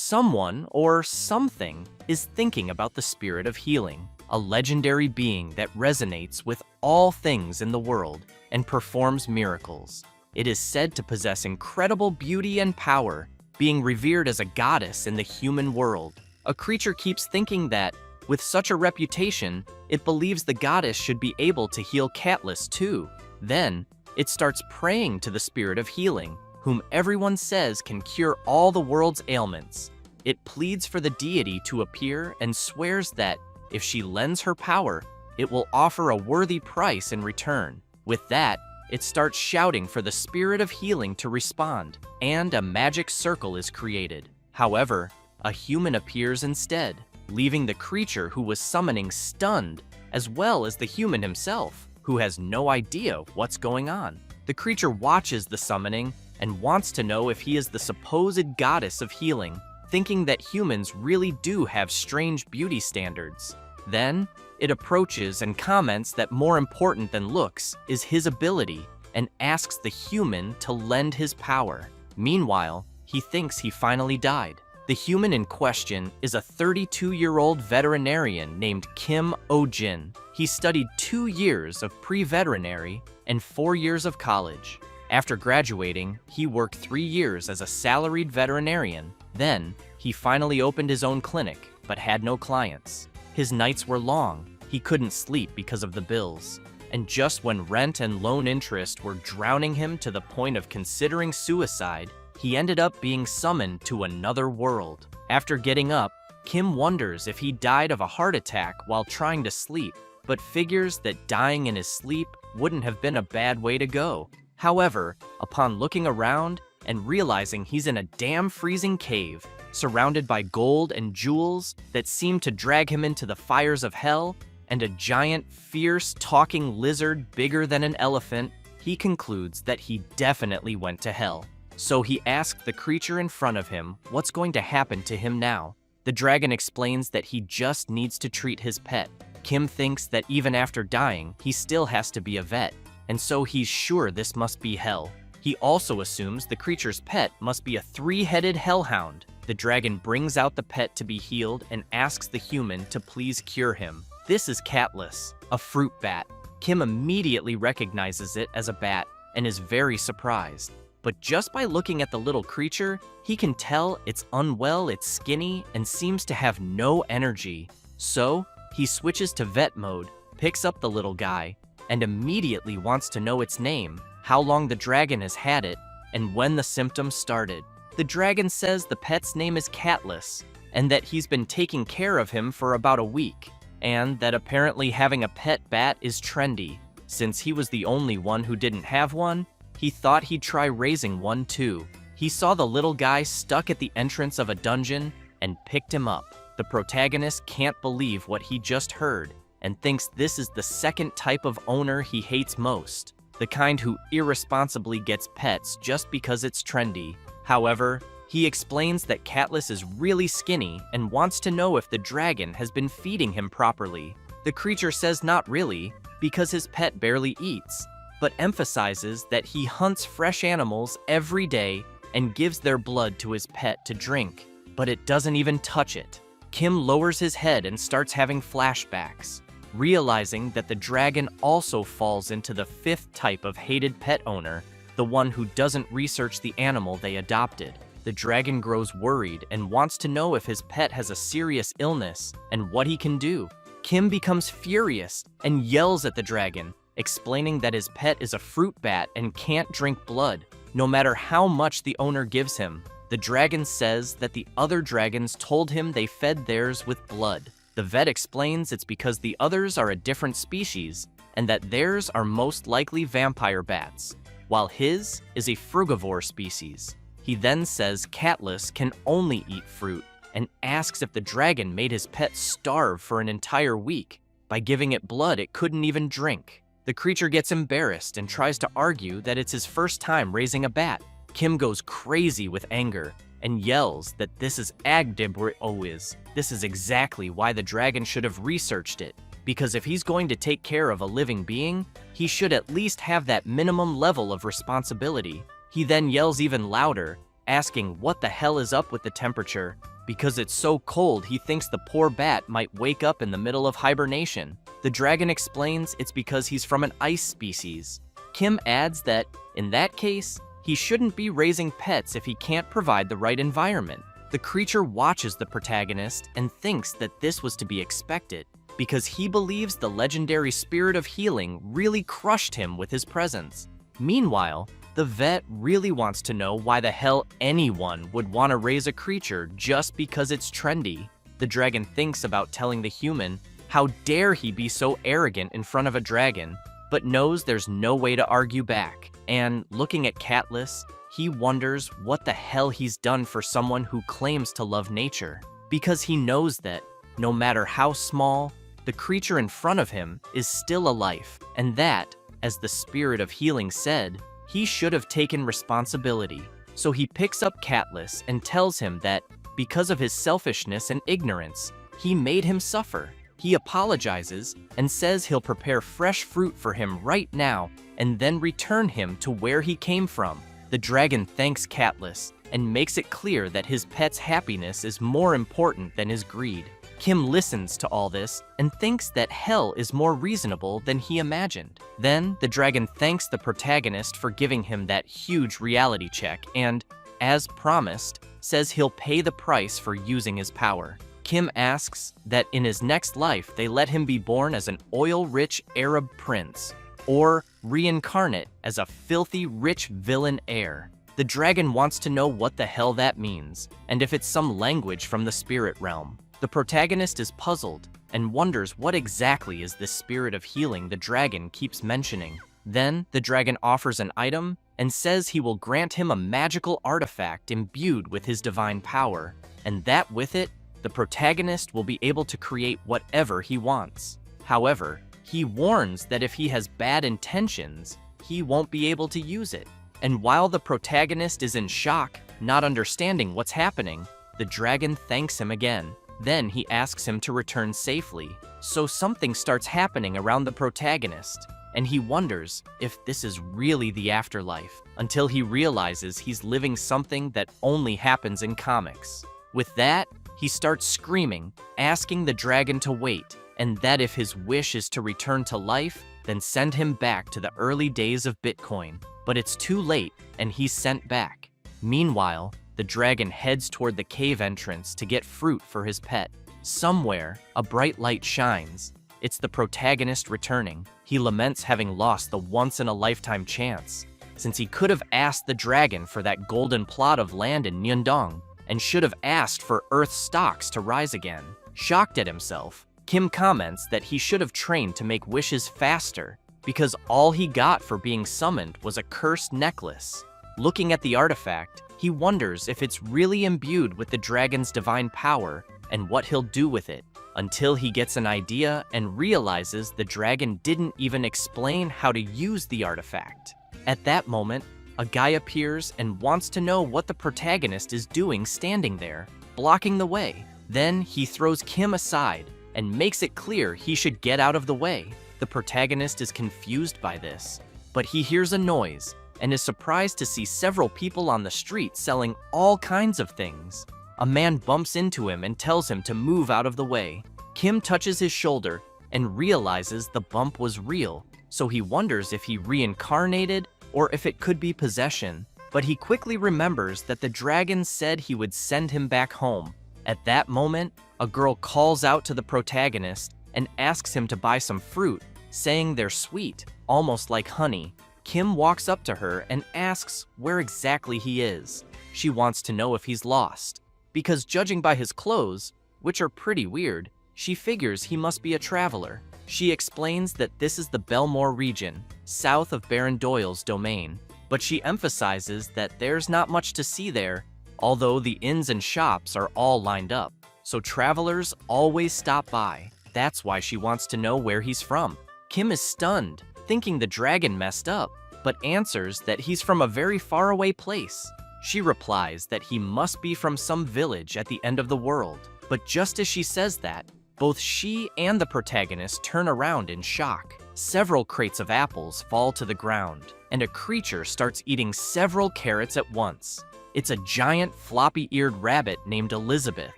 Someone or something is thinking about the spirit of healing, a legendary being that resonates with all things in the world and performs miracles. It is said to possess incredible beauty and power, being revered as a goddess in the human world. A creature keeps thinking that, with such a reputation, it believes the goddess should be able to heal Catless too. Then, it starts praying to the spirit of healing, whom everyone says can cure all the world's ailments. It pleads for the deity to appear and swears that, if she lends her power, it will offer a worthy price in return. With that, it starts shouting for the spirit of healing to respond, and a magic circle is created. However, a human appears instead, leaving the creature who was summoning stunned, as well as the human himself, who has no idea what's going on. The creature watches the summoning and wants to know if he is the supposed goddess of healing, thinking that humans really do have strange beauty standards. Then, it approaches and comments that more important than looks is his ability, and asks the human to lend his power. Meanwhile, he thinks he finally died. The human in question is a 32-year-old veterinarian named Kim Ojin. He studied 2 years of pre-veterinary and 4 years of college. After graduating, he worked 3 years as a salaried veterinarian. Then, he finally opened his own clinic, but had no clients. His nights were long. He couldn't sleep because of the bills. And just when rent and loan interest were drowning him to the point of considering suicide, he ended up being summoned to another world. After getting up, Kim wonders if he died of a heart attack while trying to sleep, but figures that dying in his sleep wouldn't have been a bad way to go. However, upon looking around and realizing he's in a damn freezing cave, surrounded by gold and jewels that seem to drag him into the fires of hell, and a giant, fierce, talking lizard bigger than an elephant, he concludes that he definitely went to hell. So he asked the creature in front of him what's going to happen to him now. The dragon explains that he just needs to treat his pet. Kim thinks that even after dying, he still has to be a vet, and so he's sure this must be hell. He also assumes the creature's pet must be a 3-headed hellhound. The dragon brings out the pet to be healed and asks the human to please cure him. This is Catless, a fruit bat. Kim immediately recognizes it as a bat and is very surprised. But just by looking at the little creature, he can tell it's unwell, it's skinny, and seems to have no energy. So, he switches to vet mode, picks up the little guy, and immediately wants to know its name, how long the dragon has had it, and when the symptoms started. The dragon says the pet's name is Catless, and that he's been taking care of him for about a week, and that apparently having a pet bat is trendy. Since he was the only one who didn't have one, he thought he'd try raising one too. He saw the little guy stuck at the entrance of a dungeon and picked him up. The protagonist can't believe what he just heard and thinks this is the second type of owner he hates most, the kind who irresponsibly gets pets just because it's trendy. However, he explains that Catless is really skinny and wants to know if the dragon has been feeding him properly. The creature says not really, because his pet barely eats, but emphasizes that he hunts fresh animals every day and gives their blood to his pet to drink, but it doesn't even touch it. Kim lowers his head and starts having flashbacks, realizing that the dragon also falls into the 5th type of hated pet owner, the one who doesn't research the animal they adopted. The dragon grows worried and wants to know if his pet has a serious illness and what he can do. Kim becomes furious and yells at the dragon, explaining that his pet is a fruit bat and can't drink blood, no matter how much the owner gives him. The dragon says that the other dragons told him they fed theirs with blood. The vet explains it's because the others are a different species, and that theirs are most likely vampire bats, while his is a frugivore species. He then says Catless can only eat fruit, and asks if the dragon made his pet starve for an entire week. By giving it blood it couldn't even drink. The creature gets embarrassed and tries to argue that it's his first time raising a bat. Kim goes crazy with anger and yells that this is Agdibriz. This is exactly why the dragon should have researched it, because if he's going to take care of a living being, he should at least have that minimum level of responsibility. He then yells even louder, asking what the hell is up with the temperature. Because it's so cold, he thinks the poor bat might wake up in the middle of hibernation. The dragon explains it's because he's from an ice species. Kim adds that, in that case, he shouldn't be raising pets if he can't provide the right environment. The creature watches the protagonist and thinks that this was to be expected, because he believes the legendary spirit of healing really crushed him with his presence. Meanwhile, the vet really wants to know why the hell anyone would want to raise a creature just because it's trendy. The dragon thinks about telling the human, how dare he be so arrogant in front of a dragon, but knows there's no way to argue back. And looking at Catless, he wonders what the hell he's done for someone who claims to love nature. Because he knows that, no matter how small, the creature in front of him is still a life, and that, as the spirit of healing said, he should have taken responsibility. So he picks up Catless and tells him that, because of his selfishness and ignorance, he made him suffer. He apologizes and says he'll prepare fresh fruit for him right now and then return him to where he came from. The dragon thanks Catless and makes it clear that his pet's happiness is more important than his greed. Kim listens to all this and thinks that hell is more reasonable than he imagined. Then, the dragon thanks the protagonist for giving him that huge reality check and, as promised, says he'll pay the price for using his power. Kim asks that in his next life they let him be born as an oil-rich Arab prince, or reincarnate as a filthy rich villain heir. The dragon wants to know what the hell that means, and if it's some language from the spirit realm. The protagonist is puzzled and wonders what exactly is this spirit of healing the dragon keeps mentioning. Then, the dragon offers an item and says he will grant him a magical artifact imbued with his divine power, and that with it, the protagonist will be able to create whatever he wants. However, he warns that if he has bad intentions, he won't be able to use it. And while the protagonist is in shock, not understanding what's happening, the dragon thanks him again. Then he asks him to return safely. So something starts happening around the protagonist, and he wonders if this is really the afterlife, until he realizes he's living something that only happens in comics. With that, he starts screaming, asking the dragon to wait, and that if his wish is to return to life, then send him back to the early days of Bitcoin. But it's too late, and he's sent back. Meanwhile, the dragon heads toward the cave entrance to get fruit for his pet. Somewhere, a bright light shines. It's the protagonist returning. He laments having lost the once-in-a-lifetime chance, since he could have asked the dragon for that golden plot of land in Nyundong, and should have asked for Earth's stocks to rise again. Shocked at himself, Kim comments that he should have trained to make wishes faster, because all he got for being summoned was a cursed necklace. Looking at the artifact, he wonders if it's really imbued with the dragon's divine power and what he'll do with it, until he gets an idea and realizes the dragon didn't even explain how to use the artifact. At that moment, a guy appears and wants to know what the protagonist is doing standing there, blocking the way. Then he throws Kim aside and makes it clear he should get out of the way. The protagonist is confused by this, but he hears a noise and is surprised to see several people on the street selling all kinds of things. A man bumps into him and tells him to move out of the way. Kim touches his shoulder and realizes the bump was real, so he wonders if he reincarnated or if it could be possession, but he quickly remembers that the dragon said he would send him back home. At that moment, a girl calls out to the protagonist and asks him to buy some fruit, saying they're sweet, almost like honey. Kim walks up to her and asks where exactly he is. She wants to know if he's lost, because judging by his clothes, which are pretty weird, she figures he must be a traveler. She explains that this is the Belmore region, south of Baron Doyle's domain, but she emphasizes that there's not much to see there, although the inns and shops are all lined up, so travelers always stop by. That's why she wants to know where he's from. Kim is stunned, thinking the dragon messed up, but answers that he's from a very faraway place. She replies that he must be from some village at the end of the world, but just as she says that, both she and the protagonist turn around in shock. Several crates of apples fall to the ground, and a creature starts eating several carrots at once. It's a giant floppy-eared rabbit named Elizabeth,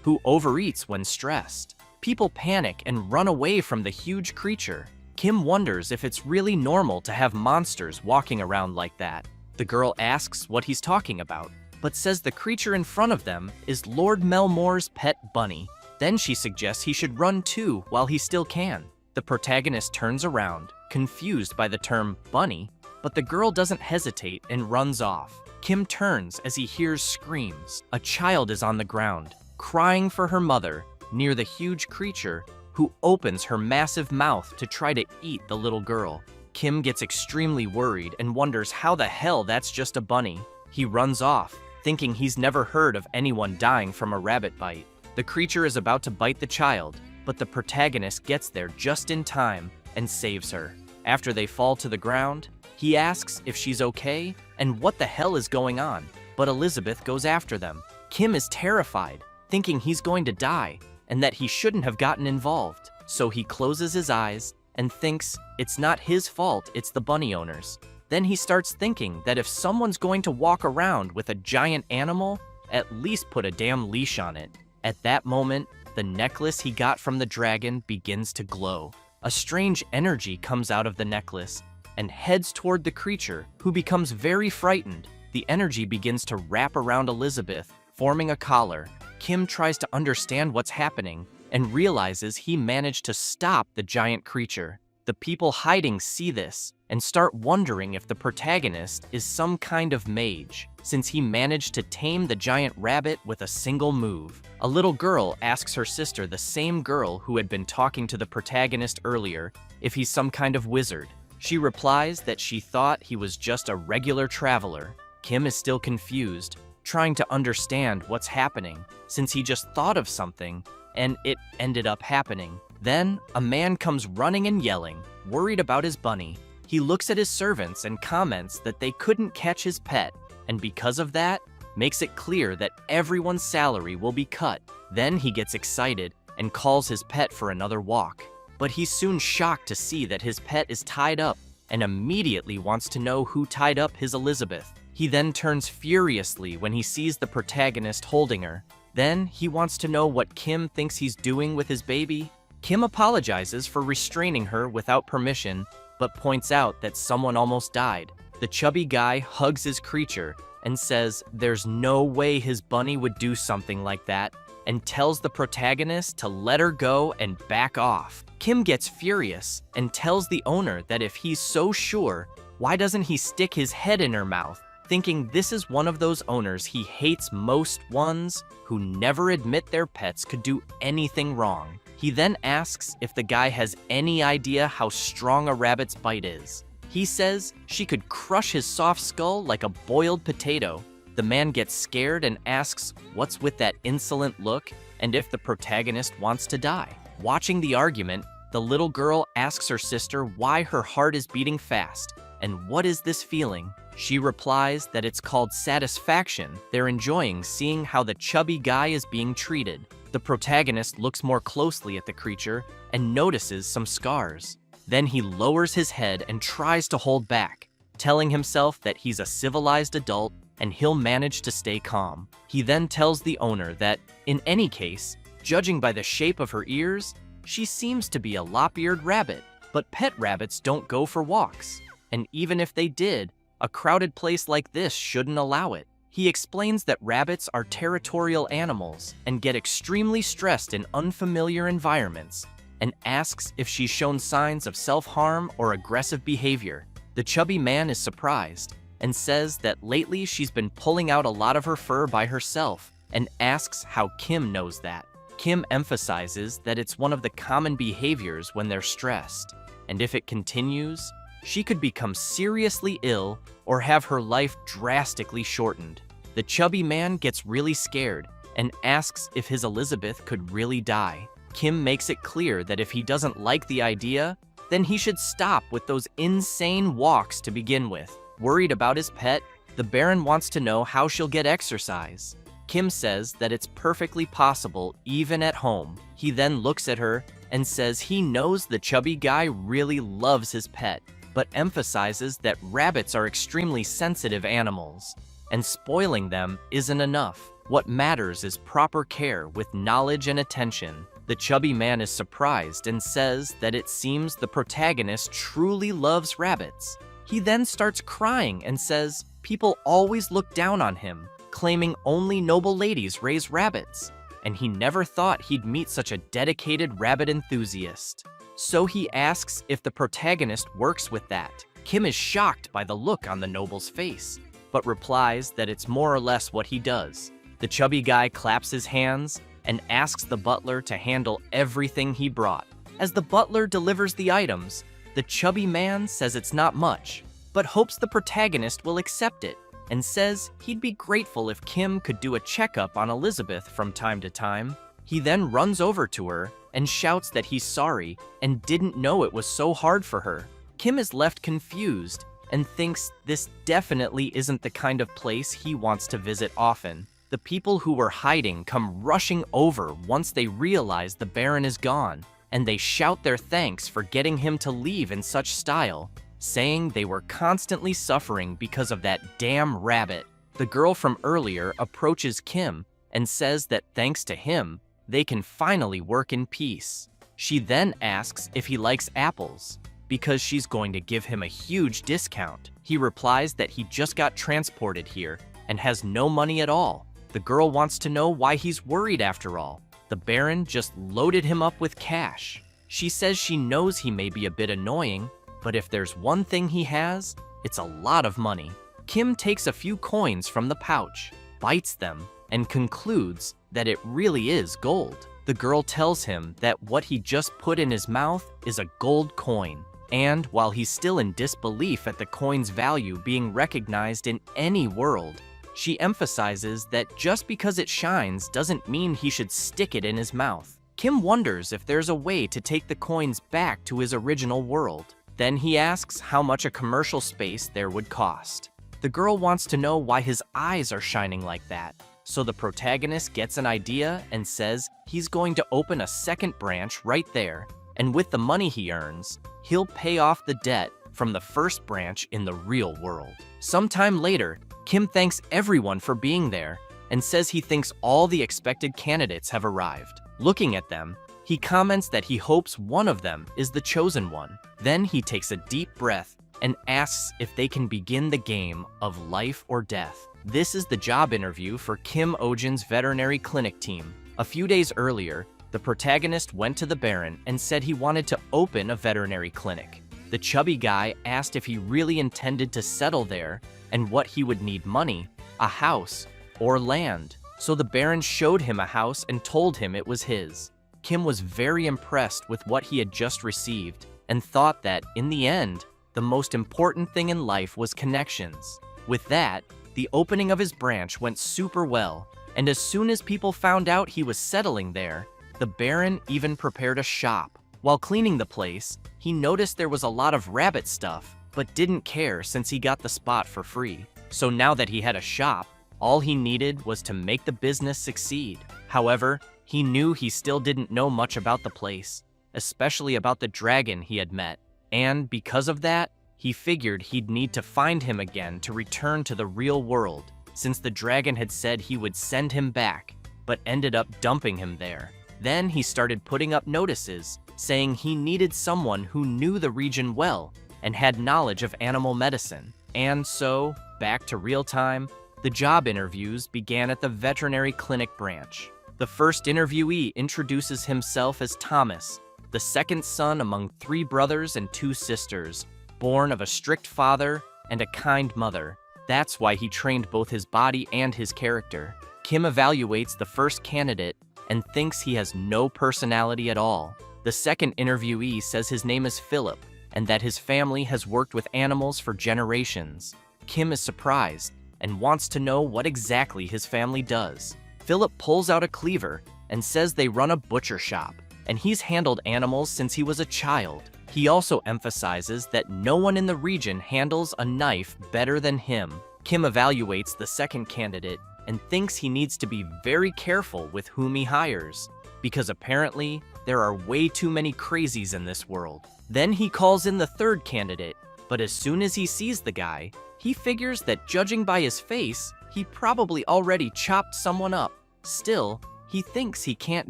who overeats when stressed. People panic and run away from the huge creature. Kim wonders if it's really normal to have monsters walking around like that. The girl asks what he's talking about, but says the creature in front of them is Lord Melmore's pet bunny. Then she suggests he should run too while he still can. The protagonist turns around, confused by the term bunny, but the girl doesn't hesitate and runs off. Kim turns as he hears screams. A child is on the ground, crying for her mother, near the huge creature, who opens her massive mouth to try to eat the little girl. Kim gets extremely worried and wonders how the hell that's just a bunny. He runs off, thinking he's never heard of anyone dying from a rabbit bite. The creature is about to bite the child, but the protagonist gets there just in time and saves her. After they fall to the ground, he asks if she's okay and what the hell is going on, but Elizabeth goes after them. Kim is terrified, thinking he's going to die and that he shouldn't have gotten involved. So he closes his eyes and thinks it's not his fault, it's the bunny owner's. Then he starts thinking that if someone's going to walk around with a giant animal, at least put a damn leash on it. At that moment, the necklace he got from the dragon begins to glow. A strange energy comes out of the necklace and heads toward the creature, who becomes very frightened. The energy begins to wrap around Elizabeth, forming a collar. Kim tries to understand what's happening and realizes he managed to stop the giant creature. The people hiding see this and start wondering if the protagonist is some kind of mage, since he managed to tame the giant rabbit with a single move. A little girl asks her sister, the same girl who had been talking to the protagonist earlier, if he's some kind of wizard. She replies that she thought he was just a regular traveler. Kim is still confused, trying to understand what's happening, since he just thought of something and it ended up happening. Then, a man comes running and yelling, worried about his bunny. He looks at his servants and comments that they couldn't catch his pet, and because of that, makes it clear that everyone's salary will be cut. Then he gets excited and calls his pet for another walk. But he's soon shocked to see that his pet is tied up and immediately wants to know who tied up his Elizabeth. He then turns furiously when he sees the protagonist holding her. Then he wants to know what Kim thinks he's doing with his baby. Kim apologizes for restraining her without permission, but points out that someone almost died. The chubby guy hugs his creature and says there's no way his bunny would do something like that, and tells the protagonist to let her go and back off. Kim gets furious and tells the owner that if he's so sure, why doesn't he stick his head in her mouth, thinking this is one of those owners he hates most, ones who never admit their pets could do anything wrong. He then asks if the guy has any idea how strong a rabbit's bite is. He says she could crush his soft skull like a boiled potato. The man gets scared and asks what's with that insolent look and if the protagonist wants to die. Watching the argument, the little girl asks her sister why her heart is beating fast and what is this feeling. She replies that it's called satisfaction. They're enjoying seeing how the chubby guy is being treated. The protagonist looks more closely at the creature and notices some scars. Then he lowers his head and tries to hold back, telling himself that he's a civilized adult and he'll manage to stay calm. He then tells the owner that, in any case, judging by the shape of her ears, she seems to be a lop-eared rabbit. But pet rabbits don't go for walks, and even if they did, a crowded place like this shouldn't allow it. He explains that rabbits are territorial animals and get extremely stressed in unfamiliar environments, and asks if she's shown signs of self-harm or aggressive behavior. The chubby man is surprised and says that lately she's been pulling out a lot of her fur by herself, and asks how Kim knows that. Kim emphasizes that it's one of the common behaviors when they're stressed, and if it continues, she could become seriously ill or have her life drastically shortened. The chubby man gets really scared and asks if his Elizabeth could really die. Kim makes it clear that if he doesn't like the idea, then he should stop with those insane walks to begin with. Worried about his pet, the Baron wants to know how she'll get exercise. Kim says that it's perfectly possible even at home. He then looks at her and says he knows the chubby guy really loves his pet, but emphasizes that rabbits are extremely sensitive animals. and spoiling them isn't enough. What matters is proper care with knowledge and attention. The chubby man is surprised and says that it seems the protagonist truly loves rabbits. He then starts crying and says people always look down on him, claiming only noble ladies raise rabbits, and he never thought he'd meet such a dedicated rabbit enthusiast. So he asks if the protagonist works with that. Kim is shocked by the look on the noble's face, but replies that it's more or less what he does. The chubby guy claps his hands and asks the butler to handle everything he brought. As the butler delivers the items, the chubby man says it's not much, but hopes the protagonist will accept it, and says he'd be grateful if Kim could do a checkup on Elizabeth from time to time. He then runs over to her and shouts that he's sorry and didn't know it was so hard for her. Kim is left confused and thinks this definitely isn't the kind of place he wants to visit often. The people who were hiding come rushing over once they realize the Baron is gone, and they shout their thanks for getting him to leave in such style, saying they were constantly suffering because of that damn rabbit. The girl from earlier approaches Kim and says that thanks to him, they can finally work in peace. She then asks if he likes apples, because she's going to give him a huge discount. He replies that he just got transported here and has no money at all. The girl wants to know why he's worried after all. The Baron just loaded him up with cash. She says she knows he may be a bit annoying, but if there's one thing he has, it's a lot of money. Kim takes a few coins from the pouch, bites them, and concludes that it really is gold. The girl tells him that what he just put in his mouth is a gold coin. And while he's still in disbelief at the coin's value being recognized in any world, she emphasizes that just because it shines doesn't mean he should stick it in his mouth. Kim wonders if there's a way to take the coins back to his original world. Then he asks how much a commercial space there would cost. The girl wants to know why his eyes are shining like that, so the protagonist gets an idea and says he's going to open a second branch right there, and with the money he earns, he'll pay off the debt from the first branch in the real world. Sometime later, Kim thanks everyone for being there and says he thinks all the expected candidates have arrived. Looking at them, he comments that he hopes one of them is the chosen one. Then he takes a deep breath and asks if they can begin the game of life or death. This is the job interview for Kim Ojin's veterinary clinic team. A few days earlier, the protagonist went to the Baron and said he wanted to open a veterinary clinic. The chubby guy asked if he really intended to settle there and what he would need: money, a house, or land. So the Baron showed him a house and told him it was his. Kim was very impressed with what he had just received and thought that, in the end, the most important thing in life was connections. With that, the opening of his branch went super well, and as soon as people found out he was settling there, the Baron even prepared a shop. While cleaning the place, he noticed there was a lot of rabbit stuff, but didn't care since he got the spot for free. So now that he had a shop, all he needed was to make the business succeed. However, he knew he still didn't know much about the place, especially about the dragon he had met. And because of that, he figured he'd need to find him again to return to the real world, since the dragon had said he would send him back, but ended up dumping him there. Then he started putting up notices, saying he needed someone who knew the region well and had knowledge of animal medicine. And so, back to real time, the job interviews began at the veterinary clinic branch. The first interviewee introduces himself as Thomas, the second son among 3 brothers and 2 sisters, born of a strict father and a kind mother. That's why he trained both his body and his character. Kim evaluates the first candidate and thinks he has no personality at all. The second interviewee says his name is Philip and that his family has worked with animals for generations. Kim is surprised and wants to know what exactly his family does. Philip pulls out a cleaver and says they run a butcher shop, and he's handled animals since he was a child. He also emphasizes that no one in the region handles a knife better than him. Kim evaluates the second candidate and thinks he needs to be very careful with whom he hires, because apparently there are way too many crazies in this world. Then he calls in the third candidate, but as soon as he sees the guy, he figures that judging by his face, he probably already chopped someone up. Still, he thinks he can't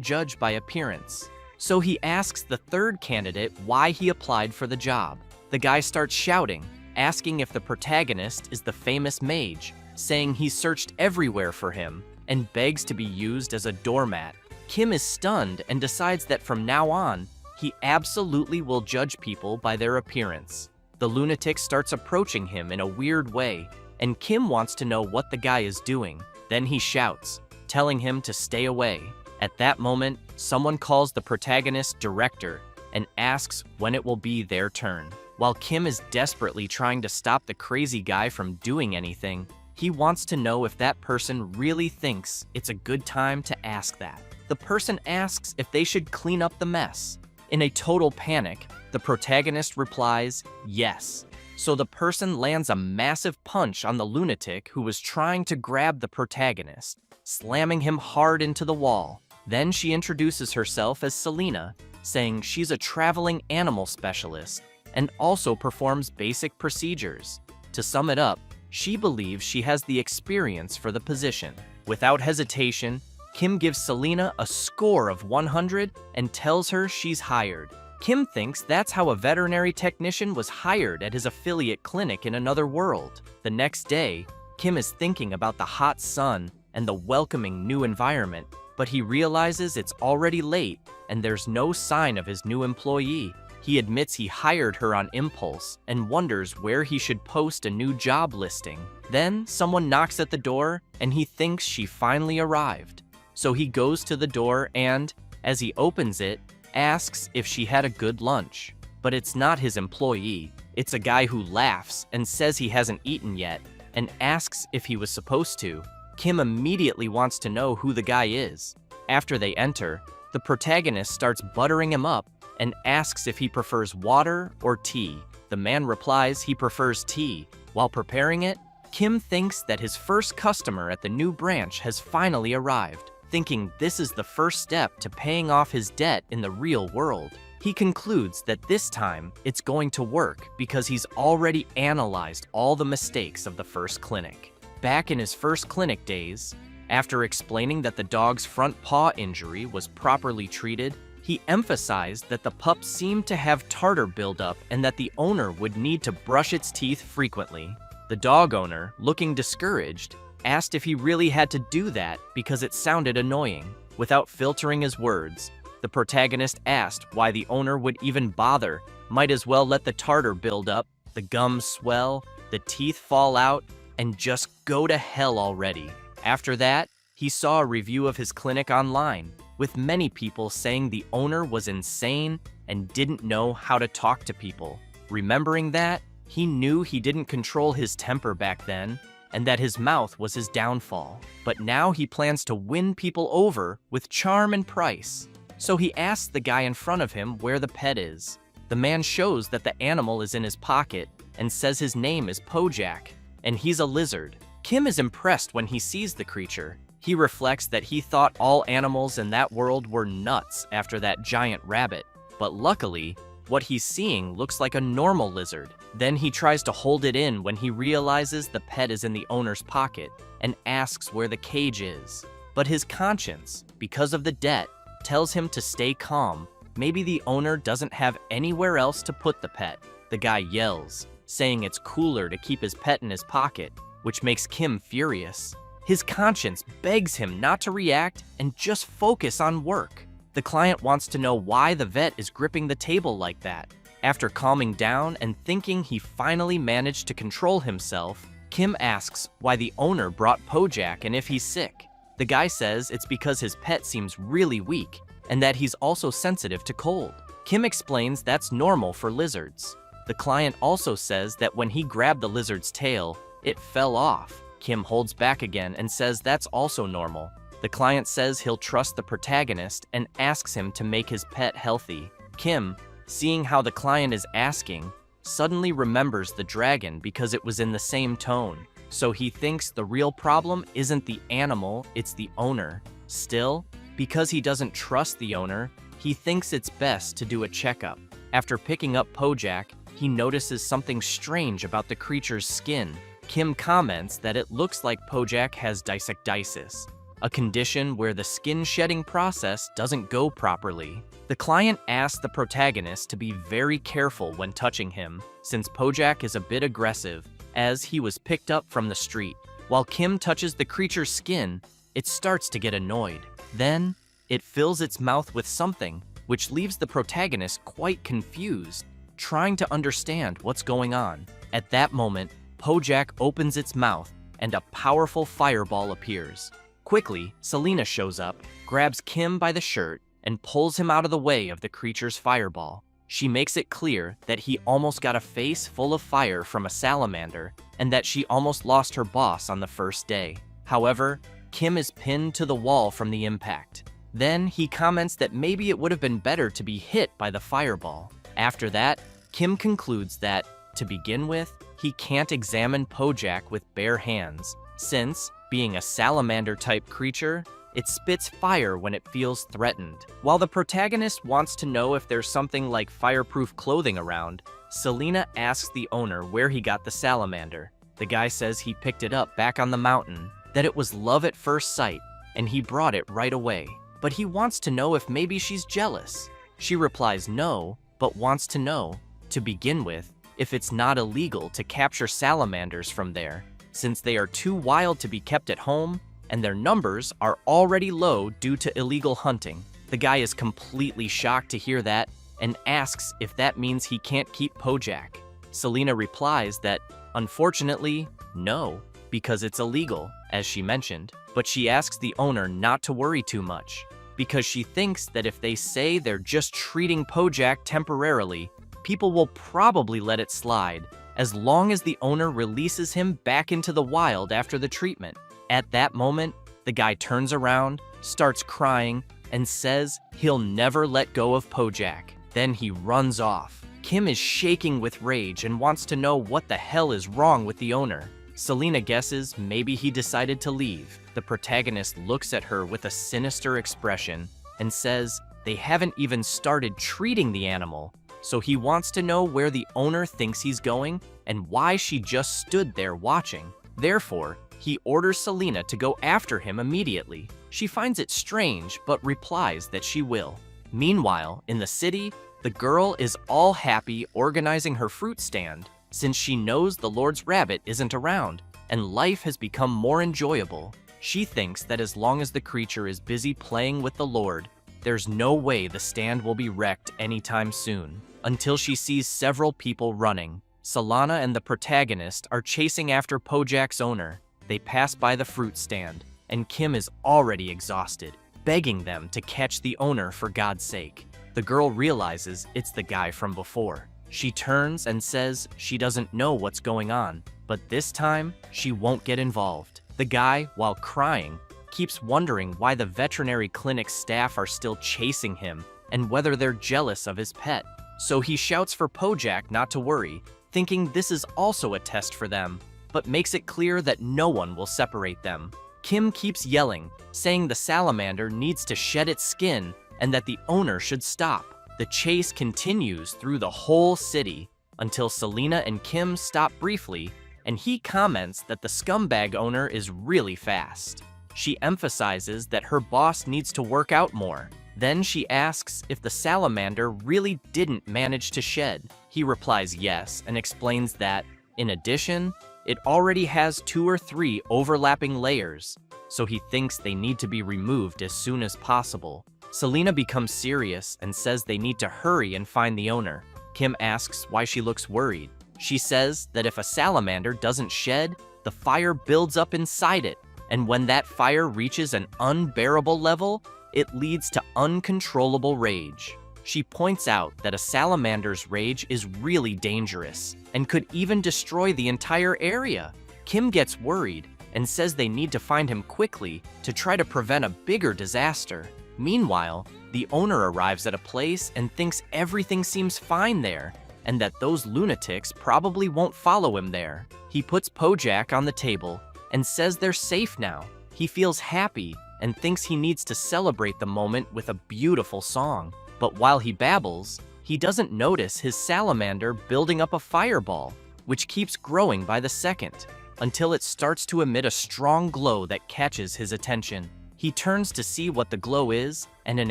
judge by appearance. So he asks the third candidate why he applied for the job. The guy starts shouting, asking if the protagonist is the famous mage, saying he searched everywhere for him, and begs to be used as a doormat. Kim is stunned and decides that from now on, he absolutely will judge people by their appearance. The lunatic starts approaching him in a weird way, and Kim wants to know what the guy is doing. Then he shouts, telling him to stay away. At that moment, someone calls the protagonist director and asks when it will be their turn. While Kim is desperately trying to stop the crazy guy from doing anything, he wants to know if that person really thinks it's a good time to ask that. The person asks if they should clean up the mess. In a total panic, the protagonist replies, yes. So the person lands a massive punch on the lunatic who was trying to grab the protagonist, slamming him hard into the wall. Then she introduces herself as Selena, saying she's a traveling animal specialist and also performs basic procedures. To sum it up, she believes she has the experience for the position. Without hesitation, Kim gives Selena a score of 100 and tells her she's hired. Kim thinks that's how a veterinary technician was hired at his affiliate clinic in another world. The next day, Kim is thinking about the hot sun and the welcoming new environment, but he realizes it's already late and there's no sign of his new employee. He admits he hired her on impulse and wonders where he should post a new job listing. Then someone knocks at the door and he thinks she finally arrived. So he goes to the door and, as he opens it, asks if she had a good lunch. But it's not his employee. It's a guy who laughs and says he hasn't eaten yet and asks if he was supposed to. Kim immediately wants to know who the guy is. After they enter, the protagonist starts buttering him up and asks if he prefers water or tea. The man replies he prefers tea. While preparing it, Kim thinks that his first customer at the new branch has finally arrived, thinking this is the first step to paying off his debt in the real world. He concludes that this time it's going to work because he's already analyzed all the mistakes of the first clinic. Back in his first clinic days, after explaining that the dog's front paw injury was properly treated, he emphasized that the pup seemed to have tartar buildup and that the owner would need to brush its teeth frequently. The dog owner, looking discouraged, asked if he really had to do that because it sounded annoying. Without filtering his words, the protagonist asked why the owner would even bother. Might as well let the tartar build up, the gums swell, the teeth fall out, and just go to hell already. After that, he saw a review of his clinic online, with many people saying the owner was insane and didn't know how to talk to people. Remembering that, he knew he didn't control his temper back then, and that his mouth was his downfall. But now he plans to win people over with charm and price. So he asks the guy in front of him where the pet is. The man shows that the animal is in his pocket and says his name is Pojak, and he's a lizard. Kim is impressed when he sees the creature. He reflects that he thought all animals in that world were nuts after that giant rabbit, but luckily, what he's seeing looks like a normal lizard. Then he tries to hold it in when he realizes the pet is in the owner's pocket and asks where the cage is. But his conscience, because of the debt, tells him to stay calm. Maybe the owner doesn't have anywhere else to put the pet. The guy yells, saying it's cooler to keep his pet in his pocket, which makes Kim furious. His conscience begs him not to react and just focus on work. The client wants to know why the vet is gripping the table like that. After calming down and thinking he finally managed to control himself, Kim asks why the owner brought Pojak and if he's sick. The guy says it's because his pet seems really weak and that he's also sensitive to cold. Kim explains that's normal for lizards. The client also says that when he grabbed the lizard's tail, it fell off. Kim holds back again and says that's also normal. The client says he'll trust the protagonist and asks him to make his pet healthy. Kim, seeing how the client is asking, suddenly remembers the dragon because it was in the same tone. So he thinks the real problem isn't the animal, it's the owner. Still, because he doesn't trust the owner, he thinks it's best to do a checkup. After picking up Pojak, he notices something strange about the creature's skin. Kim comments that it looks like Pojak has dysectisis, a condition where the skin shedding process doesn't go properly. The client asks the protagonist to be very careful when touching him, since Pojak is a bit aggressive, as he was picked up from the street. While Kim touches the creature's skin, it starts to get annoyed. Then, it fills its mouth with something, which leaves the protagonist quite confused, trying to understand what's going on. At that moment, Pojak opens its mouth, and a powerful fireball appears. Quickly, Selena shows up, grabs Kim by the shirt, and pulls him out of the way of the creature's fireball. She makes it clear that he almost got a face full of fire from a salamander, and that she almost lost her boss on the first day. However, Kim is pinned to the wall from the impact. Then he comments that maybe it would have been better to be hit by the fireball. After that, Kim concludes that, to begin with, he can't examine Pojak with bare hands, since, being a salamander-type creature, it spits fire when it feels threatened. While the protagonist wants to know if there's something like fireproof clothing around, Selena asks the owner where he got the salamander. The guy says he picked it up back on the mountain, that it was love at first sight, and he brought it right away. But he wants to know if maybe she's jealous. She replies no, but wants to know, to begin with, if it's not illegal to capture salamanders from there, since they are too wild to be kept at home, and their numbers are already low due to illegal hunting. The guy is completely shocked to hear that, and asks if that means he can't keep Pojak. Selena replies that, unfortunately, no, because it's illegal, as she mentioned, but she asks the owner not to worry too much, because she thinks that if they say they're just treating Pojak temporarily, people will probably let it slide, as long as the owner releases him back into the wild after the treatment. At that moment, the guy turns around, starts crying, and says he'll never let go of Pojak. Then he runs off. Kim is shaking with rage and wants to know what the hell is wrong with the owner. Selena guesses maybe he decided to leave. The protagonist looks at her with a sinister expression and says they haven't even started treating the animal, so he wants to know where the owner thinks he's going and why she just stood there watching. Therefore, he orders Selena to go after him immediately. She finds it strange, but replies that she will. Meanwhile, in the city, the girl is all happy organizing her fruit stand, since she knows the Lord's rabbit isn't around, and life has become more enjoyable. She thinks that as long as the creature is busy playing with the Lord, there's no way the stand will be wrecked anytime soon, until she sees several people running. Selena and the protagonist are chasing after Pojak's owner. They pass by the fruit stand, and Kim is already exhausted, begging them to catch the owner for God's sake. The girl realizes it's the guy from before. She turns and says she doesn't know what's going on, but this time, she won't get involved. The guy, while crying, keeps wondering why the veterinary clinic staff are still chasing him and whether they're jealous of his pet. So he shouts for Pojak not to worry, thinking this is also a test for them, but makes it clear that no one will separate them. Kim keeps yelling, saying the salamander needs to shed its skin and that the owner should stop. The chase continues through the whole city until Selena and Kim stop briefly, and he comments that the scumbag owner is really fast. She emphasizes that her boss needs to work out more. Then she asks if the salamander really didn't manage to shed. He replies yes and explains that, in addition, it already has 2 or 3 overlapping layers, so he thinks they need to be removed as soon as possible. Selena becomes serious and says they need to hurry and find the owner. Kim asks why she looks worried. She says that if a salamander doesn't shed, the fire builds up inside it, and when that fire reaches an unbearable level, it leads to uncontrollable rage. She points out that a salamander's rage is really dangerous and could even destroy the entire area. Kim gets worried and says they need to find him quickly to try to prevent a bigger disaster. Meanwhile, the owner arrives at a place and thinks everything seems fine there, and that those lunatics probably won't follow him there. He puts Pojak on the table and says they're safe now. He feels happy and thinks he needs to celebrate the moment with a beautiful song. But while he babbles, he doesn't notice his salamander building up a fireball, which keeps growing by the second. until it starts to emit a strong glow that catches his attention. He turns to see what the glow is, and an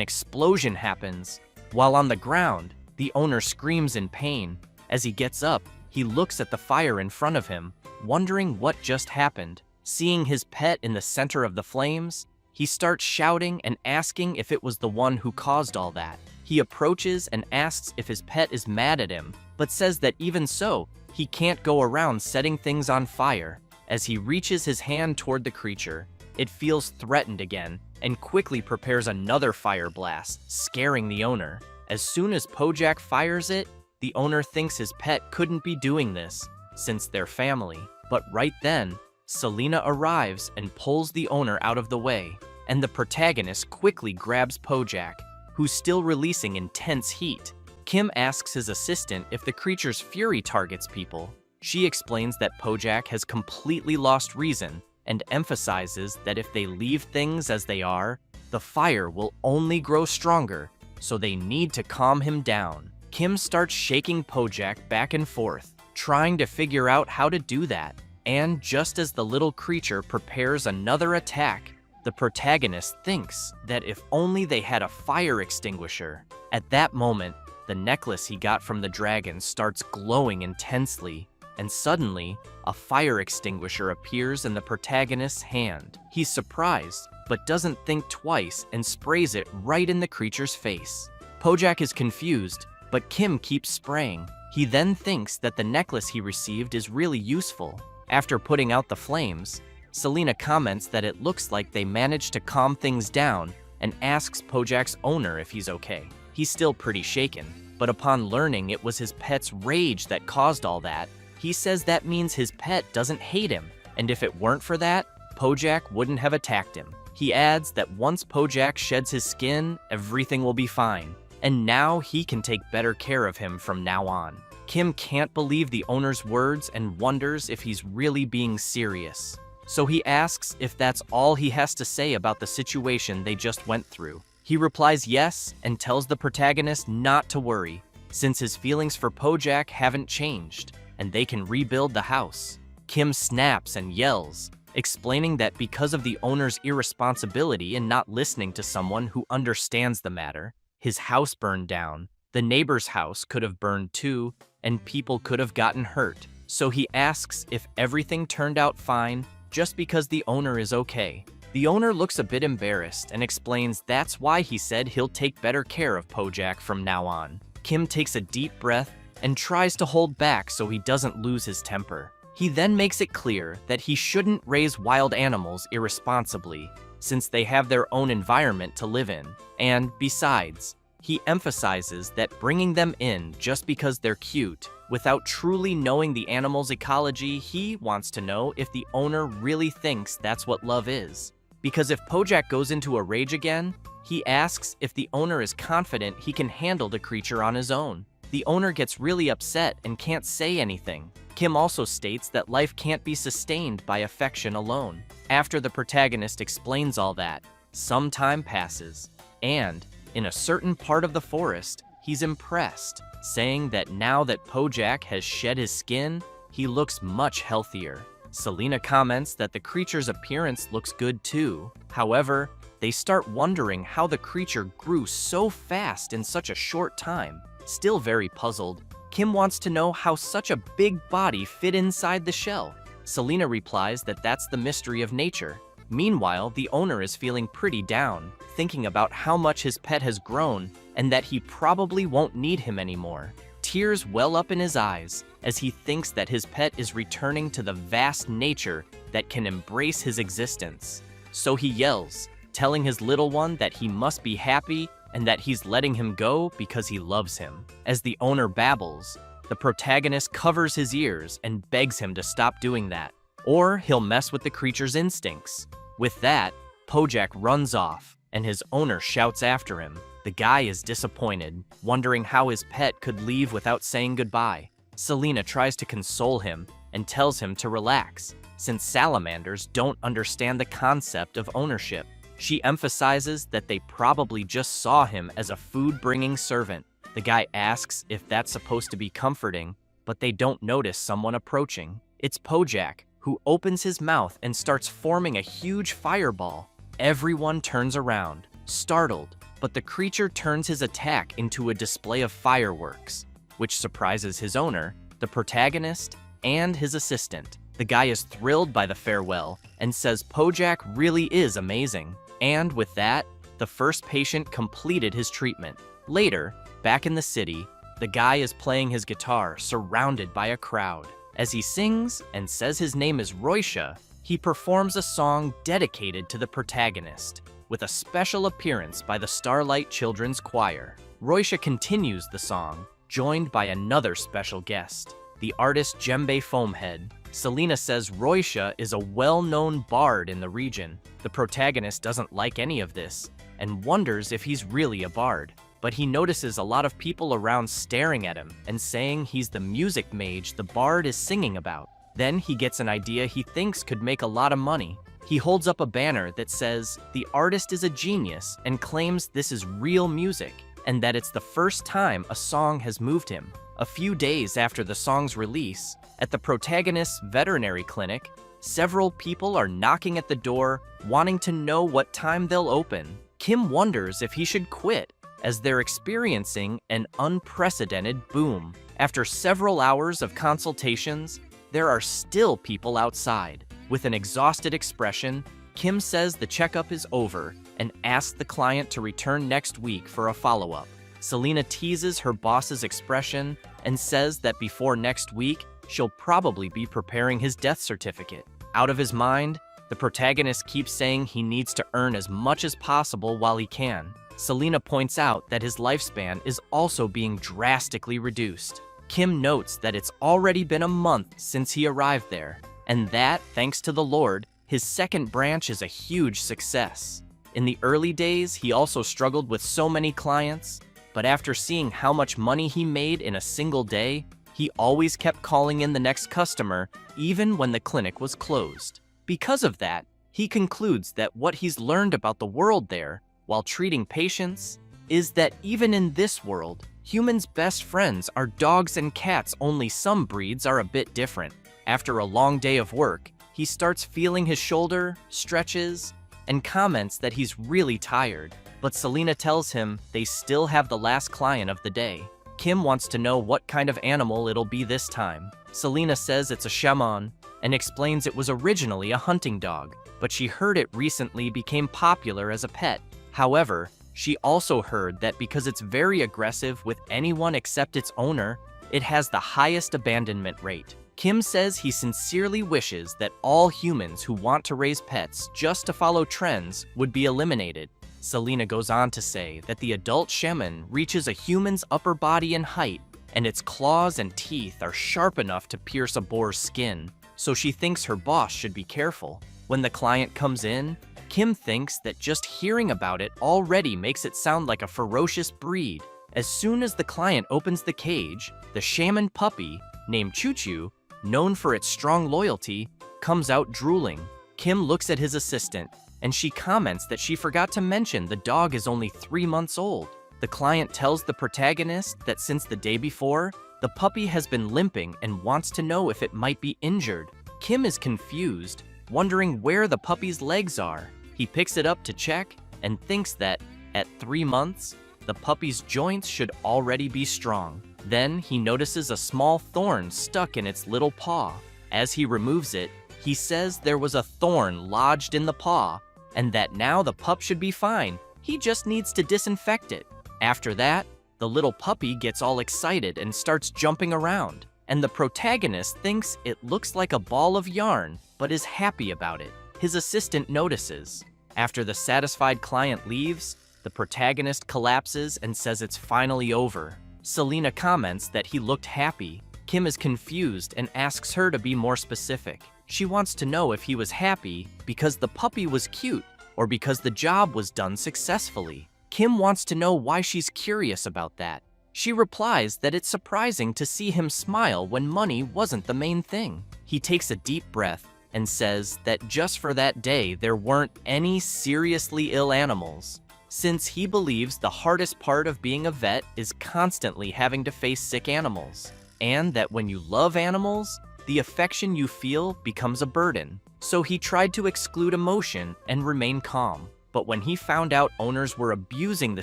explosion happens. While on the ground, the owner screams in pain. As he gets up, he looks at the fire in front of him, wondering what just happened. Seeing his pet in the center of the flames, he starts shouting and asking if it was the one who caused all that. He approaches and asks if his pet is mad at him, but says that even so, he can't go around setting things on fire. As he reaches his hand toward the creature, it feels threatened again and quickly prepares another fire blast, scaring the owner. As soon as Pojak fires it, the owner thinks his pet couldn't be doing this, since they're family. But right then, Selena arrives and pulls the owner out of the way, and the protagonist quickly grabs Pojak, who's still releasing intense heat. Kim asks his assistant if the creature's fury targets people. She explains that Pojak has completely lost reason and emphasizes that if they leave things as they are, the fire will only grow stronger, so they need to calm him down. Kim starts shaking Pojak back and forth, trying to figure out how to do that. And just as the little creature prepares another attack, the protagonist thinks that if only they had a fire extinguisher. At that moment, the necklace he got from the dragon starts glowing intensely, and suddenly, a fire extinguisher appears in the protagonist's hand. He's surprised, but doesn't think twice and sprays it right in the creature's face. Pojak is confused, but Kim keeps spraying. He then thinks that the necklace he received is really useful. After putting out the flames, Selena comments that it looks like they managed to calm things down and asks Pojak's owner if he's okay. He's still pretty shaken, but upon learning it was his pet's rage that caused all that, he says that means his pet doesn't hate him, and if it weren't for that, Pojak wouldn't have attacked him. He adds that once Pojak sheds his skin, everything will be fine, and now he can take better care of him from now on. Kim can't believe the owner's words and wonders if he's really being serious. So he asks if that's all he has to say about the situation they just went through. He replies yes and tells the protagonist not to worry, since his feelings for Pojak haven't changed, and they can rebuild the house. Kim snaps and yells, explaining that because of the owner's irresponsibility in not listening to someone who understands the matter, his house burned down. The neighbor's house could have burned too, and people could have gotten hurt. So he asks if everything turned out fine just because the owner is okay. The owner looks a bit embarrassed and explains that's why he said he'll take better care of Pojak from now on. Kim takes a deep breath and tries to hold back so he doesn't lose his temper. He then makes it clear that he shouldn't raise wild animals irresponsibly, since they have their own environment to live in. And besides, he emphasizes that bringing them in just because they're cute, without truly knowing the animal's ecology, he wants to know if the owner really thinks that's what love is. Because if Pojak goes into a rage again, he asks if the owner is confident he can handle the creature on his own. The owner gets really upset and can't say anything. Kim also states that life can't be sustained by affection alone. After the protagonist explains all that, some time passes, and in a certain part of the forest, he's impressed, saying that now that Pojak has shed his skin, he looks much healthier. Selena comments that the creature's appearance looks good too. However, they start wondering how the creature grew so fast in such a short time. Still very puzzled, Kim wants to know how such a big body fit inside the shell. Selena replies that that's the mystery of nature. Meanwhile, the owner is feeling pretty down, thinking about how much his pet has grown and that he probably won't need him anymore. Tears well up in his eyes as he thinks that his pet is returning to the vast nature that can embrace his existence. So he yells, telling his little one that he must be happy and that he's letting him go because he loves him. As the owner babbles, the protagonist covers his ears and begs him to stop doing that, or he'll mess with the creature's instincts. With that, Pojak runs off, and his owner shouts after him. The guy is disappointed, wondering how his pet could leave without saying goodbye. Selena tries to console him and tells him to relax, since salamanders don't understand the concept of ownership. She emphasizes that they probably just saw him as a food-bringing servant. The guy asks if that's supposed to be comforting, but they don't notice someone approaching. It's Pojak, who opens his mouth and starts forming a huge fireball. Everyone turns around, startled, but the creature turns his attack into a display of fireworks, which surprises his owner, the protagonist, and his assistant. The guy is thrilled by the farewell and says Pojak really is amazing. And with that, the first patient completed his treatment. Later, back in the city, the guy is playing his guitar surrounded by a crowd. As he sings and says his name is Roisha, he performs a song dedicated to the protagonist, with a special appearance by the Starlight Children's Choir. Roisha continues the song, joined by another special guest, the artist Djembe Foamhead. Selena says Roisha is a well-known bard in the region. The protagonist doesn't like any of this and wonders if he's really a bard, but he notices a lot of people around staring at him and saying he's the music mage the bard is singing about. Then he gets an idea he thinks could make a lot of money. He holds up a banner that says the artist is a genius and claims this is real music and that it's the first time a song has moved him. A few days after the song's release, at the protagonist's veterinary clinic, several people are knocking at the door, wanting to know what time they'll open. Kim wonders if he should quit, as they're experiencing an unprecedented boom. After several hours of consultations, there are still people outside. With an exhausted expression, Kim says the checkup is over and asks the client to return next week for a follow-up. Selena teases her boss's expression and says that before next week, she'll probably be preparing his death certificate. Out of his mind, the protagonist keeps saying he needs to earn as much as possible while he can. Selena points out that his lifespan is also being drastically reduced. Kim notes that it's already been a month since he arrived there, and that, thanks to the Lord, his second branch is a huge success. In the early days, he also struggled with so many clients, but after seeing how much money he made in a single day, he always kept calling in the next customer, even when the clinic was closed. Because of that, he concludes that what he's learned about the world there, while treating patients, is that even in this world, humans' best friends are dogs and cats, only some breeds are a bit different. After a long day of work, he starts feeling his shoulder, stretches, and comments that he's really tired. But Selena tells him they still have the last client of the day. Kim wants to know what kind of animal it'll be this time. Selena says it's a shaman and explains it was originally a hunting dog, but she heard it recently became popular as a pet. However, she also heard that because it's very aggressive with anyone except its owner, it has the highest abandonment rate. Kim says he sincerely wishes that all humans who want to raise pets just to follow trends would be eliminated. Selena goes on to say that the adult shaman reaches a human's upper body in height, and its claws and teeth are sharp enough to pierce a boar's skin, so she thinks her boss should be careful. When the client comes in, Kim thinks that just hearing about it already makes it sound like a ferocious breed. As soon as the client opens the cage, the shaman puppy, named Choo-Choo, known for its strong loyalty, comes out drooling. Kim looks at his assistant, and she comments that she forgot to mention the dog is only 3 months old. The client tells the protagonist that since the day before, the puppy has been limping and wants to know if it might be injured. Kim is confused, wondering where the puppy's legs are. He picks it up to check and thinks that, at 3 months, the puppy's joints should already be strong. Then he notices a small thorn stuck in its little paw. As he removes it, he says there was a thorn lodged in the paw, and that now the pup should be fine. He just needs to disinfect it. After that, the little puppy gets all excited and starts jumping around, and the protagonist thinks it looks like a ball of yarn, but is happy about it. His assistant notices. After the satisfied client leaves, the protagonist collapses and says it's finally over. Selena comments that he looked happy. Kim is confused and asks her to be more specific. She wants to know if he was happy because the puppy was cute or because the job was done successfully. Kim wants to know why she's curious about that. She replies that it's surprising to see him smile when money wasn't the main thing. He takes a deep breath and says that just for that day there weren't any seriously ill animals, since he believes the hardest part of being a vet is constantly having to face sick animals, and that when you love animals, the affection you feel becomes a burden. So he tried to exclude emotion and remain calm. But when he found out owners were abusing the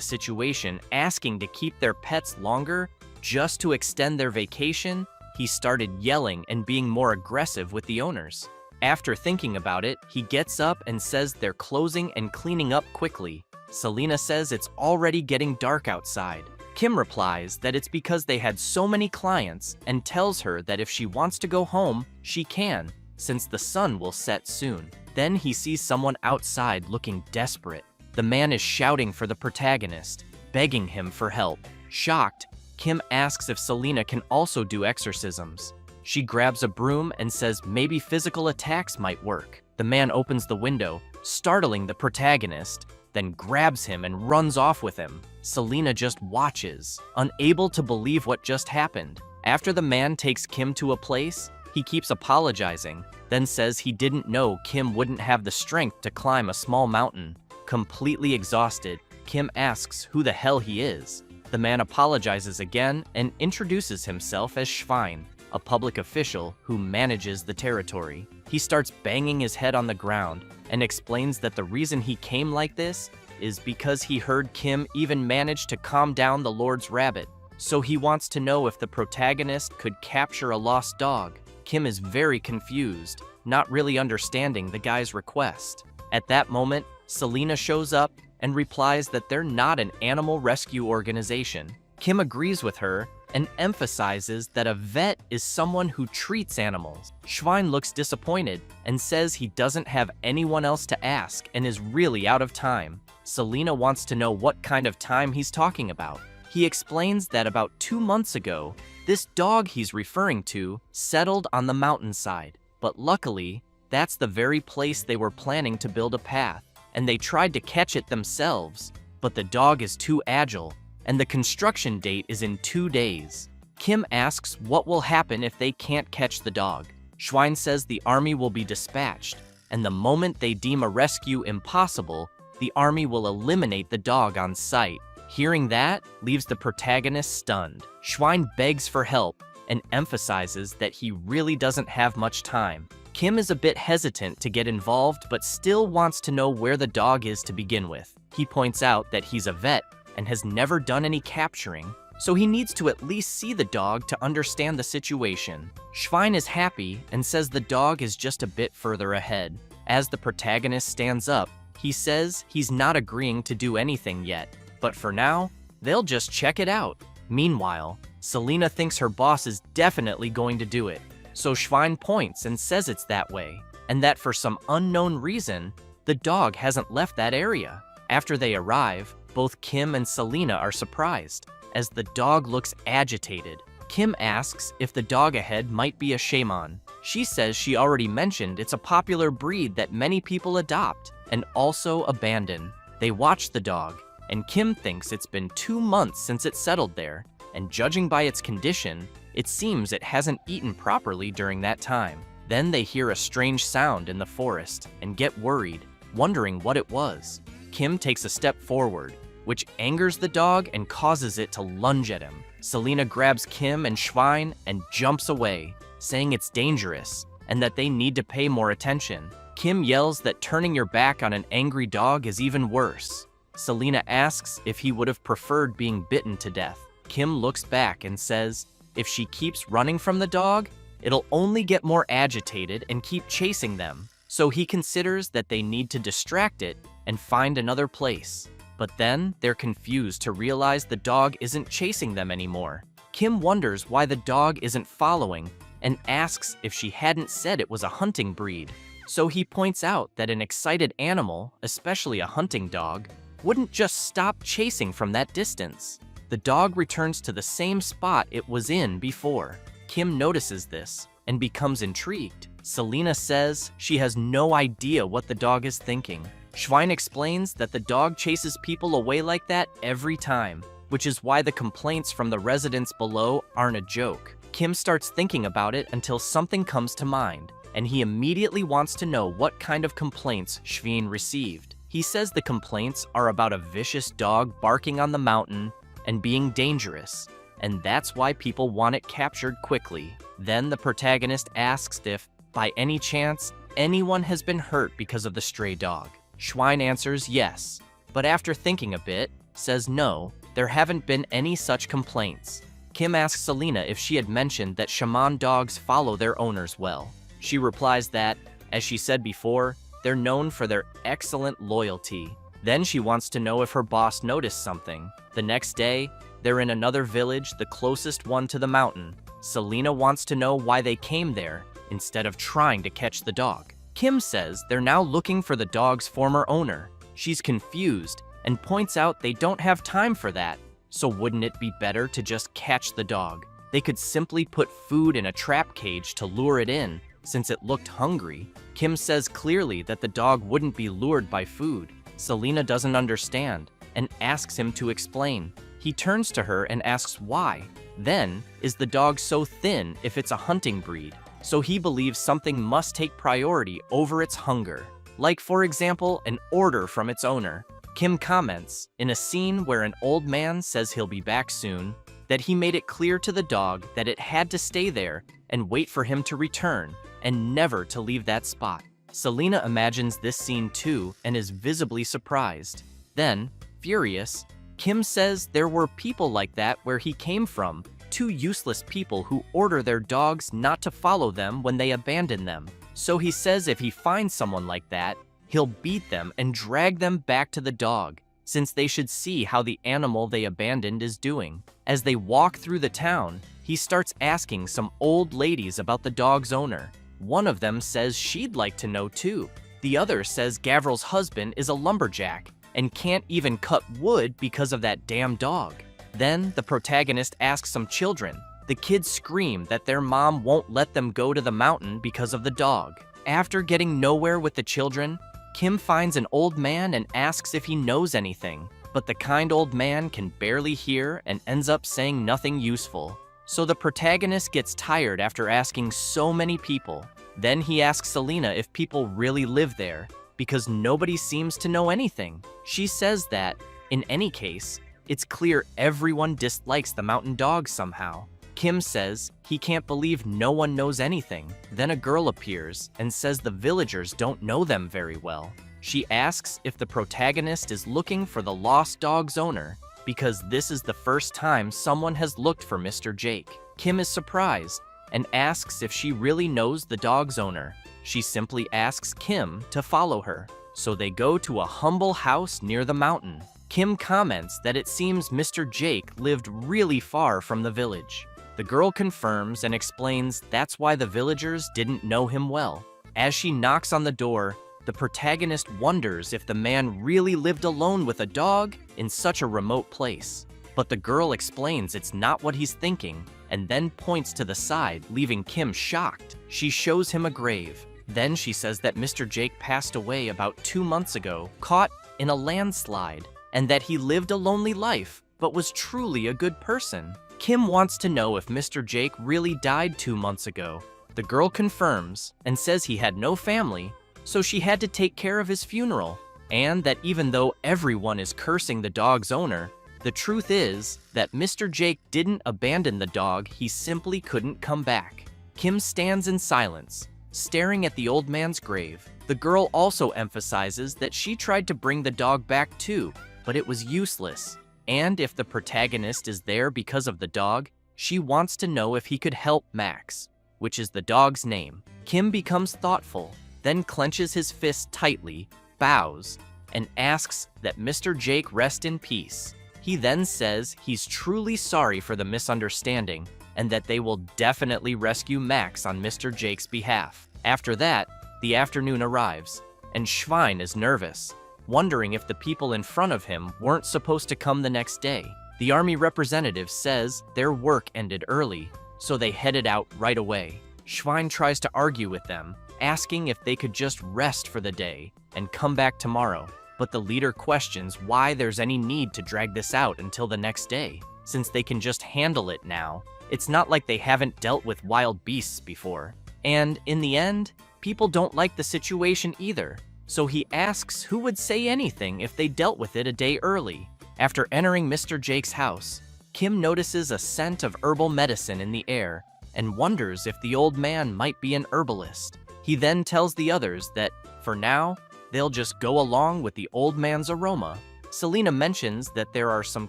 situation, asking to keep their pets longer just to extend their vacation, he started yelling and being more aggressive with the owners. After thinking about it, he gets up and says they're closing and cleaning up quickly. Selena says it's already getting dark outside. Kim replies that it's because they had so many clients and tells her that if she wants to go home, she can, since the sun will set soon. Then he sees someone outside looking desperate. The man is shouting for the protagonist, begging him for help. Shocked, Kim asks if Selena can also do exorcisms. She grabs a broom and says maybe physical attacks might work. The man opens the window, startling the protagonist, then grabs him and runs off with him. Selena just watches, unable to believe what just happened. After the man takes Kim to a place, he keeps apologizing, then says he didn't know Kim wouldn't have the strength to climb a small mountain. Completely exhausted, Kim asks who the hell he is. The man apologizes again and introduces himself as Schwein, a public official who manages the territory. He starts banging his head on the ground and explains that the reason he came like this is because he heard Kim even managed to calm down the Lord's rabbit. So he wants to know if the protagonist could capture a lost dog. Kim is very confused, not really understanding the guy's request. At that moment, Selena shows up and replies that they're not an animal rescue organization. Kim agrees with her and emphasizes that a vet is someone who treats animals. Schwein looks disappointed and says he doesn't have anyone else to ask and is really out of time. Selena wants to know what kind of time he's talking about. He explains that about 2 months ago, this dog he's referring to settled on the mountainside. But luckily, that's the very place they were planning to build a path, and they tried to catch it themselves, but the dog is too agile, and the construction date is in 2 days. Kim asks what will happen if they can't catch the dog. Schwein says the army will be dispatched, and the moment they deem a rescue impossible, the army will eliminate the dog on sight. Hearing that leaves the protagonist stunned. Schwein begs for help and emphasizes that he really doesn't have much time. Kim is a bit hesitant to get involved, but still wants to know where the dog is to begin with. He points out that he's a vet and has never done any capturing, so he needs to at least see the dog to understand the situation. Schwein is happy and says the dog is just a bit further ahead. As the protagonist stands up, he says he's not agreeing to do anything yet, but for now, they'll just check it out. Meanwhile, Selena thinks her boss is definitely going to do it, so Schwein points and says it's that way, and that for some unknown reason, the dog hasn't left that area. After they arrive, both Kim and Selena are surprised, as the dog looks agitated. Kim asks if the dog ahead might be a shaman. She says she already mentioned it's a popular breed that many people adopt and also abandon. They watch the dog, and Kim thinks it's been 2 months since it settled there, and judging by its condition, it seems it hasn't eaten properly during that time. Then they hear a strange sound in the forest and get worried, wondering what it was. Kim takes a step forward, which angers the dog and causes it to lunge at him. Selena grabs Kim and Schwein and jumps away, saying it's dangerous and that they need to pay more attention. Kim yells that turning your back on an angry dog is even worse. Selena asks if he would have preferred being bitten to death. Kim looks back and says if she keeps running from the dog, it'll only get more agitated and keep chasing them. So he considers that they need to distract it and find another place. But then they're confused to realize the dog isn't chasing them anymore. Kim wonders why the dog isn't following and asks if she hadn't said it was a hunting breed. So he points out that an excited animal, especially a hunting dog, wouldn't just stop chasing from that distance. The dog returns to the same spot it was in before. Kim notices this and becomes intrigued. Selena says she has no idea what the dog is thinking. Schwein explains that the dog chases people away like that every time, which is why the complaints from the residents below aren't a joke. Kim starts thinking about it until something comes to mind, and he immediately wants to know what kind of complaints Schwein received. He says the complaints are about a vicious dog barking on the mountain and being dangerous, and that's why people want it captured quickly. Then the protagonist asks if, by any chance, anyone has been hurt because of the stray dog. Schwein answers yes, but after thinking a bit, says no, there haven't been any such complaints. Kim asks Selena if she had mentioned that shaman dogs follow their owners well. She replies that, as she said before, they're known for their excellent loyalty. Then she wants to know if her boss noticed something. The next day, they're in another village, the closest one to the mountain. Selena wants to know why they came there, instead of trying to catch the dog. Kim says they're now looking for the dog's former owner. She's confused and points out they don't have time for that. So wouldn't it be better to just catch the dog? They could simply put food in a trap cage to lure it in, since it looked hungry. Kim says clearly that the dog wouldn't be lured by food. Selena doesn't understand and asks him to explain. He turns to her and asks why. Then, is the dog so thin if it's a hunting breed? So he believes something must take priority over its hunger. Like, for example, an order from its owner. Kim comments, in a scene where an old man says he'll be back soon, that he made it clear to the dog that it had to stay there and wait for him to return, and never to leave that spot. Selena imagines this scene too and is visibly surprised. Then, furious, Kim says there were people like that where he came from, two useless people who order their dogs not to follow them when they abandon them. So he says if he finds someone like that, he'll beat them and drag them back to the dog, since they should see how the animal they abandoned is doing. As they walk through the town, he starts asking some old ladies about the dog's owner. One of them says she'd like to know too. The other says Gavril's husband is a lumberjack and can't even cut wood because of that damn dog. Then the protagonist asks some children. The kids scream that their mom won't let them go to the mountain because of the dog. After getting nowhere with the children, Kim finds an old man and asks if he knows anything, but the kind old man can barely hear and ends up saying nothing useful. So the protagonist gets tired after asking so many people. Then he asks Selena if people really live there, because nobody seems to know anything. She says that, in any case, it's clear everyone dislikes the mountain dog somehow. Kim says he can't believe no one knows anything. Then a girl appears and says the villagers don't know them very well. She asks if the protagonist is looking for the lost dog's owner, because this is the first time someone has looked for Mr. Jake. Kim is surprised and asks if she really knows the dog's owner. She simply asks Kim to follow her. So they go to a humble house near the mountain. Kim comments that it seems Mr. Jake lived really far from the village. The girl confirms and explains that's why the villagers didn't know him well. As she knocks on the door, the protagonist wonders if the man really lived alone with a dog in such a remote place. But the girl explains it's not what he's thinking, and then points to the side, leaving Kim shocked. She shows him a grave. Then she says that Mr. Jake passed away about 2 months ago, caught in a landslide, and that he lived a lonely life, but was truly a good person. Kim wants to know if Mr. Jake really died 2 months ago. The girl confirms and says he had no family, so she had to take care of his funeral, and that even though everyone is cursing the dog's owner, the truth is that Mr. Jake didn't abandon the dog, he simply couldn't come back. Kim stands in silence, staring at the old man's grave. The girl also emphasizes that she tried to bring the dog back too, but it was useless. And if the protagonist is there because of the dog, she wants to know if he could help Max, which is the dog's name. Kim becomes thoughtful, then clenches his fist tightly, bows, and asks that Mr. Jake rest in peace. He then says he's truly sorry for the misunderstanding and that they will definitely rescue Max on Mr. Jake's behalf. After that, the afternoon arrives, and Schwein is nervous, wondering if the people in front of him weren't supposed to come the next day. The army representative says their work ended early, so they headed out right away. Schwein tries to argue with them, asking if they could just rest for the day and come back tomorrow. But the leader questions why there's any need to drag this out until the next day, since they can just handle it now. It's not like they haven't dealt with wild beasts before. And in the end, people don't like the situation either, so he asks who would say anything if they dealt with it a day early. After entering Mr. Jake's house, Kim notices a scent of herbal medicine in the air and wonders if the old man might be an herbalist. He then tells the others that, for now, they'll just go along with the old man's aroma. Selena mentions that there are some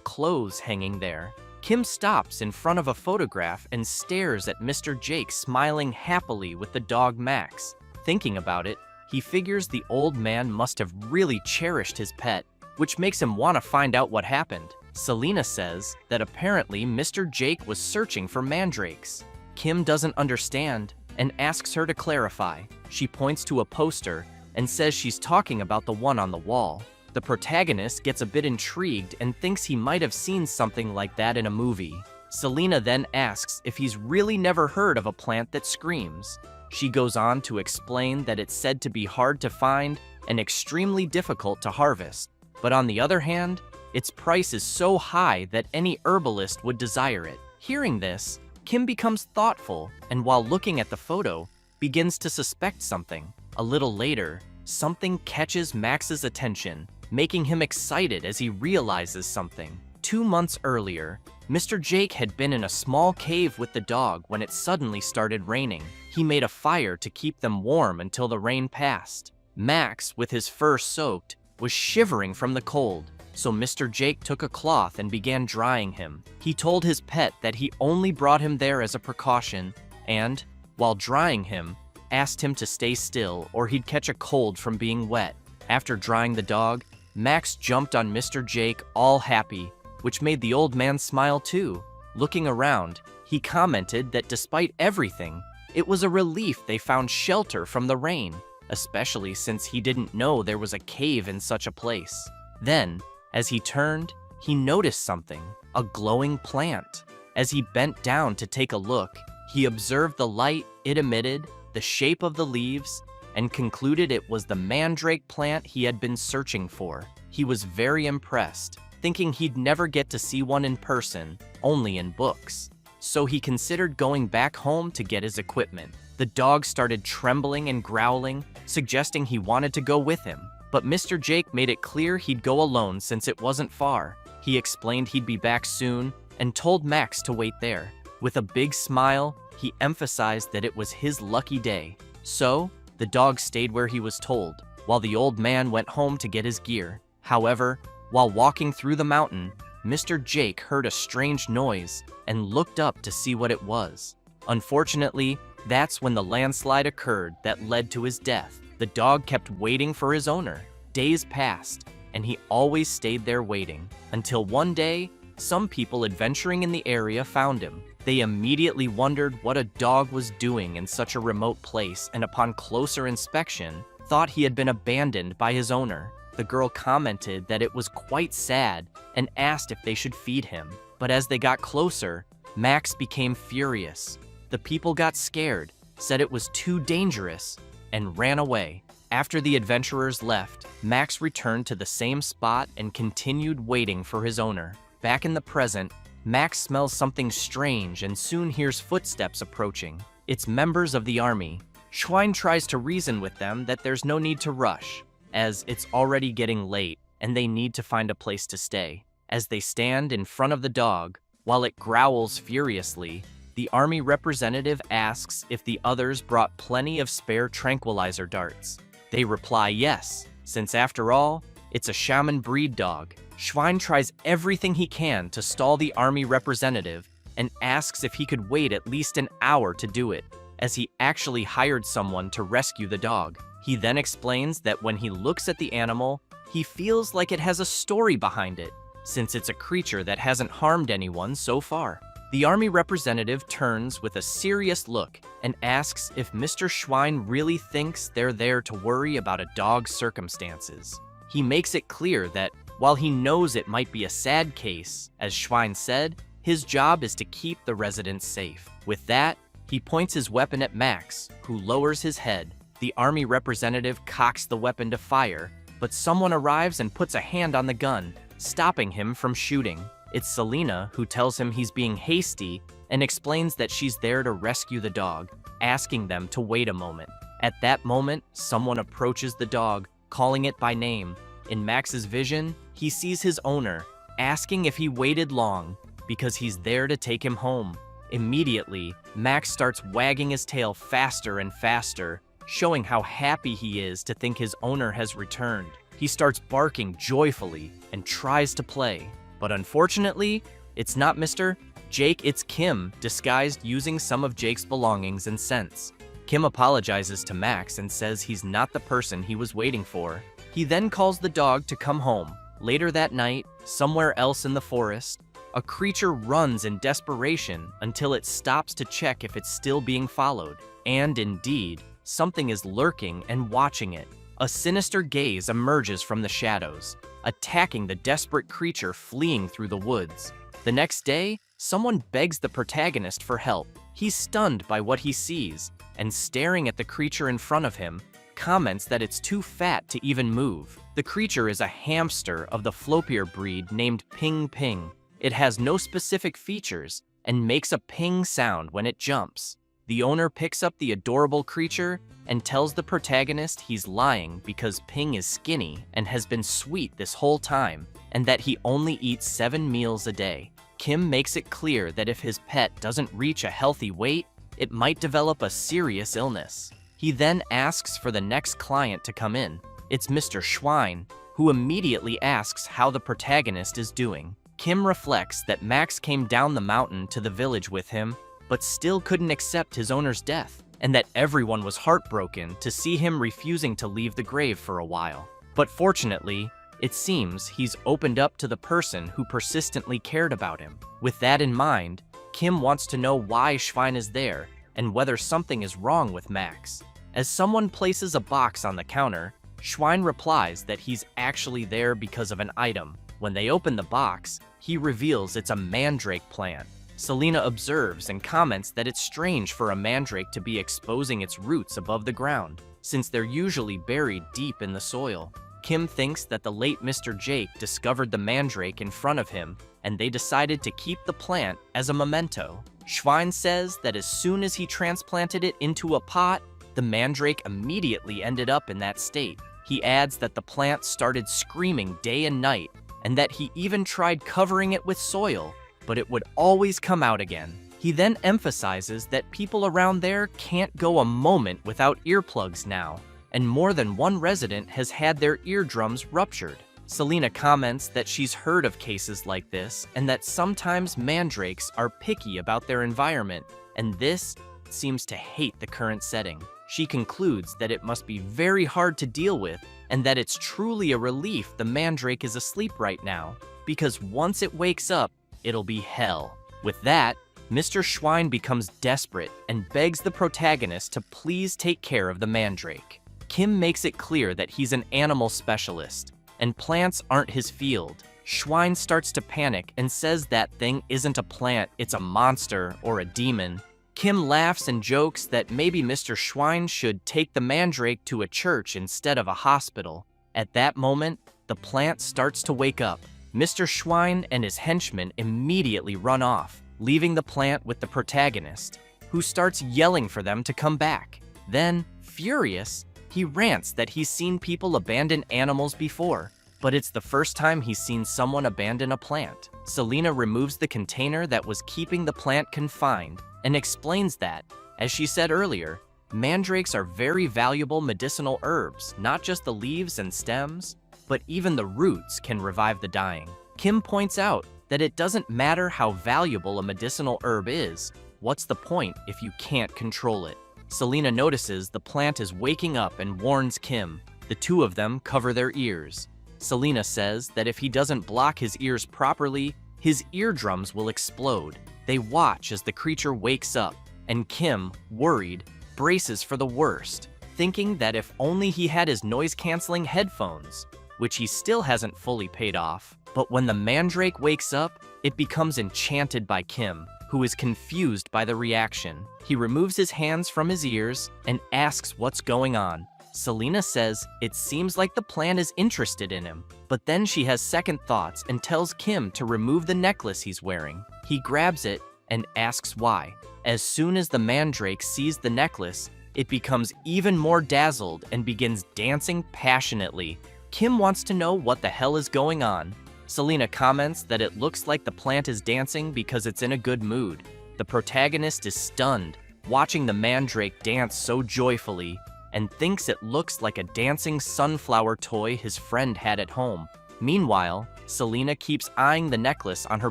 clothes hanging there. Kim stops in front of a photograph and stares at Mr. Jake smiling happily with the dog Max. Thinking about it, he figures the old man must have really cherished his pet, which makes him want to find out what happened. Selena says that apparently Mr. Jake was searching for mandrakes. Kim doesn't understand and asks her to clarify. She points to a poster and says she's talking about the one on the wall. The protagonist gets a bit intrigued and thinks he might have seen something like that in a movie. Selena then asks if he's really never heard of a plant that screams. She goes on to explain that it's said to be hard to find and extremely difficult to harvest, but on the other hand, its price is so high that any herbalist would desire it. Hearing this, Kim becomes thoughtful and while looking at the photo, begins to suspect something. A little later, something catches Max's attention, making him excited as he realizes something. 2 months earlier, Mr. Jake had been in a small cave with the dog when it suddenly started raining. He made a fire to keep them warm until the rain passed. Max, with his fur soaked, was shivering from the cold, so Mr. Jake took a cloth and began drying him. He told his pet that he only brought him there as a precaution and, while drying him, asked him to stay still or he'd catch a cold from being wet. After drying the dog, Max jumped on Mr. Jake all happy, which made the old man smile too. Looking around, he commented that despite everything, it was a relief they found shelter from the rain, especially since he didn't know there was a cave in such a place. Then, as he turned, he noticed something, a glowing plant. As he bent down to take a look, he observed the light it emitted, the shape of the leaves, and concluded it was the mandrake plant he had been searching for. He was very impressed, thinking he'd never get to see one in person, only in books. So he considered going back home to get his equipment. The dog started trembling and growling, suggesting he wanted to go with him. But Mr. Jake made it clear he'd go alone since it wasn't far. He explained he'd be back soon and told Max to wait there. With a big smile, he emphasized that it was his lucky day. So, the dog stayed where he was told, while the old man went home to get his gear. However, while walking through the mountain, Mr. Jake heard a strange noise and looked up to see what it was. Unfortunately, that's when the landslide occurred that led to his death. The dog kept waiting for his owner. Days passed, and he always stayed there waiting, until one day, some people adventuring in the area found him. They immediately wondered what a dog was doing in such a remote place, and upon closer inspection, thought he had been abandoned by his owner. The girl commented that it was quite sad and asked if they should feed him. But as they got closer, Max became furious. The people got scared, said it was too dangerous, and ran away. After the adventurers left, Max returned to the same spot and continued waiting for his owner. Back in the present, Max smells something strange and soon hears footsteps approaching. It's members of the army. Schwein tries to reason with them that there's no need to rush, as it's already getting late and they need to find a place to stay. As they stand in front of the dog, while it growls furiously, the army representative asks if the others brought plenty of spare tranquilizer darts. They reply yes, since after all, it's a shaman breed dog. Schwein tries everything he can to stall the army representative and asks if he could wait at least an hour to do it, as he actually hired someone to rescue the dog. He then explains that when he looks at the animal, he feels like it has a story behind it, since it's a creature that hasn't harmed anyone so far. The army representative turns with a serious look and asks if Mr. Schwein really thinks they're there to worry about a dog's circumstances. He makes it clear that while he knows it might be a sad case, as Schwein said, his job is to keep the residents safe. With that, he points his weapon at Max, who lowers his head. The army representative cocks the weapon to fire, but someone arrives and puts a hand on the gun, stopping him from shooting. It's Selena who tells him he's being hasty and explains that she's there to rescue the dog, asking them to wait a moment. At that moment, someone approaches the dog, calling it by name. In Max's vision, he sees his owner, asking if he waited long, because he's there to take him home. Immediately, Max starts wagging his tail faster and faster, showing how happy he is to think his owner has returned. He starts barking joyfully and tries to play. But unfortunately, it's not Mr. Jake, it's Kim, disguised using some of Jake's belongings and scents. Kim apologizes to Max and says he's not the person he was waiting for. He then calls the dog to come home. Later that night, somewhere else in the forest, a creature runs in desperation until it stops to check if it's still being followed. And indeed, something is lurking and watching it. A sinister gaze emerges from the shadows, attacking the desperate creature fleeing through the woods. The next day, someone begs the protagonist for help. He's stunned by what he sees, and staring at the creature in front of him, comments that it's too fat to even move. The creature is a hamster of the floppier breed named Ping Ping. It has no specific features and makes a ping sound when it jumps. The owner picks up the adorable creature and tells the protagonist he's lying because Ping is skinny and has been sweet this whole time, and that he only eats 7 meals a day. Kim makes it clear that if his pet doesn't reach a healthy weight, it might develop a serious illness. He then asks for the next client to come in. It's Mr. Schwein, who immediately asks how the protagonist is doing. Kim reflects that Max came down the mountain to the village with him, but still couldn't accept his owner's death, and that everyone was heartbroken to see him refusing to leave the grave for a while. But fortunately, it seems he's opened up to the person who persistently cared about him. With that in mind, Kim wants to know why Schwein is there and whether something is wrong with Max. As someone places a box on the counter, Schwein replies that he's actually there because of an item. When they open the box, he reveals it's a mandrake plant. Selena observes and comments that it's strange for a mandrake to be exposing its roots above the ground, since they're usually buried deep in the soil. Kim thinks that the late Mr. Jake discovered the mandrake in front of him, and they decided to keep the plant as a memento. Schwein says that as soon as he transplanted it into a pot, the mandrake immediately ended up in that state. He adds that the plant started screaming day and night, and that he even tried covering it with soil, but it would always come out again. He then emphasizes that people around there can't go a moment without earplugs now, and more than one resident has had their eardrums ruptured. Selena comments that she's heard of cases like this, and that sometimes mandrakes are picky about their environment, and this seems to hate the current setting. She concludes that it must be very hard to deal with, and that it's truly a relief the mandrake is asleep right now, because once it wakes up, it'll be hell. With that, Mr. Schwein becomes desperate and begs the protagonist to please take care of the mandrake. Kim makes it clear that he's an animal specialist, and plants aren't his field. Schwein starts to panic and says that thing isn't a plant, it's a monster or a demon. Kim laughs and jokes that maybe Mr. Schwein should take the mandrake to a church instead of a hospital. At that moment, the plant starts to wake up. Mr. Schwein and his henchmen immediately run off, leaving the plant with the protagonist, who starts yelling for them to come back. Then, furious, he rants that he's seen people abandon animals before, but it's the first time he's seen someone abandon a plant. Selena removes the container that was keeping the plant confined and explains that, as she said earlier, mandrakes are very valuable medicinal herbs, not just the leaves and stems, but even the roots can revive the dying. Kim points out that it doesn't matter how valuable a medicinal herb is, what's the point if you can't control it? Selena notices the plant is waking up and warns Kim. The two of them cover their ears. Selena says that if he doesn't block his ears properly, his eardrums will explode. They watch as the creature wakes up, and Kim, worried, braces for the worst, thinking that if only he had his noise-canceling headphones, which he still hasn't fully paid off. But when the mandrake wakes up, it becomes enchanted by Kim, who is confused by the reaction. He removes his hands from his ears and asks what's going on. Selena says it seems like the plant is interested in him, but then she has second thoughts and tells Kim to remove the necklace he's wearing. He grabs it and asks why. As soon as the mandrake sees the necklace, it becomes even more dazzled and begins dancing passionately. Kim wants to know what the hell is going on. Selena comments that it looks like the plant is dancing because it's in a good mood. The protagonist is stunned, watching the mandrake dance so joyfully, and thinks it looks like a dancing sunflower toy his friend had at home. Meanwhile, Selena keeps eyeing the necklace on her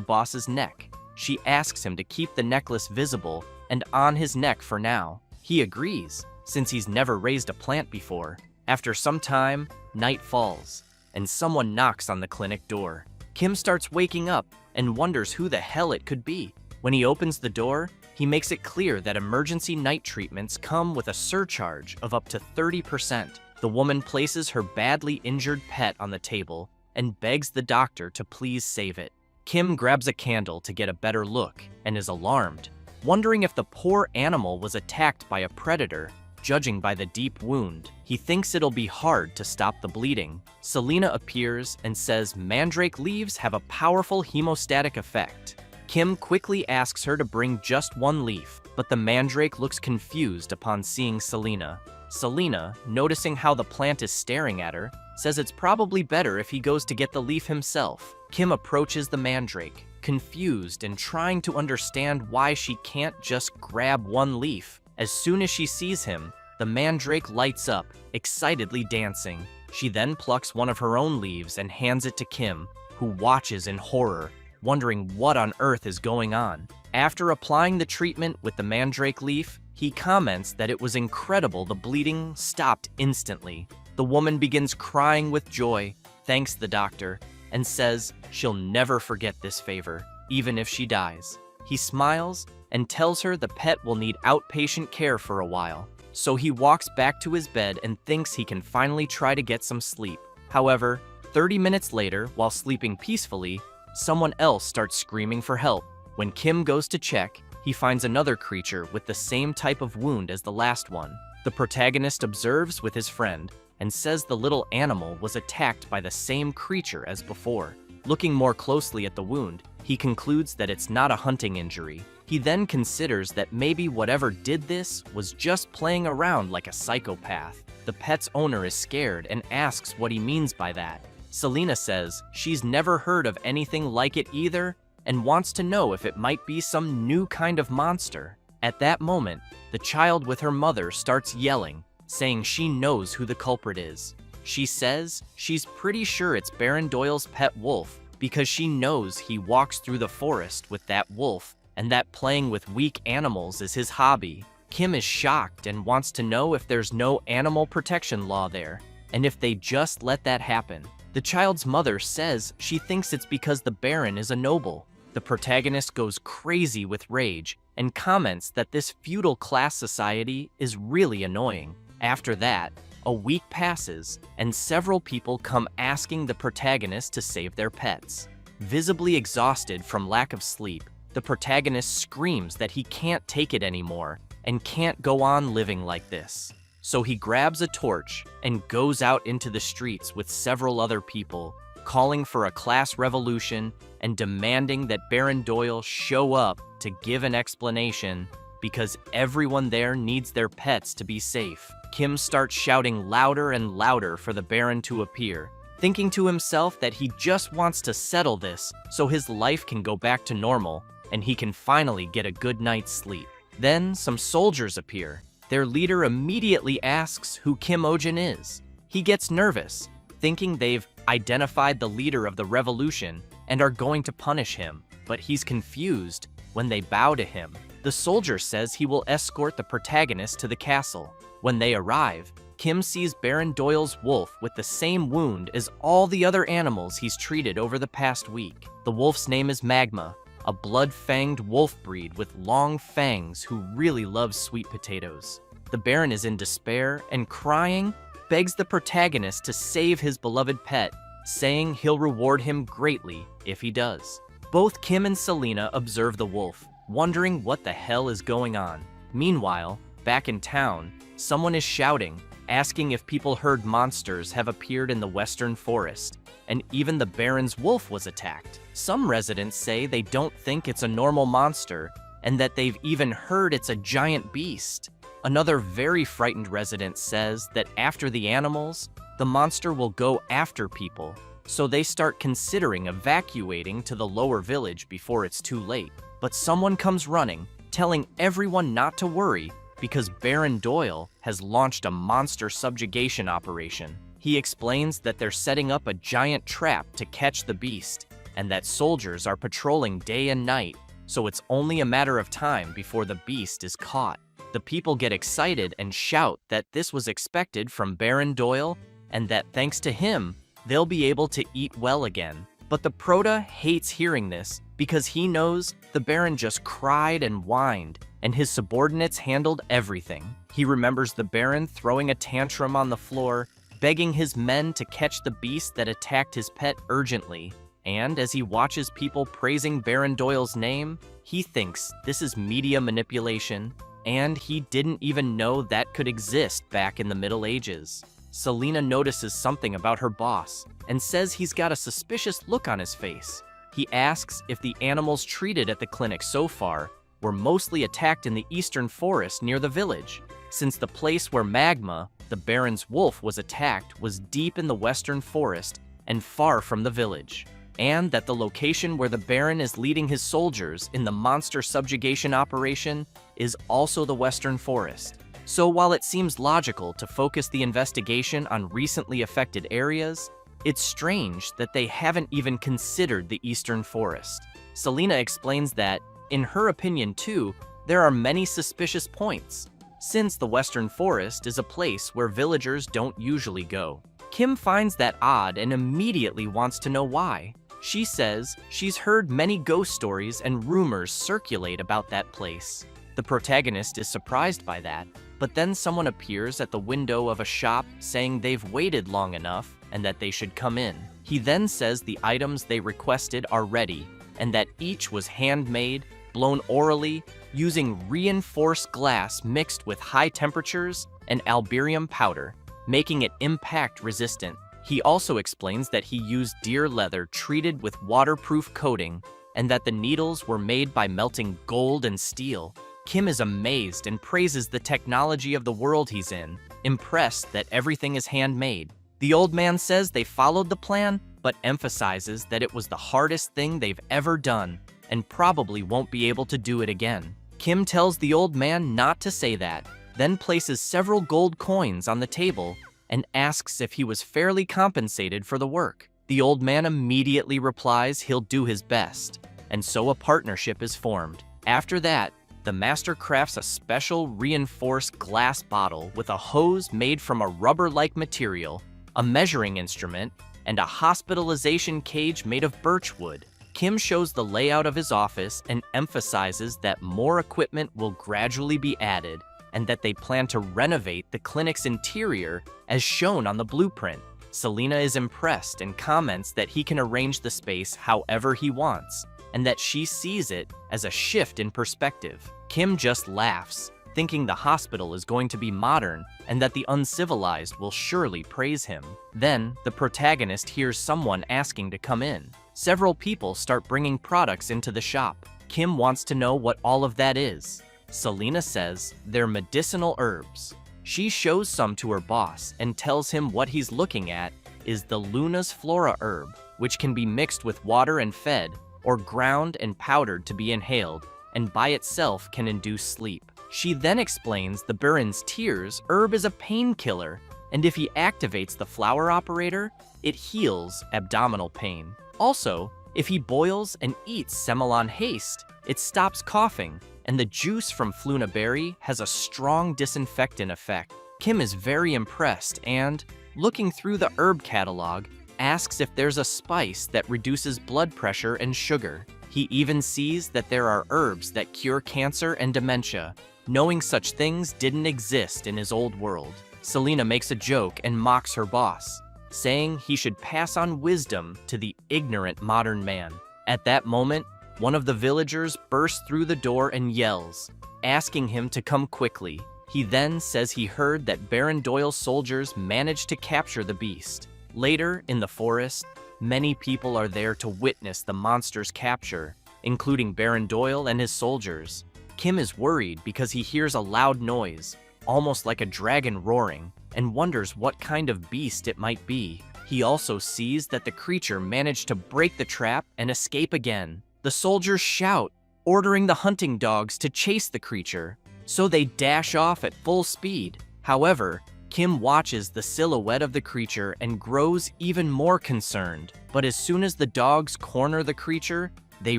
boss's neck. She asks him to keep the necklace visible and on his neck for now. He agrees, since he's never raised a plant before. After some time, night falls, and someone knocks on the clinic door. Kim starts waking up and wonders who the hell it could be. When he opens the door, he makes it clear that emergency night treatments come with a surcharge of up to 30%. The woman places her badly injured pet on the table and begs the doctor to please save it. Kim grabs a candle to get a better look and is alarmed, wondering if the poor animal was attacked by a predator. Judging by the deep wound, he thinks it'll be hard to stop the bleeding. Selena appears and says mandrake leaves have a powerful hemostatic effect. Kim quickly asks her to bring just one leaf, but the mandrake looks confused upon seeing Selena. Selena, noticing how the plant is staring at her, says it's probably better if he goes to get the leaf himself. Kim approaches the mandrake, confused and trying to understand why she can't just grab one leaf. As soon as she sees him, the mandrake lights up, excitedly dancing. She then plucks one of her own leaves and hands it to Kim, who watches in horror, wondering what on earth is going on. After applying the treatment with the mandrake leaf, he comments that it was incredible the bleeding stopped instantly. The woman begins crying with joy, thanks the doctor, and says she'll never forget this favor, even if she dies. He smiles and tells her the pet will need outpatient care for a while. So he walks back to his bed and thinks he can finally try to get some sleep. However, 30 minutes later, while sleeping peacefully, someone else starts screaming for help. When Kim goes to check, he finds another creature with the same type of wound as the last one. The protagonist observes with his friend and says the little animal was attacked by the same creature as before. Looking more closely at the wound, he concludes that it's not a hunting injury. He then considers that maybe whatever did this was just playing around like a psychopath. The pet's owner is scared and asks what he means by that. Selena says she's never heard of anything like it either and wants to know if it might be some new kind of monster. At that moment, the child with her mother starts yelling, saying she knows who the culprit is. She says she's pretty sure it's Baron Doyle's pet wolf because she knows he walks through the forest with that wolf and that playing with weak animals is his hobby. Kim is shocked and wants to know if there's no animal protection law there, and if they just let that happen. The child's mother says she thinks it's because the Baron is a noble. The protagonist goes crazy with rage and comments that this feudal class society is really annoying. After that, a week passes, and several people come asking the protagonist to save their pets. Visibly exhausted from lack of sleep, the protagonist screams that he can't take it anymore and can't go on living like this. So he grabs a torch and goes out into the streets with several other people, calling for a class revolution and demanding that Baron Doyle show up to give an explanation because everyone there needs their pets to be safe. Kim starts shouting louder and louder for the Baron to appear, thinking to himself that he just wants to settle this so his life can go back to normal and he can finally get a good night's sleep. Then some soldiers appear. Their leader immediately asks who Kim Ojin is. He gets nervous, thinking they've identified the leader of the revolution and are going to punish him, but he's confused when they bow to him. The soldier says he will escort the protagonist to the castle. When they arrive, Kim sees Baron Doyle's wolf with the same wound as all the other animals he's treated over the past week. The wolf's name is Magma, a blood-fanged wolf breed with long fangs who really loves sweet potatoes. The Baron is in despair and crying, begs the protagonist to save his beloved pet, saying he'll reward him greatly if he does. Both Kim and Selena observe the wolf, wondering what the hell is going on. Meanwhile, back in town, someone is shouting, asking if people heard monsters have appeared in the western forest, and even the Baron's wolf was attacked. Some residents say they don't think it's a normal monster, and that they've even heard it's a giant beast. Another very frightened resident says that after the animals, the monster will go after people, so they start considering evacuating to the lower village before it's too late. But someone comes running, telling everyone not to worry because Baron Doyle has launched a monster subjugation operation. He explains that they're setting up a giant trap to catch the beast, and that soldiers are patrolling day and night, so it's only a matter of time before the beast is caught. The people get excited and shout that this was expected from Baron Doyle, and that thanks to him, they'll be able to eat well again. But the Proto hates hearing this because he knows the Baron just cried and whined, and his subordinates handled everything. He remembers the Baron throwing a tantrum on the floor, begging his men to catch the beast that attacked his pet urgently. And as he watches people praising Baron Doyle's name, he thinks this is media manipulation, and he didn't even know that could exist back in the Middle Ages. Selena notices something about her boss and says he's got a suspicious look on his face. He asks if the animals treated at the clinic so far were mostly attacked in the eastern forest near the village, since the place where Magma, the Baron's wolf, was attacked was deep in the western forest and far from the village, and that the location where the Baron is leading his soldiers in the monster subjugation operation is also the western forest. So while it seems logical to focus the investigation on recently affected areas, it's strange that they haven't even considered the eastern forest. Selena explains that, in her opinion too, there are many suspicious points, since the western forest is a place where villagers don't usually go. Kim finds that odd and immediately wants to know why. She says she's heard many ghost stories and rumors circulate about that place. The protagonist is surprised by that, but then someone appears at the window of a shop saying they've waited long enough and that they should come in. He then says the items they requested are ready, and that each was handmade, blown orally, using reinforced glass mixed with high temperatures and alberium powder, making it impact resistant. He also explains that he used deer leather treated with waterproof coating, and that the needles were made by melting gold and steel. Kim is amazed and praises the technology of the world he's in, impressed that everything is handmade. The old man says they followed the plan, but emphasizes that it was the hardest thing they've ever done, and probably won't be able to do it again. Kim tells the old man not to say that, then places several gold coins on the table and asks if he was fairly compensated for the work. The old man immediately replies he'll do his best, and so a partnership is formed. After that, the master crafts a special reinforced glass bottle with a hose made from a rubber-like material, a measuring instrument, and a hospitalization cage made of birch wood. Kim shows the layout of his office and emphasizes that more equipment will gradually be added, and that they plan to renovate the clinic's interior as shown on the blueprint. Selena is impressed and comments that he can arrange the space however he wants, and that she sees it as a shift in perspective. Kim just laughs, thinking the hospital is going to be modern and that the uncivilized will surely praise him. Then, the protagonist hears someone asking to come in. Several people start bringing products into the shop. Kim wants to know what all of that is. Selena says they're medicinal herbs. She shows some to her boss and tells him what he's looking at is the Luna's Flora herb, which can be mixed with water and fed, or ground and powdered to be inhaled, and by itself can induce sleep. She then explains the Baron's Tears herb is a painkiller, and if he activates the flower operator, it heals abdominal pain. Also, if he boils and eats Semelon Haste, it stops coughing, and the juice from Fluna Berry has a strong disinfectant effect. Kim is very impressed and, looking through the herb catalog, asks if there's a spice that reduces blood pressure and sugar. He even sees that there are herbs that cure cancer and dementia, knowing such things didn't exist in his old world. Selena makes a joke and mocks her boss, saying he should pass on wisdom to the ignorant modern man. At that moment, one of the villagers bursts through the door and yells, asking him to come quickly. He then says he heard that Baron Doyle's soldiers managed to capture the beast. Later, in the forest, many people are there to witness the monster's capture, including Baron Doyle and his soldiers. Kim is worried because he hears a loud noise, almost like a dragon roaring, and wonders what kind of beast it might be. He also sees that the creature managed to break the trap and escape again. The soldiers shout, ordering the hunting dogs to chase the creature, so they dash off at full speed. However, Kim watches the silhouette of the creature and grows even more concerned. But as soon as the dogs corner the creature, they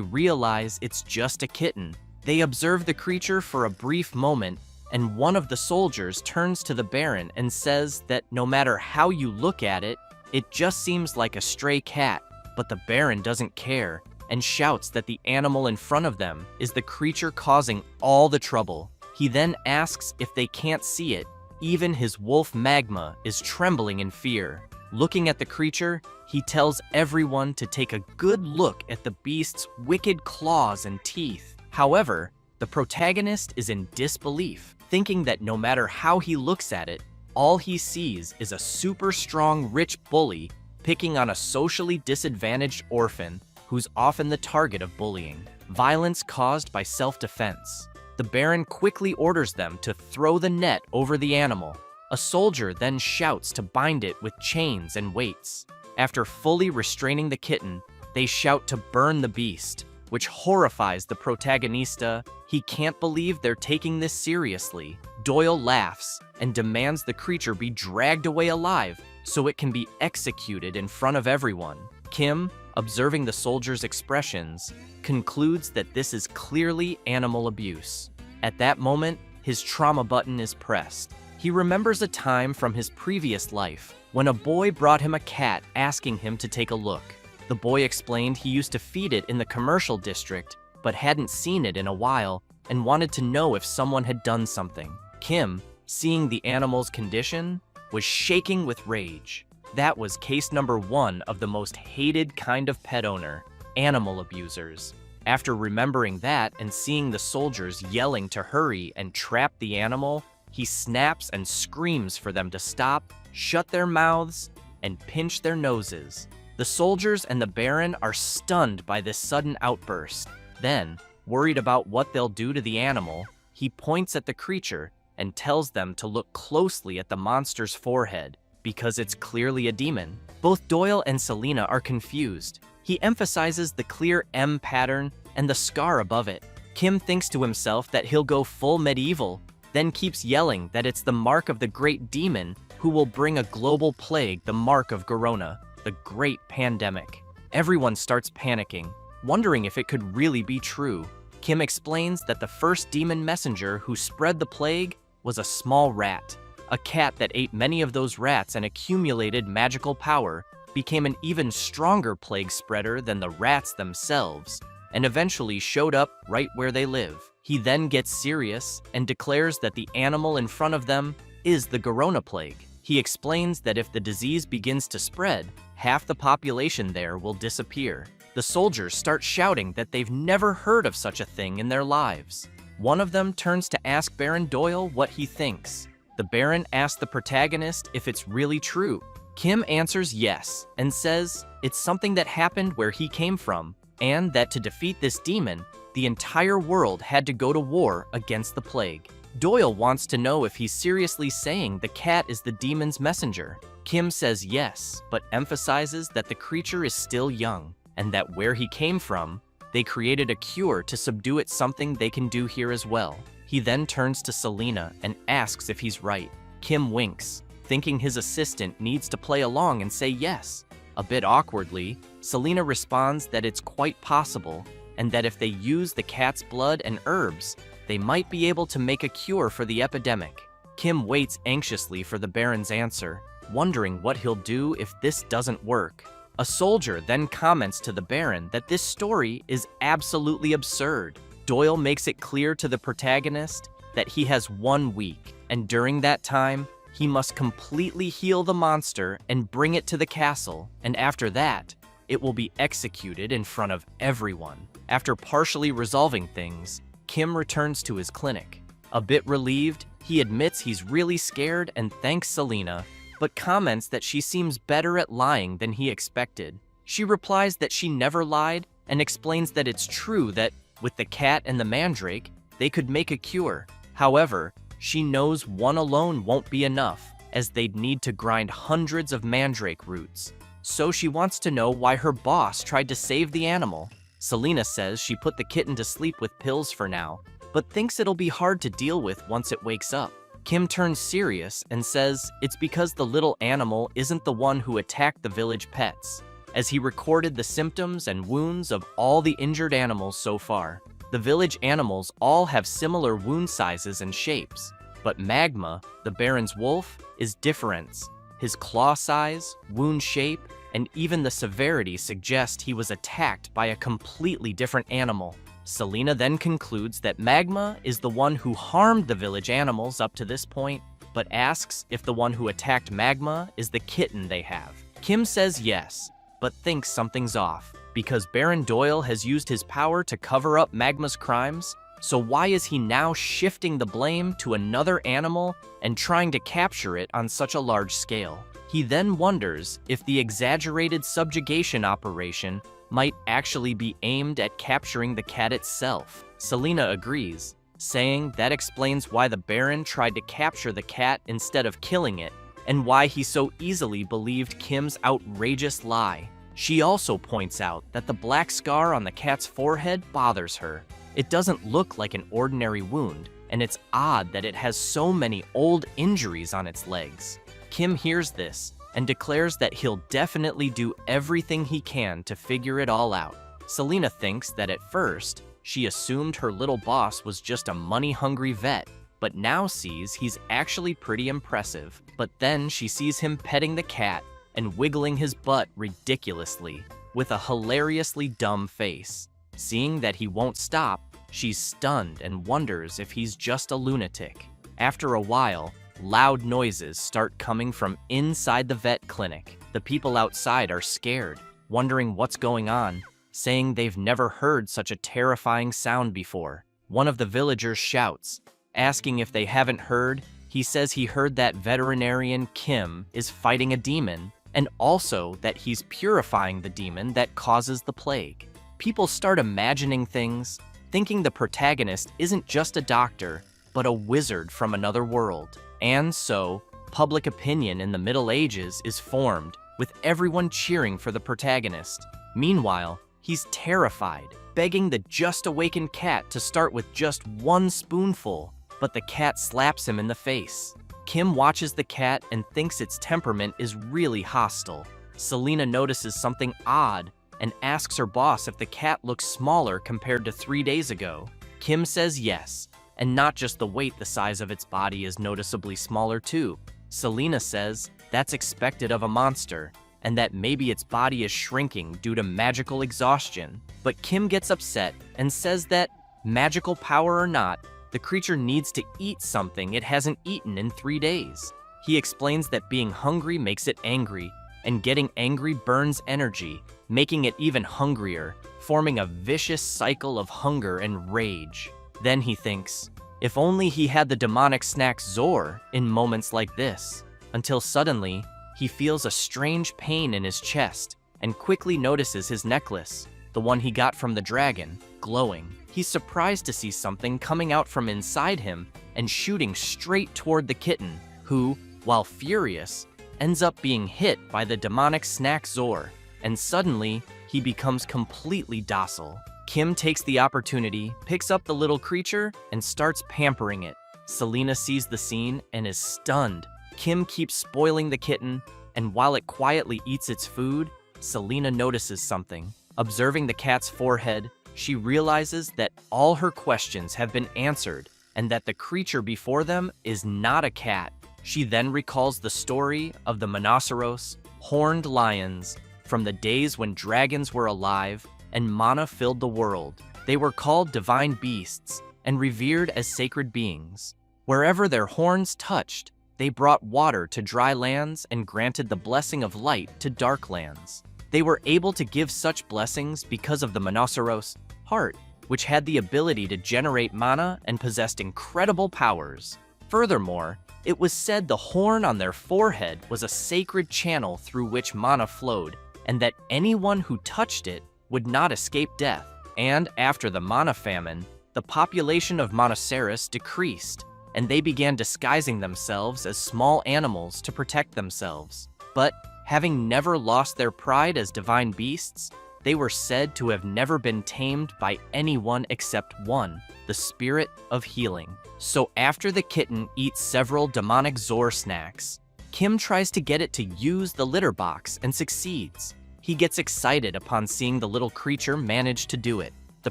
realize it's just a kitten. They observe the creature for a brief moment, and one of the soldiers turns to the Baron and says that no matter how you look at it, it just seems like a stray cat. But the Baron doesn't care and shouts that the animal in front of them is the creature causing all the trouble. He then asks if they can't see it. Even his wolf Magma is trembling in fear. Looking at the creature, he tells everyone to take a good look at the beast's wicked claws and teeth. However, the protagonist is in disbelief, thinking that no matter how he looks at it, all he sees is a super strong rich bully picking on a socially disadvantaged orphan who's often the target of bullying. Violence caused by self-defense. The Baron quickly orders them to throw the net over the animal. A soldier then shouts to bind it with chains and weights. After fully restraining the kitten, they shout to burn the beast, which horrifies the protagonista. He can't believe they're taking this seriously. Doyle laughs and demands the creature be dragged away alive so it can be executed in front of everyone. Kim, observing the soldier's expressions, concludes that this is clearly animal abuse. At that moment, his trauma button is pressed. He remembers a time from his previous life when a boy brought him a cat asking him to take a look. The boy explained he used to feed it in the commercial district, but hadn't seen it in a while and wanted to know if someone had done something. Kim, seeing the animal's condition, was shaking with rage. That was case number 1 of the most hated kind of pet owner, animal abusers. After remembering that and seeing the soldiers yelling to hurry and trap the animal, he snaps and screams for them to stop, shut their mouths, and pinch their noses. The soldiers and the Baron are stunned by this sudden outburst. Then, worried about what they'll do to the animal, he points at the creature and tells them to look closely at the monster's forehead, because it's clearly a demon. Both Doyle and Selena are confused. He emphasizes the clear M pattern and the scar above it. Kim thinks to himself that he'll go full medieval, then keeps yelling that it's the mark of the great demon who will bring a global plague, the mark of Corona, the great pandemic. Everyone starts panicking, wondering if it could really be true. Kim explains that the first demon messenger who spread the plague was a small rat. A cat that ate many of those rats and accumulated magical power became an even stronger plague spreader than the rats themselves, and eventually showed up right where they live. He then gets serious and declares that the animal in front of them is the Corona plague. He explains that if the disease begins to spread, half the population there will disappear. The soldiers start shouting that they've never heard of such a thing in their lives. One of them turns to ask Baron Doyle what he thinks. The Baron asks the protagonist if it's really true. Kim answers yes, and says it's something that happened where he came from, and that to defeat this demon, the entire world had to go to war against the plague. Doyle wants to know if he's seriously saying the cat is the demon's messenger. Kim says yes, but emphasizes that the creature is still young, and that where he came from, they created a cure to subdue it, something they can do here as well. He then turns to Selena and asks if he's right. Kim winks, thinking his assistant needs to play along and say yes. A bit awkwardly, Selena responds that it's quite possible, and that if they use the cat's blood and herbs, they might be able to make a cure for the epidemic. Kim waits anxiously for the Baron's answer, wondering what he'll do if this doesn't work. A soldier then comments to the Baron that this story is absolutely absurd. Doyle makes it clear to the protagonist that he has 1 week, and during that time, he must completely heal the monster and bring it to the castle, and after that, it will be executed in front of everyone. After partially resolving things, Kim returns to his clinic. A bit relieved, he admits he's really scared and thanks Selena, but comments that she seems better at lying than he expected. She replies that she never lied and explains that it's true that with the cat and the mandrake, they could make a cure. However, she knows one alone won't be enough, as they'd need to grind hundreds of mandrake roots. So she wants to know why her boss tried to save the animal. Selena says she put the kitten to sleep with pills for now, but thinks it'll be hard to deal with once it wakes up. Kim turns serious and says it's because the little animal isn't the one who attacked the village pets, as he recorded the symptoms and wounds of all the injured animals so far. The village animals all have similar wound sizes and shapes, but Magma, the Baron's wolf, is different. His claw size, wound shape, and even the severity suggest he was attacked by a completely different animal. Selena then concludes that Magma is the one who harmed the village animals up to this point, but asks if the one who attacked Magma is the kitten they have. Kim says yes, but thinks something's off, because Baron Doyle has used his power to cover up Magma's crimes, so why is he now shifting the blame to another animal and trying to capture it on such a large scale? He then wonders if the exaggerated subjugation operation might actually be aimed at capturing the cat itself. Selena agrees, saying that explains why the Baron tried to capture the cat instead of killing it, and why he so easily believed Kim's outrageous lie. She also points out that the black scar on the cat's forehead bothers her. It doesn't look like an ordinary wound, and it's odd that it has so many old injuries on its legs. Kim hears this and declares that he'll definitely do everything he can to figure it all out. Selena thinks that at first, she assumed her little boss was just a money-hungry vet, but now sees he's actually pretty impressive. But then she sees him petting the cat and wiggling his butt ridiculously, with a hilariously dumb face. Seeing that he won't stop, she's stunned and wonders if he's just a lunatic. After a while, loud noises start coming from inside the vet clinic. The people outside are scared, wondering what's going on, saying they've never heard such a terrifying sound before. One of the villagers shouts, asking if they haven't heard. He says he heard that veterinarian Kim is fighting a demon, and also that he's purifying the demon that causes the plague. People start imagining things, thinking the protagonist isn't just a doctor, but a wizard from another world. And so, public opinion in the Middle Ages is formed, with everyone cheering for the protagonist. Meanwhile, he's terrified, begging the just-awakened cat to start with just one spoonful, but the cat slaps him in the face. Kim watches the cat and thinks its temperament is really hostile. Selena notices something odd and asks her boss if the cat looks smaller compared to 3 days ago. Kim says yes, and not just the weight, the size of its body is noticeably smaller too. Selena says that's expected of a monster, and that maybe its body is shrinking due to magical exhaustion. But Kim gets upset and says that, magical power or not, the creature needs to eat something it hasn't eaten in 3 days. He explains that being hungry makes it angry, and getting angry burns energy, making it even hungrier, forming a vicious cycle of hunger and rage. Then he thinks, if only he had the demonic snack Zor in moments like this, until suddenly, he feels a strange pain in his chest and quickly notices his necklace, the one he got from the dragon, glowing. He's surprised to see something coming out from inside him and shooting straight toward the kitten, who, while furious, ends up being hit by the demonic snack Zor, and suddenly, he becomes completely docile. Kim takes the opportunity, picks up the little creature, and starts pampering it. Selena sees the scene and is stunned. Kim keeps spoiling the kitten, and while it quietly eats its food, Selena notices something. Observing the cat's forehead, she realizes that all her questions have been answered, and that the creature before them is not a cat. She then recalls the story of the Monoceros, horned lions, from the days when dragons were alive and mana filled the world. They were called divine beasts and revered as sacred beings. Wherever their horns touched, they brought water to dry lands and granted the blessing of light to dark lands. They were able to give such blessings because of the Monoceros heart, which had the ability to generate mana and possessed incredible powers. Furthermore, it was said the horn on their forehead was a sacred channel through which mana flowed, and that anyone who touched it would not escape death. And after the mana famine, the population of Monoceros decreased, and they began disguising themselves as small animals to protect themselves. But, having never lost their pride as divine beasts, They were said to have never been tamed by anyone except one, the spirit of healing. So after the kitten eats several demonic Zor snacks, Kim tries to get it to use the litter box and succeeds. He gets excited upon seeing the little creature manage to do it. The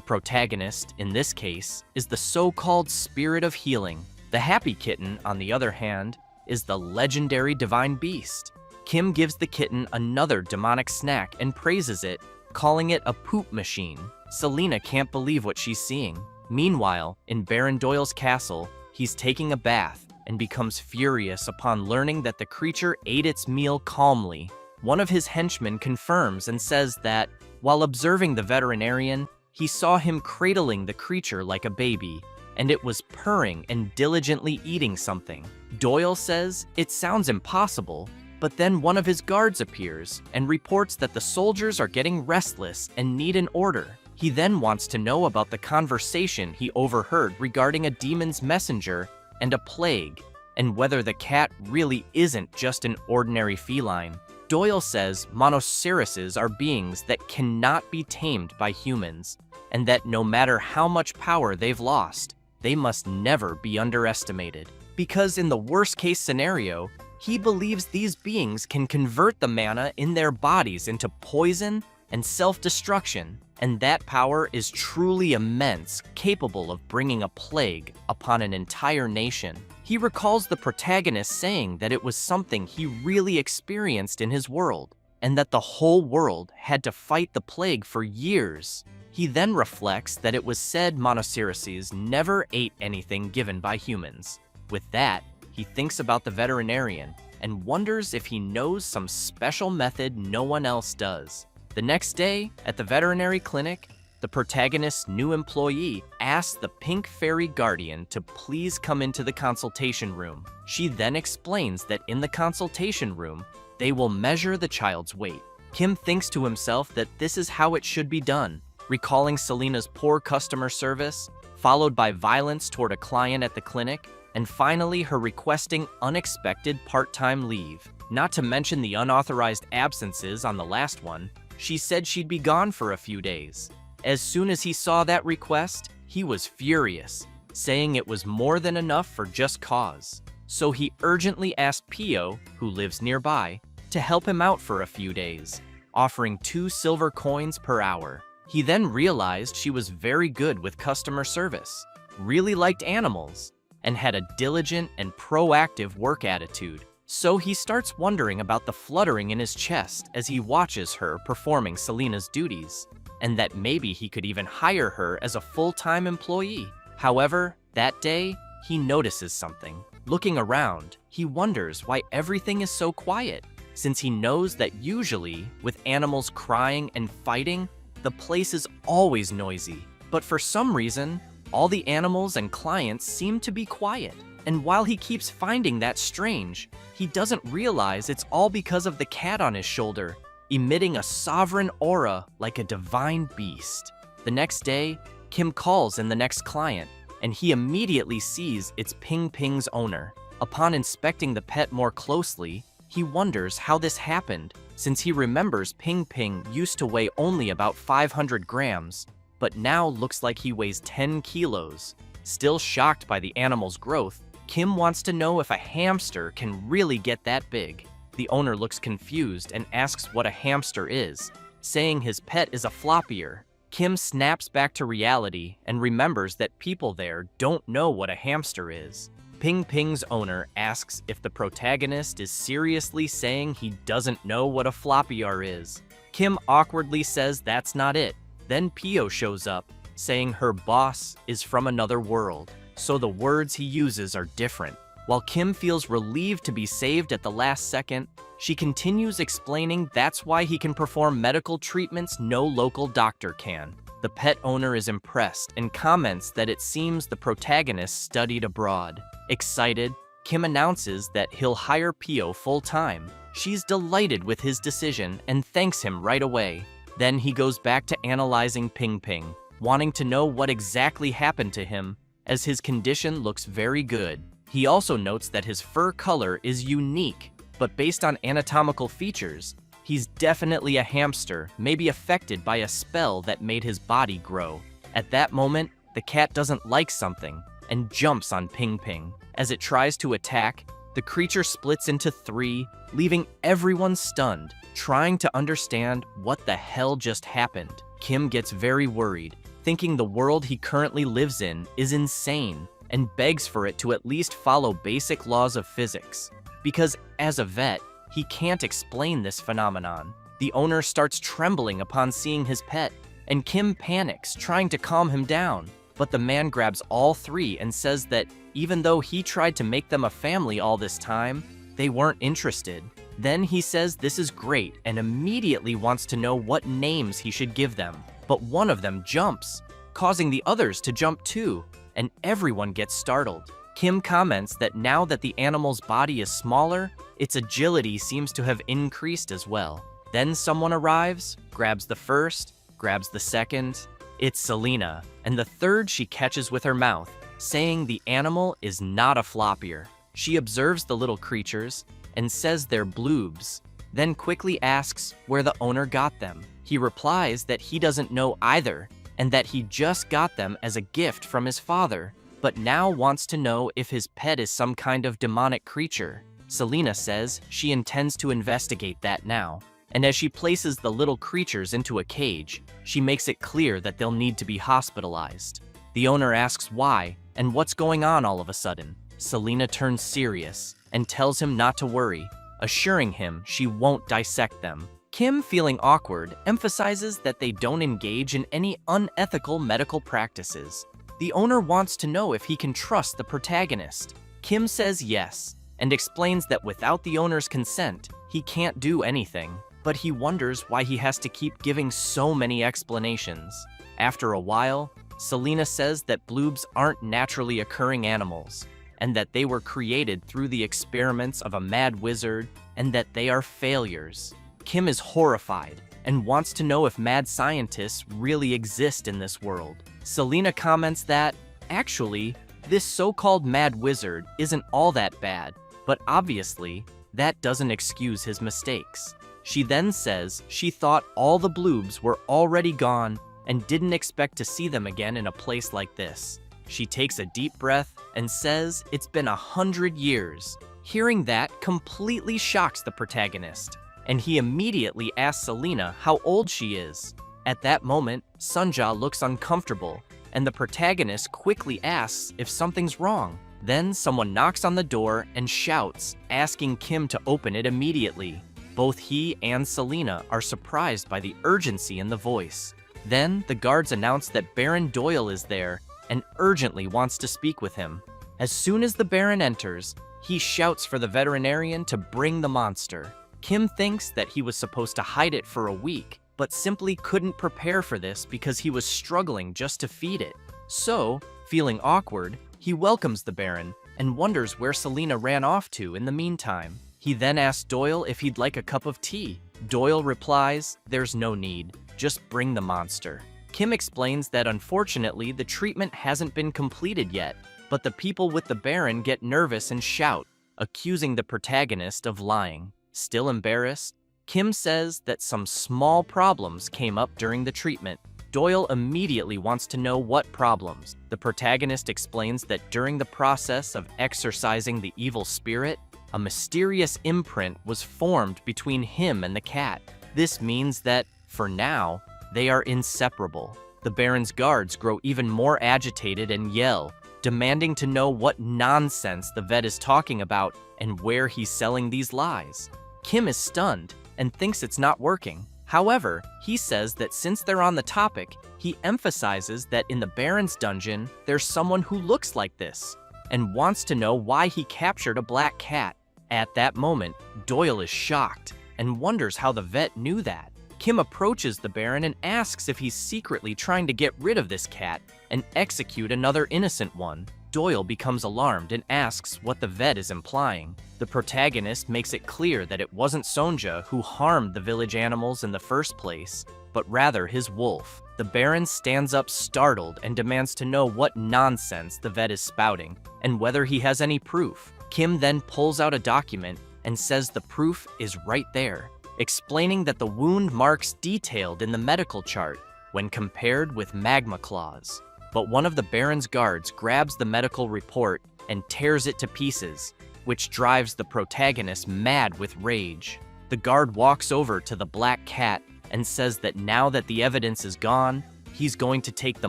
protagonist, in this case, is the so-called spirit of healing. The happy kitten, on the other hand, is the legendary divine beast. Kim gives the kitten another demonic snack and praises it, calling it a poop machine. Selena can't believe what she's seeing. Meanwhile, in Baron Doyle's castle, he's taking a bath and becomes furious upon learning that the creature ate its meal calmly. One of his henchmen confirms and says that, while observing the veterinarian, he saw him cradling the creature like a baby, and it was purring and diligently eating something. Doyle says it sounds impossible, but then one of his guards appears and reports that the soldiers are getting restless and need an order. He then wants to know about the conversation he overheard regarding a demon's messenger and a plague, and whether the cat really isn't just an ordinary feline. Doyle says monoceruses are beings that cannot be tamed by humans, and that no matter how much power they've lost, they must never be underestimated. Because in the worst-case scenario, he believes these beings can convert the mana in their bodies into poison and self-destruction, and that power is truly immense, capable of bringing a plague upon an entire nation. He recalls the protagonist saying that it was something he really experienced in his world, and that the whole world had to fight the plague for years. He then reflects that it was said monoceruses never ate anything given by humans. With that, he thinks about the veterinarian and wonders if he knows some special method no one else does. The next day, at the veterinary clinic, the protagonist's new employee asks the pink fairy guardian to please come into the consultation room. She then explains that in the consultation room, they will measure the child's weight. Kim thinks to himself that this is how it should be done, recalling Selena's poor customer service, followed by violence toward a client at the clinic, and finally her requesting unexpected part-time leave. Not to mention the unauthorized absences on the last one, she said she'd be gone for a few days. As soon as he saw that request, he was furious, saying it was more than enough for just cause. So he urgently asked Pio, who lives nearby, to help him out for a few days, offering 2 silver coins per hour. He then realized she was very good with customer service, really liked animals, and had a diligent and proactive work attitude. So he starts wondering about the fluttering in his chest as he watches her performing Selena's duties, and that maybe he could even hire her as a full-time employee. However, that day, he notices something. Looking around, he wonders why everything is so quiet, since he knows that usually, with animals crying and fighting, the place is always noisy. But for some reason, all the animals and clients seem to be quiet. And while he keeps finding that strange, he doesn't realize it's all because of the cat on his shoulder, emitting a sovereign aura like a divine beast. The next day, Kim calls in the next client, and he immediately sees it's Ping Ping's owner. Upon inspecting the pet more closely, he wonders how this happened, since he remembers Ping Ping used to weigh only about 500 grams, but now looks like he weighs 10 kilos. Still shocked by the animal's growth, Kim wants to know if a hamster can really get that big. The owner looks confused and asks what a hamster is, saying his pet is a floppier. Kim snaps back to reality and remembers that people there don't know what a hamster is. Ping Ping's owner asks if the protagonist is seriously saying he doesn't know what a floppier is. Kim awkwardly says that's not it. Then Pio shows up, saying her boss is from another world, so the words he uses are different. While Kim feels relieved to be saved at the last second, she continues explaining that's why he can perform medical treatments no local doctor can. The pet owner is impressed and comments that it seems the protagonist studied abroad. Excited, Kim announces that he'll hire Pio full-time. She's delighted with his decision and thanks him right away. Then he goes back to analyzing Ping Ping, wanting to know what exactly happened to him, as his condition looks very good. He also notes that his fur color is unique, but based on anatomical features, He's definitely a hamster, maybe affected by a spell that made his body grow. At that moment, the cat doesn't like something and jumps on Ping Ping. As it tries to attack, the creature splits into three, leaving everyone stunned, trying to understand what the hell just happened. Kim gets very worried, thinking the world he currently lives in is insane, and begs for it to at least follow basic laws of physics. Because as a vet, he can't explain this phenomenon. The owner starts trembling upon seeing his pet, and Kim panics, trying to calm him down. But the man grabs all three and says that even though he tried to make them a family all this time, they weren't interested. Then he says this is great and immediately wants to know what names he should give them. But one of them jumps, causing the others to jump too, and everyone gets startled. Kim comments that now that the animal's body is smaller, its agility seems to have increased as well. Then someone arrives, grabs the first, grabs the second. It's Selena, and the third she catches with her mouth, saying the animal is not a floppier. She observes the little creatures and says they're bloobs, then quickly asks where the owner got them. He replies that he doesn't know either, and that he just got them as a gift from his father, but now wants to know if his pet is some kind of demonic creature. Selena says she intends to investigate that now, and as she places the little creatures into a cage, she makes it clear that they'll need to be hospitalized. The owner asks why and what's going on all of a sudden. Selena turns serious and tells him not to worry, assuring him she won't dissect them. Kim, feeling awkward, emphasizes that they don't engage in any unethical medical practices. The owner wants to know if he can trust the protagonist. Kim says yes, and explains that without the owner's consent, he can't do anything, but he wonders why he has to keep giving so many explanations. After a while, Selena says that bloobs aren't naturally occurring animals, and that they were created through the experiments of a mad wizard, and that they are failures. Kim is horrified and wants to know if mad scientists really exist in this world. Selena comments that, actually, this so-called mad wizard isn't all that bad, but obviously, that doesn't excuse his mistakes. She then says she thought all the bloobs were already gone and didn't expect to see them again in a place like this. She takes a deep breath and says it's been 100 years. Hearing that completely shocks the protagonist, and he immediately asks Selena how old she is. At that moment, Sunja looks uncomfortable, and the protagonist quickly asks if something's wrong. Then someone knocks on the door and shouts, asking Kim to open it immediately. Both he and Selena are surprised by the urgency in the voice. Then the guards announce that Baron Doyle is there and urgently wants to speak with him. As soon as the Baron enters, he shouts for the veterinarian to bring the monster. Kim thinks that he was supposed to hide it for a week, but simply couldn't prepare for this because he was struggling just to feed it. So, feeling awkward, he welcomes the Baron and wonders where Selena ran off to in the meantime. He then asks Doyle if he'd like a cup of tea. Doyle replies, "There's no need, just bring the monster." Kim explains that unfortunately the treatment hasn't been completed yet, but the people with the Baron get nervous and shout, accusing the protagonist of lying. Still embarrassed, Kim says that some small problems came up during the treatment. Doyle immediately wants to know what problems. The protagonist explains that during the process of exorcising the evil spirit, a mysterious imprint was formed between him and the cat. This means that, for now, they are inseparable. The Baron's guards grow even more agitated and yell, demanding to know what nonsense the vet is talking about and where he's selling these lies. Kim is stunned and thinks it's not working. However, he says that since they're on the topic, he emphasizes that in the Baron's dungeon, there's someone who looks like this, and wants to know why he captured a black cat. At that moment, Doyle is shocked and wonders how the vet knew that. Kim approaches the Baron and asks if he's secretly trying to get rid of this cat and execute another innocent one. Doyle becomes alarmed and asks what the vet is implying. The protagonist makes it clear that it wasn't Sonja who harmed the village animals in the first place, but rather his wolf. The Baron stands up startled and demands to know what nonsense the vet is spouting and whether he has any proof. Kim then pulls out a document and says the proof is right there. explaining that the wound marks detailed in the medical chart when compared with magma claws. But one of the Baron's guards grabs the medical report and tears it to pieces, which drives the protagonist mad with rage. The guard walks over to the black cat and says that now that the evidence is gone, he's going to take the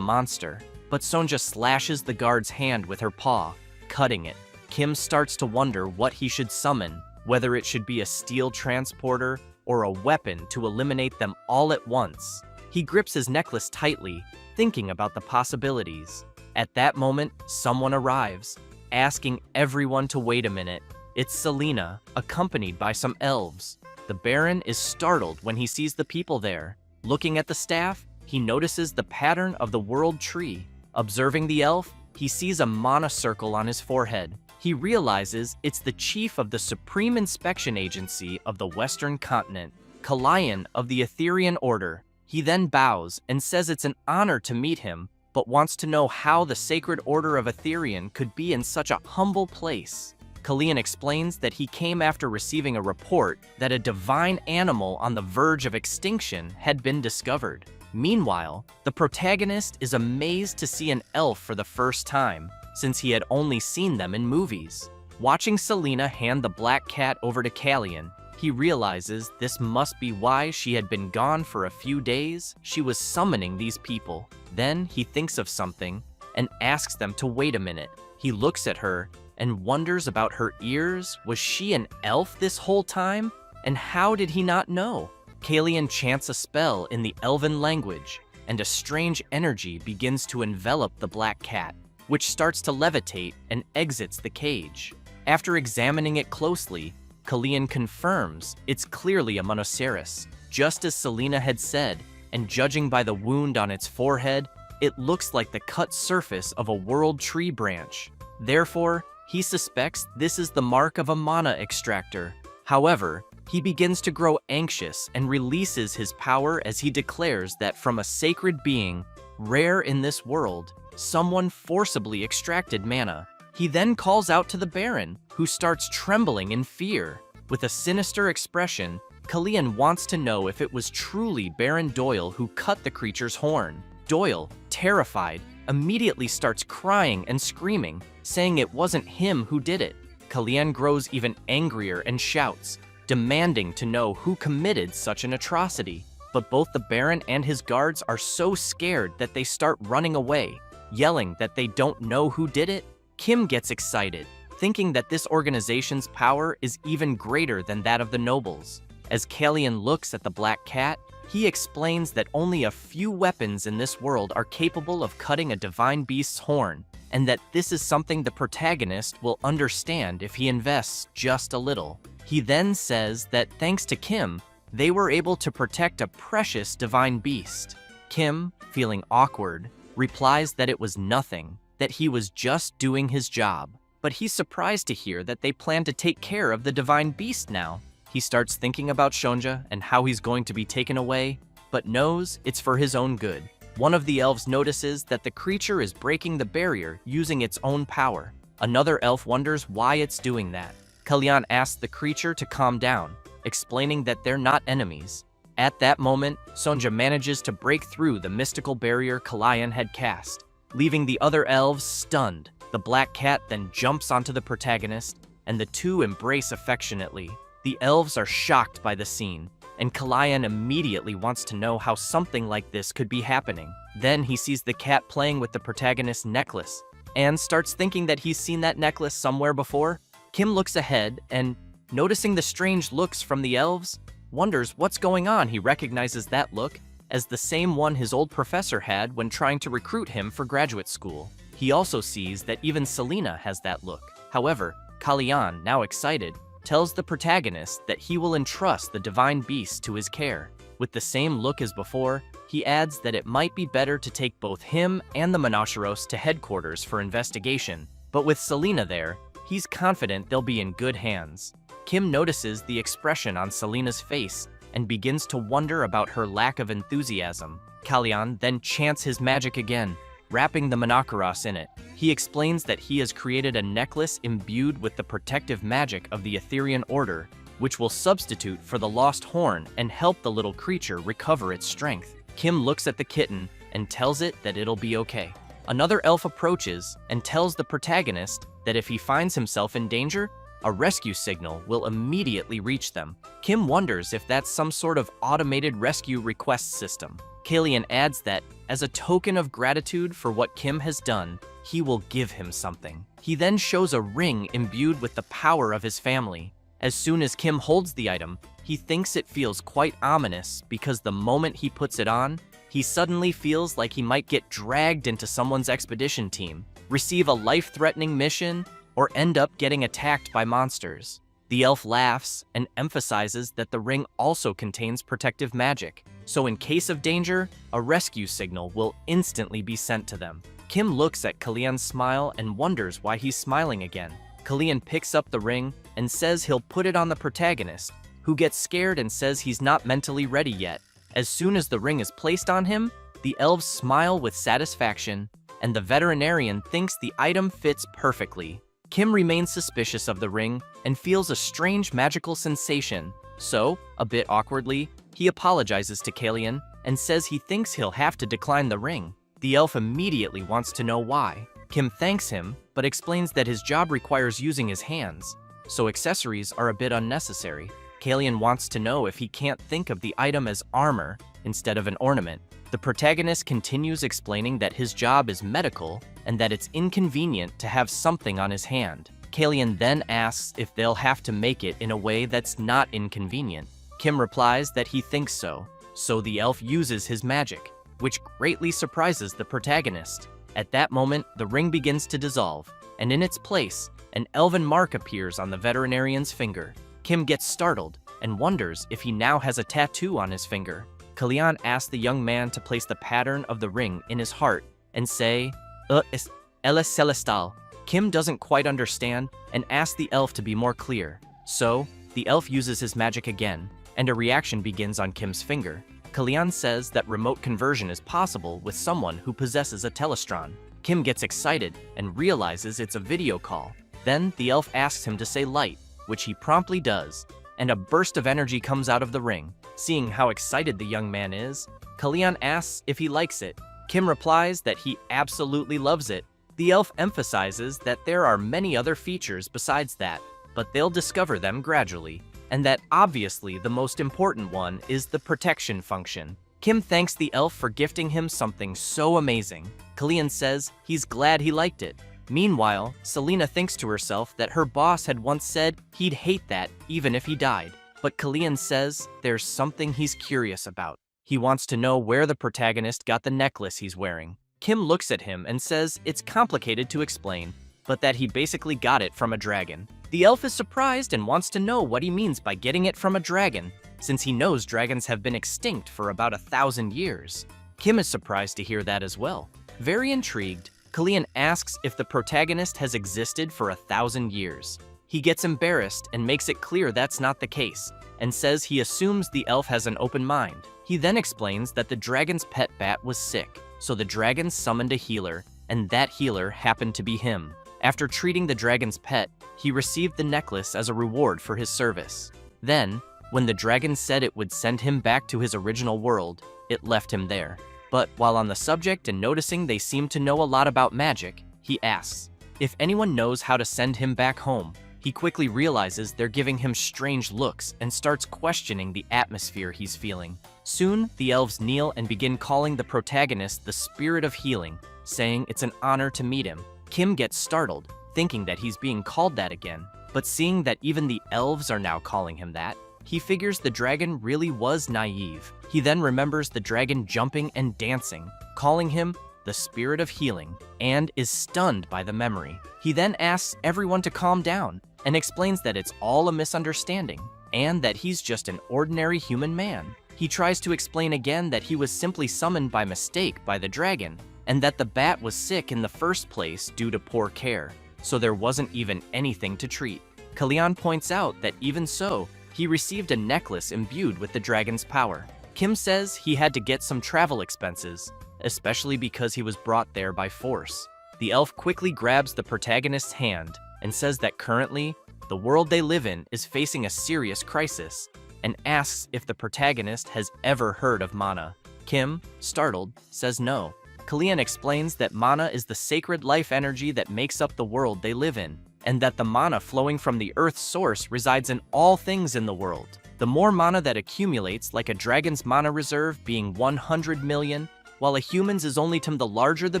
monster. But Sonja slashes the guard's hand with her paw, cutting it. Kim starts to wonder what he should summon, whether it should be a steel transporter or a weapon to eliminate them all at once. He grips his necklace tightly, thinking about the possibilities. At that moment, someone arrives, asking everyone to wait a minute. It's Selena, accompanied by some elves. The Baron is startled when he sees the people there. Looking at the staff, he notices the pattern of the world tree. Observing the elf, he sees a mana circle on his forehead. He realizes it's the chief of the Supreme Inspection Agency of the Western Continent, Kalian of the Etherian Order. He then bows and says it's an honor to meet him, but wants to know how the Sacred Order of Adrien could be in such a humble place. Kalian explains that he came after receiving a report that a divine animal on the verge of extinction had been discovered. Meanwhile, the protagonist is amazed to see an elf for the first time, since he had only seen them in movies. Watching Selena hand the black cat over to Kalian, he realizes this must be why she had been gone for a few days. She was summoning these people. Then he thinks of something and asks them to wait a minute. He looks at her and wonders about her ears. Was she an elf this whole time? And how did he not know? Kalian chants a spell in the Elven language, and a strange energy begins to envelop the black cat, which starts to levitate and exits the cage. After examining it closely, Kalian confirms it's clearly a monoceros, just as Selena had said, and judging by the wound on its forehead, it looks like the cut surface of a world tree branch. Therefore, he suspects this is the mark of a mana extractor. However, he begins to grow anxious and releases his power as he declares that from a sacred being, rare in this world, someone forcibly extracted mana. He then calls out to the Baron, who starts trembling in fear. With a sinister expression, Kalian wants to know if it was truly Baron Doyle who cut the creature's horn. Doyle, terrified, immediately starts crying and screaming, saying it wasn't him who did it. Kalian grows even angrier and shouts, demanding to know who committed such an atrocity. But both the Baron and his guards are so scared that they start running away, yelling that they don't know who did it. Kim gets excited, thinking that this organization's power is even greater than that of the nobles. As Kalian looks at the black cat, he explains that only a few weapons in this world are capable of cutting a divine beast's horn, and that this is something the protagonist will understand if he invests just a little. He then says that thanks to Kim, they were able to protect a precious divine beast. Kim, feeling awkward, replies that it was nothing, that he was just doing his job. But he's surprised to hear that they plan to take care of the divine beast now. He starts thinking about Sonja and how he's going to be taken away, but knows it's for his own good. One of the elves notices that the creature is breaking the barrier using its own power. Another elf wonders why it's doing that. Kalian asks the creature to calm down, explaining that they're not enemies. At that moment, Sonja manages to break through the mystical barrier Kalian had cast, leaving the other elves stunned. The black cat then jumps onto the protagonist, and the two embrace affectionately. The elves are shocked by the scene, and Kalian immediately wants to know how something like this could be happening. Then he sees the cat playing with the protagonist's necklace, and starts thinking that he's seen that necklace somewhere before. Kim looks ahead and, noticing the strange looks from the elves, wonders what's going on. He recognizes that look as the same one his old professor had when trying to recruit him for graduate school. He also sees that even Selena has that look. However, Kalian, now excited, tells the protagonist that he will entrust the divine beast to his care. With the same look as before, he adds that it might be better to take both him and the Monoceros to headquarters for investigation. But with Selena there, he's confident they'll be in good hands. Kim notices the expression on Selena's face and begins to wonder about her lack of enthusiasm. Kalian then chants his magic again, wrapping the Monoceros in it. He explains that he has created a necklace imbued with the protective magic of the Etherian Order, which will substitute for the lost horn and help the little creature recover its strength. Kim looks at the kitten and tells it that it'll be okay. Another elf approaches and tells the protagonist that if he finds himself in danger, a rescue signal will immediately reach them. Kim wonders if that's some sort of automated rescue request system. Kalian adds that, as a token of gratitude for what Kim has done, he will give him something. He then shows a ring imbued with the power of his family. As soon as Kim holds the item, he thinks it feels quite ominous because the moment he puts it on, he suddenly feels like he might get dragged into someone's expedition team, receive a life-threatening mission, or end up getting attacked by monsters. The elf laughs and emphasizes that the ring also contains protective magic, so in case of danger, a rescue signal will instantly be sent to them. Kim looks at Kalian's smile and wonders why he's smiling again. Kalian picks up the ring and says he'll put it on the protagonist, who gets scared and says he's not mentally ready yet. As soon as the ring is placed on him, the elves smile with satisfaction, and the veterinarian thinks the item fits perfectly. Kim remains suspicious of the ring and feels a strange magical sensation, so, a bit awkwardly, he apologizes to Kalian and says he thinks he'll have to decline the ring. The elf immediately wants to know why. Kim thanks him, but explains that his job requires using his hands, so accessories are a bit unnecessary. Kalian wants to know if he can't think of the item as armor instead of an ornament. The protagonist continues explaining that his job is medical and that it's inconvenient to have something on his hand. Kalian then asks if they'll have to make it in a way that's not inconvenient. Kim replies that he thinks so the elf uses his magic, which greatly surprises the protagonist. At that moment, the ring begins to dissolve, and in its place, an elven mark appears on the veterinarian's finger. Kim gets startled and wonders if he now has a tattoo on his finger. Kalian asks the young man to place the pattern of the ring in his heart and say, es celestial. Kim doesn't quite understand and asks the elf to be more clear. So, the elf uses his magic again, and a reaction begins on Kim's finger. Kalian says that remote conversion is possible with someone who possesses a telestron. Kim gets excited and realizes it's a video call. Then the elf asks him to say light, which he promptly does, and a burst of energy comes out of the ring. Seeing how excited the young man is, Kalian asks if he likes it. Kim replies that he absolutely loves it. The elf emphasizes that there are many other features besides that, but they'll discover them gradually, and that obviously the most important one is the protection function. Kim thanks the elf for gifting him something so amazing. Kalian says he's glad he liked it. Meanwhile, Selena thinks to herself that her boss had once said he'd hate that even if he died. But Kalian says there's something he's curious about. He wants to know where the protagonist got the necklace he's wearing. Kim looks at him and says it's complicated to explain, but that he basically got it from a dragon. The elf is surprised and wants to know what he means by getting it from a dragon, since he knows dragons have been extinct for about 1,000 years. Kim is surprised to hear that as well. Very intrigued, Kalian asks if the protagonist has existed for 1,000 years. He gets embarrassed and makes it clear that's not the case, and says he assumes the elf has an open mind. He then explains that the dragon's pet bat was sick, so the dragon summoned a healer, and that healer happened to be him. After treating the dragon's pet, he received the necklace as a reward for his service. Then, when the dragon said it would send him back to his original world, it left him there. But while on the subject and noticing they seem to know a lot about magic, he asks if anyone knows how to send him back home. He quickly realizes they're giving him strange looks and starts questioning the atmosphere he's feeling. Soon, the elves kneel and begin calling the protagonist the Spirit of Healing, saying it's an honor to meet him. Kim gets startled, thinking that he's being called that again, but seeing that even the elves are now calling him that, he figures the dragon really was naive. He then remembers the dragon jumping and dancing, calling him the Spirit of Healing, and is stunned by the memory. He then asks everyone to calm down and explains that it's all a misunderstanding and that he's just an ordinary human man. He tries to explain again that he was simply summoned by mistake by the dragon and that the bat was sick in the first place due to poor care, so there wasn't even anything to treat. Kalian points out that even so, he received a necklace imbued with the dragon's power. Kim says he had to get some travel expenses, especially because he was brought there by force. The elf quickly grabs the protagonist's hand and says that currently, the world they live in is facing a serious crisis, and asks if the protagonist has ever heard of mana. Kim, startled, says no. Kalian explains that mana is the sacred life energy that makes up the world they live in, and that the mana flowing from the Earth's source resides in all things in the world. The more mana that accumulates, like a dragon's mana reserve being 100 million, while a human's is only the larger the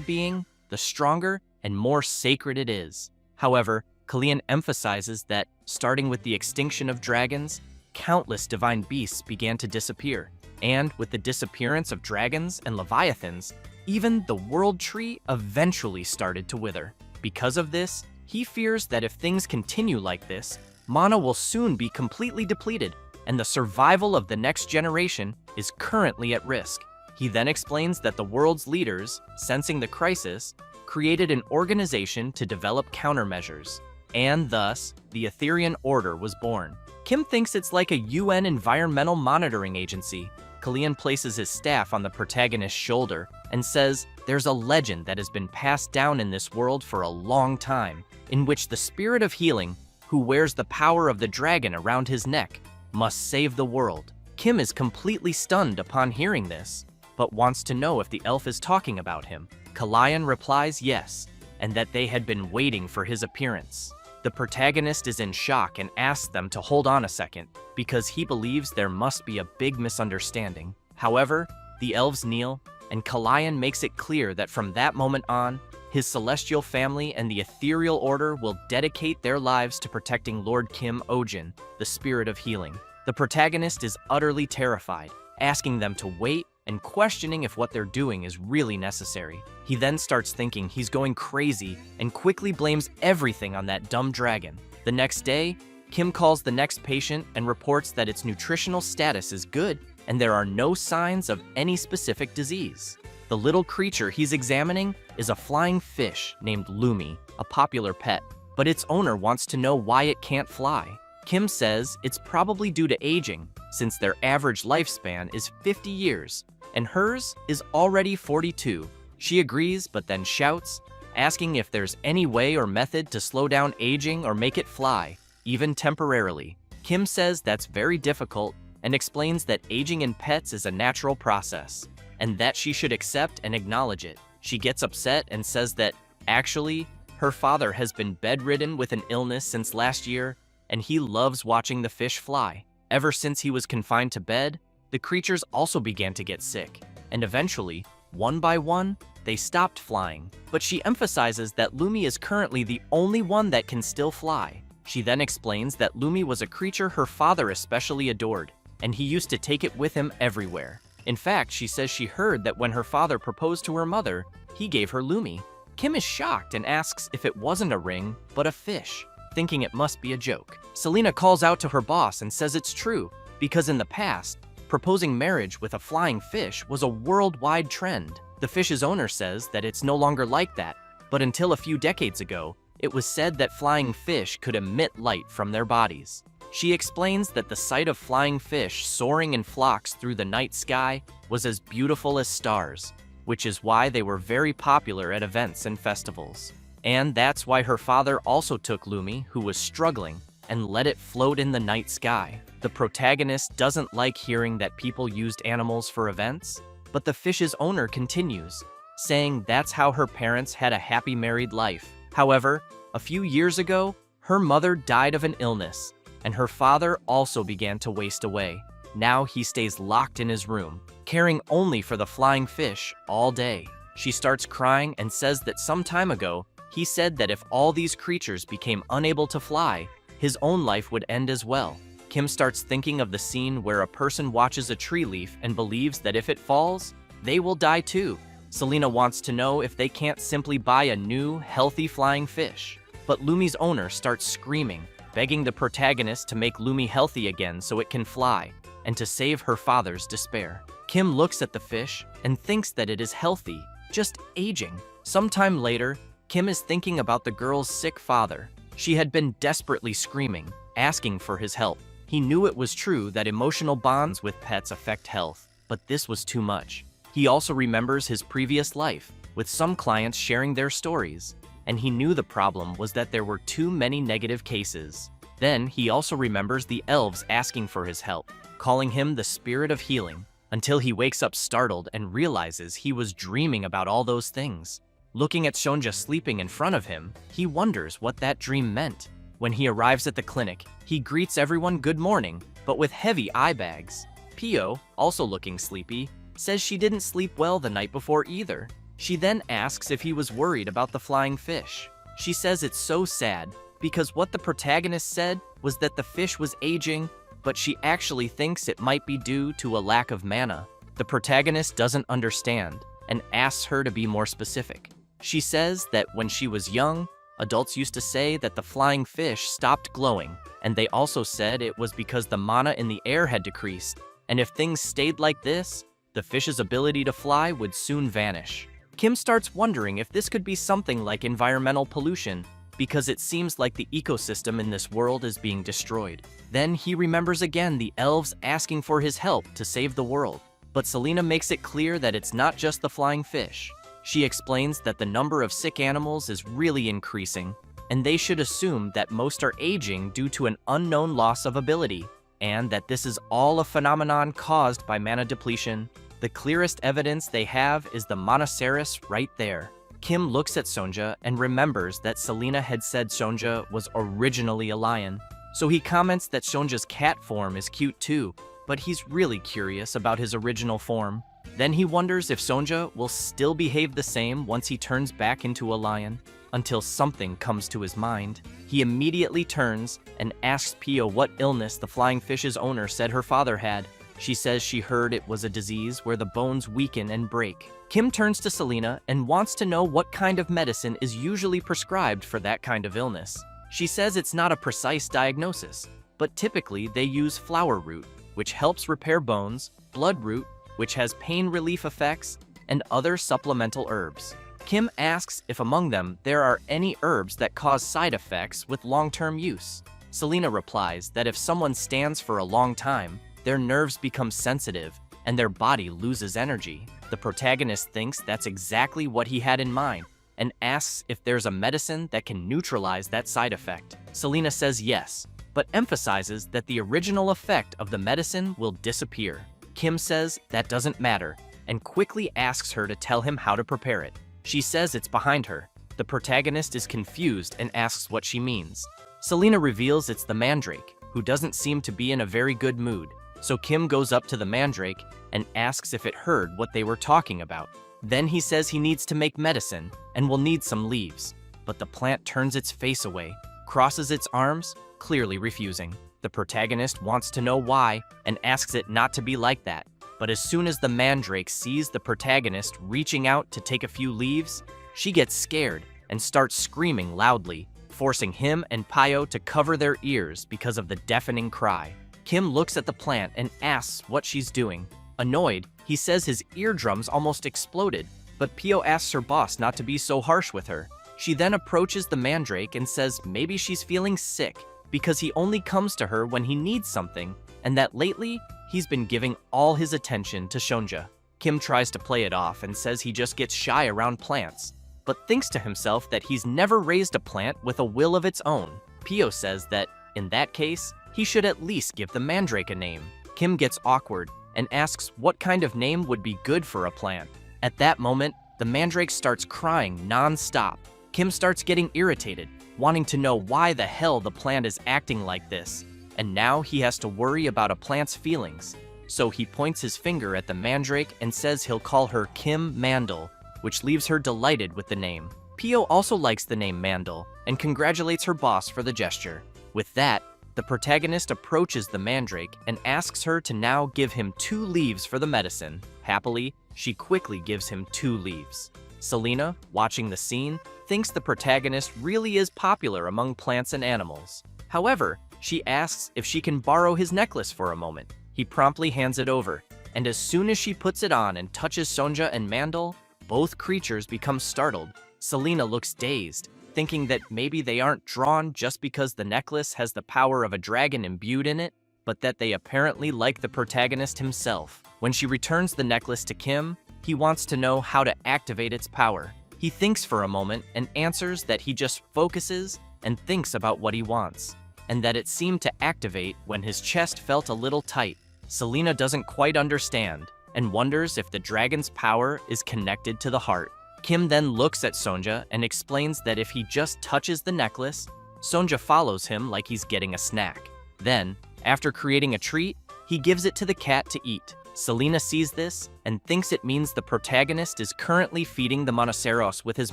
being, the stronger and more sacred it is. However, Kalian emphasizes that, starting with the extinction of dragons, countless divine beasts began to disappear, and with the disappearance of dragons and leviathans, even the world tree eventually started to wither. Because of this, he fears that if things continue like this, mana will soon be completely depleted, and the survival of the next generation is currently at risk. He then explains that the world's leaders, sensing the crisis, created an organization to develop countermeasures, and thus, the Etherean Order was born. Kim thinks it's like a UN environmental monitoring agency. Kalian places his staff on the protagonist's shoulder and says there's a legend that has been passed down in this world for a long time, in which the spirit of healing, who wears the power of the dragon around his neck, must save the world. Kim is completely stunned upon hearing this, but wants to know if the elf is talking about him. Kalian replies yes, and that they had been waiting for his appearance. The protagonist is in shock and asks them to hold on a second, because he believes there must be a big misunderstanding. However, the elves kneel, and Kalian makes it clear that from that moment on, his celestial family and the ethereal order will dedicate their lives to protecting Lord Kim Ojin, the spirit of healing. The protagonist is utterly terrified, asking them to wait and questioning if what they're doing is really necessary. He then starts thinking he's going crazy and quickly blames everything on that dumb dragon. The next day, Kim calls the next patient and reports that its nutritional status is good and there are no signs of any specific disease. The little creature he's examining is a flying fish named Lumi, a popular pet, but its owner wants to know why it can't fly. Kim says it's probably due to aging, since their average lifespan is 50 years, and hers is already 42. She agrees, but then shouts, asking if there's any way or method to slow down aging or make it fly, even temporarily. Kim says that's very difficult and explains that aging in pets is a natural process, and that she should accept and acknowledge it. She gets upset and says that, actually, her father has been bedridden with an illness since last year, and he loves watching the fish fly. Ever since he was confined to bed, the creatures also began to get sick, and eventually, one by one, they stopped flying. But she emphasizes that Lumi is currently the only one that can still fly. She then explains that Lumi was a creature her father especially adored, and he used to take it with him everywhere. In fact, she says she heard that when her father proposed to her mother, he gave her Lumi. Kim is shocked and asks if it wasn't a ring, but a fish, thinking it must be a joke. Selena calls out to her boss and says it's true, because in the past, proposing marriage with a flying fish was a worldwide trend. The fish's owner says that it's no longer like that, but until a few decades ago, it was said that flying fish could emit light from their bodies. She explains that the sight of flying fish soaring in flocks through the night sky was as beautiful as stars, which is why they were very popular at events and festivals. And that's why her father also took Lumi, who was struggling, and let it float in the night sky. The protagonist doesn't like hearing that people used animals for events, but the fish's owner continues, saying that's how her parents had a happy married life. However, a few years ago, her mother died of an illness, and her father also began to waste away. Now he stays locked in his room, caring only for the flying fish all day. She starts crying and says that some time ago, he said that if all these creatures became unable to fly, his own life would end as well. Kim starts thinking of the scene where a person watches a tree leaf and believes that if it falls, they will die too. Selena wants to know if they can't simply buy a new, healthy flying fish. But Lumi's owner starts screaming, begging the protagonist to make Lumi healthy again so it can fly, and to save her father's despair. Kim looks at the fish and thinks that it is healthy, just aging. Sometime later, Kim is thinking about the girl's sick father. She had been desperately screaming, asking for his help. He knew it was true that emotional bonds with pets affect health, but this was too much. He also remembers his previous life, with some clients sharing their stories, and he knew the problem was that there were too many negative cases. Then he also remembers the elves asking for his help, calling him the spirit of healing, until he wakes up startled and realizes he was dreaming about all those things. Looking at Sonja sleeping in front of him, he wonders what that dream meant. When he arrives at the clinic, he greets everyone good morning, but with heavy eye bags. Pio, also looking sleepy, says she didn't sleep well the night before either. She then asks if he was worried about the flying fish. She says it's so sad, because what the protagonist said was that the fish was aging, but she actually thinks it might be due to a lack of mana. The protagonist doesn't understand and asks her to be more specific. She says that when she was young, adults used to say that the flying fish stopped glowing, and they also said it was because the mana in the air had decreased, and if things stayed like this, the fish's ability to fly would soon vanish. Kim starts wondering if this could be something like environmental pollution, because it seems like the ecosystem in this world is being destroyed. Then he remembers again the elves asking for his help to save the world. But Selena makes it clear that it's not just the flying fish. She explains that the number of sick animals is really increasing, and they should assume that most are aging due to an unknown loss of ability, and that this is all a phenomenon caused by mana depletion. The clearest evidence they have is the monoceros right there. Kim looks at Sonja and remembers that Selena had said Sonja was originally a lion, so he comments that Sonja's cat form is cute too, but he's really curious about his original form. Then he wonders if Sonja will still behave the same once he turns back into a lion, until something comes to his mind. He immediately turns and asks Pio what illness the flying fish's owner said her father had. She says she heard it was a disease where the bones weaken and break. Kim turns to Selena and wants to know what kind of medicine is usually prescribed for that kind of illness. She says it's not a precise diagnosis, but typically they use flower root, which helps repair bones, blood root, which has pain relief effects, and other supplemental herbs. Kim asks if among them there are any herbs that cause side effects with long-term use. Selena replies that if someone stands for a long time, their nerves become sensitive and their body loses energy. The protagonist thinks that's exactly what he had in mind and asks if there's a medicine that can neutralize that side effect. Selena says yes, but emphasizes that the original effect of the medicine will disappear. Kim says that doesn't matter and quickly asks her to tell him how to prepare it. She says it's behind her. The protagonist is confused and asks what she means. Selena reveals it's the mandrake, who doesn't seem to be in a very good mood. So Kim goes up to the mandrake and asks if it heard what they were talking about. Then he says he needs to make medicine and will need some leaves. But the plant turns its face away, crosses its arms, clearly refusing. The protagonist wants to know why and asks it not to be like that. But as soon as the mandrake sees the protagonist reaching out to take a few leaves, she gets scared and starts screaming loudly, forcing him and Pio to cover their ears because of the deafening cry. Kim looks at the plant and asks what she's doing. Annoyed, he says his eardrums almost exploded, but Pio asks her boss not to be so harsh with her. She then approaches the mandrake and says maybe she's feeling sick because he only comes to her when he needs something, and that lately, he's been giving all his attention to Sonja. Kim tries to play it off and says he just gets shy around plants, but thinks to himself that he's never raised a plant with a will of its own. Pio says that, in that case, he should at least give the mandrake a name. Kim gets awkward and asks what kind of name would be good for a plant. At that moment, the mandrake starts crying non-stop. Kim starts getting irritated, wanting to know why the hell the plant is acting like this. And now he has to worry about a plant's feelings. So he points his finger at the mandrake and says he'll call her Kim Mandel, which leaves her delighted with the name. Pio also likes the name Mandel and congratulates her boss for the gesture. With that, the protagonist approaches the mandrake and asks her to now give him 2 leaves for the medicine. Happily, she quickly gives him 2 leaves. Selena, watching the scene, thinks the protagonist really is popular among plants and animals. However, she asks if she can borrow his necklace for a moment. He promptly hands it over, and as soon as she puts it on and touches Sonja and Mandel, both creatures become startled. Selena looks dazed, thinking that maybe they aren't drawn just because the necklace has the power of a dragon imbued in it, but that they apparently like the protagonist himself. When she returns the necklace to Kim, he wants to know how to activate its power. He thinks for a moment and answers that he just focuses and thinks about what he wants. and that it seemed to activate when his chest felt a little tight. Selena doesn't quite understand and wonders if the dragon's power is connected to the heart. Kim then looks at Sonja and explains that if he just touches the necklace, Sonja follows him like he's getting a snack. Then, after creating a treat, he gives it to the cat to eat. Selena sees this and thinks it means the protagonist is currently feeding the Monoceros with his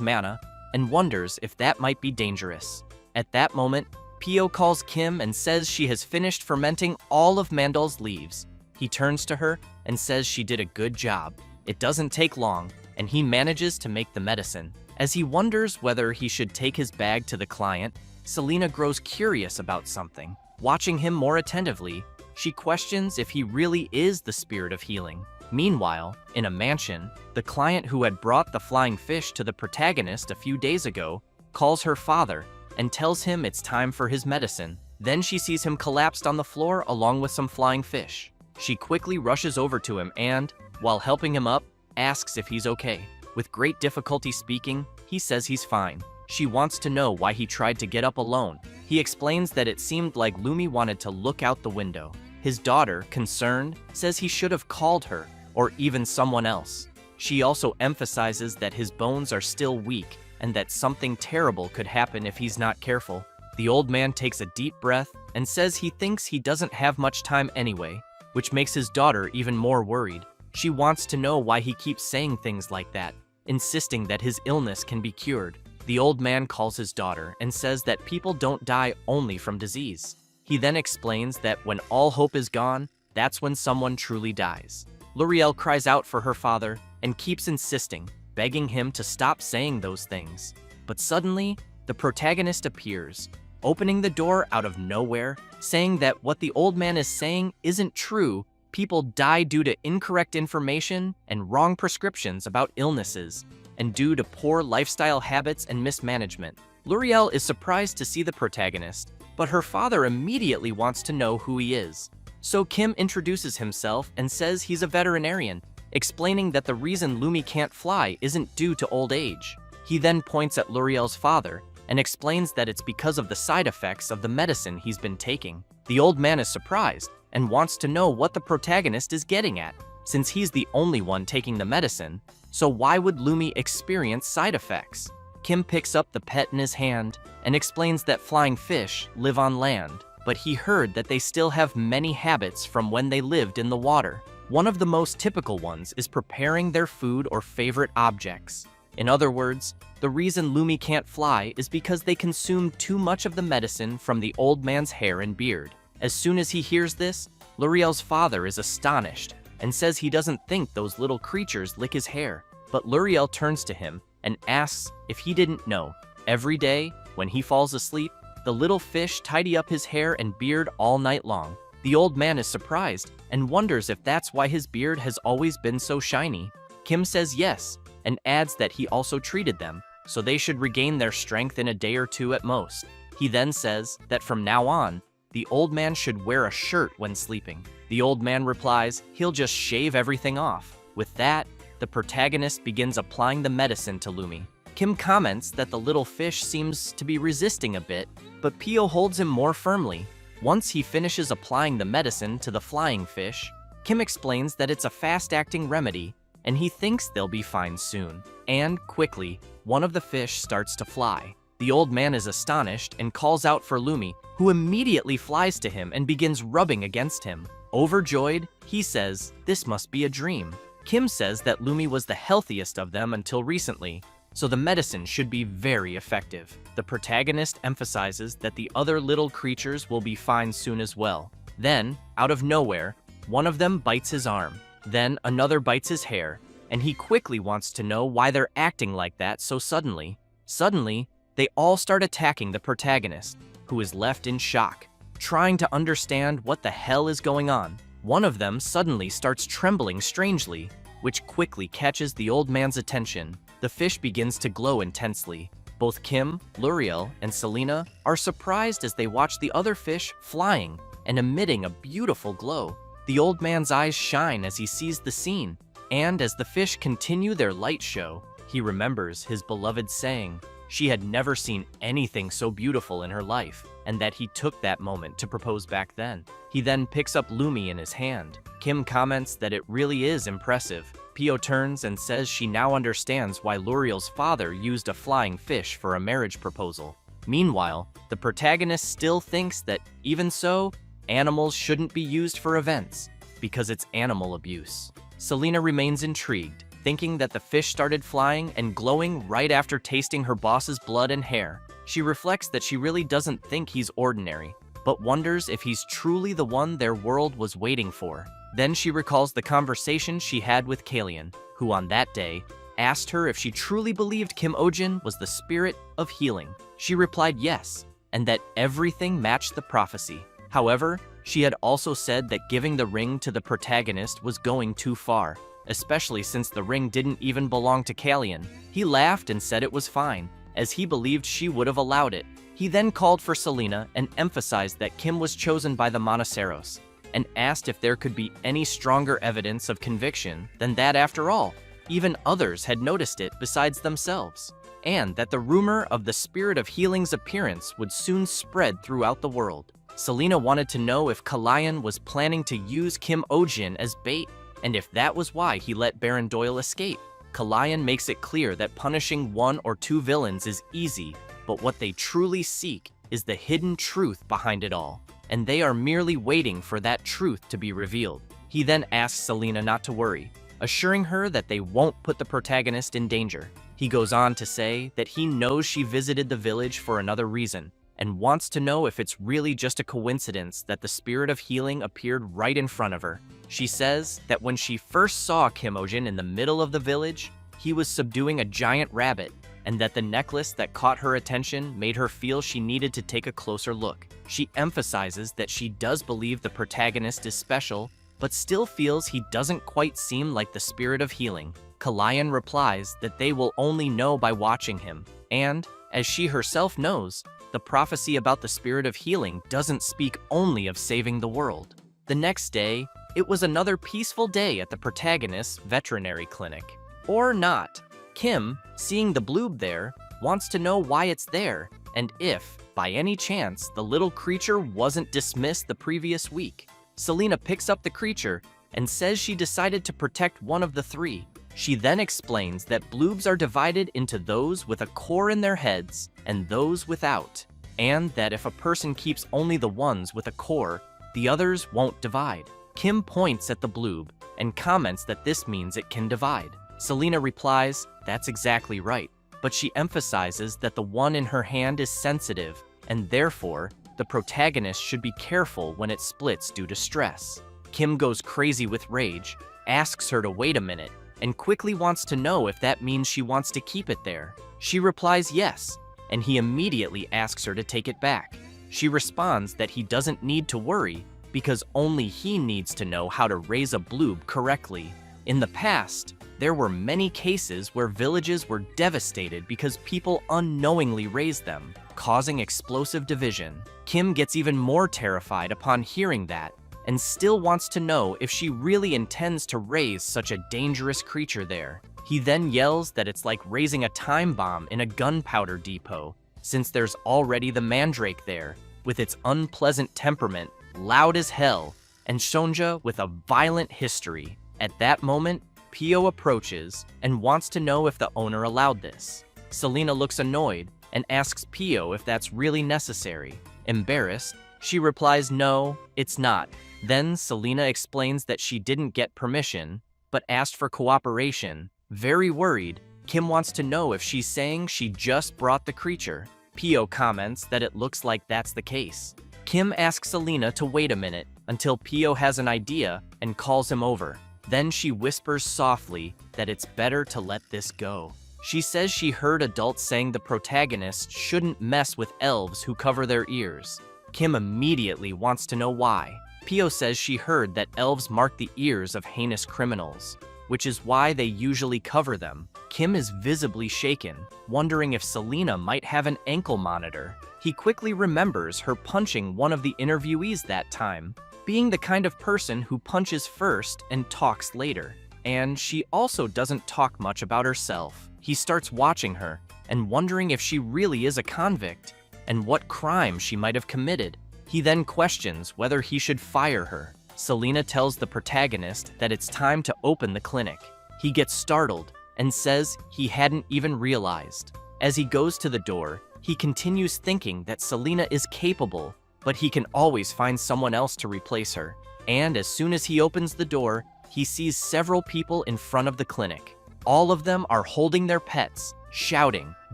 mana and wonders if that might be dangerous. At that moment, Pio calls Kim and says she has finished fermenting all of Mandal's leaves. He turns to her and says she did a good job. It doesn't take long, and he manages to make the medicine. As he wonders whether he should take his bag to the client, Selena grows curious about something. Watching him more attentively, she questions if he really is the spirit of healing. Meanwhile, in a mansion, the client who had brought the flying fish to the protagonist a few days ago calls her father and tells him it's time for his medicine. Then she sees him collapsed on the floor along with some flying fish. She quickly rushes over to him and, while helping him up, asks if he's okay. With great difficulty speaking, he says he's fine. She wants to know why he tried to get up alone. He explains that it seemed like Lumi wanted to look out the window. His daughter, concerned, says he should have called her, or even someone else. She also emphasizes that his bones are still weak and that something terrible could happen if he's not careful. The old man takes a deep breath and says he thinks he doesn't have much time anyway, which makes his daughter even more worried. She wants to know why he keeps saying things like that, insisting that his illness can be cured. The old man calls his daughter and says that people don't die only from disease. He then explains that when all hope is gone, that's when someone truly dies. L'Oreal cries out for her father and keeps insisting, begging him to stop saying those things. But suddenly, the protagonist appears, opening the door out of nowhere, saying that what the old man is saying isn't true. People die due to incorrect information and wrong prescriptions about illnesses, and due to poor lifestyle habits and mismanagement. L'Oreal is surprised to see the protagonist, but her father immediately wants to know who he is. So Kim introduces himself and says he's a veterinarian, explaining that the reason Lumi can't fly isn't due to old age. He then points at L'Oreal's father and explains that it's because of the side effects of the medicine he's been taking. The old man is surprised and wants to know what the protagonist is getting at, since he's the only one taking the medicine, so why would Lumi experience side effects? Kim picks up the pet in his hand and explains that flying fish live on land, but he heard that they still have many habits from when they lived in the water. One of the most typical ones is preparing their food or favorite objects. In other words, the reason Lumi can't fly is because they consumed too much of the medicine from the old man's hair and beard. As soon as he hears this, L'Oreal's father is astonished and says he doesn't think those little creatures lick his hair. But L'Oreal turns to him and asks if he didn't know. Every day, when he falls asleep, the little fish tidy up his hair and beard all night long. The old man is surprised and wonders if that's why his beard has always been so shiny. Kim says yes, and adds that he also treated them, so they should regain their strength in a day or two at most. He then says that from now on, the old man should wear a shirt when sleeping. The old man replies he'll just shave everything off. With that, the protagonist begins applying the medicine to Lumi. Kim comments that the little fish seems to be resisting a bit, but Pio holds him more firmly. Once he finishes applying the medicine to the flying fish, Kim explains that it's a fast-acting remedy, and he thinks they'll be fine soon. And, quickly, one of the fish starts to fly. The old man is astonished and calls out for Lumi, who immediately flies to him and begins rubbing against him. Overjoyed, he says, "This must be a dream." Kim says that Lumi was the healthiest of them until recently, so the medicine should be very effective. The protagonist emphasizes that the other little creatures will be fine soon as well. Then, out of nowhere, one of them bites his arm. Then another bites his hair, and he quickly wants to know why they're acting like that so suddenly. Suddenly, they all start attacking the protagonist, who is left in shock, trying to understand what the hell is going on. One of them suddenly starts trembling strangely, which quickly catches the old man's attention. The fish begins to glow intensely. Both Kim, L'Oreal, and Selena are surprised as they watch the other fish flying and emitting a beautiful glow. The old man's eyes shine as he sees the scene, and as the fish continue their light show, he remembers his beloved saying, She had never seen anything so beautiful in her life, and that he took that moment to propose back then. He then picks up Lumi in his hand. Kim comments that it really is impressive. Pio turns and says she now understands why L'Oreal's father used a flying fish for a marriage proposal. Meanwhile, the protagonist still thinks that, even so, animals shouldn't be used for events, because it's animal abuse. Selena remains intrigued, thinking that the fish started flying and glowing right after tasting her boss's blood and hair. She reflects that she really doesn't think he's ordinary, but wonders if he's truly the one their world was waiting for. Then she recalls the conversation she had with Kalian, who on that day asked her if she truly believed Kim Ojin was the spirit of healing. She replied yes, and that everything matched the prophecy. However, she had also said that giving the ring to the protagonist was going too far, especially since the ring didn't even belong to Kalian. He laughed and said it was fine, as he believed she would have allowed it. He then called for Selena and emphasized that Kim was chosen by the Monaceros, and asked if there could be any stronger evidence of conviction than that. After all, even others had noticed it besides themselves, and that the rumor of the spirit of healing's appearance would soon spread throughout the world. Selena wanted to know if Kalian was planning to use Kim Ojin as bait, and if that was why he let Baron Doyle escape. Kalian makes it clear that punishing one or two villains is easy, but what they truly seek is the hidden truth behind it all, and they are merely waiting for that truth to be revealed. He then asks Selena not to worry, assuring her that they won't put the protagonist in danger. He goes on to say that he knows she visited the village for another reason, and wants to know if it's really just a coincidence that the spirit of healing appeared right in front of her. She says that when she first saw Kim Ojin in the middle of the village, he was subduing a giant rabbit, and that the necklace that caught her attention made her feel she needed to take a closer look. She emphasizes that she does believe the protagonist is special, but still feels he doesn't quite seem like the spirit of healing. Kalian replies that they will only know by watching him, and, as she herself knows, the prophecy about the spirit of healing doesn't speak only of saving the world. The next day, it was another peaceful day at the protagonist's veterinary clinic. Or not. Kim, seeing the bloob there, wants to know why it's there, and if, by any chance, the little creature wasn't dismissed the previous week. Selena picks up the creature and says she decided to protect one of the three. She then explains that bloobs are divided into those with a core in their heads and those without, and that if a person keeps only the ones with a core, the others won't divide. Kim points at the bloob and comments that this means it can divide. Selena replies, that's exactly right, but she emphasizes that the one in her hand is sensitive, and therefore, the protagonist should be careful when it splits due to stress. Kim goes crazy with rage, asks her to wait a minute, and quickly wants to know if that means she wants to keep it there. She replies yes, and he immediately asks her to take it back. She responds that he doesn't need to worry because only he needs to know how to raise a bloob correctly. In the past, there were many cases where villages were devastated because people unknowingly raised them, causing explosive division. Kim gets even more terrified upon hearing that, and still wants to know if she really intends to raise such a dangerous creature there. He then yells that it's like raising a time bomb in a gunpowder depot, since there's already the mandrake there, with its unpleasant temperament, loud as hell, and Shonja with a violent history. At that moment, Pio approaches and wants to know if the owner allowed this. Selena looks annoyed and asks Pio if that's really necessary. Embarrassed, she replies no, it's not. Then Selena explains that she didn't get permission, but asked for cooperation. Very worried, Kim wants to know if she's saying she just brought the creature. Pio comments that it looks like that's the case. Kim asks Selena to wait a minute until Pio has an idea and calls him over. Then she whispers softly that it's better to let this go. She says she heard adults saying the protagonist shouldn't mess with elves who cover their ears. Kim immediately wants to know why. Pio says she heard that elves mark the ears of heinous criminals, which is why they usually cover them. Kim is visibly shaken, wondering if Selena might have an ankle monitor. He quickly remembers her punching one of the interviewees that time, being the kind of person who punches first and talks later. And she also doesn't talk much about herself. He starts watching her and wondering if she really is a convict and what crime she might have committed. He then questions whether he should fire her. Selena tells the protagonist that it's time to open the clinic. He gets startled and says he hadn't even realized. As he goes to the door, he continues thinking that Selena is capable, but he can always find someone else to replace her. And as soon as he opens the door, he sees several people in front of the clinic. All of them are holding their pets, shouting,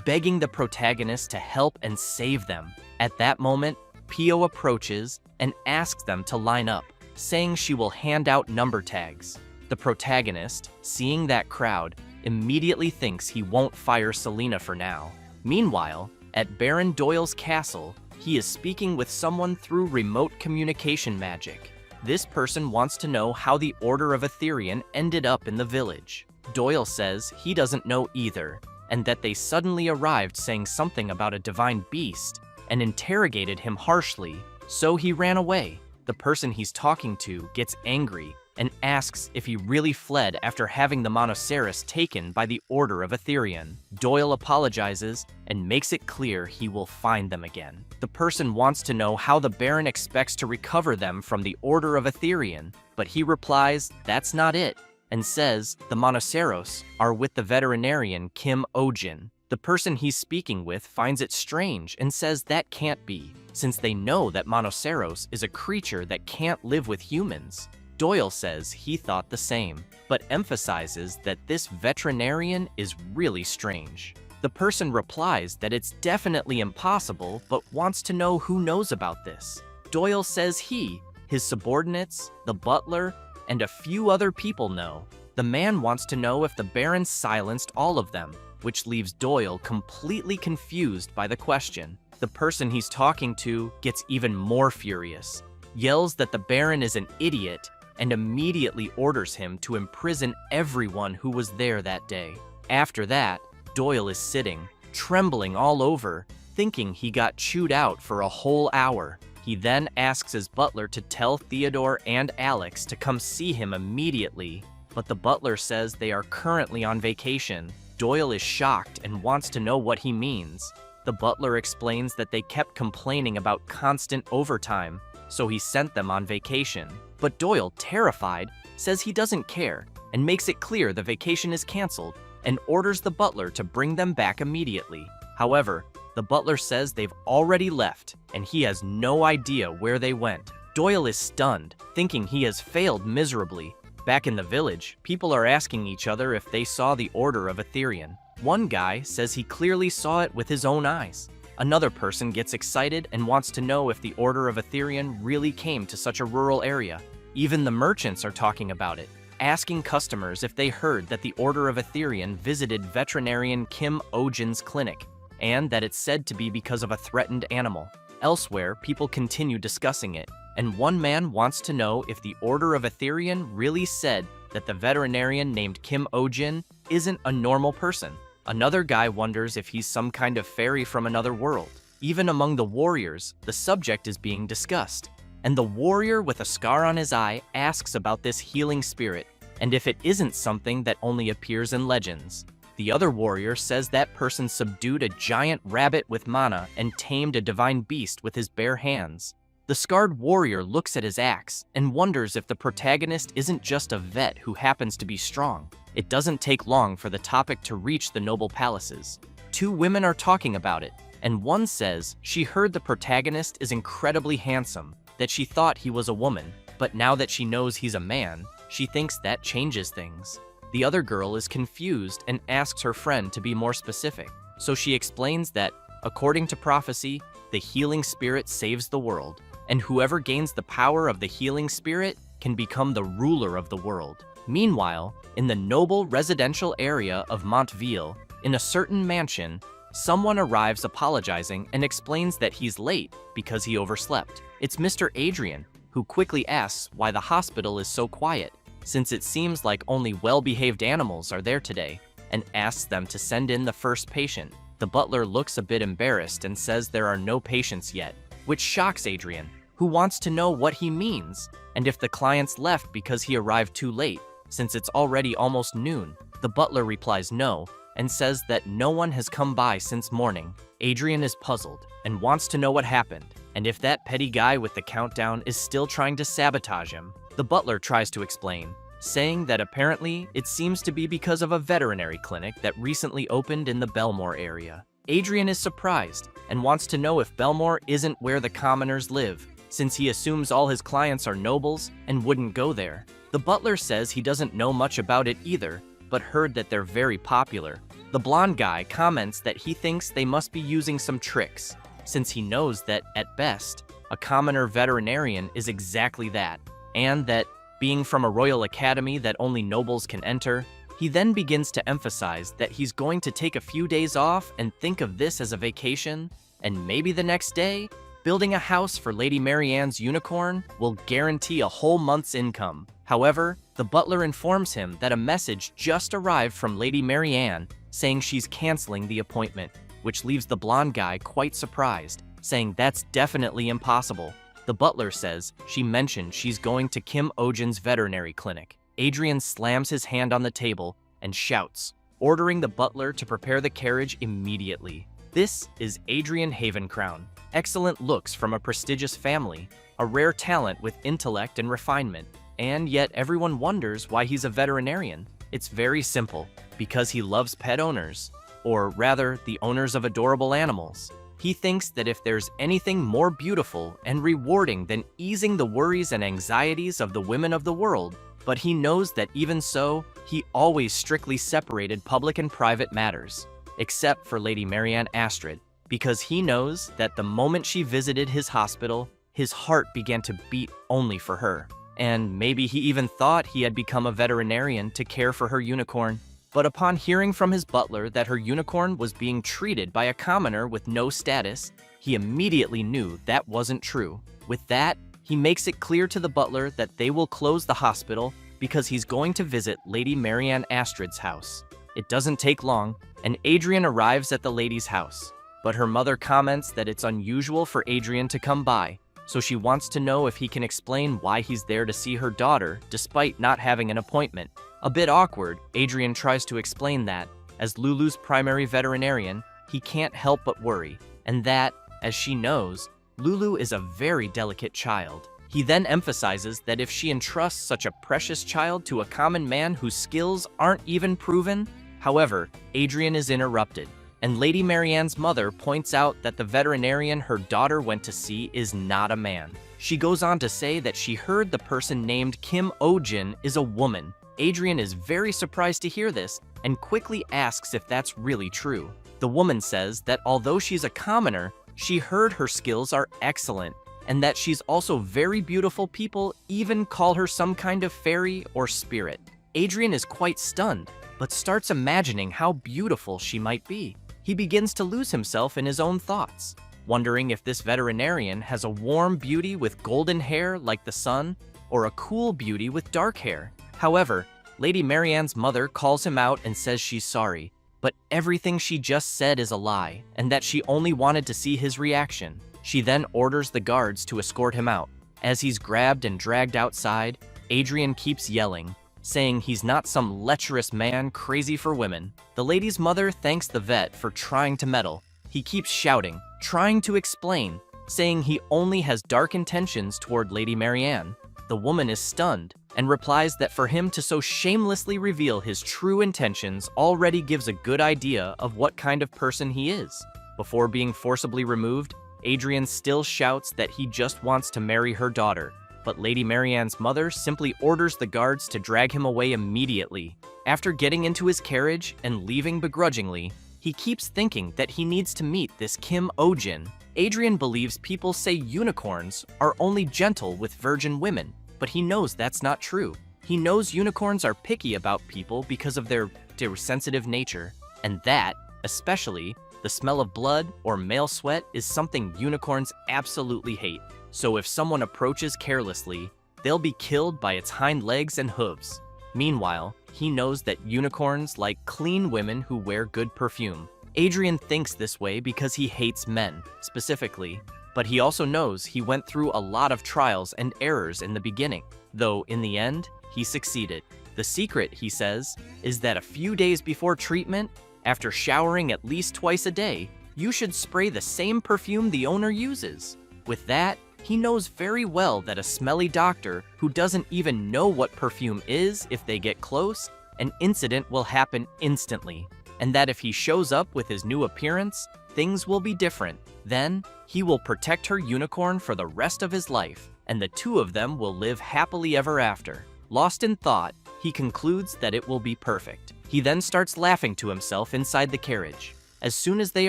begging the protagonist to help and save them. At that moment, Pio approaches and asks them to line up, saying she will hand out number tags. The protagonist, seeing that crowd, immediately thinks he won't fire Selena for now. Meanwhile, at Baron Doyle's castle, he is speaking with someone through remote communication magic. This person wants to know how the Order of Adrien ended up in the village. Doyle says he doesn't know either, and that they suddenly arrived saying something about a divine beast and interrogated him harshly, so he ran away. The person he's talking to gets angry and asks if he really fled after having the Monoceros taken by the Order of Adrien. Doyle apologizes and makes it clear he will find them again. The person wants to know how the Baron expects to recover them from the Order of Adrien, but he replies that's not it, and says the Monoceros are with the veterinarian Kim Ojin. The person he's speaking with finds it strange and says that can't be, since they know that Monoceros is a creature that can't live with humans. Doyle says he thought the same, but emphasizes that this veterinarian is really strange. The person replies that it's definitely impossible, but wants to know who knows about this. Doyle says he, his subordinates, the butler, and a few other people know. The man wants to know if the Baron silenced all of them, which leaves Doyle completely confused by the question. The person he's talking to gets even more furious, yells that the Baron is an idiot, and immediately orders him to imprison everyone who was there that day. After that, Doyle is sitting, trembling all over, thinking he got chewed out for a whole hour. He then asks his butler to tell Theodore and Alex to come see him immediately, but the butler says they are currently on vacation. Doyle is shocked and wants to know what he means. The butler explains that they kept complaining about constant overtime, so he sent them on vacation. But Doyle, terrified, says he doesn't care and makes it clear the vacation is canceled and orders the butler to bring them back immediately. However, the butler says they've already left and he has no idea where they went. Doyle is stunned, thinking he has failed miserably. Back in the village, people are asking each other if they saw the Order of Adrien. One guy says he clearly saw it with his own eyes. Another person gets excited and wants to know if the Order of Adrien really came to such a rural area. Even the merchants are talking about it, asking customers if they heard that the Order of Adrien visited veterinarian Kim Ojin's clinic, and that it's said to be because of a threatened animal. Elsewhere, people continue discussing it, and one man wants to know if the Order of Adrien really said that the veterinarian named Kim Ojin isn't a normal person. Another guy wonders if he's some kind of fairy from another world. Even among the warriors, the subject is being discussed, and the warrior with a scar on his eye asks about this healing spirit, and if it isn't something that only appears in legends. The other warrior says that person subdued a giant rabbit with mana and tamed a divine beast with his bare hands. The scarred warrior looks at his axe and wonders if the protagonist isn't just a vet who happens to be strong. It doesn't take long for the topic to reach the noble palaces. Two women are talking about it, and one says she heard the protagonist is incredibly handsome, that she thought he was a woman, but now that she knows he's a man, she thinks that changes things. The other girl is confused and asks her friend to be more specific, so she explains that, according to prophecy, the healing spirit saves the world, and whoever gains the power of the healing spirit can become the ruler of the world. Meanwhile, in the noble residential area of Montville, in a certain mansion, someone arrives apologizing and explains that he's late because he overslept. It's Mr. Adrien, who quickly asks why the hospital is so quiet, since it seems like only well-behaved animals are there today, and asks them to send in the first patient. The butler looks a bit embarrassed and says there are no patients yet, which shocks Adrien, who wants to know what he means, and if the clients left because he arrived too late, since it's already almost noon. The butler replies no, and says that no one has come by since morning. Adrien is puzzled and wants to know what happened, and if that petty guy with the countdown is still trying to sabotage him. The butler tries to explain, saying that apparently it seems to be because of a veterinary clinic that recently opened in the Belmore area. Adrien is surprised and wants to know if Belmore isn't where the commoners live, since he assumes all his clients are nobles and wouldn't go there. The butler says he doesn't know much about it either, but heard that they're very popular. The blonde guy comments that he thinks they must be using some tricks, since he knows that, at best, a commoner veterinarian is exactly that, and that, being from a royal academy that only nobles can enter, he then begins to emphasize that he's going to take a few days off and think of this as a vacation, and maybe the next day, building a house for Lady Marianne's unicorn will guarantee a whole month's income. However, the butler informs him that a message just arrived from Lady Marianne saying she's canceling the appointment, which leaves the blonde guy quite surprised, saying that's definitely impossible. The butler says she mentioned she's going to Kim Ojin's veterinary clinic. Adrien slams his hand on the table and shouts, ordering the butler to prepare the carriage immediately. This is Adrien Havencrown. Excellent looks from a prestigious family, a rare talent with intellect and refinement, and yet everyone wonders why he's a veterinarian. It's very simple, because he loves pet owners, or rather, the owners of adorable animals. He thinks that if there's anything more beautiful and rewarding than easing the worries and anxieties of the women of the world, but he knows that even so, he always strictly separated public and private matters, except for Lady Marianne Astrid, because he knows that the moment she visited his hospital, his heart began to beat only for her. And maybe he even thought he had become a veterinarian to care for her unicorn. But upon hearing from his butler that her unicorn was being treated by a commoner with no status, he immediately knew that wasn't true. With that, he makes it clear to the butler that they will close the hospital because he's going to visit Lady Marianne Astrid's house. It doesn't take long, and Adrien arrives at the lady's house. But her mother comments that it's unusual for Adrien to come by, so she wants to know if he can explain why he's there to see her daughter despite not having an appointment. A bit awkward, Adrien tries to explain that, as Lulu's primary veterinarian, he can't help but worry, and that, as she knows, Lulu is a very delicate child. He then emphasizes that if she entrusts such a precious child to a common man whose skills aren't even proven. However, Adrien is interrupted, and Lady Marianne's mother points out that the veterinarian her daughter went to see is not a man. She goes on to say that she heard the person named Kim Ojin is a woman. Adrien is very surprised to hear this and quickly asks if that's really true. The woman says that although she's a commoner, she heard her skills are excellent and that she's also very beautiful. People even call her some kind of fairy or spirit. Adrien is quite stunned, but starts imagining how beautiful she might be. He begins to lose himself in his own thoughts, wondering if this veterinarian has a warm beauty with golden hair like the sun, or a cool beauty with dark hair. However, Lady Marianne's mother calls him out and says she's sorry, but everything she just said is a lie, and that she only wanted to see his reaction. She then orders the guards to escort him out. As he's grabbed and dragged outside, Adrien keeps yelling, saying he's not some lecherous man crazy for women. The lady's mother thanks the vet for trying to meddle. He keeps shouting, trying to explain, saying he only has dark intentions toward Lady Marianne. The woman is stunned and replies that for him to so shamelessly reveal his true intentions already gives a good idea of what kind of person he is. Before being forcibly removed, Adrien still shouts that he just wants to marry her daughter, but Lady Marianne's mother simply orders the guards to drag him away immediately. After getting into his carriage and leaving begrudgingly, he keeps thinking that he needs to meet this Kim Ojin. Adrien believes people say unicorns are only gentle with virgin women, but he knows that's not true. He knows unicorns are picky about people because of their sensitive nature, and that, especially, the smell of blood or male sweat is something unicorns absolutely hate. So if someone approaches carelessly, they'll be killed by its hind legs and hooves. Meanwhile, he knows that unicorns like clean women who wear good perfume. Adrien thinks this way because he hates men, specifically, but he also knows he went through a lot of trials and errors in the beginning, though in the end, he succeeded. The secret, he says, is that a few days before treatment, After showering at least twice a day, you should spray the same perfume the owner uses. With that, he knows very well that a smelly doctor who doesn't even know what perfume is, if they get close, an incident will happen instantly, and that if he shows up with his new appearance, things will be different. Then, he will protect her unicorn for the rest of his life, and the two of them will live happily ever after. Lost in thought, he concludes that it will be perfect. He then starts laughing to himself inside the carriage. As soon as they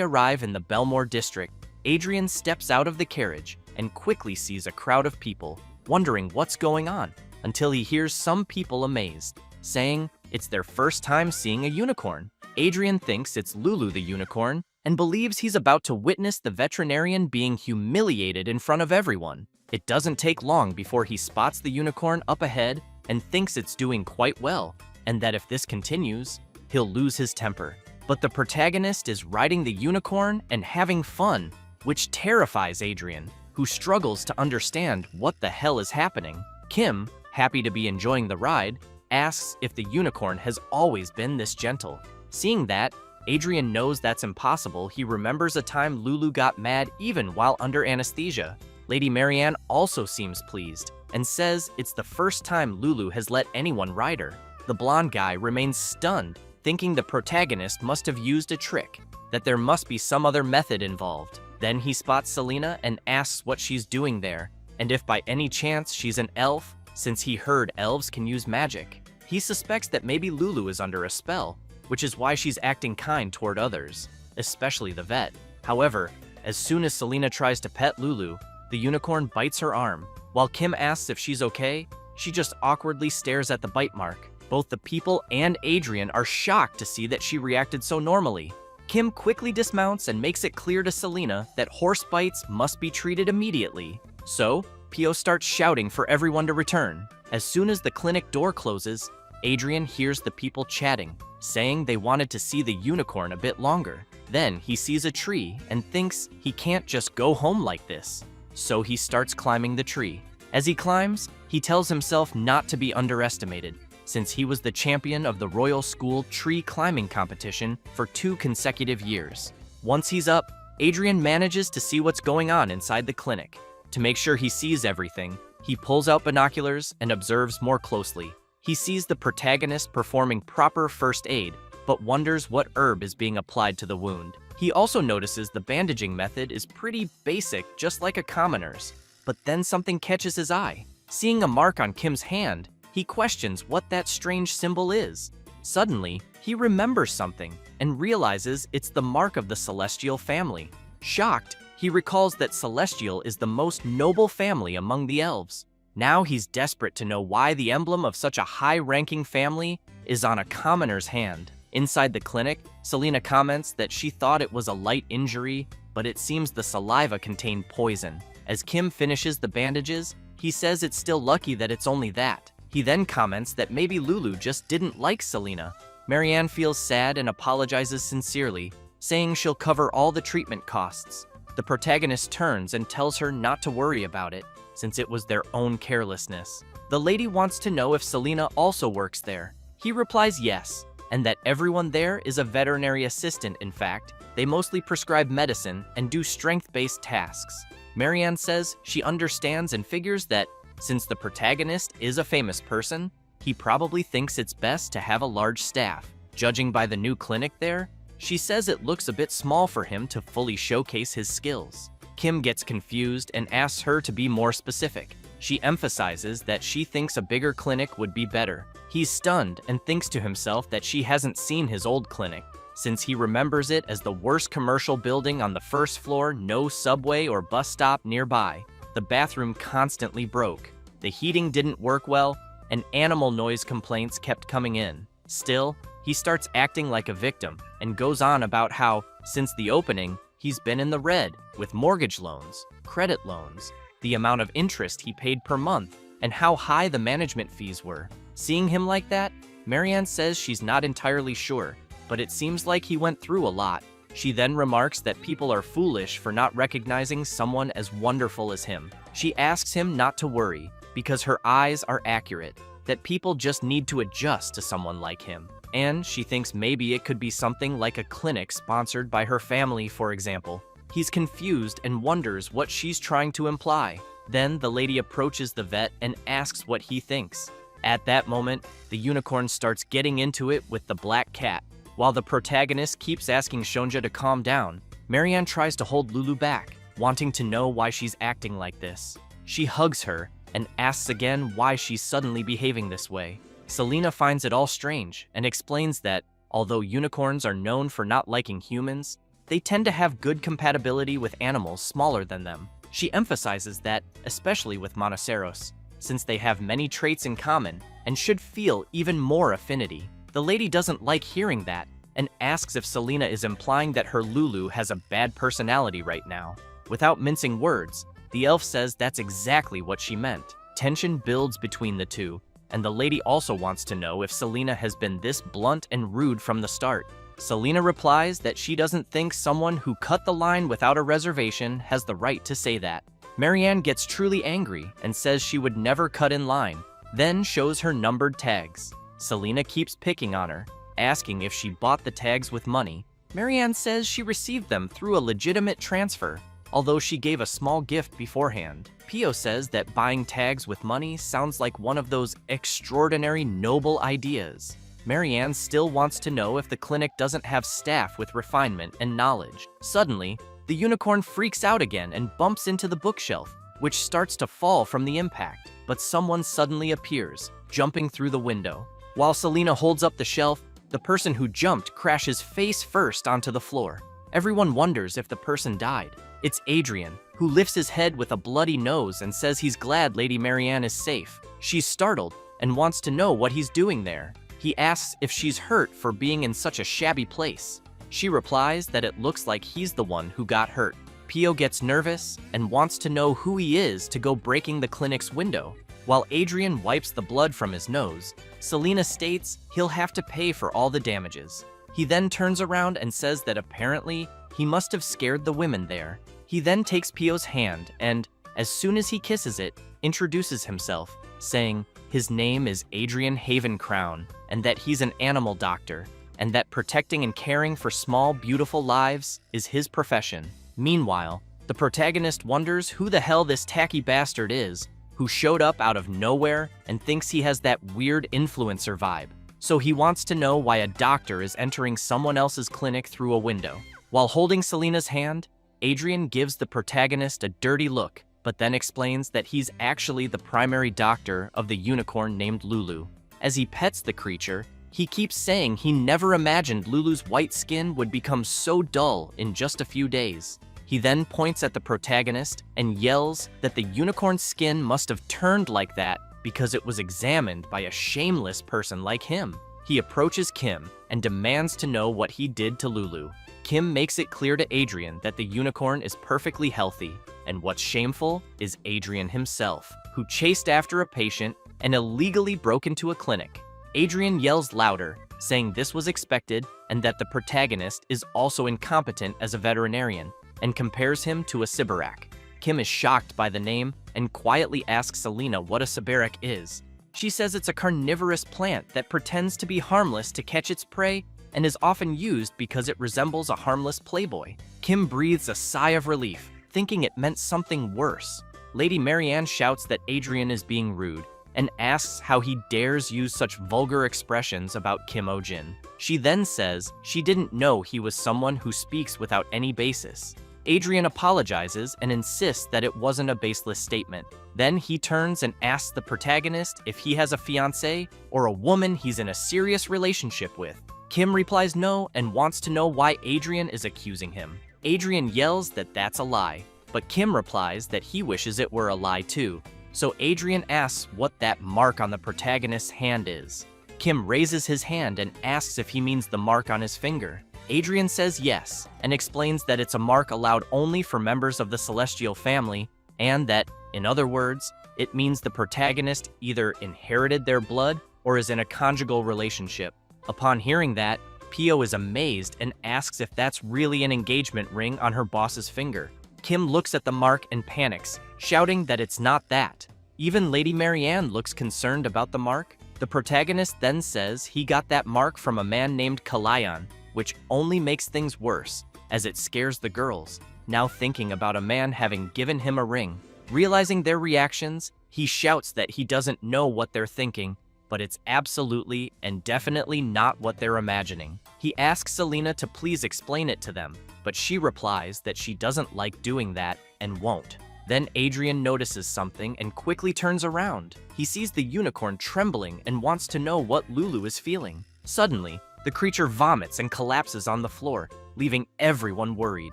arrive in the Belmore district, Adrien steps out of the carriage and quickly sees a crowd of people, wondering what's going on, until he hears some people amazed, saying it's their first time seeing a unicorn. Adrien thinks it's Lulu the unicorn and believes he's about to witness the veterinarian being humiliated in front of everyone. It doesn't take long before he spots the unicorn up ahead and thinks it's doing quite well, and that if this continues, he'll lose his temper. But the protagonist is riding the unicorn and having fun, which terrifies Adrien, who struggles to understand what the hell is happening. Kim, happy to be enjoying the ride, asks if the unicorn has always been this gentle. Seeing that, Adrien knows that's impossible. He remembers a time Lulu got mad even while under anesthesia. Lady Marianne also seems pleased and says it's the first time Lulu has let anyone ride her. The blonde guy remains stunned, thinking the protagonist must have used a trick, that there must be some other method involved. Then he spots Selena and asks what she's doing there, and if by any chance she's an elf, since he heard elves can use magic. He suspects that maybe Lulu is under a spell, which is why she's acting kind toward others, especially the vet. However, as soon as Selena tries to pet Lulu, the unicorn bites her arm. While Kim asks if she's okay, she just awkwardly stares at the bite mark. Both the people and Adrien are shocked to see that she reacted so normally. Kim quickly dismounts and makes it clear to Selena that horse bites must be treated immediately. So, Pio starts shouting for everyone to return. As soon as the clinic door closes, Adrien hears the people chatting, saying they wanted to see the unicorn a bit longer. Then he sees a tree and thinks he can't just go home like this. So he starts climbing the tree. As he climbs, he tells himself not to be underestimated, since he was the champion of the Royal School tree climbing competition for 2 consecutive years. Once he's up, Adrien manages to see what's going on inside the clinic. To make sure he sees everything, he pulls out binoculars and observes more closely. He sees the protagonist performing proper first aid, but wonders what herb is being applied to the wound. He also notices the bandaging method is pretty basic, just like a commoner's. But then something catches his eye. Seeing a mark on Kim's hand, he questions what that strange symbol is. Suddenly, he remembers something and realizes it's the mark of the Celestial family. Shocked, he recalls that Celestial is the most noble family among the elves. Now he's desperate to know why the emblem of such a high-ranking family is on a commoner's hand. Inside the clinic, Selena comments that she thought it was a light injury, but it seems the saliva contained poison. As Kim finishes the bandages, he says it's still lucky that it's only that. He then comments that maybe Lulu just didn't like Selena. Marianne feels sad and apologizes sincerely, saying she'll cover all the treatment costs. The protagonist turns and tells her not to worry about it, since it was their own carelessness. The lady wants to know if Selena also works there. He replies yes, and that everyone there is a veterinary assistant. In fact, they mostly prescribe medicine and do strength-based tasks. Marianne says she understands and figures that since the protagonist is a famous person, he probably thinks it's best to have a large staff. Judging by the new clinic there, she says it looks a bit small for him to fully showcase his skills. Kim gets confused and asks her to be more specific. She emphasizes that she thinks a bigger clinic would be better. He's stunned and thinks to himself that she hasn't seen his old clinic, since he remembers it as the worst commercial building on the first floor, no subway or bus stop nearby. The bathroom constantly broke, the heating didn't work well, and animal noise complaints kept coming in. Still, he starts acting like a victim and goes on about how, since the opening, he's been in the red with mortgage loans, credit loans, the amount of interest he paid per month, and how high the management fees were. Seeing him like that, Marianne says she's not entirely sure, but it seems like he went through a lot. She then remarks that people are foolish for not recognizing someone as wonderful as him. She asks him not to worry, because her eyes are accurate, that people just need to adjust to someone like him. and she thinks maybe it could be something like a clinic sponsored by her family, for example. He's confused and wonders what she's trying to imply. Then the lady approaches the vet and asks what he thinks. At that moment, the unicorn starts getting into it with the black cat. While the protagonist keeps asking Shonja to calm down, Marianne tries to hold Lulu back, wanting to know why she's acting like this. She hugs her and asks again why she's suddenly behaving this way. Selena finds it all strange and explains that, although unicorns are known for not liking humans, they tend to have good compatibility with animals smaller than them. She emphasizes that, especially with monoceros, since they have many traits in common and should feel even more affinity. The lady doesn't like hearing that and asks if Selena is implying that her Lulu has a bad personality right now. Without mincing words, the elf says that's exactly what she meant. Tension builds between the two, and the lady also wants to know if Selena has been this blunt and rude from the start. Selena replies that she doesn't think someone who cut the line without a reservation has the right to say that. Marianne gets truly angry and says she would never cut in line, then shows her numbered tags. Selena keeps picking on her, asking if she bought the tags with money. Marianne says she received them through a legitimate transfer, although she gave a small gift beforehand. Pio says that buying tags with money sounds like one of those extraordinary noble ideas. Marianne still wants to know if the clinic doesn't have staff with refinement and knowledge. Suddenly, the unicorn freaks out again and bumps into the bookshelf, which starts to fall from the impact. But someone suddenly appears, jumping through the window. While Selena holds up the shelf, the person who jumped crashes face first onto the floor. Everyone wonders if the person died. It's Adrien, who lifts his head with a bloody nose and says he's glad Lady Marianne is safe. She's startled and wants to know what he's doing there. He asks if she's hurt for being in such a shabby place. She replies that it looks like he's the one who got hurt. Pio gets nervous and wants to know who he is to go breaking the clinic's window. While Adrien wipes the blood from his nose, Selena states he'll have to pay for all the damages. He then turns around and says that apparently he must have scared the women there. He then takes Pio's hand and, as soon as he kisses it, introduces himself, saying his name is Adrien Havencrown and that he's an animal doctor, and that protecting and caring for small, beautiful lives is his profession. Meanwhile, the protagonist wonders who the hell this tacky bastard is, who showed up out of nowhere and thinks he has that weird influencer vibe. So he wants to know why a doctor is entering someone else's clinic through a window. While holding Selena's hand, Adrien gives the protagonist a dirty look, but then explains that he's actually the primary doctor of the unicorn named Lulu. As he pets the creature, he keeps saying he never imagined Lulu's white skin would become so dull in just a few days. He then points at the protagonist and yells that the unicorn's skin must have turned like that because it was examined by a shameless person like him. He approaches Kim and demands to know what he did to Lulu. Kim makes it clear to Adrien that the unicorn is perfectly healthy, and what's shameful is Adrien himself, who chased after a patient and illegally broke into a clinic. Adrien yells louder, saying this was expected and that the protagonist is also incompetent as a veterinarian, and compares him to a Sibarak. Kim is shocked by the name and quietly asks Selena what a Sibarak is. She says it's a carnivorous plant that pretends to be harmless to catch its prey and is often used because it resembles a harmless playboy. Kim breathes a sigh of relief, thinking it meant something worse. Lady Marianne shouts that Adrien is being rude and asks how he dares use such vulgar expressions about Kim Ojin. She then says she didn't know he was someone who speaks without any basis. Adrien apologizes and insists that it wasn't a baseless statement. Then he turns and asks the protagonist if he has a fiancée or a woman he's in a serious relationship with. Kim replies no and wants to know why Adrien is accusing him. Adrien yells that that's a lie, but Kim replies that he wishes it were a lie too. So Adrien asks what that mark on the protagonist's hand is. Kim raises his hand and asks if he means the mark on his finger. Adrien says yes, and explains that it's a mark allowed only for members of the celestial family, and that, in other words, it means the protagonist either inherited their blood or is in a conjugal relationship. Upon hearing that, Pio is amazed and asks if that's really an engagement ring on her boss's finger. Kim looks at the mark and panics, shouting that it's not that. Even Lady Marianne looks concerned about the mark. The protagonist then says he got that mark from a man named Kalayan, which only makes things worse, as it scares the girls, now thinking about a man having given him a ring. Realizing their reactions, he shouts that he doesn't know what they're thinking, but it's absolutely and definitely not what they're imagining. He asks Selena to please explain it to them, but she replies that she doesn't like doing that and won't. Then Adrien notices something and quickly turns around. He sees the unicorn trembling and wants to know what Lulu is feeling. Suddenly, the creature vomits and collapses on the floor, leaving everyone worried.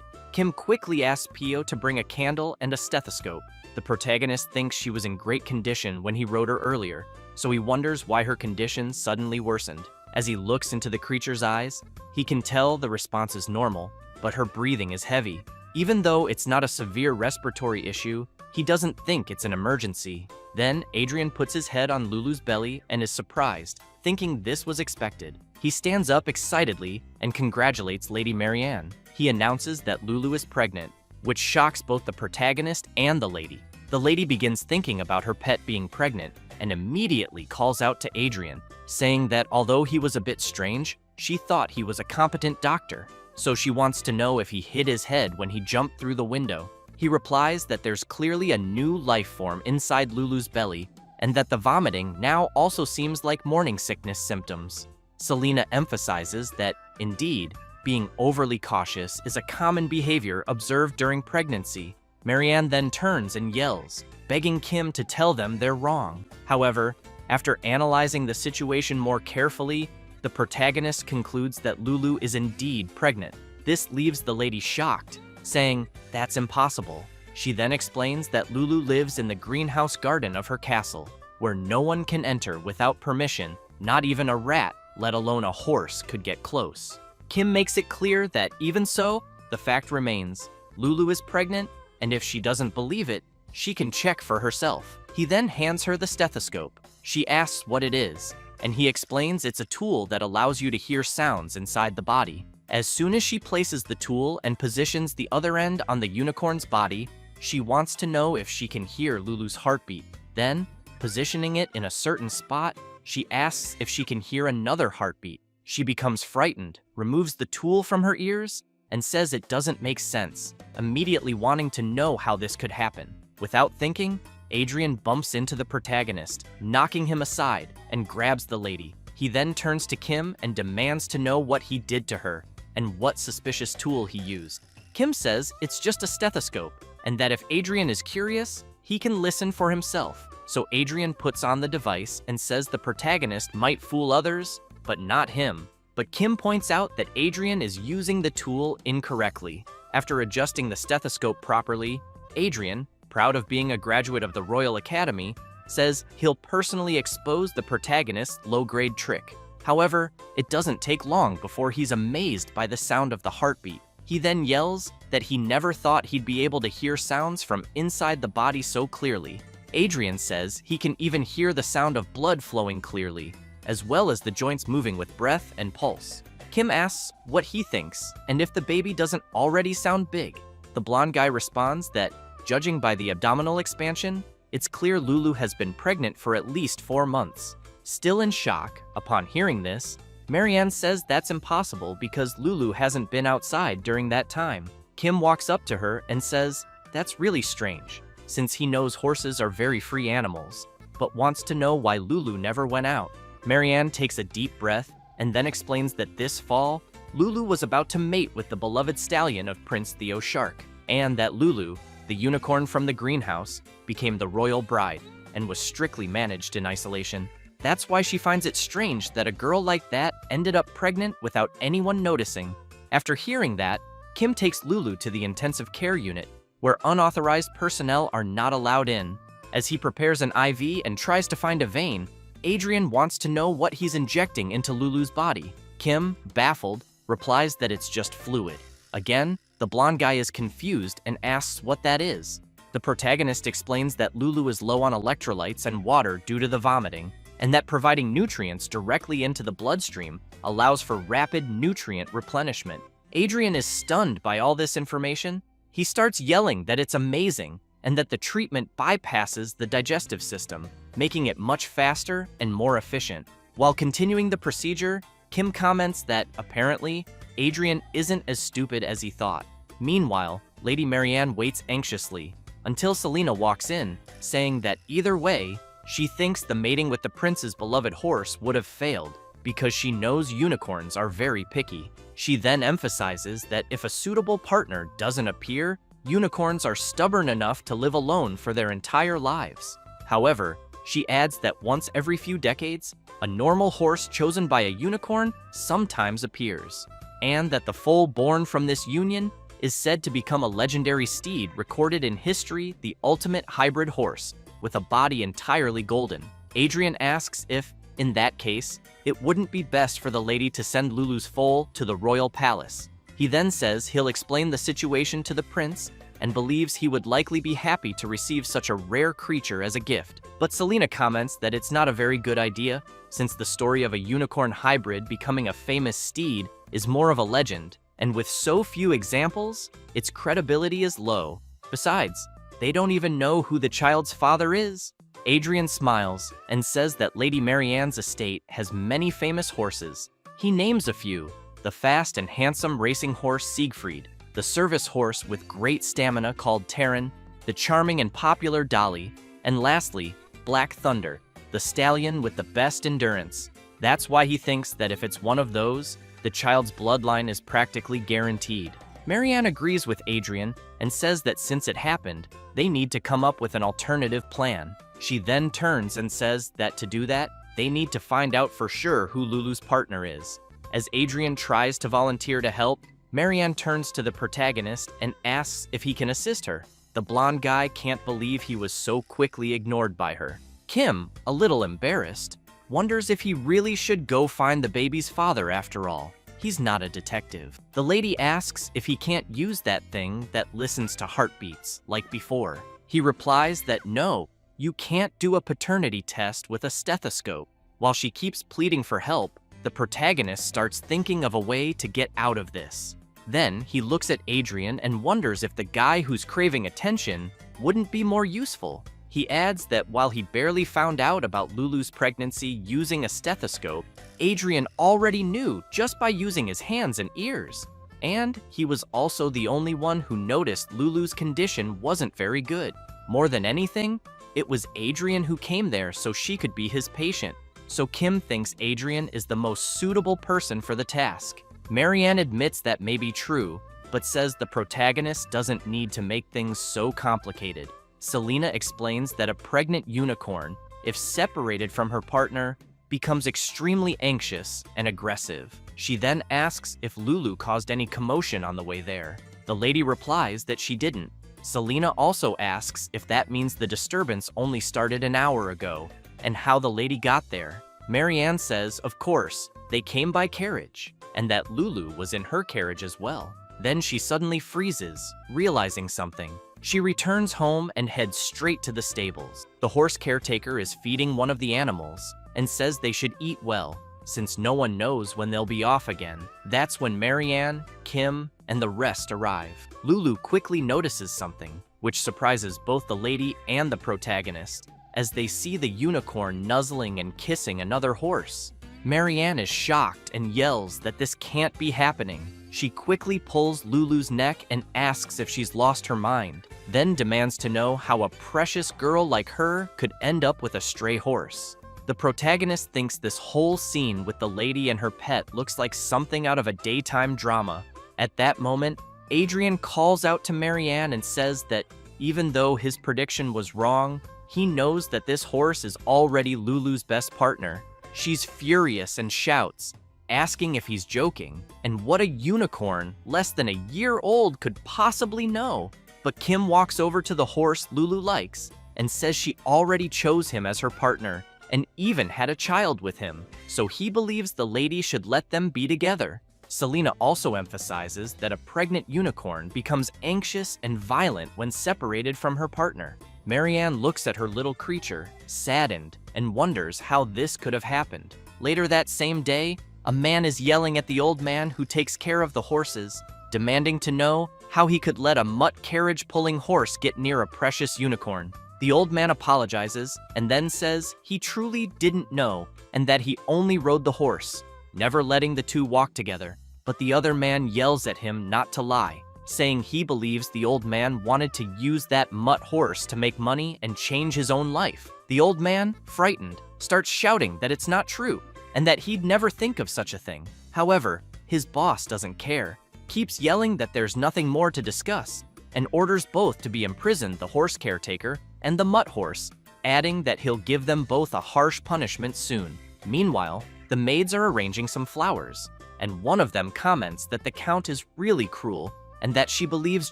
Kim quickly asks Pio to bring a candle and a stethoscope. The protagonist thinks she was in great condition when he wrote her earlier, so he wonders why her condition suddenly worsened. As he looks into the creature's eyes, he can tell the response is normal, but her breathing is heavy. Even though it's not a severe respiratory issue, he doesn't think it's an emergency. Then Adrien puts his head on Lulu's belly and is surprised, thinking this was expected. He stands up excitedly and congratulates Lady Marianne. He announces that Lulu is pregnant, which shocks both the protagonist and the lady. The lady begins thinking about her pet being pregnant and immediately calls out to Adrien, saying that although he was a bit strange, she thought he was a competent doctor. So she wants to know if he hit his head when he jumped through the window. He replies that there's clearly a new life form inside Lulu's belly and that the vomiting now also seems like morning sickness symptoms. Selena emphasizes that, indeed, being overly cautious is a common behavior observed during pregnancy. Marianne then turns and yells, begging Kim to tell them they're wrong. However, after analyzing the situation more carefully, the protagonist concludes that Lulu is indeed pregnant. This leaves the lady shocked, saying, "That's impossible." She then explains that Lulu lives in the greenhouse garden of her castle, where no one can enter without permission, not even a rat, let alone a horse, could get close. Kim makes it clear that even so, the fact remains, Lulu is pregnant, and if she doesn't believe it, she can check for herself. He then hands her the stethoscope. She asks what it is, and he explains it's a tool that allows you to hear sounds inside the body. As soon as she places the tool and positions the other end on the unicorn's body, she wants to know if she can hear Lulu's heartbeat. Then, positioning it in a certain spot, she asks if she can hear another heartbeat. She becomes frightened, removes the tool from her ears, and says it doesn't make sense, immediately wanting to know how this could happen. Without thinking, Adrien bumps into the protagonist, knocking him aside, and grabs the lady. He then turns to Kim and demands to know what he did to her, and what suspicious tool he used. Kim says it's just a stethoscope, and that if Adrien is curious, he can listen for himself. So Adrien puts on the device and says the protagonist might fool others, but not him. But Kim points out that Adrien is using the tool incorrectly. After adjusting the stethoscope properly, Adrien, proud of being a graduate of the Royal Academy, says he'll personally expose the protagonist's low-grade trick. However, it doesn't take long before he's amazed by the sound of the heartbeat. He then yells that he never thought he'd be able to hear sounds from inside the body so clearly. Adrien says he can even hear the sound of blood flowing clearly, as well as the joints moving with breath and pulse. Kim asks what he thinks, and if the baby doesn't already sound big. The blonde guy responds that, judging by the abdominal expansion, it's clear Lulu has been pregnant for at least 4 months. Still in shock, upon hearing this, Marianne says that's impossible because Lulu hasn't been outside during that time. Kim walks up to her and says, that's really strange, since he knows horses are very free animals, but wants to know why Lulu never went out. Marianne takes a deep breath and then explains that this fall, Lulu was about to mate with the beloved stallion of Prince Theo Shark, and that Lulu, the unicorn from the greenhouse, became the royal bride and was strictly managed in isolation. That's why she finds it strange that a girl like that ended up pregnant without anyone noticing. After hearing that, Kim takes Lulu to the intensive care unit, where unauthorized personnel are not allowed in. As he prepares an IV and tries to find a vein, Adrien wants to know what he's injecting into Lulu's body. Kim, baffled, replies that it's just fluid. Again, the blonde guy is confused and asks what that is. The protagonist explains that Lulu is low on electrolytes and water due to the vomiting, and that providing nutrients directly into the bloodstream allows for rapid nutrient replenishment. Adrien is stunned by all this information. He starts yelling that it's amazing, and that the treatment bypasses the digestive system, making it much faster and more efficient. While continuing the procedure, Kim comments that, apparently, Adrien isn't as stupid as he thought. Meanwhile, Lady Marianne waits anxiously until Selena walks in, saying that either way, she thinks the mating with the prince's beloved horse would have failed because she knows unicorns are very picky. She then emphasizes that if a suitable partner doesn't appear, unicorns are stubborn enough to live alone for their entire lives. However, she adds that once every few decades, a normal horse chosen by a unicorn sometimes appears, and that the foal born from this union is said to become a legendary steed recorded in history, the ultimate hybrid horse, with a body entirely golden. Adrien asks if, in that case, it wouldn't be best for the lady to send Lulu's foal to the royal palace. He then says he'll explain the situation to the prince and believes he would likely be happy to receive such a rare creature as a gift. But Selena comments that it's not a very good idea, since the story of a unicorn hybrid becoming a famous steed is more of a legend, and with so few examples, its credibility is low. Besides, they don't even know who the child's father is. Adrien smiles and says that Lady Marianne's estate has many famous horses. He names a few: the fast and handsome racing horse Siegfried, the service horse with great stamina called Terran, the charming and popular Dolly, and lastly, Black Thunder, the stallion with the best endurance. That's why he thinks that if it's one of those, the child's bloodline is practically guaranteed. Marianne agrees with Adrien and says that since it happened, they need to come up with an alternative plan. She then turns and says that to do that, they need to find out for sure who Lulu's partner is. As Adrien tries to volunteer to help, Marianne turns to the protagonist and asks if he can assist her. The blonde guy can't believe he was so quickly ignored by her. Kim, a little embarrassed, wonders if he really should go find the baby's father after all. He's not a detective. The lady asks if he can't use that thing that listens to heartbeats, like before. He replies that no, you can't do a paternity test with a stethoscope. While she keeps pleading for help, the protagonist starts thinking of a way to get out of this. Then he looks at Adrien and wonders if the guy who's craving attention wouldn't be more useful. He adds that while he barely found out about Lulu's pregnancy using a stethoscope, Adrien already knew just by using his hands and ears. And he was also the only one who noticed Lulu's condition wasn't very good. More than anything, it was Adrien who came there so she could be his patient. So Kim thinks Adrien is the most suitable person for the task. Marianne admits that may be true, but says the protagonist doesn't need to make things so complicated. Selena explains that a pregnant unicorn, if separated from her partner, becomes extremely anxious and aggressive. She then asks if Lulu caused any commotion on the way there. The lady replies that she didn't. Selena also asks if that means the disturbance only started an hour ago, and how the lady got there. Marianne says, of course, they came by carriage, and that Lulu was in her carriage as well. Then she suddenly freezes, realizing something. She returns home and heads straight to the stables. The horse caretaker is feeding one of the animals and says they should eat well, since no one knows when they'll be off again. That's when Marianne, Kim, and the rest arrive. Lulu quickly notices something, which surprises both the lady and the protagonist, as they see the unicorn nuzzling and kissing another horse. Marianne is shocked and yells that this can't be happening. She quickly pulls Lulu's neck and asks if she's lost her mind, then demands to know how a precious girl like her could end up with a stray horse. The protagonist thinks this whole scene with the lady and her pet looks like something out of a daytime drama. At that moment, Adrien calls out to Marianne and says that even though his prediction was wrong, he knows that this horse is already Lulu's best partner. She's furious and shouts, asking if he's joking, and what a unicorn less than a year old could possibly know. But Kim walks over to the horse Lulu likes and says she already chose him as her partner and even had a child with him, so he believes the lady should let them be together. Selena also emphasizes that a pregnant unicorn becomes anxious and violent when separated from her partner. Marianne looks at her little creature, saddened, and wonders how this could have happened. Later that same day, a man is yelling at the old man who takes care of the horses, demanding to know how he could let a mutt carriage-pulling horse get near a precious unicorn. The old man apologizes and then says he truly didn't know and that he only rode the horse, never letting the two walk together. But the other man yells at him not to lie, saying he believes the old man wanted to use that mutt horse to make money and change his own life. The old man, frightened, starts shouting that it's not true and that he'd never think of such a thing. However, his boss doesn't care, keeps yelling that there's nothing more to discuss, and orders both to be imprisoned, the horse caretaker and the mutt horse, adding that he'll give them both a harsh punishment soon. Meanwhile, the maids are arranging some flowers, and one of them comments that the count is really cruel and that she believes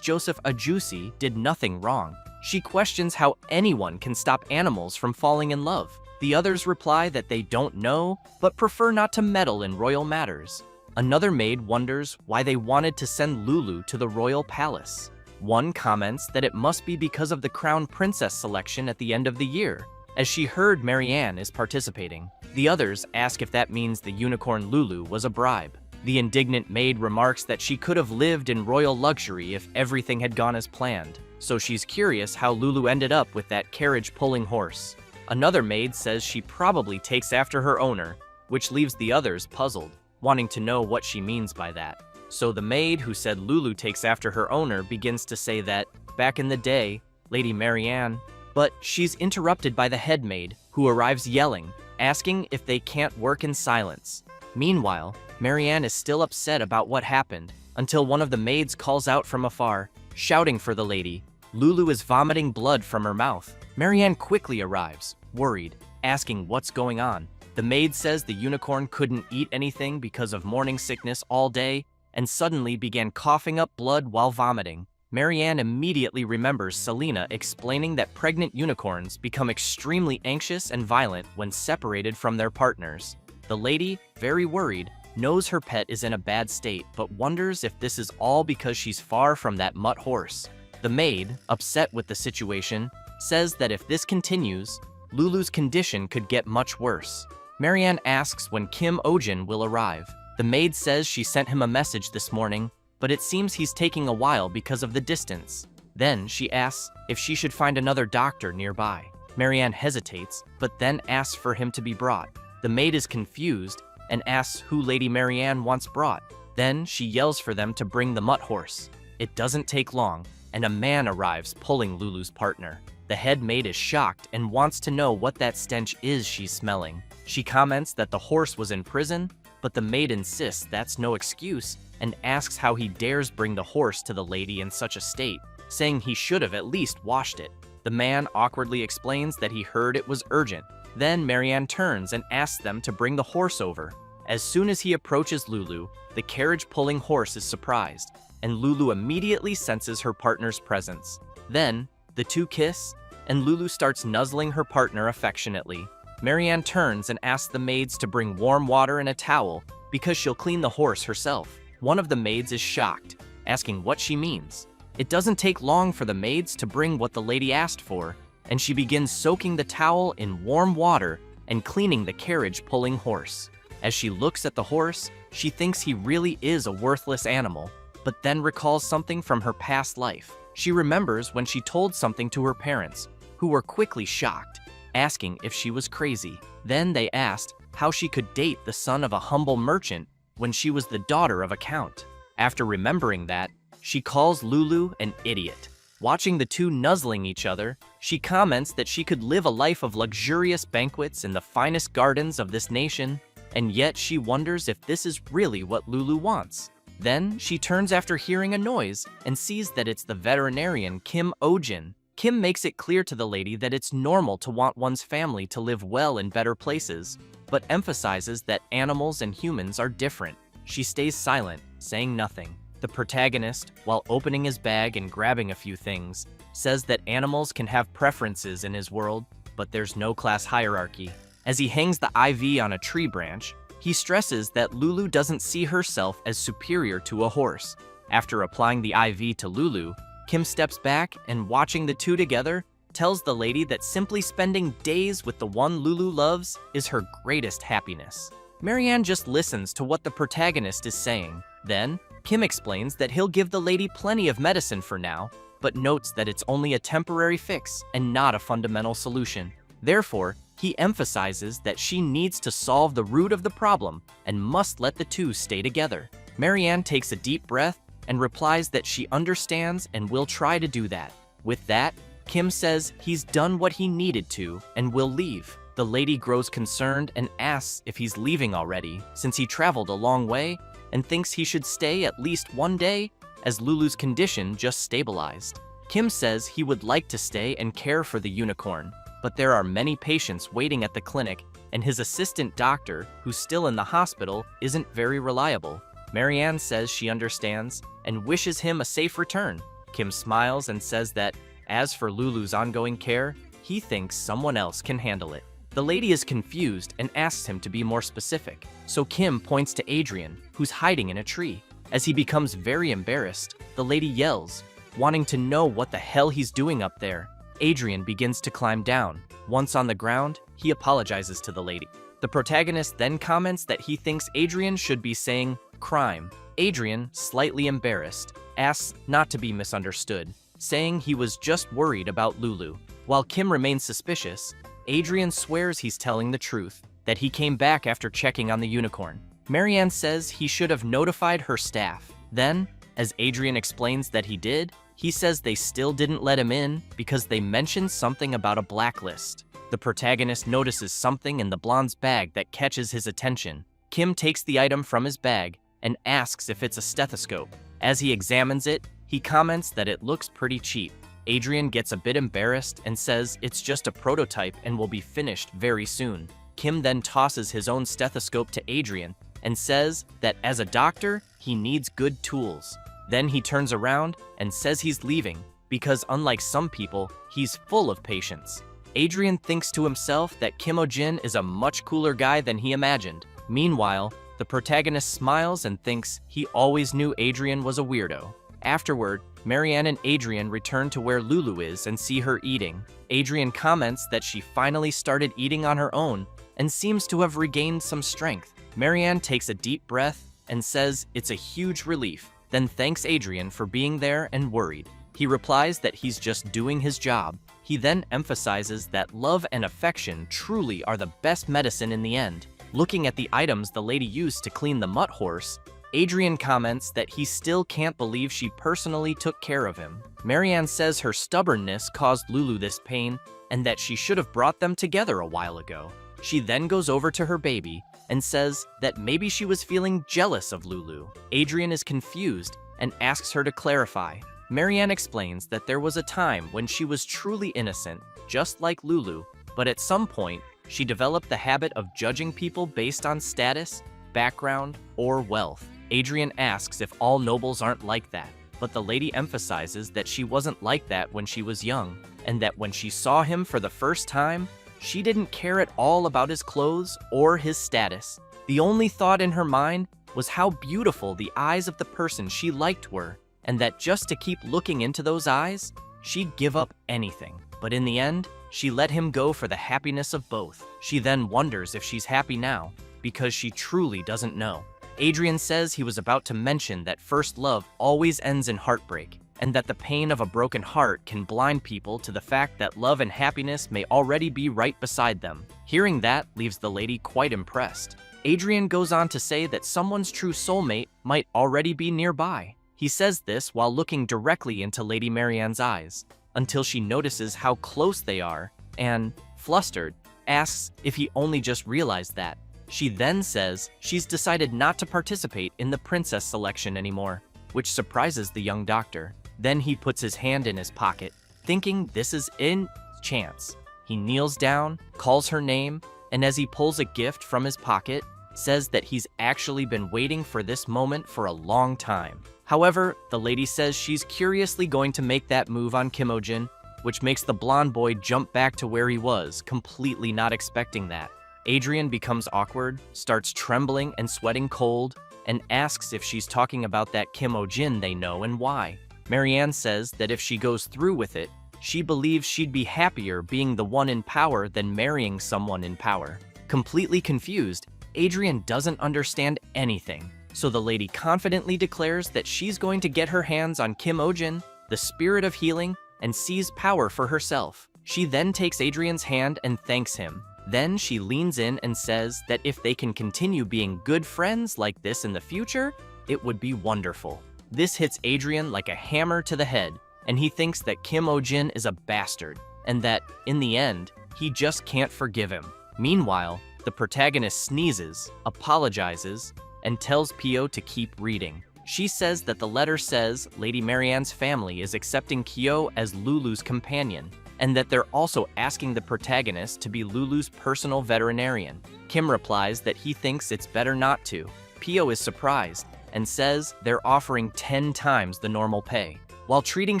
Joseph Ajusi did nothing wrong. She questions how anyone can stop animals from falling in love. The others reply that they don't know, but prefer not to meddle in royal matters. Another maid wonders why they wanted to send Lulu to the royal palace. One comments that it must be because of the crown princess selection at the end of the year, as she heard Marianne is participating. The others ask if that means the unicorn Lulu was a bribe. The indignant maid remarks that she could have lived in royal luxury if everything had gone as planned, so she's curious how Lulu ended up with that carriage-pulling horse. Another maid says she probably takes after her owner, which leaves the others puzzled, wanting to know what she means by that. So the maid who said Lulu takes after her owner begins to say that, back in the day, Lady Marianne, but she's interrupted by the head maid, who arrives yelling, asking if they can't work in silence. Meanwhile, Marianne is still upset about what happened, until one of the maids calls out from afar, shouting for the lady. Lulu is vomiting blood from her mouth. Marianne quickly arrives, worried, asking what's going on. The maid says the unicorn couldn't eat anything because of morning sickness all day, and suddenly began coughing up blood while vomiting. Marianne immediately remembers Selena explaining that pregnant unicorns become extremely anxious and violent when separated from their partners. The lady, very worried, knows her pet is in a bad state, but wonders if this is all because she's far from that mutt horse. The maid, upset with the situation, says that if this continues, Lulu's condition could get much worse. Marianne asks when Kim Ojin will arrive. The maid says she sent him a message this morning, but it seems he's taking a while because of the distance. Then she asks if she should find another doctor nearby. Marianne hesitates, but then asks for him to be brought. The maid is confused and asks who Lady Marianne wants brought. Then she yells for them to bring the mutt horse. It doesn't take long, and a man arrives pulling Lulu's partner. The head maid is shocked and wants to know what that stench is she's smelling. She comments that the horse was in prison, but the maid insists that's no excuse and asks how he dares bring the horse to the lady in such a state, saying he should have at least washed it. The man awkwardly explains that he heard it was urgent. Then Marianne turns and asks them to bring the horse over. As soon as he approaches Lulu, the carriage-pulling horse is surprised, and Lulu immediately senses her partner's presence. Then, the two kiss, and Lulu starts nuzzling her partner affectionately. Marianne turns and asks the maids to bring warm water and a towel because she'll clean the horse herself. One of the maids is shocked, asking what she means. It doesn't take long for the maids to bring what the lady asked for, and she begins soaking the towel in warm water and cleaning the carriage-pulling horse. As she looks at the horse, she thinks he really is a worthless animal, but then recalls something from her past life. She remembers when she told something to her parents, who were quickly shocked, asking if she was crazy. Then they asked how she could date the son of a humble merchant when she was the daughter of a count. After remembering that, she calls Lulu an idiot. Watching the two nuzzling each other, she comments that she could live a life of luxurious banquets in the finest gardens of this nation, and yet she wonders if this is really what Lulu wants. Then she turns after hearing a noise and sees that it's the veterinarian Kim Ojin. Kim makes it clear to the lady that it's normal to want one's family to live well in better places, but emphasizes that animals and humans are different. She stays silent, saying nothing. The protagonist, while opening his bag and grabbing a few things, says that animals can have preferences in his world, but there's no class hierarchy. As he hangs the IV on a tree branch, he stresses that Lulu doesn't see herself as superior to a horse. After applying the IV to Lulu, Kim steps back and, watching the two together, tells the lady that simply spending days with the one Lulu loves is her greatest happiness. Marianne just listens to what the protagonist is saying. Then, Kim explains that he'll give the lady plenty of medicine for now, but notes that it's only a temporary fix and not a fundamental solution. Therefore, he emphasizes that she needs to solve the root of the problem and must let the two stay together. Marianne takes a deep breath and replies that she understands and will try to do that. With that, Kim says he's done what he needed to and will leave. The lady grows concerned and asks if he's leaving already, since he traveled a long way, and thinks he should stay at least one day, as Lulu's condition just stabilized. Kim says he would like to stay and care for the unicorn, but there are many patients waiting at the clinic, and his assistant doctor, who's still in the hospital, isn't very reliable. Marianne says she understands and wishes him a safe return. Kim smiles and says that, as for Lulu's ongoing care, he thinks someone else can handle it. The lady is confused and asks him to be more specific, so Kim points to Adrien, who's hiding in a tree. As he becomes very embarrassed, the lady yells, wanting to know what the hell he's doing up there. Adrien begins to climb down. Once on the ground, he apologizes to the lady. The protagonist then comments that he thinks Adrien should be saying crime. Adrien, slightly embarrassed, asks not to be misunderstood, saying he was just worried about Lulu. While Kim remains suspicious, Adrien swears he's telling the truth, that he came back after checking on the unicorn. Marianne says he should have notified her staff. Then, as Adrien explains that he did, he says they still didn't let him in because they mentioned something about a blacklist. The protagonist notices something in the blonde's bag that catches his attention. Kim takes the item from his bag and asks if it's a stethoscope. As he examines it, he comments that it looks pretty cheap. Adrien gets a bit embarrassed and says it's just a prototype and will be finished very soon. Kim then tosses his own stethoscope to Adrien and says that as a doctor, he needs good tools. Then he turns around and says he's leaving because unlike some people, he's full of patience. Adrien thinks to himself that Kim Ojin is a much cooler guy than he imagined. Meanwhile, the protagonist smiles and thinks he always knew Adrien was a weirdo. Afterward, Marianne and Adrien return to where Lulu is and see her eating. Adrien comments that she finally started eating on her own and seems to have regained some strength. Marianne takes a deep breath and says it's a huge relief, then thanks Adrien for being there and worried. He replies that he's just doing his job. He then emphasizes that love and affection truly are the best medicine in the end. Looking at the items the lady used to clean the mutt horse, Adrien comments that he still can't believe she personally took care of him. Marianne says her stubbornness caused Lulu this pain and that she should have brought them together a while ago. She then goes over to her baby and says that maybe she was feeling jealous of Lulu. Adrien is confused and asks her to clarify. Marianne explains that there was a time when she was truly innocent, just like Lulu, but at some point, she developed the habit of judging people based on status, background, or wealth. Adrien asks if all nobles aren't like that, but the lady emphasizes that she wasn't like that when she was young, and that when she saw him for the first time, she didn't care at all about his clothes or his status. The only thought in her mind was how beautiful the eyes of the person she liked were, and that just to keep looking into those eyes, she'd give up anything. But in the end, she let him go for the happiness of both. She then wonders if she's happy now, because she truly doesn't know. Adrien says he was about to mention that first love always ends in heartbreak, and that the pain of a broken heart can blind people to the fact that love and happiness may already be right beside them. Hearing that leaves the lady quite impressed. Adrien goes on to say that someone's true soulmate might already be nearby. He says this while looking directly into Lady Marianne's eyes, until she notices how close they are and, flustered, asks if he only just realized that. She then says she's decided not to participate in the princess selection anymore, which surprises the young doctor. Then he puts his hand in his pocket, thinking this is in chance. He kneels down, calls her name, and as he pulls a gift from his pocket, says that he's actually been waiting for this moment for a long time. However, the lady says she's curiously going to make that move on Kim Ojin, which makes the blonde boy jump back to where he was, completely not expecting that. Adrien becomes awkward, starts trembling and sweating cold, and asks if she's talking about that Kim Ojin they know and why. Marianne says that if she goes through with it, she believes she'd be happier being the one in power than marrying someone in power. Completely confused, Adrien doesn't understand anything, so the lady confidently declares that she's going to get her hands on Kim Ojin, the spirit of healing, and seize power for herself. She then takes Adrien's hand and thanks him. Then she leans in and says that if they can continue being good friends like this in the future, it would be wonderful. This hits Adrien like a hammer to the head, and he thinks that Kim Ojin is a bastard, and that, in the end, he just can't forgive him. Meanwhile, the protagonist sneezes, apologizes, and tells Pio to keep reading. She says that the letter says Lady Marianne's family is accepting Kyo as Lulu's companion, and that they're also asking the protagonist to be Lulu's personal veterinarian. Kim replies that he thinks it's better not to. Pio is surprised and says they're offering 10 times the normal pay. While treating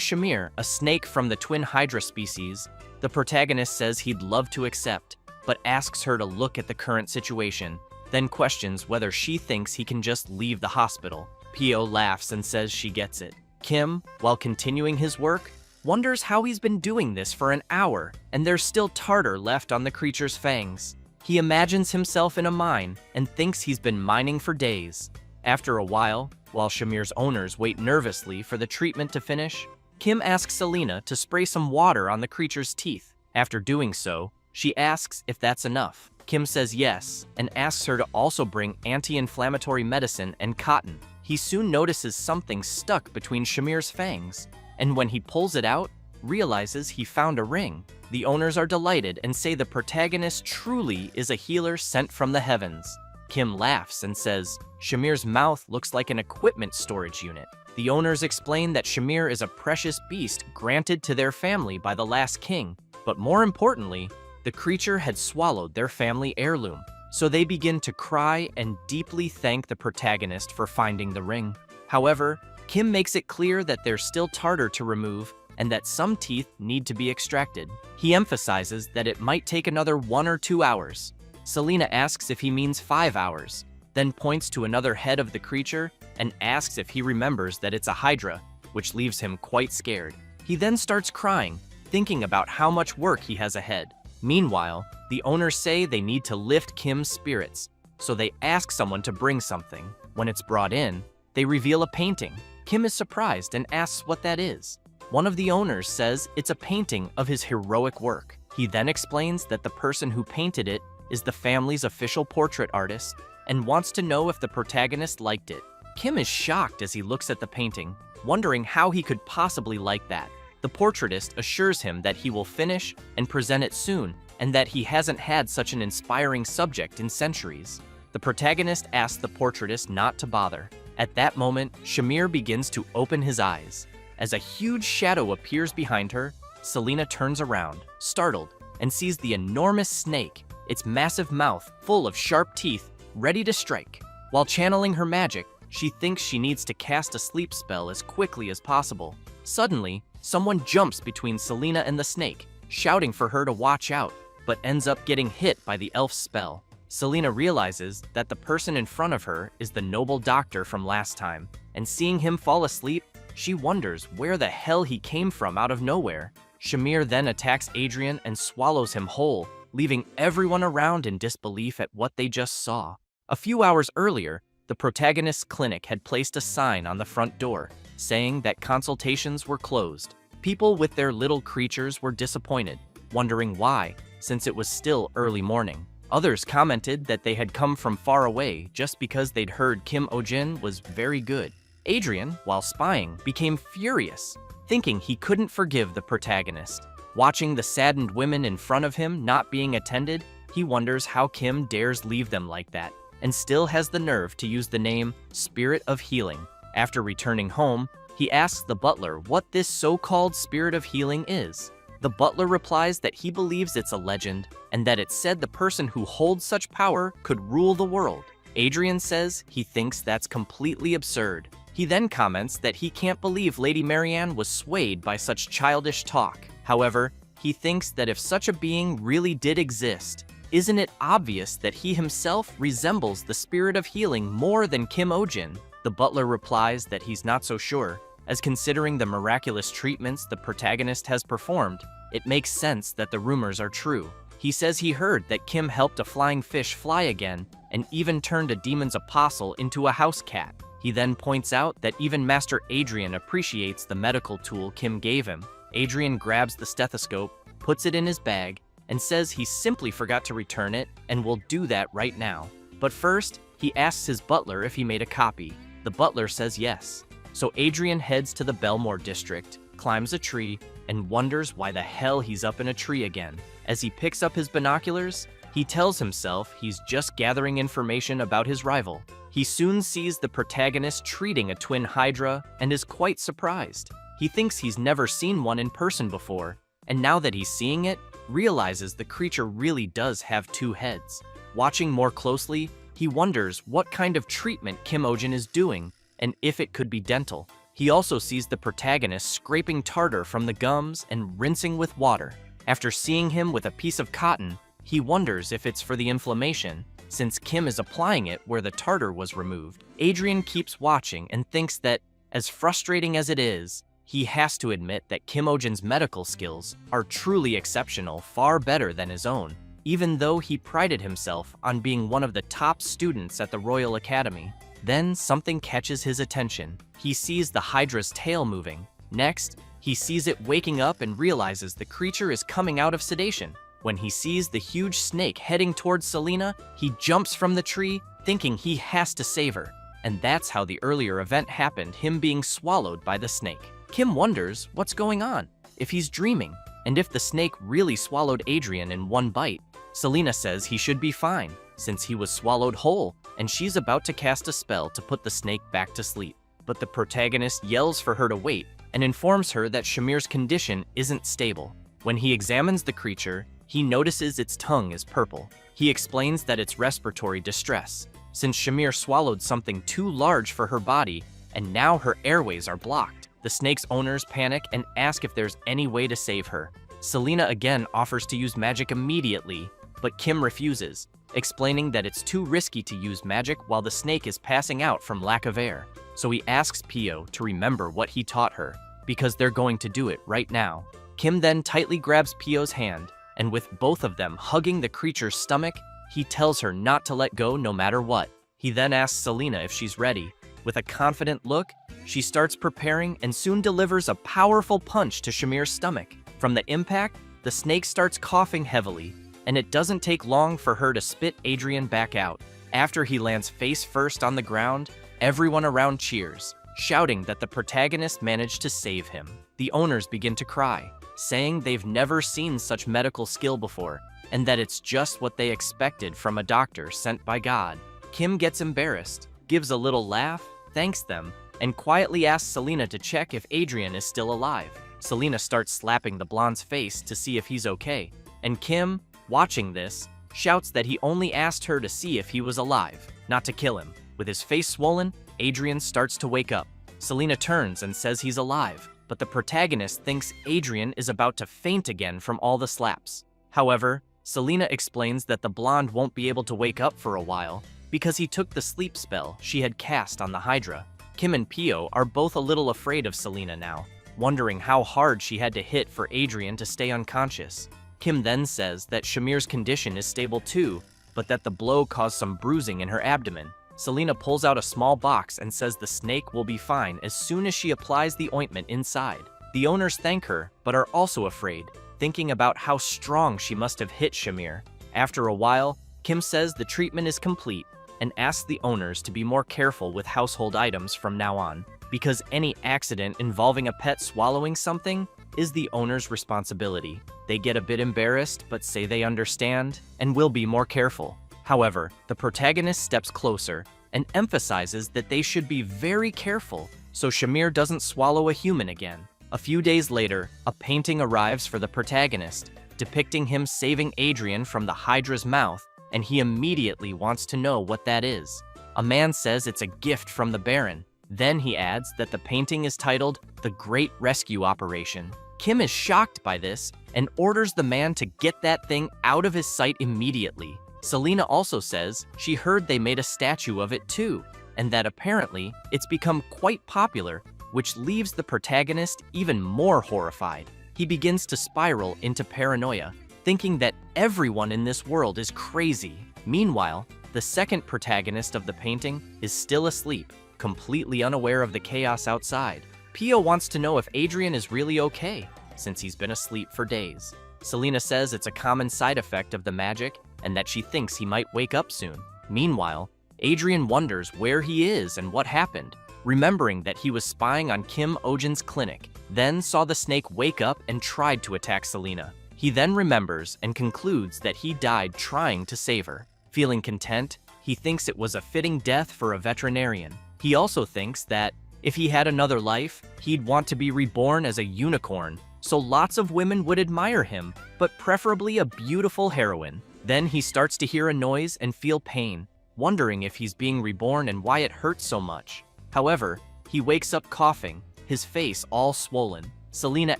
Shamir, a snake from the twin hydra species, the protagonist says he'd love to accept, but asks her to look at the current situation, then questions whether she thinks he can just leave the hospital. Pio laughs and says she gets it. Kim, while continuing his work, wonders how he's been doing this for an hour, and there's still tartar left on the creature's fangs. He imagines himself in a mine and thinks he's been mining for days. After a while Shamir's owners wait nervously for the treatment to finish, Kim asks Selena to spray some water on the creature's teeth. After doing so, she asks if that's enough. Kim says yes, and asks her to also bring anti-inflammatory medicine and cotton. He soon notices something stuck between Shamir's fangs, and when he pulls it out, realizes he found a ring. The owners are delighted and say the protagonist truly is a healer sent from the heavens. Kim laughs and says Shamir's mouth looks like an equipment storage unit. The owners explain that Shamir is a precious beast granted to their family by the last king, but more importantly, the creature had swallowed their family heirloom. So they begin to cry and deeply thank the protagonist for finding the ring. However, Kim makes it clear that there's still tartar to remove and that some teeth need to be extracted. He emphasizes that it might take another 1 or 2 hours. Selena asks if he means 5 hours, then points to another head of the creature and asks if he remembers that it's a hydra, which leaves him quite scared. He then starts crying, thinking about how much work he has ahead. Meanwhile, the owners say they need to lift Kim's spirits, so they ask someone to bring something. When it's brought in, they reveal a painting. Kim is surprised and asks what that is. One of the owners says it's a painting of his heroic work. He then explains that the person who painted it is the family's official portrait artist and wants to know if the protagonist liked it. Kim is shocked as he looks at the painting, wondering how he could possibly like that. The portraitist assures him that he will finish and present it soon, and that he hasn't had such an inspiring subject in centuries. The protagonist asks the portraitist not to bother. At that moment, Shamir begins to open his eyes. As a huge shadow appears behind her, Selena turns around, startled, and sees the enormous snake, its massive mouth full of sharp teeth, ready to strike. While channeling her magic, she thinks she needs to cast a sleep spell as quickly as possible. Suddenly, someone jumps between Selena and the snake, shouting for her to watch out, but ends up getting hit by the elf's spell. Selena realizes that the person in front of her is the noble doctor from last time, and seeing him fall asleep, she wonders where the hell he came from out of nowhere. Shamir then attacks Adrien and swallows him whole, leaving everyone around in disbelief at what they just saw. A few hours earlier, the protagonist's clinic had placed a sign on the front door, saying that consultations were closed. People with their little creatures were disappointed, wondering why, since it was still early morning. Others commented that they had come from far away just because they'd heard Kim Ojin was very good. Adrien, while spying, became furious, thinking he couldn't forgive the protagonist. Watching the saddened women in front of him not being attended, he wonders how Kim dares leave them like that, and still has the nerve to use the name Spirit of Healing. After returning home, he asks the butler what this so-called Spirit of Healing is. The butler replies that he believes it's a legend, and that it said the person who holds such power could rule the world. Adrien says he thinks that's completely absurd. He then comments that he can't believe Lady Marianne was swayed by such childish talk. However, he thinks that if such a being really did exist, isn't it obvious that he himself resembles the Spirit of Healing more than Kim Ojin? The butler replies that he's not so sure, as considering the miraculous treatments the protagonist has performed, it makes sense that the rumors are true. He He says he heard that Kim helped a flying fish fly again and even turned a demon's apostle into a house cat. He then points out that even Master Adrien appreciates the medical tool Kim gave him. Adrien grabs the stethoscope, puts it in his bag, and says he simply forgot to return it and will do that right now. But first, he asks his butler if he made a copy. The butler says yes. So Adrien heads to the Belmore district, climbs a tree, and wonders why the hell he's up in a tree again. As he picks up his binoculars, he tells himself he's just gathering information about his rival. He soon sees the protagonist treating a twin hydra and is quite surprised. He thinks he's never seen one in person before, and now that he's seeing it, realizes the creature really does have two heads. Watching more closely, he wonders what kind of treatment Kim Ojin is doing and if it could be dental. He also sees the protagonist scraping tartar from the gums and rinsing with water. After seeing him with a piece of cotton, he wonders if it's for the inflammation, since Kim is applying it where the tartar was removed. Adrien keeps watching and thinks that, as frustrating as it is, he has to admit that Kim Ojin's medical skills are truly exceptional, far better than his own, even though he prided himself on being one of the top students at the Royal Academy. Then something catches his attention. He sees the hydra's tail moving. Next, he sees it waking up and realizes the creature is coming out of sedation. When he sees the huge snake heading towards Selena, he jumps from the tree, thinking he has to save her. And that's how the earlier event happened, him being swallowed by the snake. Kim wonders what's going on, if he's dreaming, and if the snake really swallowed Adrien in one bite. Selena says he should be fine, since he was swallowed whole, and she's about to cast a spell to put the snake back to sleep. But the protagonist yells for her to wait and informs her that Shamir's condition isn't stable. When he examines the creature, he notices its tongue is purple. He explains that it's respiratory distress, since Shamir swallowed something too large for her body, and now her airways are blocked. The snake's owners panic and ask if there's any way to save her. Selena again offers to use magic immediately, but Kim refuses, explaining that it's too risky to use magic while the snake is passing out from lack of air. So he asks Pio to remember what he taught her, because they're going to do it right now. Kim then tightly grabs Pio's hand, and with both of them hugging the creature's stomach, he tells her not to let go no matter what. He then asks Selena if she's ready. With a confident look, she starts preparing and soon delivers a powerful punch to Shamir's stomach. From the impact, the snake starts coughing heavily, and it doesn't take long for her to spit Adrien back out. After he lands face first on the ground, everyone around cheers, shouting that the protagonist managed to save him. The owners begin to cry, saying they've never seen such medical skill before, and that it's just what they expected from a doctor sent by God. Kim gets embarrassed, gives a little laugh, thanks them, and quietly asks Selena to check if Adrien is still alive. Selena starts slapping the blonde's face to see if he's okay, and Kim, watching this, shouts that he only asked her to see if he was alive, not to kill him. With his face swollen, Adrien starts to wake up. Selena turns and says he's alive, but the protagonist thinks Adrien is about to faint again from all the slaps. However, Selena explains that the blonde won't be able to wake up for a while because he took the sleep spell she had cast on the hydra. Kim and Pio are both a little afraid of Selena now, wondering how hard she had to hit for Adrien to stay unconscious. Kim then says that Shamir's condition is stable too, but that the blow caused some bruising in her abdomen. Selena pulls out a small box and says the snake will be fine as soon as she applies the ointment inside. The owners thank her, but are also afraid, thinking about how strong she must have hit Shamir. After a while, Kim says the treatment is complete and asks the owners to be more careful with household items from now on, because any accident involving a pet swallowing something is the owner's responsibility. They get a bit embarrassed, but say they understand and will be more careful. However, the protagonist steps closer and emphasizes that they should be very careful so Shamir doesn't swallow a human again. A few days later, a painting arrives for the protagonist, depicting him saving Adrien from the hydra's mouth, and he immediately wants to know what that is. A man says it's a gift from the Baron. Then he adds that the painting is titled The Great Rescue Operation. Kim is shocked by this and orders the man to get that thing out of his sight immediately. Selena also says she heard they made a statue of it too, and that apparently it's become quite popular, which leaves the protagonist even more horrified. He begins to spiral into paranoia, thinking that everyone in this world is crazy. Meanwhile, the second protagonist of the painting is still asleep, completely unaware of the chaos outside. Pio wants to know if Adrien is really okay, since he's been asleep for days. Selena says it's a common side effect of the magic and that she thinks he might wake up soon. Meanwhile, Adrien wonders where he is and what happened, remembering that he was spying on Kim Ojin's clinic, then saw the snake wake up and tried to attack Selena. He then remembers and concludes that he died trying to save her. Feeling content, he thinks it was a fitting death for a veterinarian. He also thinks that if he had another life, he'd want to be reborn as a unicorn, so lots of women would admire him, but preferably a beautiful heroine. Then he starts to hear a noise and feel pain, wondering if he's being reborn and why it hurts so much. However, he wakes up coughing, his face all swollen. Selena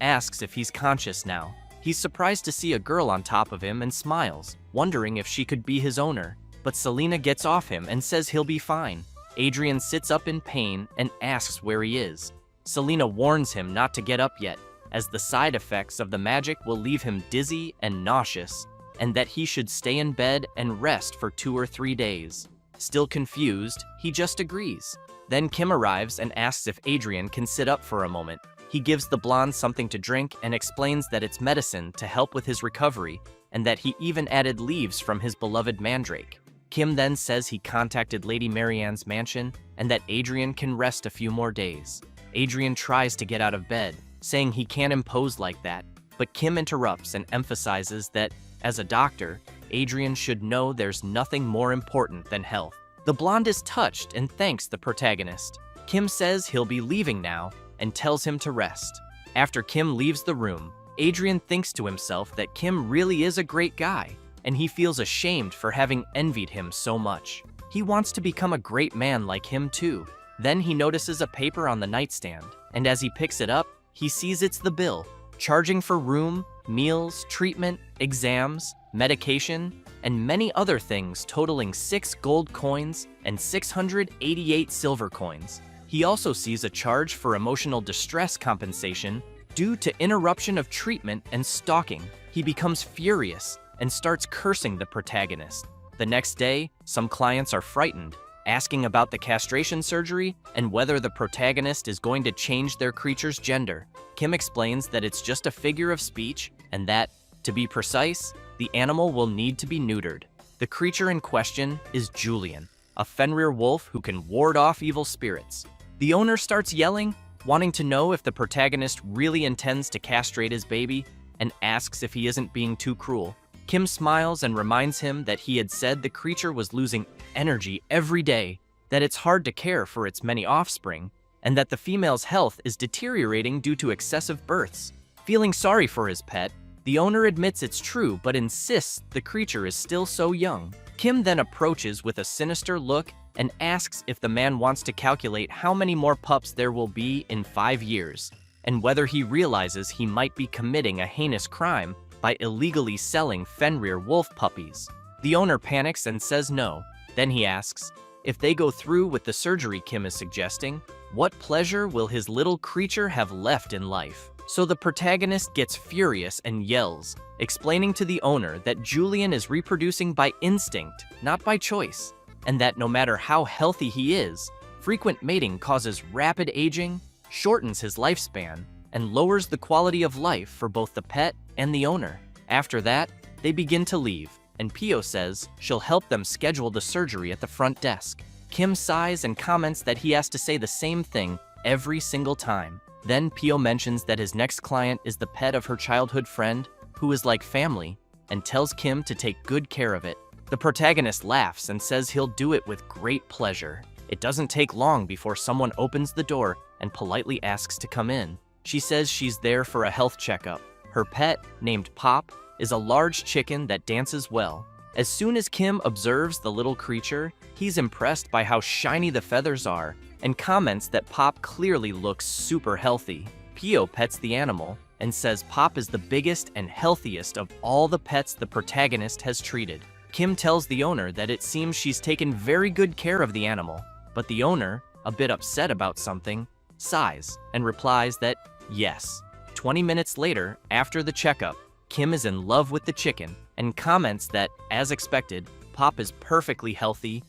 asks if he's conscious now. He's surprised to see a girl on top of him and smiles, wondering if she could be his owner. But Selena gets off him and says he'll be fine. Adrien sits up in pain and asks where he is. Selena warns him not to get up yet, as the side effects of the magic will leave him dizzy and nauseous, and that he should stay in bed and rest for 2 or 3 days. Still confused, he just agrees. Then Kim arrives and asks if Adrien can sit up for a moment. He gives the blonde something to drink and explains that it's medicine to help with his recovery, and that he even added leaves from his beloved mandrake. Kim then says he contacted Lady Marianne's mansion and that Adrien can rest a few more days. Adrien tries to get out of bed, saying he can't impose like that, but Kim interrupts and emphasizes that, as a doctor, Adrien should know there's nothing more important than health. The blonde is touched and thanks the protagonist. Kim says he'll be leaving now and tells him to rest. After Kim leaves the room, Adrien thinks to himself that Kim really is a great guy, and he feels ashamed for having envied him so much. He wants to become a great man like him too. Then he notices a paper on the nightstand, and as he picks it up, he sees it's the bill, charging for room, meals, treatment, exams, medication, and many other things totaling 6 gold coins and 688 silver coins. He also sees a charge for emotional distress compensation due to interruption of treatment and stalking. He becomes furious and starts cursing the protagonist. The next day, some clients are frightened, asking about the castration surgery and whether the protagonist is going to change their creature's gender. Kim explains that it's just a figure of speech and that, to be precise, the animal will need to be neutered. The creature in question is Julian, a Fenrir wolf who can ward off evil spirits. The owner starts yelling, wanting to know if the protagonist really intends to castrate his baby, and asks if he isn't being too cruel. Kim smiles and reminds him that he had said the creature was losing energy every day, that it's hard to care for its many offspring, and that the female's health is deteriorating due to excessive births. Feeling sorry for his pet, the owner admits it's true but insists the creature is still so young. Kim then approaches with a sinister look and asks if the man wants to calculate how many more pups there will be in 5 years, and whether he realizes he might be committing a heinous crime by illegally selling Fenrir wolf puppies. The owner panics and says no. Then he asks, if they go through with the surgery Kim is suggesting, what pleasure will his little creature have left in life? So the protagonist gets furious and yells, explaining to the owner that Julian is reproducing by instinct, not by choice, and that no matter how healthy he is, frequent mating causes rapid aging, shortens his lifespan, and lowers the quality of life for both the pet and the owner. After that, they begin to leave, and Pio says she'll help them schedule the surgery at the front desk. Kim sighs and comments that he has to say the same thing every single time. Then Pio mentions that his next client is the pet of her childhood friend, who is like family, and tells Kim to take good care of it. The protagonist laughs and says he'll do it with great pleasure. It doesn't take long before someone opens the door and politely asks to come in. She says she's there for a health checkup. Her pet, named Pop, is a large chicken that dances well. As soon as Kim observes the little creature, he's impressed by how shiny the feathers are and comments that Pop clearly looks super healthy. Pio pets the animal and says Pop is the biggest and healthiest of all the pets the protagonist has treated. Kim tells the owner that it seems she's taken very good care of the animal, but the owner, a bit upset about something, sighs and replies that yes. 20 minutes later, after the checkup, Kim is in love with the chicken and comments that, as expected, Pop is perfectly healthy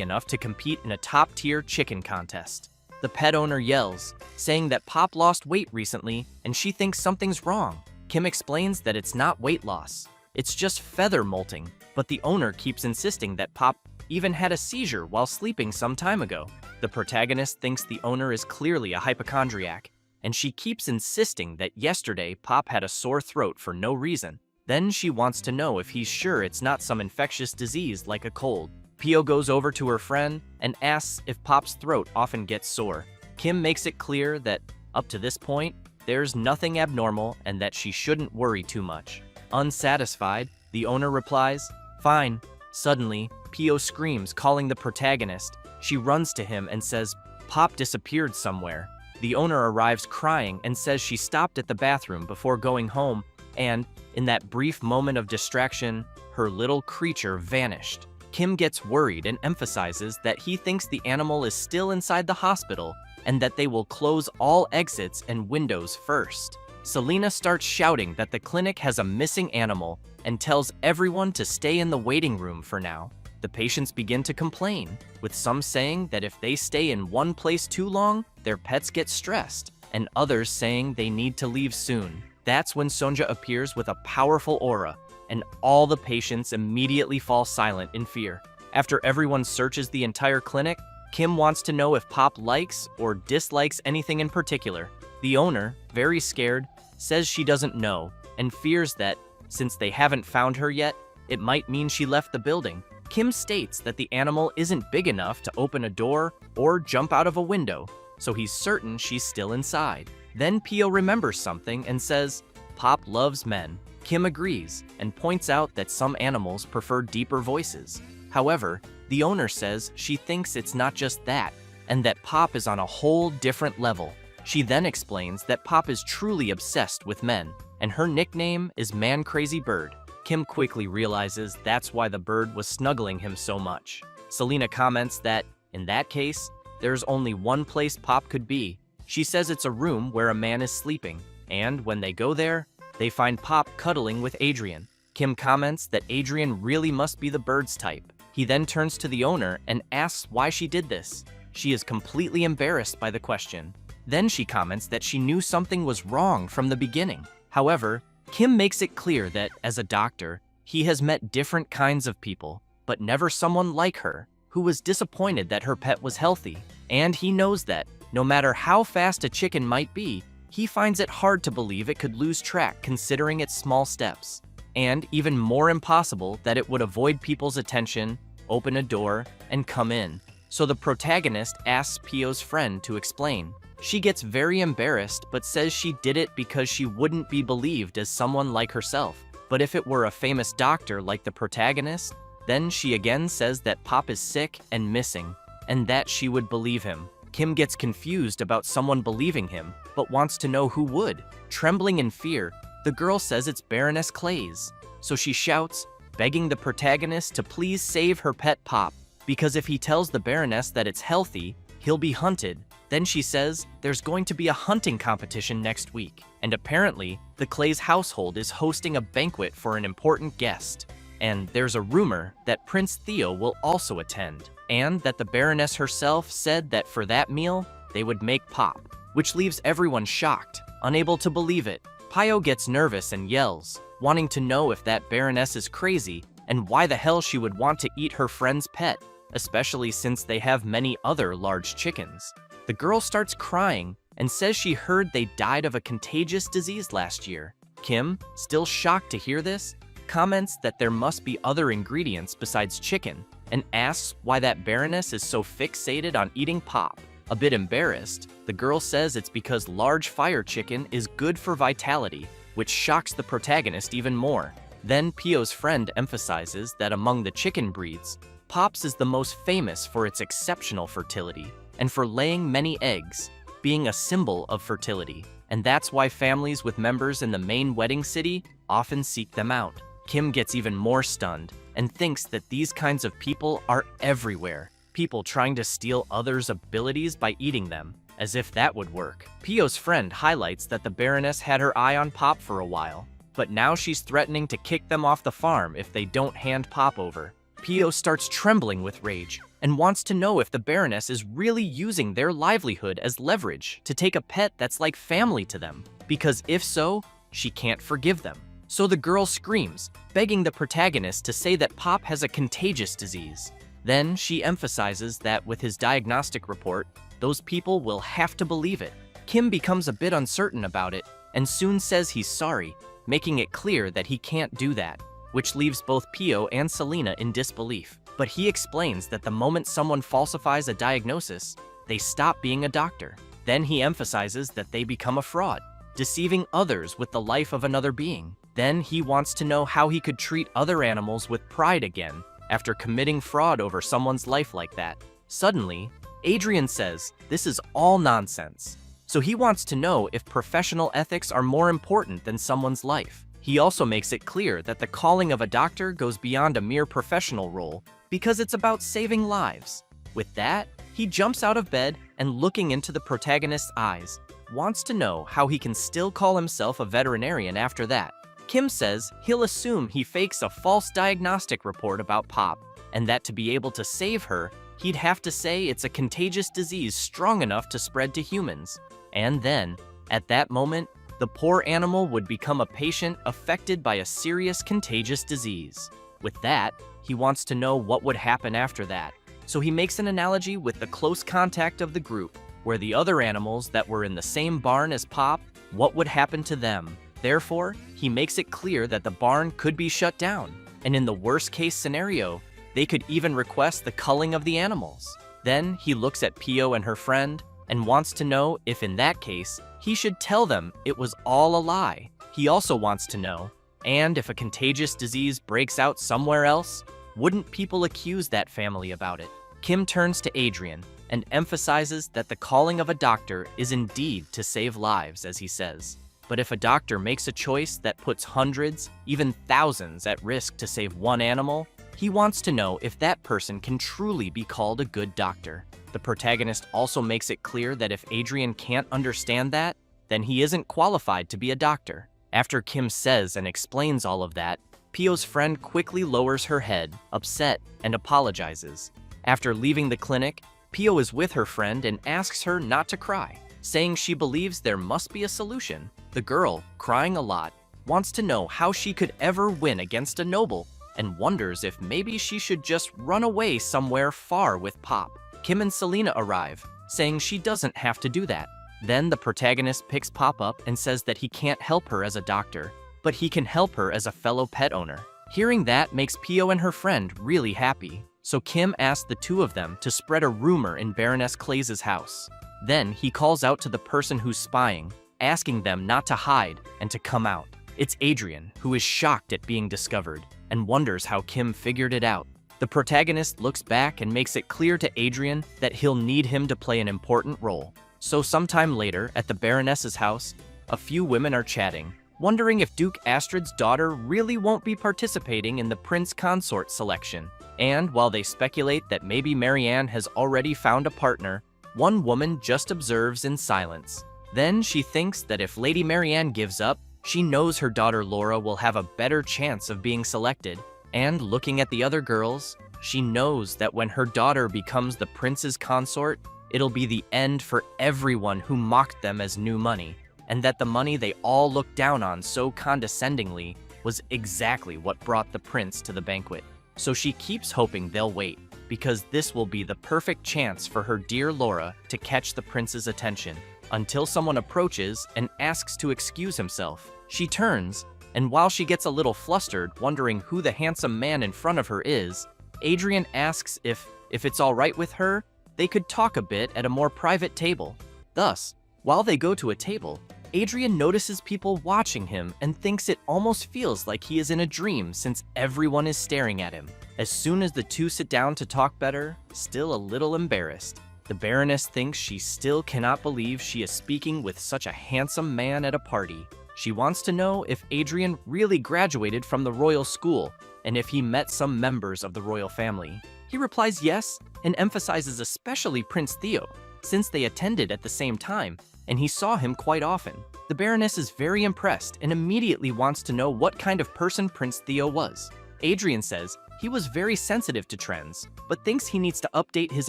enough to compete in a top-tier chicken contest. The pet owner yells, saying that Pop lost weight recently and she thinks something's wrong. Kim explains that it's not weight loss, it's just feather molting, but the owner keeps insisting that Pop even had a seizure while sleeping some time ago. The protagonist thinks the owner is clearly a hypochondriac, and she keeps insisting that yesterday Pop had a sore throat for no reason. Then she wants to know if he's sure it's not some infectious disease like a cold. Pio goes over to her friend and asks if Pop's throat often gets sore. Kim makes it clear that, up to this point, there's nothing abnormal and that she shouldn't worry too much. Unsatisfied, the owner replies, "Fine." Suddenly, Pio screams, calling the protagonist. She runs to him and says, "Pop disappeared somewhere." The owner arrives crying and says she stopped at the bathroom before going home, and, in that brief moment of distraction, her little creature vanished. Kim gets worried and emphasizes that he thinks the animal is still inside the hospital and that they will close all exits and windows first. Selena starts shouting that the clinic has a missing animal and tells everyone to stay in the waiting room for now. The patients begin to complain, with some saying that if they stay in one place too long, their pets get stressed, and others saying they need to leave soon. That's when Sonja appears with a powerful aura, and all the patients immediately fall silent in fear. After everyone searches the entire clinic, Kim wants to know if Pop likes or dislikes anything in particular. The owner, very scared, says she doesn't know, and fears that, since they haven't found her yet, it might mean she left the building. Kim states that the animal isn't big enough to open a door or jump out of a window, so he's certain she's still inside. Then Pio remembers something and says, "Pop loves men." Kim agrees and points out that some animals prefer deeper voices. However, the owner says she thinks it's not just that, and that Pop is on a whole different level. She then explains that Pop is truly obsessed with men, and her nickname is Man Crazy Bird. Kim quickly realizes that's why the bird was snuggling him so much. Selena comments that, in that case, there's only one place Pop could be. She says it's a room where a man is sleeping, and when they go there, they find Pop cuddling with Adrien. Kim comments that Adrien really must be the bird's type. He then turns to the owner and asks why she did this. She is completely embarrassed by the question. Then she comments that she knew something was wrong from the beginning. However, Kim makes it clear that, as a doctor, he has met different kinds of people, but never someone like her, who was disappointed that her pet was healthy. And he knows that, no matter how fast a chicken might be, he finds it hard to believe it could lose track considering its small steps. And even more impossible that it would avoid people's attention, open a door, and come in. So the protagonist asks Pio's friend to explain. She gets very embarrassed but says she did it because she wouldn't be believed as someone like herself. But if it were a famous doctor like the protagonist, then she again says that Pop is sick and missing, and that she would believe him. Kim gets confused about someone believing him, but wants to know who would. Trembling in fear, the girl says it's Baroness Clays. So she shouts, begging the protagonist to please save her pet Pop, because if he tells the Baroness that it's healthy, he'll be hunted. Then she says there's going to be a hunting competition next week, and apparently the Clays household is hosting a banquet for an important guest. And there's a rumor that Prince Theo will also attend, and that the Baroness herself said that for that meal, they would make Pop, which leaves everyone shocked, unable to believe it. Pio gets nervous and yells, wanting to know if that Baroness is crazy and why the hell she would want to eat her friend's pet, especially since they have many other large chickens. The girl starts crying and says she heard they died of a contagious disease last year. Kim, still shocked to hear this, comments that there must be other ingredients besides chicken and asks why that Baroness is so fixated on eating Pop. A bit embarrassed, the girl says it's because large fire chicken is good for vitality, which shocks the protagonist even more. Then Pio's friend emphasizes that among the chicken breeds, Pop's is the most famous for its exceptional fertility and for laying many eggs, being a symbol of fertility. And that's why families with members in the main wedding city often seek them out. Kim gets even more stunned and thinks that these kinds of people are everywhere. People trying to steal others' abilities by eating them, as if that would work. Pio's friend highlights that the Baroness had her eye on Pop for a while, but now she's threatening to kick them off the farm if they don't hand Pop over. Pio starts trembling with rage and wants to know if the Baroness is really using their livelihood as leverage to take a pet that's like family to them, because if so, she can't forgive them. So the girl screams, begging the protagonist to say that Pop has a contagious disease. Then she emphasizes that with his diagnostic report, those people will have to believe it. Kim becomes a bit uncertain about it and soon says he's sorry, making it clear that he can't do that, which leaves both Pio and Selena in disbelief. But he explains that the moment someone falsifies a diagnosis, they stop being a doctor. Then he emphasizes that they become a fraud, deceiving others with the life of another being. Then he wants to know how he could treat other animals with pride again after committing fraud over someone's life like that. Suddenly, Adrien says this is all nonsense. So he wants to know if professional ethics are more important than someone's life. He also makes it clear that the calling of a doctor goes beyond a mere professional role because it's about saving lives. With that, he jumps out of bed and, looking into the protagonist's eyes, wants to know how he can still call himself a veterinarian after that. Kim says he'll assume he fakes a false diagnostic report about Pop, and that to be able to save her, he'd have to say it's a contagious disease strong enough to spread to humans. And then, at that moment, the poor animal would become a patient affected by a serious contagious disease. With that, he wants to know what would happen after that. So he makes an analogy with the close contact of the group, where the other animals that were in the same barn as Pop, what would happen to them? Therefore, he makes it clear that the barn could be shut down, and in the worst-case scenario, they could even request the culling of the animals. Then he looks at Pio and her friend and wants to know if in that case, he should tell them it was all a lie. He also wants to know, and if a contagious disease breaks out somewhere else, wouldn't people accuse that family about it? Kim turns to Adrien and emphasizes that the calling of a doctor is indeed to save lives, as he says. But if a doctor makes a choice that puts hundreds, even thousands at risk to save one animal, he wants to know if that person can truly be called a good doctor. The protagonist also makes it clear that if Adrien can't understand that, then he isn't qualified to be a doctor. After Kim says and explains all of that, Pio's friend quickly lowers her head, upset, and apologizes. After leaving the clinic, Pio is with her friend and asks her not to cry, saying she believes there must be a solution. The girl, crying a lot, wants to know how she could ever win against a noble and wonders if maybe she should just run away somewhere far with Pop. Kim and Selena arrive, saying she doesn't have to do that. Then the protagonist picks Pop up and says that he can't help her as a doctor, but he can help her as a fellow pet owner. Hearing that makes Pio and her friend really happy, so Kim asks the two of them to spread a rumor in Baroness Clays's house. Then he calls out to the person who's spying, asking them not to hide and to come out. It's Adrien, who is shocked at being discovered and wonders how Kim figured it out. The protagonist looks back and makes it clear to Adrien that he'll need him to play an important role. So sometime later, at the Baroness's house, a few women are chatting, wondering if Duke Astrid's daughter really won't be participating in the prince consort selection. And while they speculate that maybe Marianne has already found a partner, one woman just observes in silence. Then she thinks that if Lady Marianne gives up, she knows her daughter Laura will have a better chance of being selected. And looking at the other girls, she knows that when her daughter becomes the prince's consort, it'll be the end for everyone who mocked them as new money, and that the money they all looked down on so condescendingly was exactly what brought the prince to the banquet. So she keeps hoping they'll wait, because this will be the perfect chance for her dear Laura to catch the prince's attention, until someone approaches and asks to excuse himself. She turns, and while she gets a little flustered, wondering who the handsome man in front of her is, Adrien asks if it's all right with her, they could talk a bit at a more private table. Thus, while they go to a table, Adrien notices people watching him and thinks it almost feels like he is in a dream since everyone is staring at him. As soon as the two sit down to talk better, still a little embarrassed, the Baroness thinks she still cannot believe she is speaking with such a handsome man at a party. She wants to know if Adrien really graduated from the royal school and if he met some members of the royal family. He replies yes and emphasizes especially Prince Theo, since they attended at the same time, and he saw him quite often. The Baroness is very impressed and immediately wants to know what kind of person Prince Theo was. Adrien says he was very sensitive to trends, but thinks he needs to update his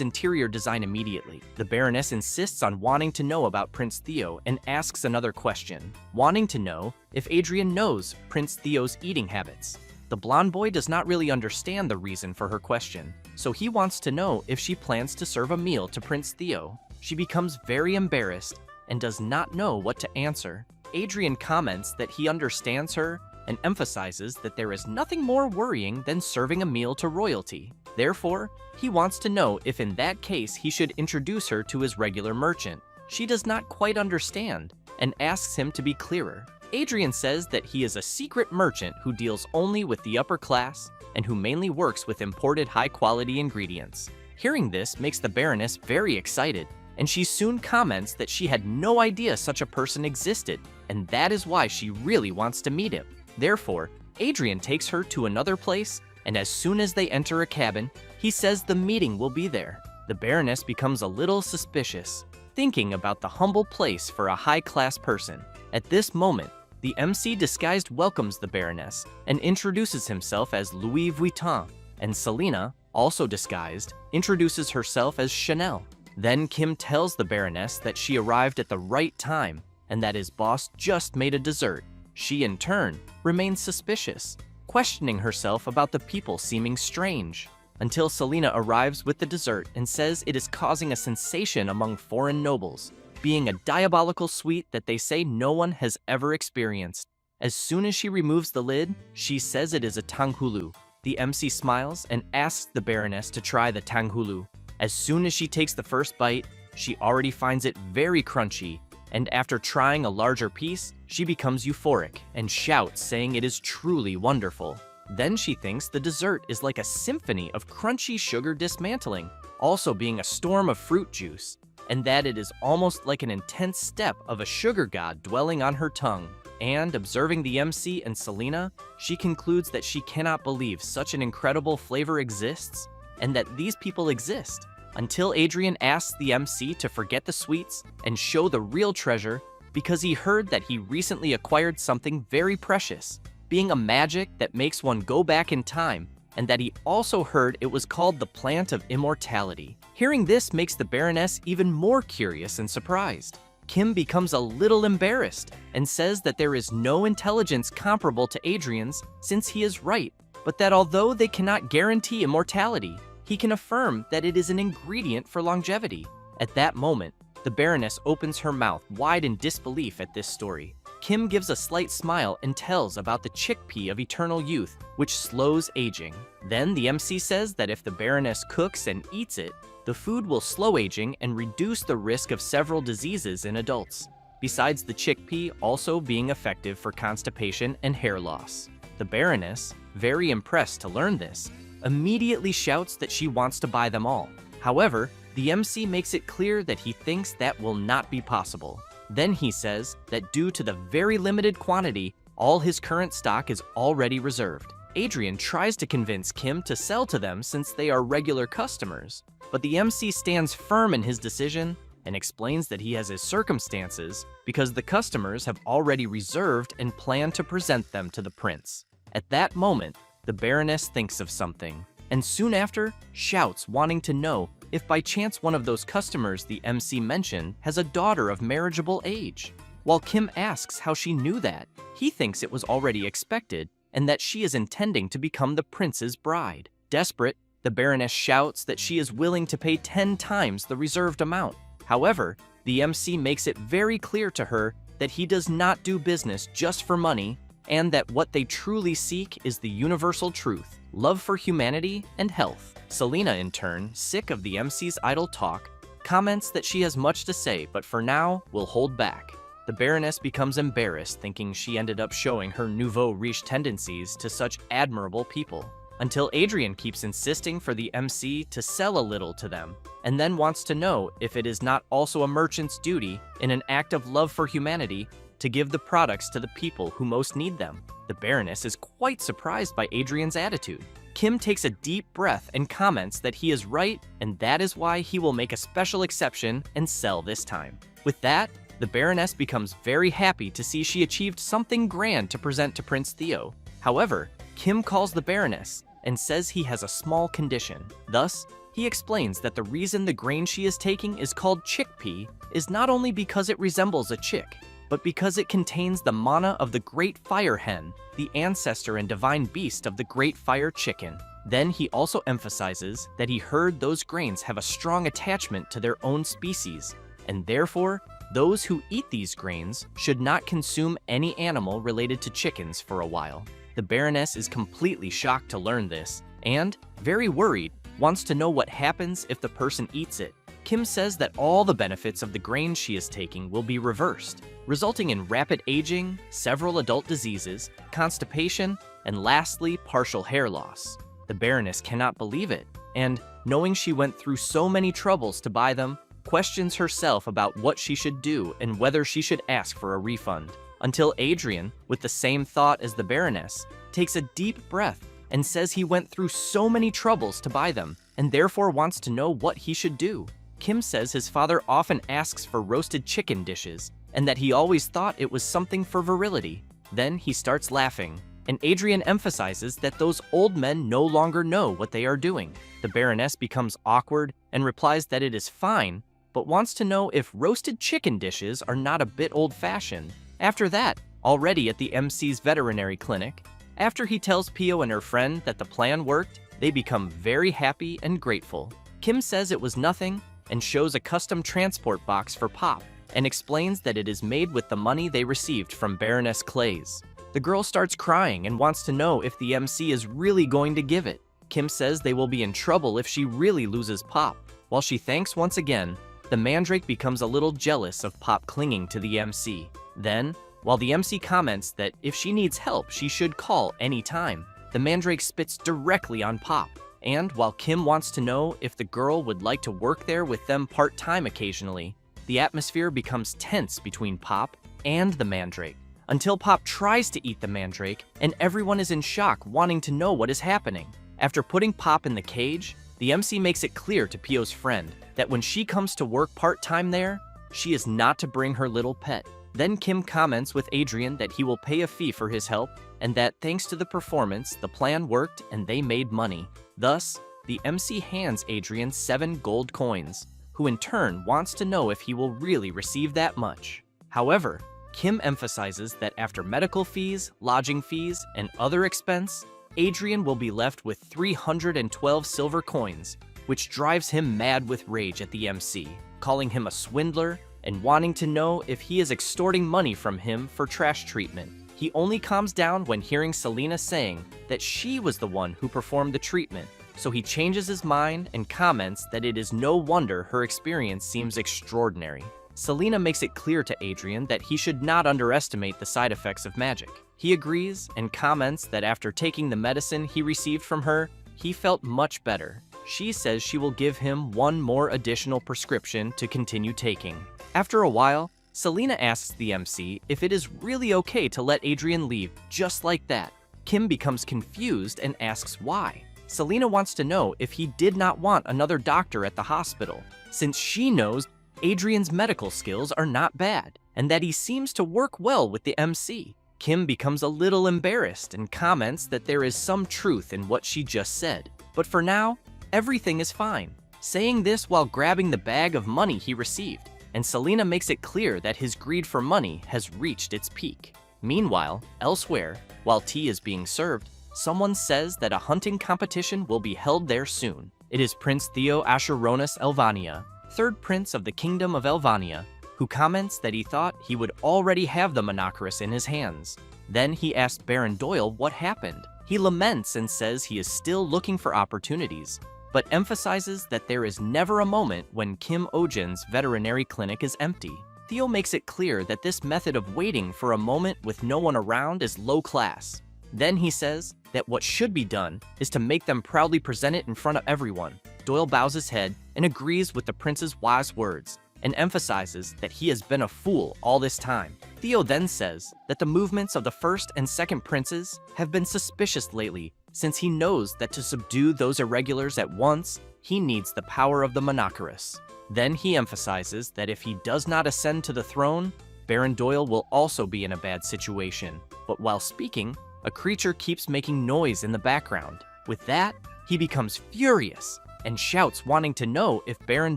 interior design immediately. The Baroness insists on wanting to know about Prince Theo and asks another question, wanting to know if Adrien knows Prince Theo's eating habits. The blonde boy does not really understand the reason for her question, so he wants to know if she plans to serve a meal to Prince Theo. She becomes very embarrassed and does not know what to answer. Adrien comments that he understands her and emphasizes that there is nothing more worrying than serving a meal to royalty. Therefore, he wants to know if in that case he should introduce her to his regular merchant. She does not quite understand and asks him to be clearer. Adrien says that he is a secret merchant who deals only with the upper class and who mainly works with imported high-quality ingredients. Hearing this makes the Baroness very excited, and she soon comments that she had no idea such a person existed, and that is why she really wants to meet him. Therefore, Adrien takes her to another place, and as soon as they enter a cabin, he says the meeting will be there. The Baroness becomes a little suspicious, thinking about the humble place for a high-class person. At this moment, the MC disguised welcomes the Baroness and introduces himself as Louis Vuitton, and Selena, also disguised, introduces herself as Chanel. Then Kim tells the Baroness that she arrived at the right time and that his boss just made a dessert. She, in turn, remains suspicious, questioning herself about the people seeming strange, until Selena arrives with the dessert and says it is causing a sensation among foreign nobles, being a diabolical sweet that they say no one has ever experienced. As soon as she removes the lid, she says it is a tanghulu. The MC smiles and asks the Baroness to try the tanghulu. As soon as she takes the first bite, she already finds it very crunchy, and after trying a larger piece, she becomes euphoric and shouts, saying it is truly wonderful. Then she thinks the dessert is like a symphony of crunchy sugar dismantling, also being a storm of fruit juice, and that it is almost like an intense step of a sugar god dwelling on her tongue. And observing the MC and Selena, she concludes that she cannot believe such an incredible flavor exists, and that these people exist, until Adrien asks the MC to forget the sweets and show the real treasure because he heard that he recently acquired something very precious, being a magic that makes one go back in time, and that he also heard it was called the Plant of Immortality. Hearing this makes the Baroness even more curious and surprised. Kim becomes a little embarrassed and says that there is no intelligence comparable to Adrien's since he is right, but that although they cannot guarantee immortality, he can affirm that it is an ingredient for longevity. At that moment, the Baroness opens her mouth wide in disbelief at this story. Kim gives a slight smile and tells about the chickpea of eternal youth, which slows aging. Then the MC says that if the Baroness cooks and eats it, the food will slow aging and reduce the risk of several diseases in adults, besides the chickpea also being effective for constipation and hair loss. The Baroness, very impressed to learn this, immediately shouts that she wants to buy them all. However, the MC makes it clear that he thinks that will not be possible. Then he says that due to the very limited quantity, all his current stock is already reserved. Adrien tries to convince Kim to sell to them since they are regular customers, but the MC stands firm in his decision and explains that he has his circumstances because the customers have already reserved and plan to present them to the prince. At that moment, the Baroness thinks of something, and soon after, shouts wanting to know if by chance one of those customers the MC mentioned has a daughter of marriageable age. While Kim asks how she knew that, he thinks it was already expected and that she is intending to become the prince's bride. Desperate, the Baroness shouts that she is willing to pay 10 times the reserved amount. However, the MC makes it very clear to her that he does not do business just for money, and that what they truly seek is the universal truth, love for humanity and health. Selena, in turn, sick of the MC's idle talk, comments that she has much to say, but for now, will hold back. The Baroness becomes embarrassed, thinking she ended up showing her nouveau riche tendencies to such admirable people, until Adrien keeps insisting for the MC to sell a little to them, and then wants to know if it is not also a merchant's duty, in an act of love for humanity, to give the products to the people who most need them. The Baroness is quite surprised by Adrien's attitude. Kim takes a deep breath and comments that he is right, and that is why he will make a special exception and sell this time. With that, The Baroness becomes very happy to see she achieved something grand to present to Prince Theo. However, Kim calls the Baroness and says he has a small condition. Thus, he explains that the reason the grain she is taking is called chickpea is not only because it resembles a chick, but because it contains the mana of the great fire hen, the ancestor and divine beast of the great fire chicken. Then he also emphasizes that he heard those grains have a strong attachment to their own species, and therefore, those who eat these grains should not consume any animal related to chickens for a while. The Baroness is completely shocked to learn this, and, very worried, wants to know what happens if the person eats it. Kim says that all the benefits of the grain she is taking will be reversed, resulting in rapid aging, several adult diseases, constipation, and lastly, partial hair loss. The Baroness cannot believe it, and, knowing she went through so many troubles to buy them, questions herself about what she should do and whether she should ask for a refund. Until Adrien, with the same thought as the Baroness, takes a deep breath and says he went through so many troubles to buy them and therefore wants to know what he should do. Kim says his father often asks for roasted chicken dishes and that he always thought it was something for virility. Then he starts laughing, and Adrien emphasizes that those old men no longer know what they are doing. The Baroness becomes awkward and replies that it is fine, but wants to know if roasted chicken dishes are not a bit old-fashioned. After that, already at the MC's veterinary clinic, after he tells Pio and her friend that the plan worked, they become very happy and grateful. Kim says it was nothing and shows a custom transport box for Pop and explains that it is made with the money they received from Baroness Clays. The girl starts crying and wants to know if the MC is really going to give it. Kim says they will be in trouble if she really loses Pop. While she thanks once again, the mandrake becomes a little jealous of Pop clinging to the MC. Then, while the MC comments that if she needs help, she should call any time, the mandrake spits directly on Pop. And while Kim wants to know if the girl would like to work there with them part-time occasionally, the atmosphere becomes tense between Pop and the mandrake, until Pop tries to eat the mandrake and everyone is in shock wanting to know what is happening. After putting Pop in the cage, the MC makes it clear to Pio's friend that when she comes to work part-time there, she is not to bring her little pet. Then Kim comments with Adrien that he will pay a fee for his help and that thanks to the performance, the plan worked and they made money. Thus, the MC hands Adrien 7 gold coins, who in turn wants to know if he will really receive that much. However, Kim emphasizes that after medical fees, lodging fees, and other expense, Adrien will be left with 312 silver coins, which drives him mad with rage at the MC, calling him a swindler and wanting to know if he is extorting money from him for trash treatment. He only calms down when hearing Selena saying that she was the one who performed the treatment, so he changes his mind and comments that it is no wonder her experience seems extraordinary. Selena makes it clear to Adrien that he should not underestimate the side effects of magic. He agrees and comments that after taking the medicine he received from her, he felt much better. She says she will give him 1 more additional prescription to continue taking. After a while, Selena asks the MC if it is really okay to let Adrien leave just like that. Kim becomes confused and asks why. Selena wants to know if he did not want another doctor at the hospital, since she knows Adrien's medical skills are not bad, and that he seems to work well with the MC. Kim becomes a little embarrassed and comments that there is some truth in what she just said. But for now, everything is fine, saying this while grabbing the bag of money he received, and Selena makes it clear that his greed for money has reached its peak. Meanwhile, elsewhere, while tea is being served, someone says that a hunting competition will be held there soon. It is Prince Theo Asheronus Elvania, 3rd Prince of the Kingdom of Elvania, who comments that he thought he would already have the monocaps in his hands. Then he asks Baron Doyle what happened. He laments and says he is still looking for opportunities, but emphasizes that there is never a moment when Kim Ojin's veterinary clinic is empty. Theo makes it clear that this method of waiting for a moment with no one around is low class. Then he says that what should be done is to make them proudly present it in front of everyone. Doyle bows his head and agrees with the prince's wise words, and emphasizes that he has been a fool all this time. Theo then says that the movements of the 1st and 2nd princes have been suspicious lately, since he knows that to subdue those irregulars at once, he needs the power of the monocaps. Then he emphasizes that if he does not ascend to the throne, Baron Doyle will also be in a bad situation. But while speaking, a creature keeps making noise in the background. With that, he becomes furious and shouts, wanting to know if Baron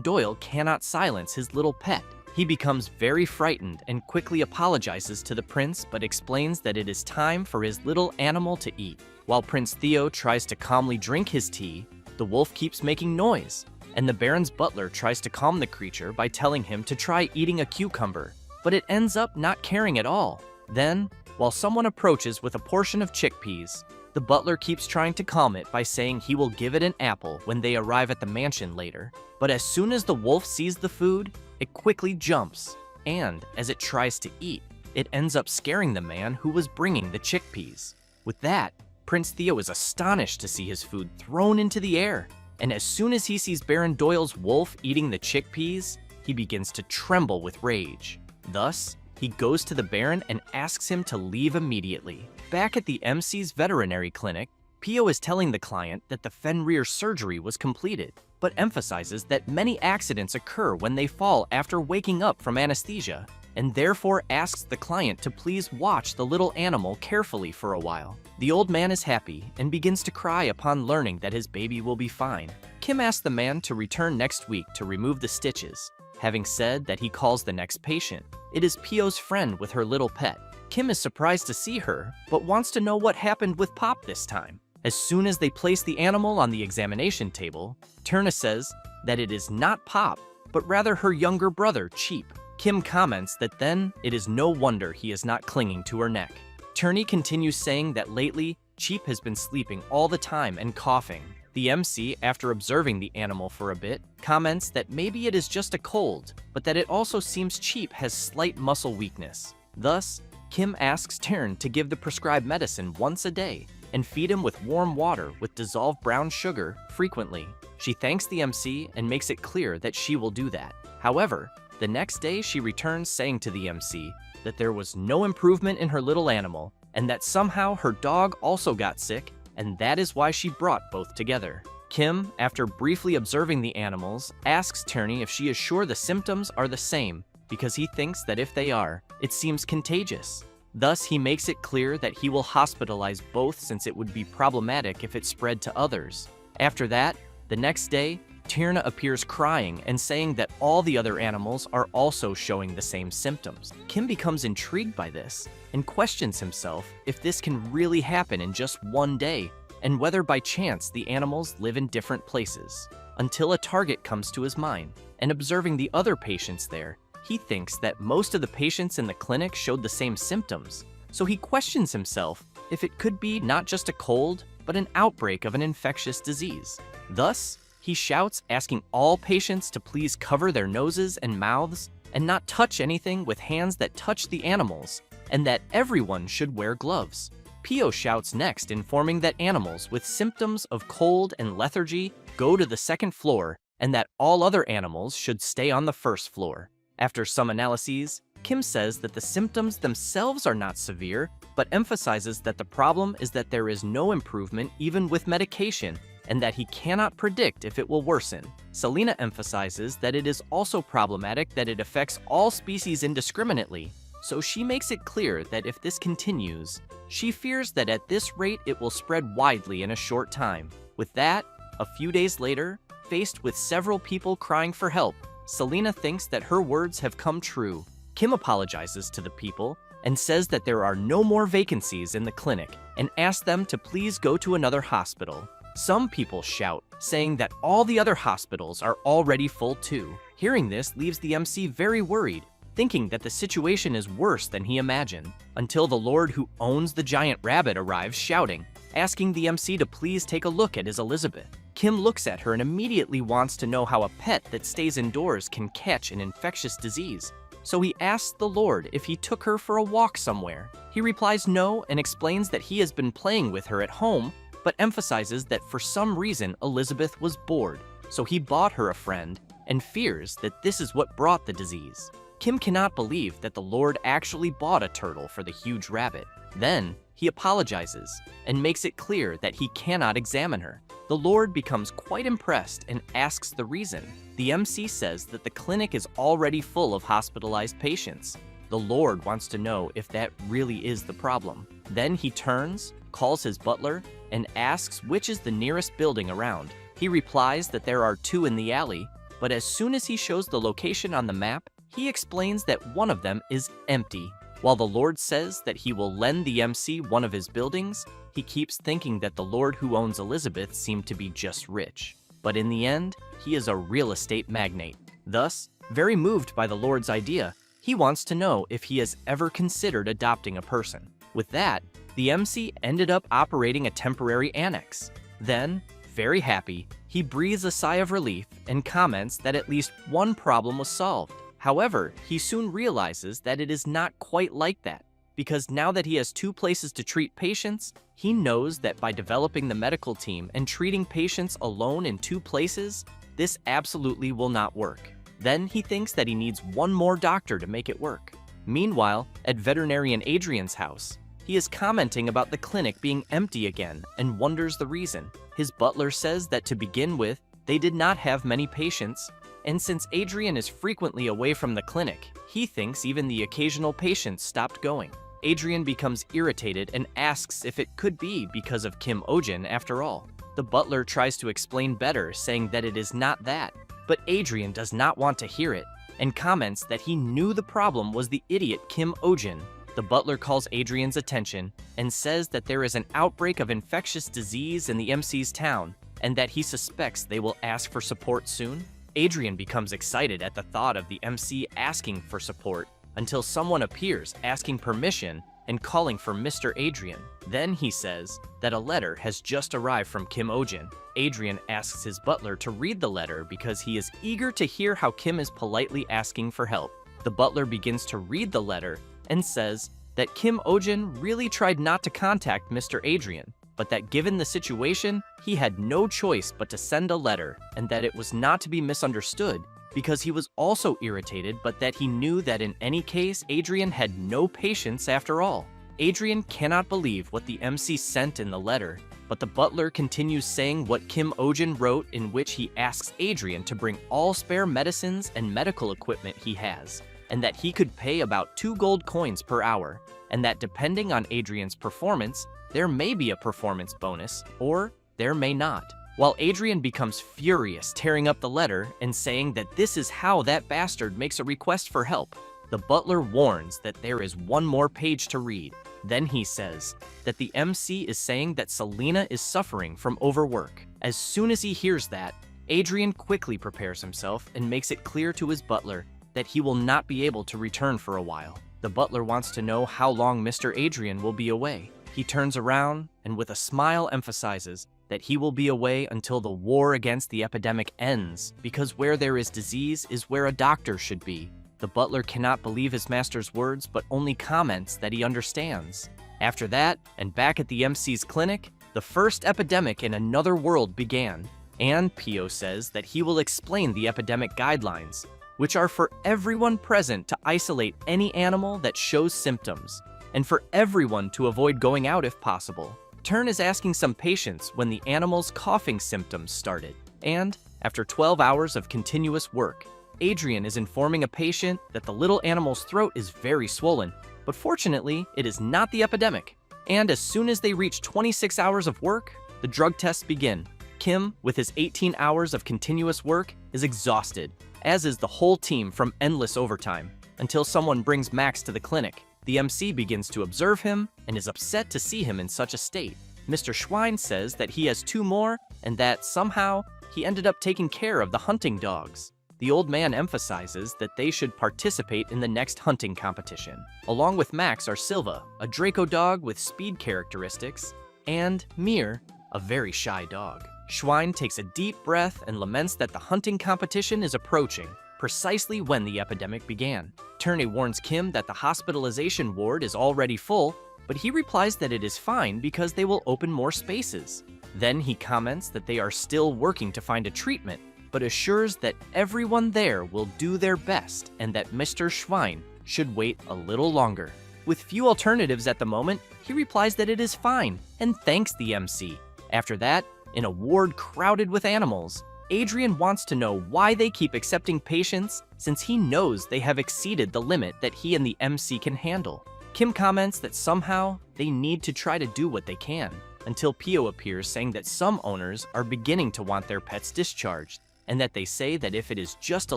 Doyle cannot silence his little pet. He becomes very frightened and quickly apologizes to the prince, but explains that it is time for his little animal to eat. While Prince Theo tries to calmly drink his tea, the wolf keeps making noise, and the Baron's butler tries to calm the creature by telling him to try eating a cucumber, but it ends up not caring at all. Then, while someone approaches with a portion of chickpeas, the butler keeps trying to calm it by saying he will give it an apple when they arrive at the mansion later. But as soon as the wolf sees the food, it quickly jumps, and as it tries to eat, it ends up scaring the man who was bringing the chickpeas. With that, Prince Theo is astonished to see his food thrown into the air, and as soon as he sees Baron Doyle's wolf eating the chickpeas, he begins to tremble with rage. Thus, he goes to the Baron and asks him to leave immediately. Back at the MC's veterinary clinic, Pio is telling the client that the Fenrir surgery was completed, but emphasizes that many accidents occur when they fall after waking up from anesthesia, and therefore asks the client to please watch the little animal carefully for a while. The old man is happy and begins to cry upon learning that his baby will be fine. Kim asks the man to return next week to remove the stitches. Having said that, he calls the next patient. It is Pio's friend with her little pet. Kim is surprised to see her, but wants to know what happened with Pop this time. As soon as they place the animal on the examination table, Turna says that it is not Pop, but rather her younger brother, Cheap. Kim comments that then it is no wonder he is not clinging to her neck. Turney continues saying that lately, Cheap has been sleeping all the time and coughing. The MC, after observing the animal for a bit, comments that maybe it is just a cold, but that it also seems Cheap has slight muscle weakness. Thus, Kim asks Tern to give the prescribed medicine once a day and feed him with warm water with dissolved brown sugar frequently. She thanks the MC and makes it clear that she will do that. However, the next day she returns saying to the MC that there was no improvement in her little animal and that somehow her dog also got sick, and that is why she brought both together. Kim, after briefly observing the animals, asks Turney if she is sure the symptoms are the same, because he thinks that if they are, it seems contagious. Thus, he makes it clear that he will hospitalize both since it would be problematic if it spread to others. After that, the next day, Tyrna appears crying and saying that all the other animals are also showing the same symptoms. Kim becomes intrigued by this and questions himself if this can really happen in just one day and whether by chance the animals live in different places. Until a target comes to his mind, and observing the other patients there, he thinks that most of the patients in the clinic showed the same symptoms, so he questions himself if it could be not just a cold, but an outbreak of an infectious disease. Thus, he shouts, asking all patients to please cover their noses and mouths and not touch anything with hands that touch the animals, and that everyone should wear gloves. Pio shouts next, informing that animals with symptoms of cold and lethargy go to the second floor and that all other animals should stay on the first floor. After some analyses, Kim says that the symptoms themselves are not severe, but emphasizes that the problem is that there is no improvement even with medication, and that he cannot predict if it will worsen. Selena emphasizes that it is also problematic that it affects all species indiscriminately, so she makes it clear that if this continues, she fears that at this rate it will spread widely in a short time. With that, a few days later, faced with several people crying for help, Selena thinks that her words have come true. Kim apologizes to the people and says that there are no more vacancies in the clinic and asks them to please go to another hospital. Some people shout, saying that all the other hospitals are already full too. Hearing this leaves the MC very worried, thinking that the situation is worse than he imagined, until the Lord who owns the giant rabbit arrives shouting, asking the MC to please take a look at his Elizabeth. Kim looks at her and immediately wants to know how a pet that stays indoors can catch an infectious disease. So he asks the Lord if he took her for a walk somewhere. He replies no and explains that he has been playing with her at home, but emphasizes that for some reason Elizabeth was bored, so he bought her a friend and fears that this is what brought the disease. Kim cannot believe that the Lord actually bought a turtle for the huge rabbit. Then, he apologizes and makes it clear that he cannot examine her. The Lord becomes quite impressed and asks the reason. The MC says that the clinic is already full of hospitalized patients. The Lord wants to know if that really is the problem. Then he turns, calls his butler, and asks which is the nearest building around. He replies that there are 2 in the alley, but as soon as he shows the location on the map, he explains that one of them is empty. While the Lord says that he will lend the MC one of his buildings, he keeps thinking that the Lord who owns Elizabeth seemed to be just rich. But in the end, he is a real estate magnate. Thus, very moved by the Lord's idea, he wants to know if he has ever considered adopting a person. With that, the MC ended up operating a temporary annex. Then, very happy, he breathes a sigh of relief and comments that at least one problem was solved. However, he soon realizes that it is not quite like that, because now that he has 2 places to treat patients, he knows that by developing the medical team and treating patients alone in 2 places, this absolutely will not work. Then he thinks that he needs one more doctor to make it work. Meanwhile, at veterinarian Adrien's house, he is commenting about the clinic being empty again and wonders the reason. His butler says that to begin with, they did not have many patients, and since Adrien is frequently away from the clinic, he thinks even the occasional patients stopped going. Adrien becomes irritated and asks if it could be because of Kim Ojin after all. The butler tries to explain better, saying that it is not that, but Adrien does not want to hear it and comments that he knew the problem was the idiot Kim Ojin. The butler calls Adrien's attention and says that there is an outbreak of infectious disease in the MC's town and that he suspects they will ask for support soon. Adrien becomes excited at the thought of the MC asking for support until someone appears asking permission and calling for Mr. Adrien. Then he says that a letter has just arrived from Kim Ojin. Adrien asks his butler to read the letter because he is eager to hear how Kim is politely asking for help. The butler begins to read the letter and says that Kim Ojin really tried not to contact Mr. Adrien, but that given the situation, he had no choice but to send a letter, and that it was not to be misunderstood because he was also irritated, but that he knew that in any case, Adrien had no patience after all. Adrien cannot believe what the MC sent in the letter, but the butler continues saying what Kim Ojin wrote, in which he asks Adrien to bring all spare medicines and medical equipment he has, and that he could pay about 2 gold coins per hour, and that depending on Adrien's performance, there may be a performance bonus, or there may not. While Adrien becomes furious, tearing up the letter and saying that this is how that bastard makes a request for help, the butler warns that there is one more page to read. Then he says that the MC is saying that Selena is suffering from overwork. As soon as he hears that, Adrien quickly prepares himself and makes it clear to his butler that he will not be able to return for a while. The butler wants to know how long Mr. Adrien will be away. He turns around and with a smile emphasizes that he will be away until the war against the epidemic ends, because where there is disease is where a doctor should be. The butler cannot believe his master's words, but only comments that he understands. After that, and back at the MC's clinic, the first epidemic in another world began, and Pio says that he will explain the epidemic guidelines, which are for everyone present to isolate any animal that shows symptoms, and for everyone to avoid going out if possible. Turn is asking some patients when the animal's coughing symptoms started, and after 12 hours of continuous work, Adrien is informing a patient that the little animal's throat is very swollen, but fortunately, it is not the epidemic. And as soon as they reach 26 hours of work, the drug tests begin. Kim, with his 18 hours of continuous work, is exhausted, as is the whole team from endless overtime, until someone brings Max to the clinic. The MC begins to observe him and is upset to see him in such a state. Mr. Schwein says that he has 2 more and that somehow he ended up taking care of the hunting dogs. The old man emphasizes that they should participate in the next hunting competition. Along with Max are Silva, a Draco dog with speed characteristics, and Mir, a very shy dog. Schwein takes a deep breath and laments that the hunting competition is approaching, precisely when the epidemic began. Turney warns Kim that the hospitalization ward is already full, but he replies that it is fine because they will open more spaces. Then he comments that they are still working to find a treatment, but assures that everyone there will do their best and that Mr. Schwein should wait a little longer. With few alternatives at the moment, He replies that it is fine and thanks the MC. After that, in a ward crowded with animals, Adrien wants to know why they keep accepting patients since he knows they have exceeded the limit that he and the MC can handle. Kim comments that somehow they need to try to do what they can, until Pio appears saying that some owners are beginning to want their pets discharged, and that they say that if it is just a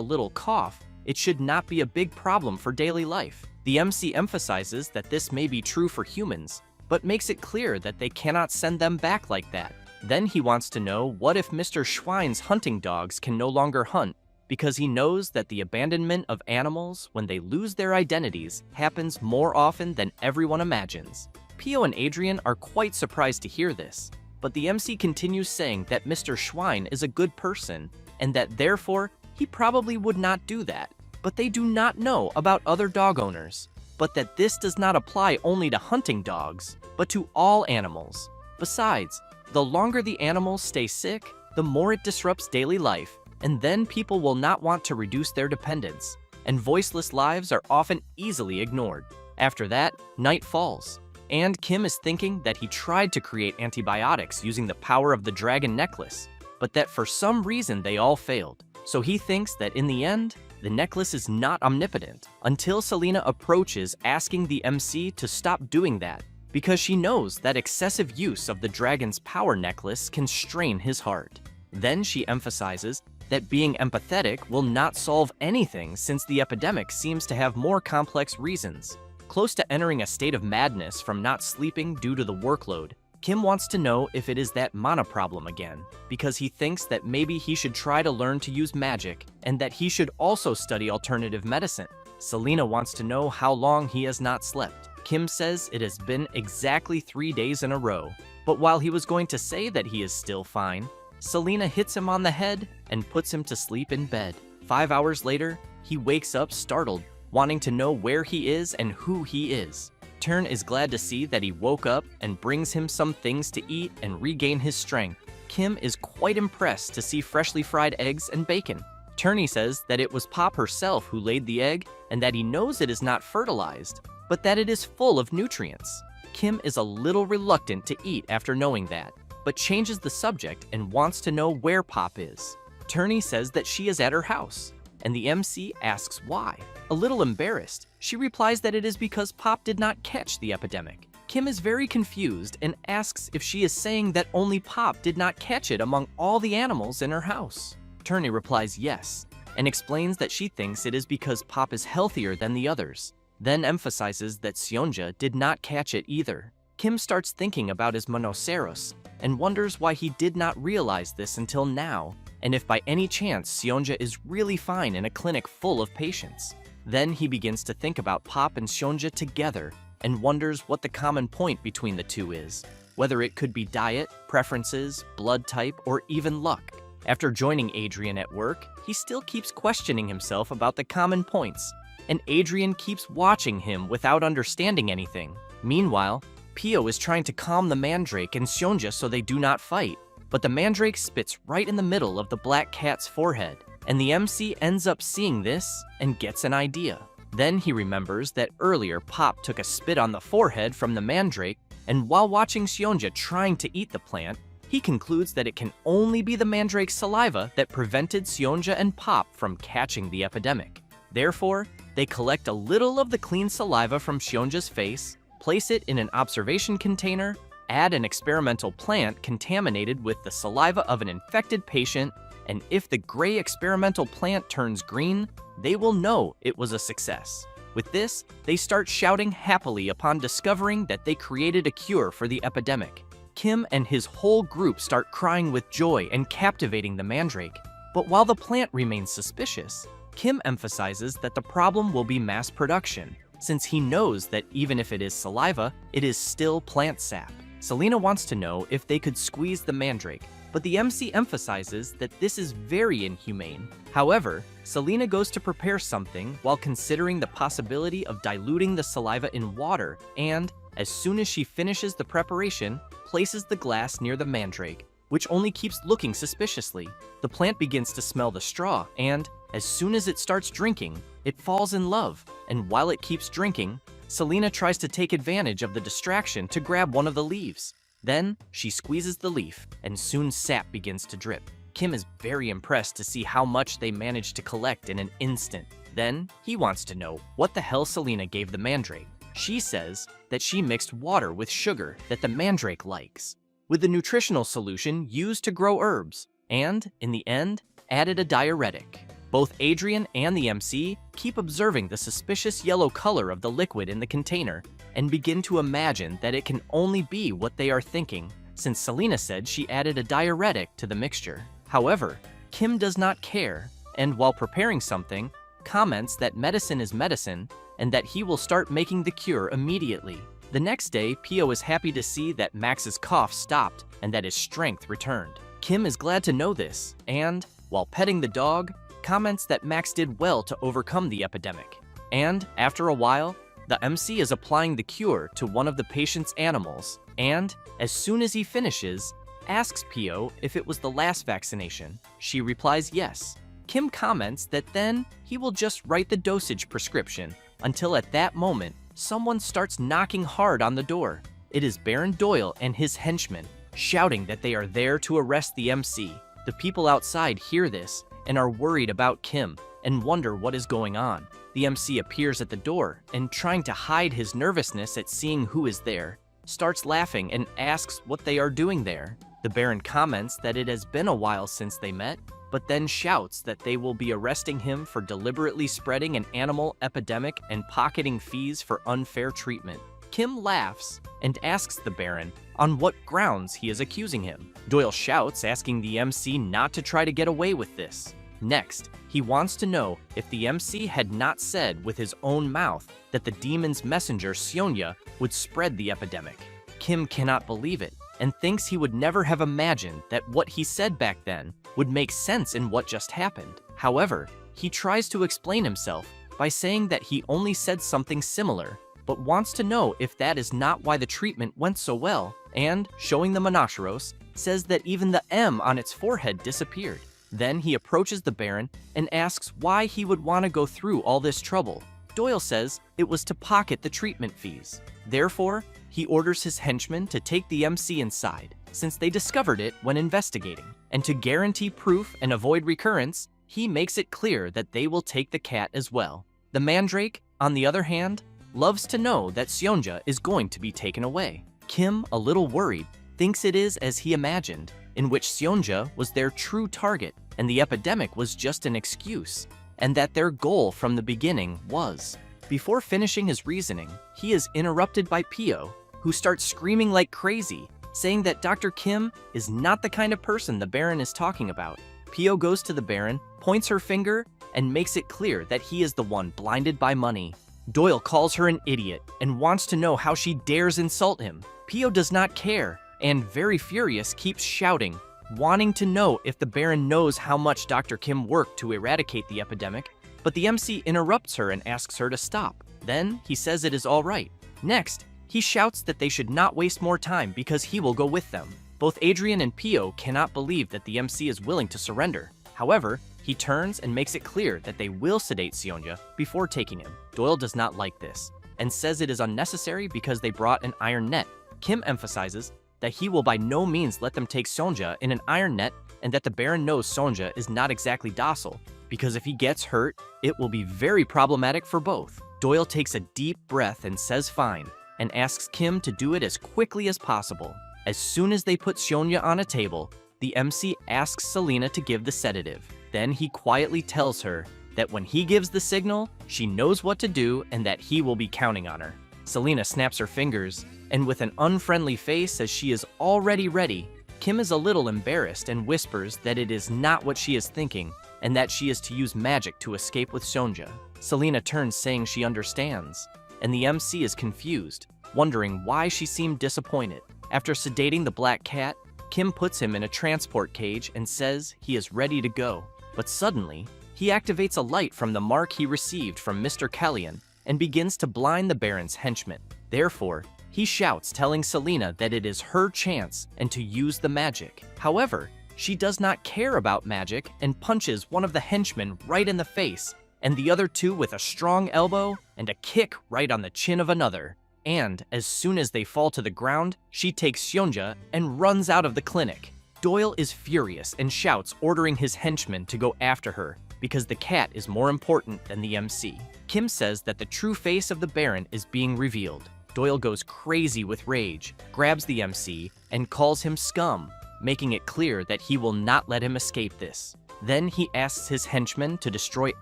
little cough, it should not be a big problem for daily life. The MC emphasizes that this may be true for humans, but makes it clear that they cannot send them back like that. Then he wants to know what if Mr. Schwein's hunting dogs can no longer hunt, because he knows that the abandonment of animals when they lose their identities happens more often than everyone imagines. Pio and Adrien are quite surprised to hear this, but the MC continues saying that Mr. Schwein is a good person, and that therefore he probably would not do that. But they do not know about other dog owners, but that this does not apply only to hunting dogs, but to all animals. Besides, the longer the animals stay sick, the more it disrupts daily life, and then people will not want to reduce their dependence, and voiceless lives are often easily ignored. After that, night falls, and Kim is thinking that he tried to create antibiotics using the power of the dragon necklace, but that for some reason they all failed. So he thinks that in the end, the necklace is not omnipotent, until Selena approaches asking the MC to stop doing that, because she knows that excessive use of the dragon's power necklace can strain his heart. Then she emphasizes that being empathetic will not solve anything since the epidemic seems to have more complex reasons. Close to entering a state of madness from not sleeping due to the workload, Kim wants to know if it is that mana problem again, because he thinks that maybe he should try to learn to use magic, and that he should also study alternative medicine. Selena wants to know how long he has not slept. Kim says it has been exactly 3 days in a row, but while he was going to say that he is still fine, Selena hits him on the head and puts him to sleep in bed. 5 hours later, he wakes up startled, wanting to know where he is and who he is. Turn is glad to see that he woke up and brings him some things to eat and regain his strength. Kim is quite impressed to see freshly fried eggs and bacon. Turney says that it was Pop herself who laid the egg and that he knows it is not fertilized, but that it is full of nutrients. Kim is a little reluctant to eat after knowing that, but changes the subject and wants to know where Pop is. Turney says that she is at her house, and the MC asks why. A little embarrassed, she replies that it is because Pop did not catch the epidemic. Kim is very confused and asks if she is saying that only Pop did not catch it among all the animals in her house. Turney replies yes, and explains that she thinks it is because Pop is healthier than the others, then emphasizes that Sionja did not catch it either. Kim starts thinking about his monoceros and wonders why he did not realize this until now, and if by any chance Sionja is really fine in a clinic full of patients. Then he begins to think about Pop and Sionja together and wonders what the common point between the two is, whether it could be diet, preferences, blood type, or even luck. After joining Adrien at work, he still keeps questioning himself about the common points, and Adrien keeps watching him without understanding anything. Meanwhile, Pio is trying to calm the mandrake and Sionja so they do not fight, but the mandrake spits right in the middle of the black cat's forehead, and the MC ends up seeing this and gets an idea. Then he remembers that earlier Pop took a spit on the forehead from the mandrake, and while watching Sionja trying to eat the plant, he concludes that it can only be the mandrake's saliva that prevented Sionja and Pop from catching the epidemic. Therefore, they collect a little of the clean saliva from Sionja's face, place it in an observation container, add an experimental plant contaminated with the saliva of an infected patient, and if the gray experimental plant turns green, they will know it was a success. With this, they start shouting happily upon discovering that they created a cure for the epidemic. Kim and his whole group start crying with joy and captivating the mandrake. But while the plant remains suspicious, Kim emphasizes that the problem will be mass production, since he knows that even if it is saliva, it is still plant sap. Selena wants to know if they could squeeze the mandrake, but the MC emphasizes that this is very inhumane. However, Selena goes to prepare something while considering the possibility of diluting the saliva in water, and, as soon as she finishes the preparation, places the glass near the mandrake, which only keeps looking suspiciously. The plant begins to smell the straw, and, as soon as it starts drinking, it falls in love, and while it keeps drinking, Selena tries to take advantage of the distraction to grab one of the leaves. Then, she squeezes the leaf, and soon sap begins to drip. Kim is very impressed to see how much they managed to collect in an instant. Then, he wants to know what the hell Selena gave the mandrake. She says that she mixed water with sugar that the mandrake likes, with the nutritional solution used to grow herbs, and, in the end, added a diuretic. Both Adrien and the MC keep observing the suspicious yellow color of the liquid in the container and begin to imagine that it can only be what they are thinking, since Selena said she added a diuretic to the mixture. However, Kim does not care, and while preparing something, comments that medicine is medicine and that he will start making the cure immediately. The next day, Pio is happy to see that Max's cough stopped and that his strength returned. Kim is glad to know this, and, while petting the dog, comments that Max did well to overcome the epidemic. And, after a while, the MC is applying the cure to one of the patient's animals, and, as soon as he finishes, asks Pio if it was the last vaccination. She replies yes. Kim comments that then he will just write the dosage prescription, until at that moment, someone starts knocking hard on the door. It is Baron Doyle and his henchmen, shouting that they are there to arrest the MC. The people outside hear this and are worried about Kim and wonder what is going on. The MC appears at the door and, trying to hide his nervousness at seeing who is there, starts laughing and asks what they are doing there. The Baron comments that it has been a while since they met, but then shouts that they will be arresting him for deliberately spreading an animal epidemic and pocketing fees for unfair treatment. Kim laughs and asks the Baron on what grounds he is accusing him. Doyle shouts, asking the MC not to try to get away with this. Next, he wants to know if the MC had not said with his own mouth that the demon's messenger, Sionya, would spread the epidemic. Kim cannot believe it and thinks he would never have imagined that what he said back then would make sense in what just happened. However, he tries to explain himself by saying that he only said something similar, but wants to know if that is not why the treatment went so well, and, showing the monoceros, says that even the M on its forehead disappeared. Then he approaches the Baron and asks why he would want to go through all this trouble. Doyle says it was to pocket the treatment fees. Therefore, he orders his henchmen to take the MC inside, since they discovered it when investigating. And to guarantee proof and avoid recurrence, he makes it clear that they will take the cat as well. The mandrake, on the other hand, loves to know that Sionya is going to be taken away. Kim, a little worried, thinks it is as he imagined, in which Sionya was their true target and the epidemic was just an excuse, and that their goal from the beginning was. Before finishing his reasoning, he is interrupted by Pio, who starts screaming like crazy, saying that Dr. Kim is not the kind of person the Baron is talking about. Pio goes to the Baron, points her finger, and makes it clear that he is the one blinded by money. Doyle calls her an idiot and wants to know how she dares insult him. Pio does not care, and very furious keeps shouting, wanting to know if the Baron knows how much Dr. Kim worked to eradicate the epidemic, but the MC interrupts her and asks her to stop. Then he says it is all right. Next, he shouts that they should not waste more time because he will go with them. Both Adrien and Pio cannot believe that the MC is willing to surrender. However, he turns and makes it clear that they will sedate Sionya before taking him. Doyle does not like this and says it is unnecessary because they brought an iron net. Kim emphasizes that he will by no means let them take Sionya in an iron net and that the Baron knows Sionya is not exactly docile, because if he gets hurt, it will be very problematic for both. Doyle takes a deep breath and says fine, and asks Kim to do it as quickly as possible. As soon as they put Sionya on a table, the MC asks Selena to give the sedative. Then he quietly tells her that when he gives the signal, she knows what to do and that he will be counting on her. Selena snaps her fingers, and with an unfriendly face as she is already ready, Kim is a little embarrassed and whispers that it is not what she is thinking, and that she is to use magic to escape with Sionya. Selena turns saying she understands, and the MC is confused, wondering why she seemed disappointed. After sedating the black cat, Kim puts him in a transport cage and says he is ready to go. But suddenly, he activates a light from the mark he received from Mr. Kellyan and begins to blind the Baron's henchmen. Therefore, he shouts, telling Selena that it is her chance and to use the magic. However, she does not care about magic and punches one of the henchmen right in the face, and the other two with a strong elbow and a kick right on the chin of another. And as soon as they fall to the ground, she takes Seonja and runs out of the clinic. Doyle is furious and shouts, ordering his henchmen to go after her because the cat is more important than the MC. Kim says that the true face of the Baron is being revealed. Doyle goes crazy with rage, grabs the MC, and calls him scum, making it clear that he will not let him escape this. Then he asks his henchmen to destroy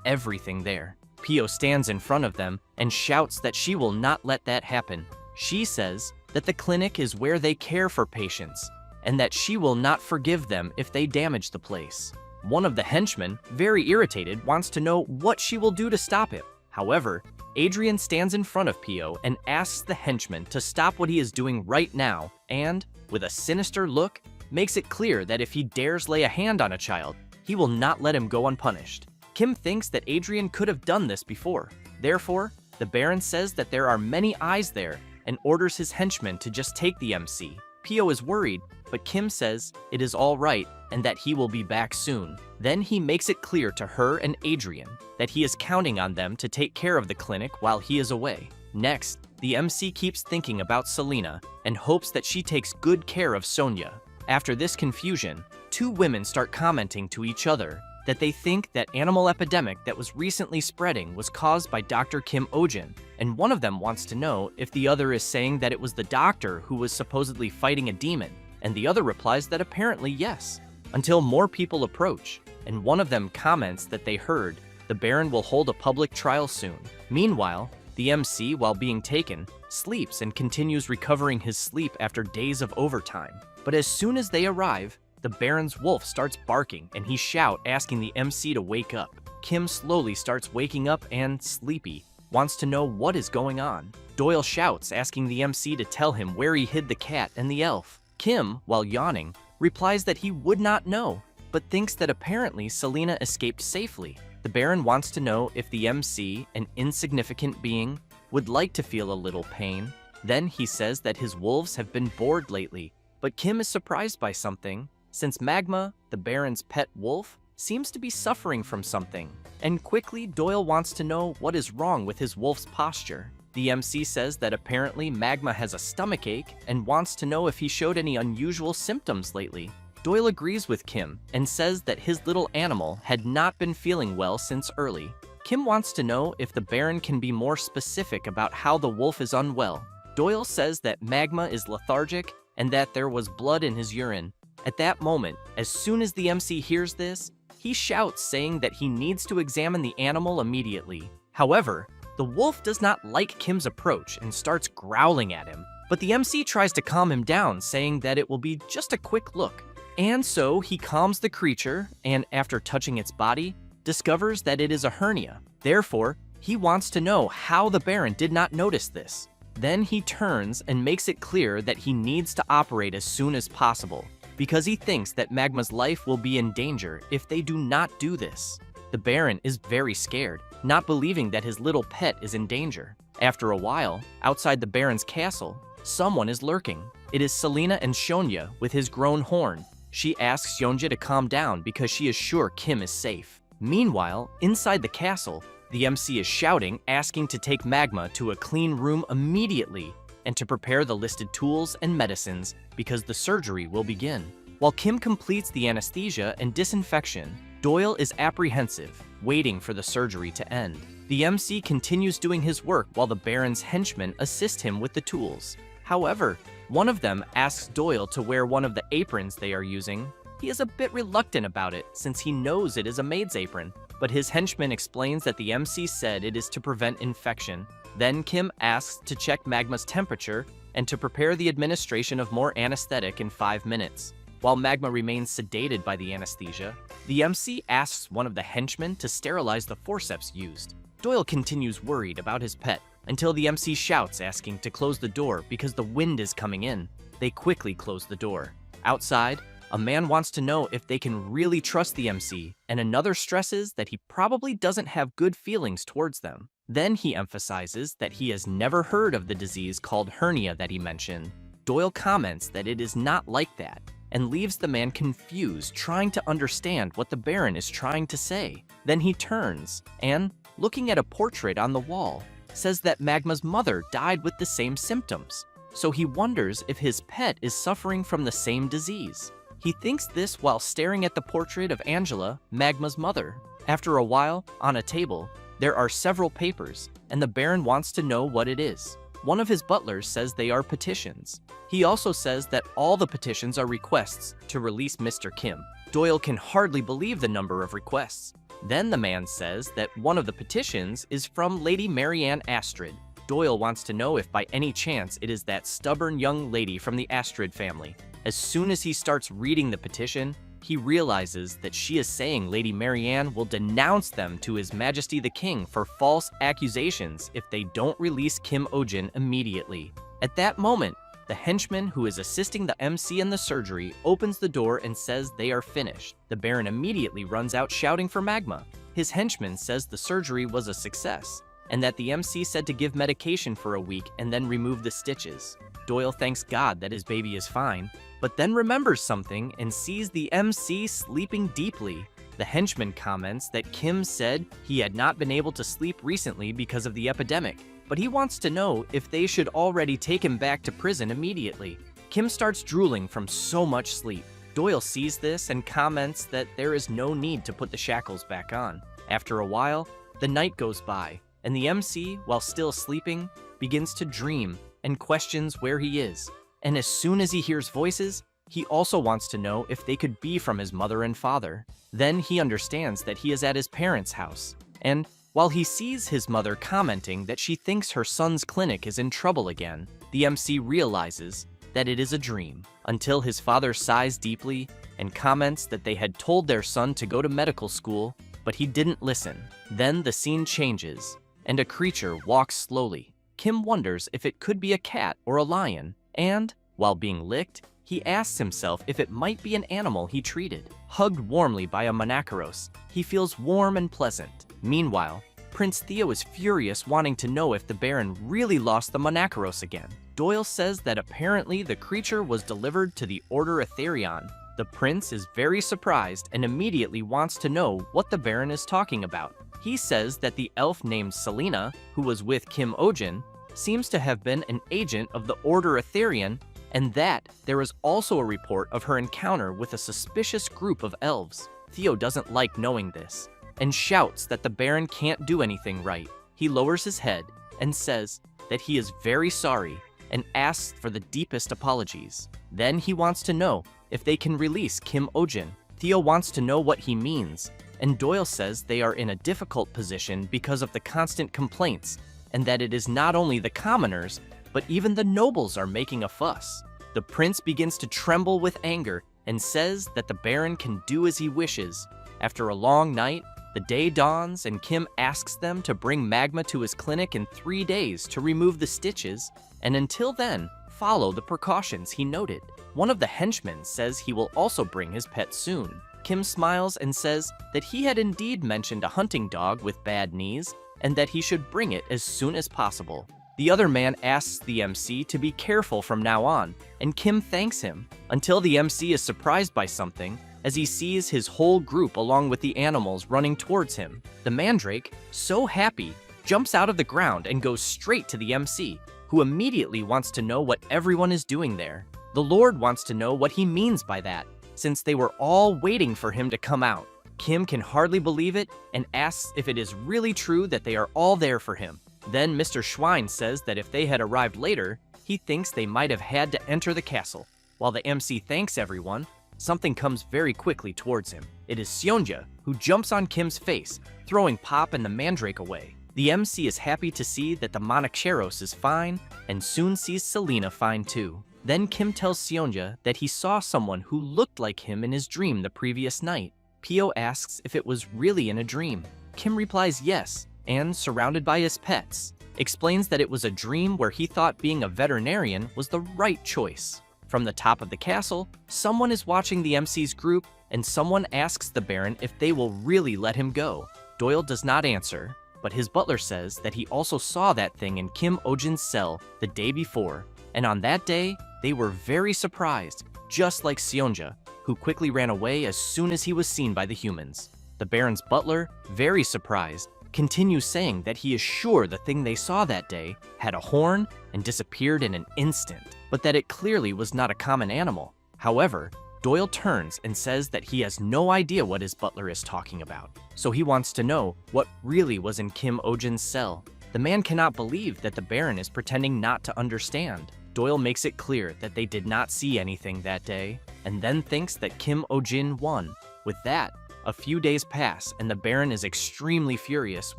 everything there. Pio stands in front of them and shouts that she will not let that happen. She says that the clinic is where they care for patients, and that she will not forgive them if they damage the place. One of the henchmen, very irritated, wants to know what she will do to stop him. However, Adrien stands in front of Pio and asks the henchman to stop what he is doing right now and, with a sinister look, makes it clear that if he dares lay a hand on a child, he will not let him go unpunished. Kim thinks that Adrien could have done this before. Therefore, the Baron says that there are many eyes there and orders his henchmen to just take the MC. Pio is worried, but Kim says it is all right and that he will be back soon. Then he makes it clear to her and Adrien that he is counting on them to take care of the clinic while he is away. Next, the MC keeps thinking about Selena and hopes that she takes good care of Sonia. After this confusion, two women start commenting to each other that they think that animal epidemic that was recently spreading was caused by Dr. Kim Ojin, and one of them wants to know if the other is saying that it was the doctor who was supposedly fighting a demon, and the other replies that apparently yes, until more people approach, and one of them comments that they heard the Baron will hold a public trial soon. Meanwhile, the MC, while being taken, sleeps and continues recovering his sleep after days of overtime. But as soon as they arrive, the Baron's wolf starts barking and he shouts, asking the MC to wake up. Kim slowly starts waking up and, sleepy, wants to know what is going on. Doyle shouts, asking the MC to tell him where he hid the cat and the elf. Kim, while yawning, replies that he would not know, but thinks that apparently Selena escaped safely. The Baron wants to know if the MC, an insignificant being, would like to feel a little pain. Then he says that his wolves have been bored lately, but Kim is surprised by something, since Magma, the Baron's pet wolf, seems to be suffering from something. And quickly, Doyle wants to know what is wrong with his wolf's posture. The MC says that apparently Magma has a stomachache and wants to know if he showed any unusual symptoms lately. Doyle agrees with Kim and says that his little animal had not been feeling well since early. Kim wants to know if the Baron can be more specific about how the wolf is unwell. Doyle says that Magma is lethargic and that there was blood in his urine. At that moment, as soon as the MC hears this, he shouts, saying that he needs to examine the animal immediately. However, the wolf does not like Kim's approach and starts growling at him, but the MC tries to calm him down, saying that it will be just a quick look. And so he calms the creature and, after touching its body, discovers that it is a hernia. Therefore, he wants to know how the Baron did not notice this. Then he turns and makes it clear that he needs to operate as soon as possible, because he thinks that Magma's life will be in danger if they do not do this. The Baron is very scared, not believing that his little pet is in danger. After a while, outside the Baron's castle, someone is lurking. It is Selena and Shonya with his grown horn. She asks Yeonja to calm down because she is sure Kim is safe. Meanwhile, inside the castle, the MC is shouting, asking to take Magma to a clean room immediately and to prepare the listed tools and medicines because the surgery will begin. While Kim completes the anesthesia and disinfection, Doyle is apprehensive, waiting for the surgery to end. The MC continues doing his work while the Baron's henchmen assist him with the tools. However, one of them asks Doyle to wear one of the aprons they are using. He is a bit reluctant about it since he knows it is a maid's apron, but his henchman explains that the MC said it is to prevent infection. Then Kim asks to check Magma's temperature and to prepare the administration of more anesthetic in 5 minutes. While Magma remains sedated by the anesthesia, the MC asks one of the henchmen to sterilize the forceps used. Doyle continues worried about his pet until the MC shouts, asking to close the door because the wind is coming in. They quickly close the door. Outside, a man wants to know if they can really trust the MC, and another stresses that he probably doesn't have good feelings towards them. Then he emphasizes that he has never heard of the disease called hernia that he mentioned. Doyle comments that it is not like that, and leaves the man confused, trying to understand what the Baron is trying to say. Then he turns and, looking at a portrait on the wall, says that Magma's mother died with the same symptoms. So he wonders if his pet is suffering from the same disease. He thinks this while staring at the portrait of Angela, Magma's mother. After a while, on a table, there are several papers, and the Baron wants to know what it is. One of his butlers says they are petitions. He also says that all the petitions are requests to release Mr. Kim. Doyle can hardly believe the number of requests. Then the man says that one of the petitions is from Lady Marianne Astrid. Doyle wants to know if by any chance it is that stubborn young lady from the Astrid family. As soon as he starts reading the petition, he realizes that she is saying Lady Marianne will denounce them to His Majesty the King for false accusations if they don't release Kim Ojin immediately. At that moment, the henchman who is assisting the MC in the surgery opens the door and says they are finished. The Baron immediately runs out shouting for Magma. His henchman says the surgery was a success, and that the MC said to give medication for a week and then remove the stitches. Doyle thanks God that his baby is fine, but then remembers something and sees the MC sleeping deeply. The henchman comments that Kim said he had not been able to sleep recently because of the epidemic, but he wants to know if they should already take him back to prison immediately. Kim starts drooling from so much sleep. Doyle sees this and comments that there is no need to put the shackles back on. After a while, the night goes by, and the MC, while still sleeping, begins to dream and questions where he is. And as soon as he hears voices, he also wants to know if they could be from his mother and father. Then he understands that he is at his parents' house. And while he sees his mother commenting that she thinks her son's clinic is in trouble again, the MC realizes that it is a dream, until his father sighs deeply and comments that they had told their son to go to medical school, but he didn't listen. Then the scene changes, and a creature walks slowly. Kim wonders if it could be a cat or a lion, and, while being licked, he asks himself if it might be an animal he treated. Hugged warmly by a mangacaps, he feels warm and pleasant. Meanwhile, Prince Theo is furious, wanting to know if the Baron really lost the mangacaps again. Doyle says that apparently the creature was delivered to the Order Etherion. The prince is very surprised and immediately wants to know what the Baron is talking about. He says that the elf named Selena, who was with Kim Ojin, seems to have been an agent of the Order Etherion, and that there is also a report of her encounter with a suspicious group of elves. Theo doesn't like knowing this, and shouts that the Baron can't do anything right. He lowers his head and says that he is very sorry and asks for the deepest apologies. Then he wants to know if they can release Kim Ojin. Theo wants to know what he means, and Doyle says they are in a difficult position because of the constant complaints, and that it is not only the commoners, but even the nobles are making a fuss. The prince begins to tremble with anger and says that the Baron can do as he wishes. After a long night, the day dawns and Kim asks them to bring Magma to his clinic in 3 days to remove the stitches, and until then, follow the precautions he noted. One of the henchmen says he will also bring his pet soon. Kim smiles and says that he had indeed mentioned a hunting dog with bad knees, and that he should bring it as soon as possible. The other man asks the MC to be careful from now on, and Kim thanks him, until the MC is surprised by something as he sees his whole group along with the animals running towards him. The mandrake, so happy, jumps out of the ground and goes straight to the MC, who immediately wants to know what everyone is doing there. The Lord wants to know what he means by that, since they were all waiting for him to come out. Kim can hardly believe it and asks if it is really true that they are all there for him. Then Mr. Schwein says that if they had arrived later, he thinks they might have had to enter the castle. While the MC thanks everyone, something comes very quickly towards him. It is Sionja, who jumps on Kim's face, throwing Pop and the mandrake away. The MC is happy to see that the mangacaps is fine, and soon sees Selena fine too. Then Kim tells Sionja that he saw someone who looked like him in his dream the previous night. Pio asks if it was really in a dream. Kim replies yes, and, surrounded by his pets, explains that it was a dream where he thought being a veterinarian was the right choice. From the top of the castle, someone is watching the MC's group, and someone asks the Baron if they will really let him go. Doyle does not answer, but his butler says that he also saw that thing in Kim Ojin's cell the day before, and on that day, they were very surprised, just like Sionja, who quickly ran away as soon as he was seen by the humans. The Baron's butler, very surprised, continues saying that he is sure the thing they saw that day had a horn and disappeared in an instant, but that it clearly was not a common animal. However, Doyle turns and says that he has no idea what his butler is talking about, so he wants to know what really was in Kim Ojin's cell. The man cannot believe that the Baron is pretending not to understand. Doyle makes it clear that they did not see anything that day, and then thinks that Kim Ojin won. With that, a few days pass and the Baron is extremely furious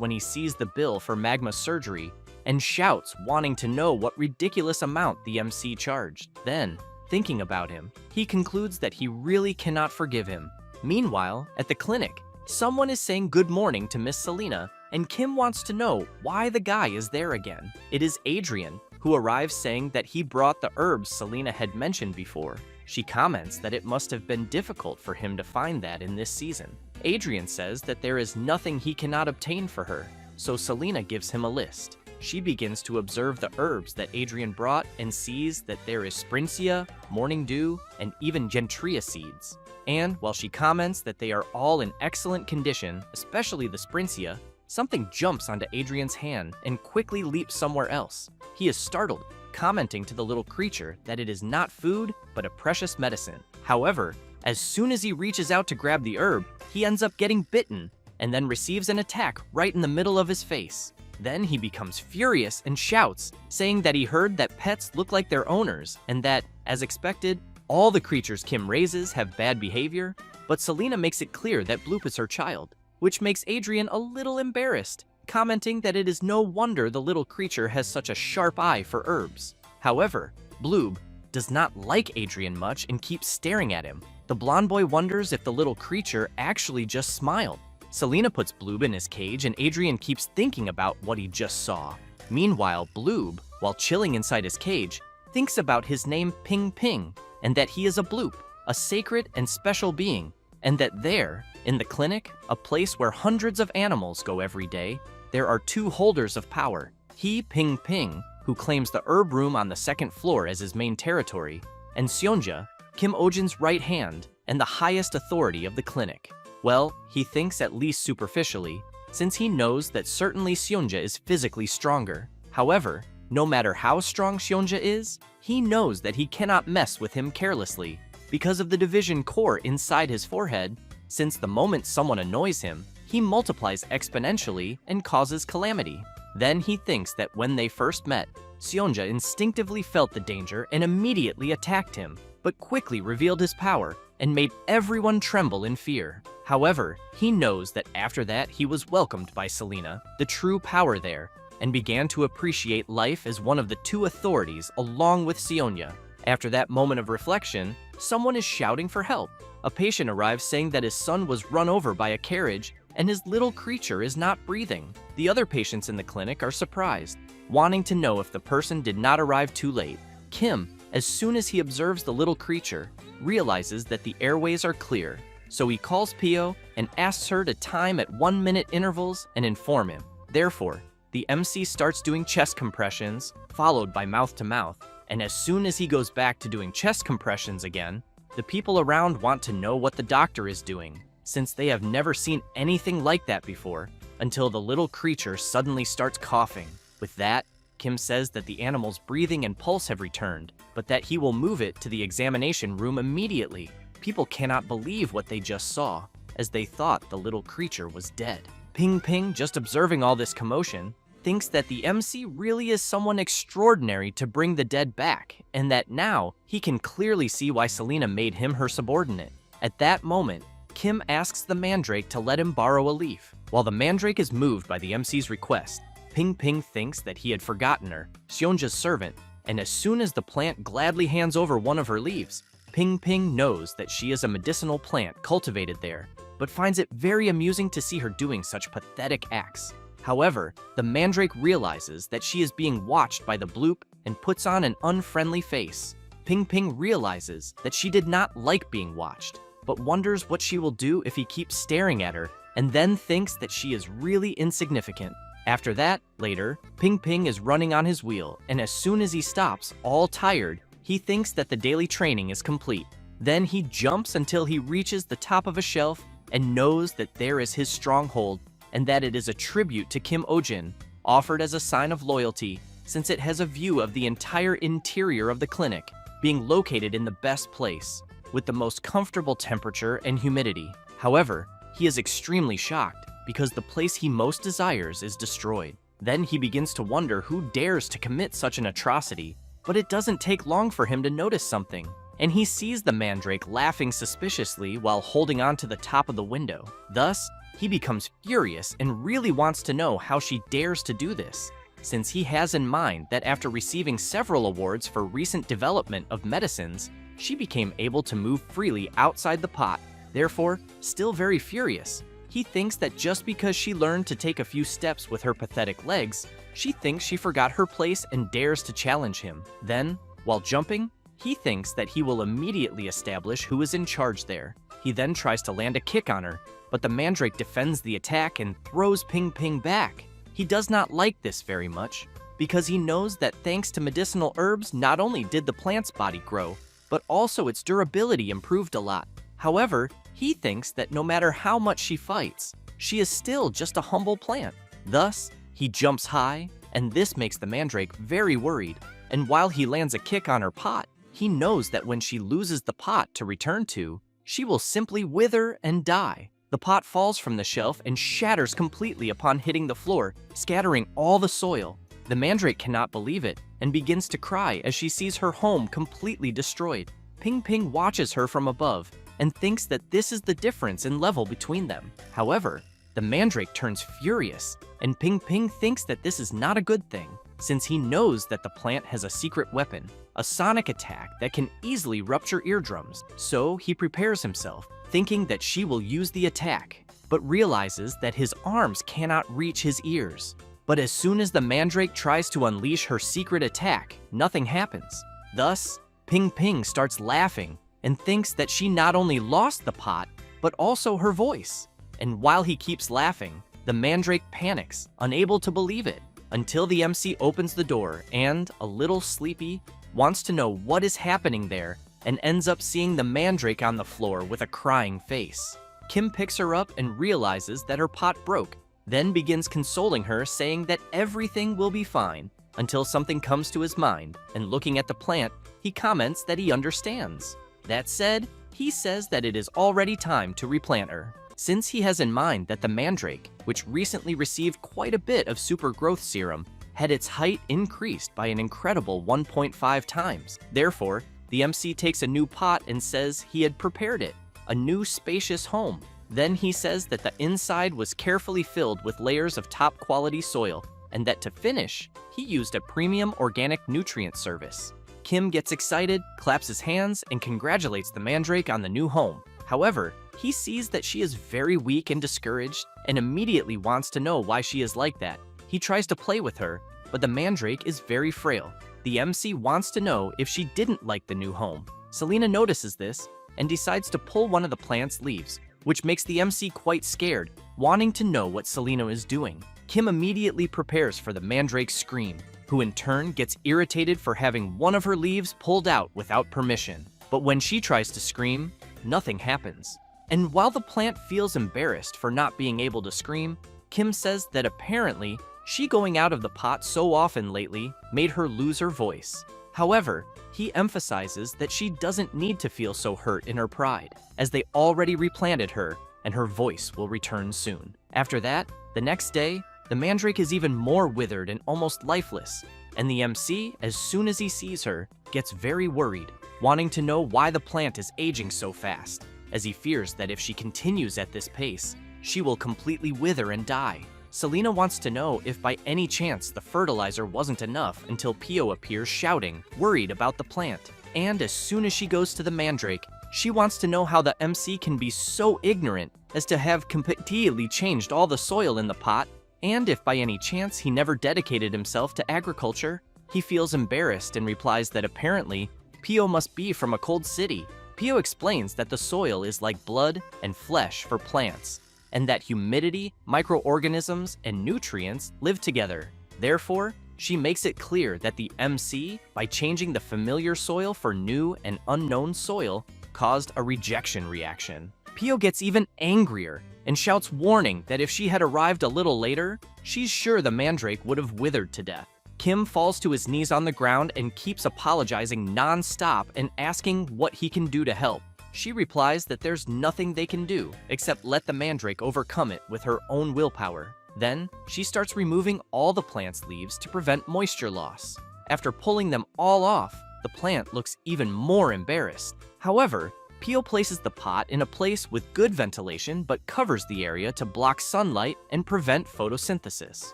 when he sees the bill for Magma's surgery and shouts, wanting to know what ridiculous amount the MC charged. Then, thinking about him, he concludes that he really cannot forgive him. Meanwhile, at the clinic, someone is saying good morning to Miss Selena, and Kim wants to know why the guy is there again. It is Adrien, who arrives saying that he brought the herbs Selena had mentioned before. She comments that it must have been difficult for him to find that in this season. Adrien says that there is nothing he cannot obtain for her, so Selena gives him a list. She begins to observe the herbs that Adrien brought and sees that there is Sprincia, Morning Dew, and even Gentria seeds. And while she comments that they are all in excellent condition, especially the Sprincia, something jumps onto Adrien's hand and quickly leaps somewhere else. He is startled, commenting to the little creature that it is not food, but a precious medicine. However, as soon as he reaches out to grab the herb, he ends up getting bitten, and then receives an attack right in the middle of his face. Then he becomes furious and shouts, saying that he heard that pets look like their owners, and that, as expected, all the creatures Kim raises have bad behavior, but Selena makes it clear that Bloop is her child, which makes Adrien a little embarrassed, commenting that it is no wonder the little creature has such a sharp eye for herbs. However, Bloop does not like Adrien much and keeps staring at him. The blonde boy wonders if the little creature actually just smiled. Selena puts Bloob in his cage and Adrien keeps thinking about what he just saw. Meanwhile, Bloob, while chilling inside his cage, thinks about his name Ping Ping and that he is a Bloop, a sacred and special being, and that there, in the clinic, a place where hundreds of animals go every day, there are two holders of power. He, Ping Ping, who claims the herb room on the second floor as his main territory, and Seonja, Kim Ojin's right hand and the highest authority of the clinic. Well, he thinks at least superficially, since he knows that certainly Seonja is physically stronger. However, no matter how strong Seonja is, he knows that he cannot mess with him carelessly because of the division core inside his forehead, since the moment someone annoys him, he multiplies exponentially and causes calamity. Then he thinks that when they first met, Seonja instinctively felt the danger and immediately attacked him, but quickly revealed his power and made everyone tremble in fear. However, he knows that after that he was welcomed by Selena, the true power there, and began to appreciate life as one of the two authorities along with Seonja. After that moment of reflection, someone is shouting for help. A patient arrives saying that his son was run over by a carriage and his little creature is not breathing. The other patients in the clinic are surprised, wanting to know if the person did not arrive too late. Kim, as soon as he observes the little creature, realizes that the airways are clear, so he calls Pio and asks her to time at 1-minute intervals and inform him. Therefore, the MC starts doing chest compressions, followed by mouth-to-mouth, and as soon as he goes back to doing chest compressions again, the people around want to know what the doctor is doing, since they have never seen anything like that before, until the little creature suddenly starts coughing. With that, Kim says that the animal's breathing and pulse have returned, but that he will move it to the examination room immediately. People cannot believe what they just saw, as they thought the little creature was dead. Ping Ping, just observing all this commotion, thinks that the MC really is someone extraordinary to bring the dead back, and that now he can clearly see why Selena made him her subordinate. At that moment, Kim asks the mandrake to let him borrow a leaf. While the mandrake is moved by the MC's request, Ping Ping thinks that he had forgotten her, Seonja's servant, and as soon as the plant gladly hands over one of her leaves, Ping Ping knows that she is a medicinal plant cultivated there, but finds it very amusing to see her doing such pathetic acts. However, the mandrake realizes that she is being watched by the Bloop and puts on an unfriendly face. Ping Ping realizes that she did not like being watched, but wonders what she will do if he keeps staring at her, and then thinks that she is really insignificant. After that, later, Ping Ping is running on his wheel, and as soon as he stops, all tired, he thinks that the daily training is complete. Then he jumps until he reaches the top of a shelf and knows that there is his stronghold, and that it is a tribute to Kim Ojin, offered as a sign of loyalty since it has a view of the entire interior of the clinic, being located in the best place, with the most comfortable temperature and humidity. However, he is extremely shocked because the place he most desires is destroyed. Then he begins to wonder who dares to commit such an atrocity, but it doesn't take long for him to notice something, and he sees the mandrake laughing suspiciously while holding on to the top of the window. Thus, he becomes furious and really wants to know how she dares to do this, since he has in mind that after receiving several awards for recent development of medicines, she became able to move freely outside the pot. Therefore, still very furious, he thinks that just because she learned to take a few steps with her pathetic legs, she thinks she forgot her place and dares to challenge him. Then, while jumping, he thinks that he will immediately establish who is in charge there. He then tries to land a kick on her, but the mandrake defends the attack and throws Ping Ping back. He does not like this very much, because he knows that thanks to medicinal herbs, not only did the plant's body grow, but also its durability improved a lot. However, he thinks that no matter how much she fights, she is still just a humble plant. Thus, he jumps high, and this makes the mandrake very worried, and while he lands a kick on her pot, he knows that when she loses the pot to return to, she will simply wither and die. The pot falls from the shelf and shatters completely upon hitting the floor, scattering all the soil. The mandrake cannot believe it and begins to cry as she sees her home completely destroyed. Ping Ping watches her from above and thinks that this is the difference in level between them. However, the mandrake turns furious, and Ping Ping thinks that this is not a good thing, since he knows that the plant has a secret weapon, a sonic attack that can easily rupture eardrums. So he prepares himself, thinking that she will use the attack, but realizes that his arms cannot reach his ears. But as soon as the mandrake tries to unleash her secret attack, nothing happens. Thus, Ping Ping starts laughing and thinks that she not only lost the pot, but also her voice. And while he keeps laughing, the mandrake panics, unable to believe it, until the MC opens the door and, a little sleepy, wants to know what is happening there and ends up seeing the mandrake on the floor with a crying face. Kim picks her up and realizes that her pot broke, then begins consoling her, saying that everything will be fine, until something comes to his mind, and looking at the plant, he comments that he understands. That said, he says that it is already time to replant her, since he has in mind that the mandrake, which recently received quite a bit of super growth serum, had its height increased by an incredible 1.5 times. Therefore, the MC takes a new pot and says he had prepared it, a new spacious home. Then he says that the inside was carefully filled with layers of top quality soil, and that to finish, he used a premium organic nutrient service. Kim gets excited, claps his hands, and congratulates the mandrake on the new home. However, he sees that she is very weak and discouraged, and immediately wants to know why she is like that. He tries to play with her, but the mandrake is very frail. The MC wants to know if she didn't like the new home. Selena notices this and decides to pull one of the plant's leaves, which makes the MC quite scared, wanting to know what Selena is doing. Kim immediately prepares for the mandrake's scream, who in turn gets irritated for having one of her leaves pulled out without permission. But when she tries to scream, nothing happens. And while the plant feels embarrassed for not being able to scream, Kim says that apparently she going out of the pot so often lately made her lose her voice. However, he emphasizes that she doesn't need to feel so hurt in her pride, as they already replanted her and her voice will return soon. After that, the next day, the mandrake is even more withered and almost lifeless, and the MC, as soon as he sees her, gets very worried, wanting to know why the plant is aging so fast, as he fears that if she continues at this pace, she will completely wither and die. Selena wants to know if by any chance the fertilizer wasn't enough until Pio appears shouting, worried about the plant. And as soon as she goes to the mandrake, she wants to know how the MC can be so ignorant as to have completely changed all the soil in the pot, and if by any chance he never dedicated himself to agriculture. He feels embarrassed and replies that apparently Pio must be from a cold city. Pio explains that the soil is like blood and flesh for plants, and that humidity, microorganisms, and nutrients live together. Therefore, she makes it clear that the MC, by changing the familiar soil for new and unknown soil, caused a rejection reaction. Pio gets even angrier and shouts warning that if she had arrived a little later, she's sure the mandrake would have withered to death. Kim falls to his knees on the ground and keeps apologizing non-stop and asking what he can do to help. She replies that there's nothing they can do except let the mandrake overcome it with her own willpower. Then, she starts removing all the plant's leaves to prevent moisture loss. After pulling them all off, the plant looks even more embarrassed. However, Pio places the pot in a place with good ventilation but covers the area to block sunlight and prevent photosynthesis.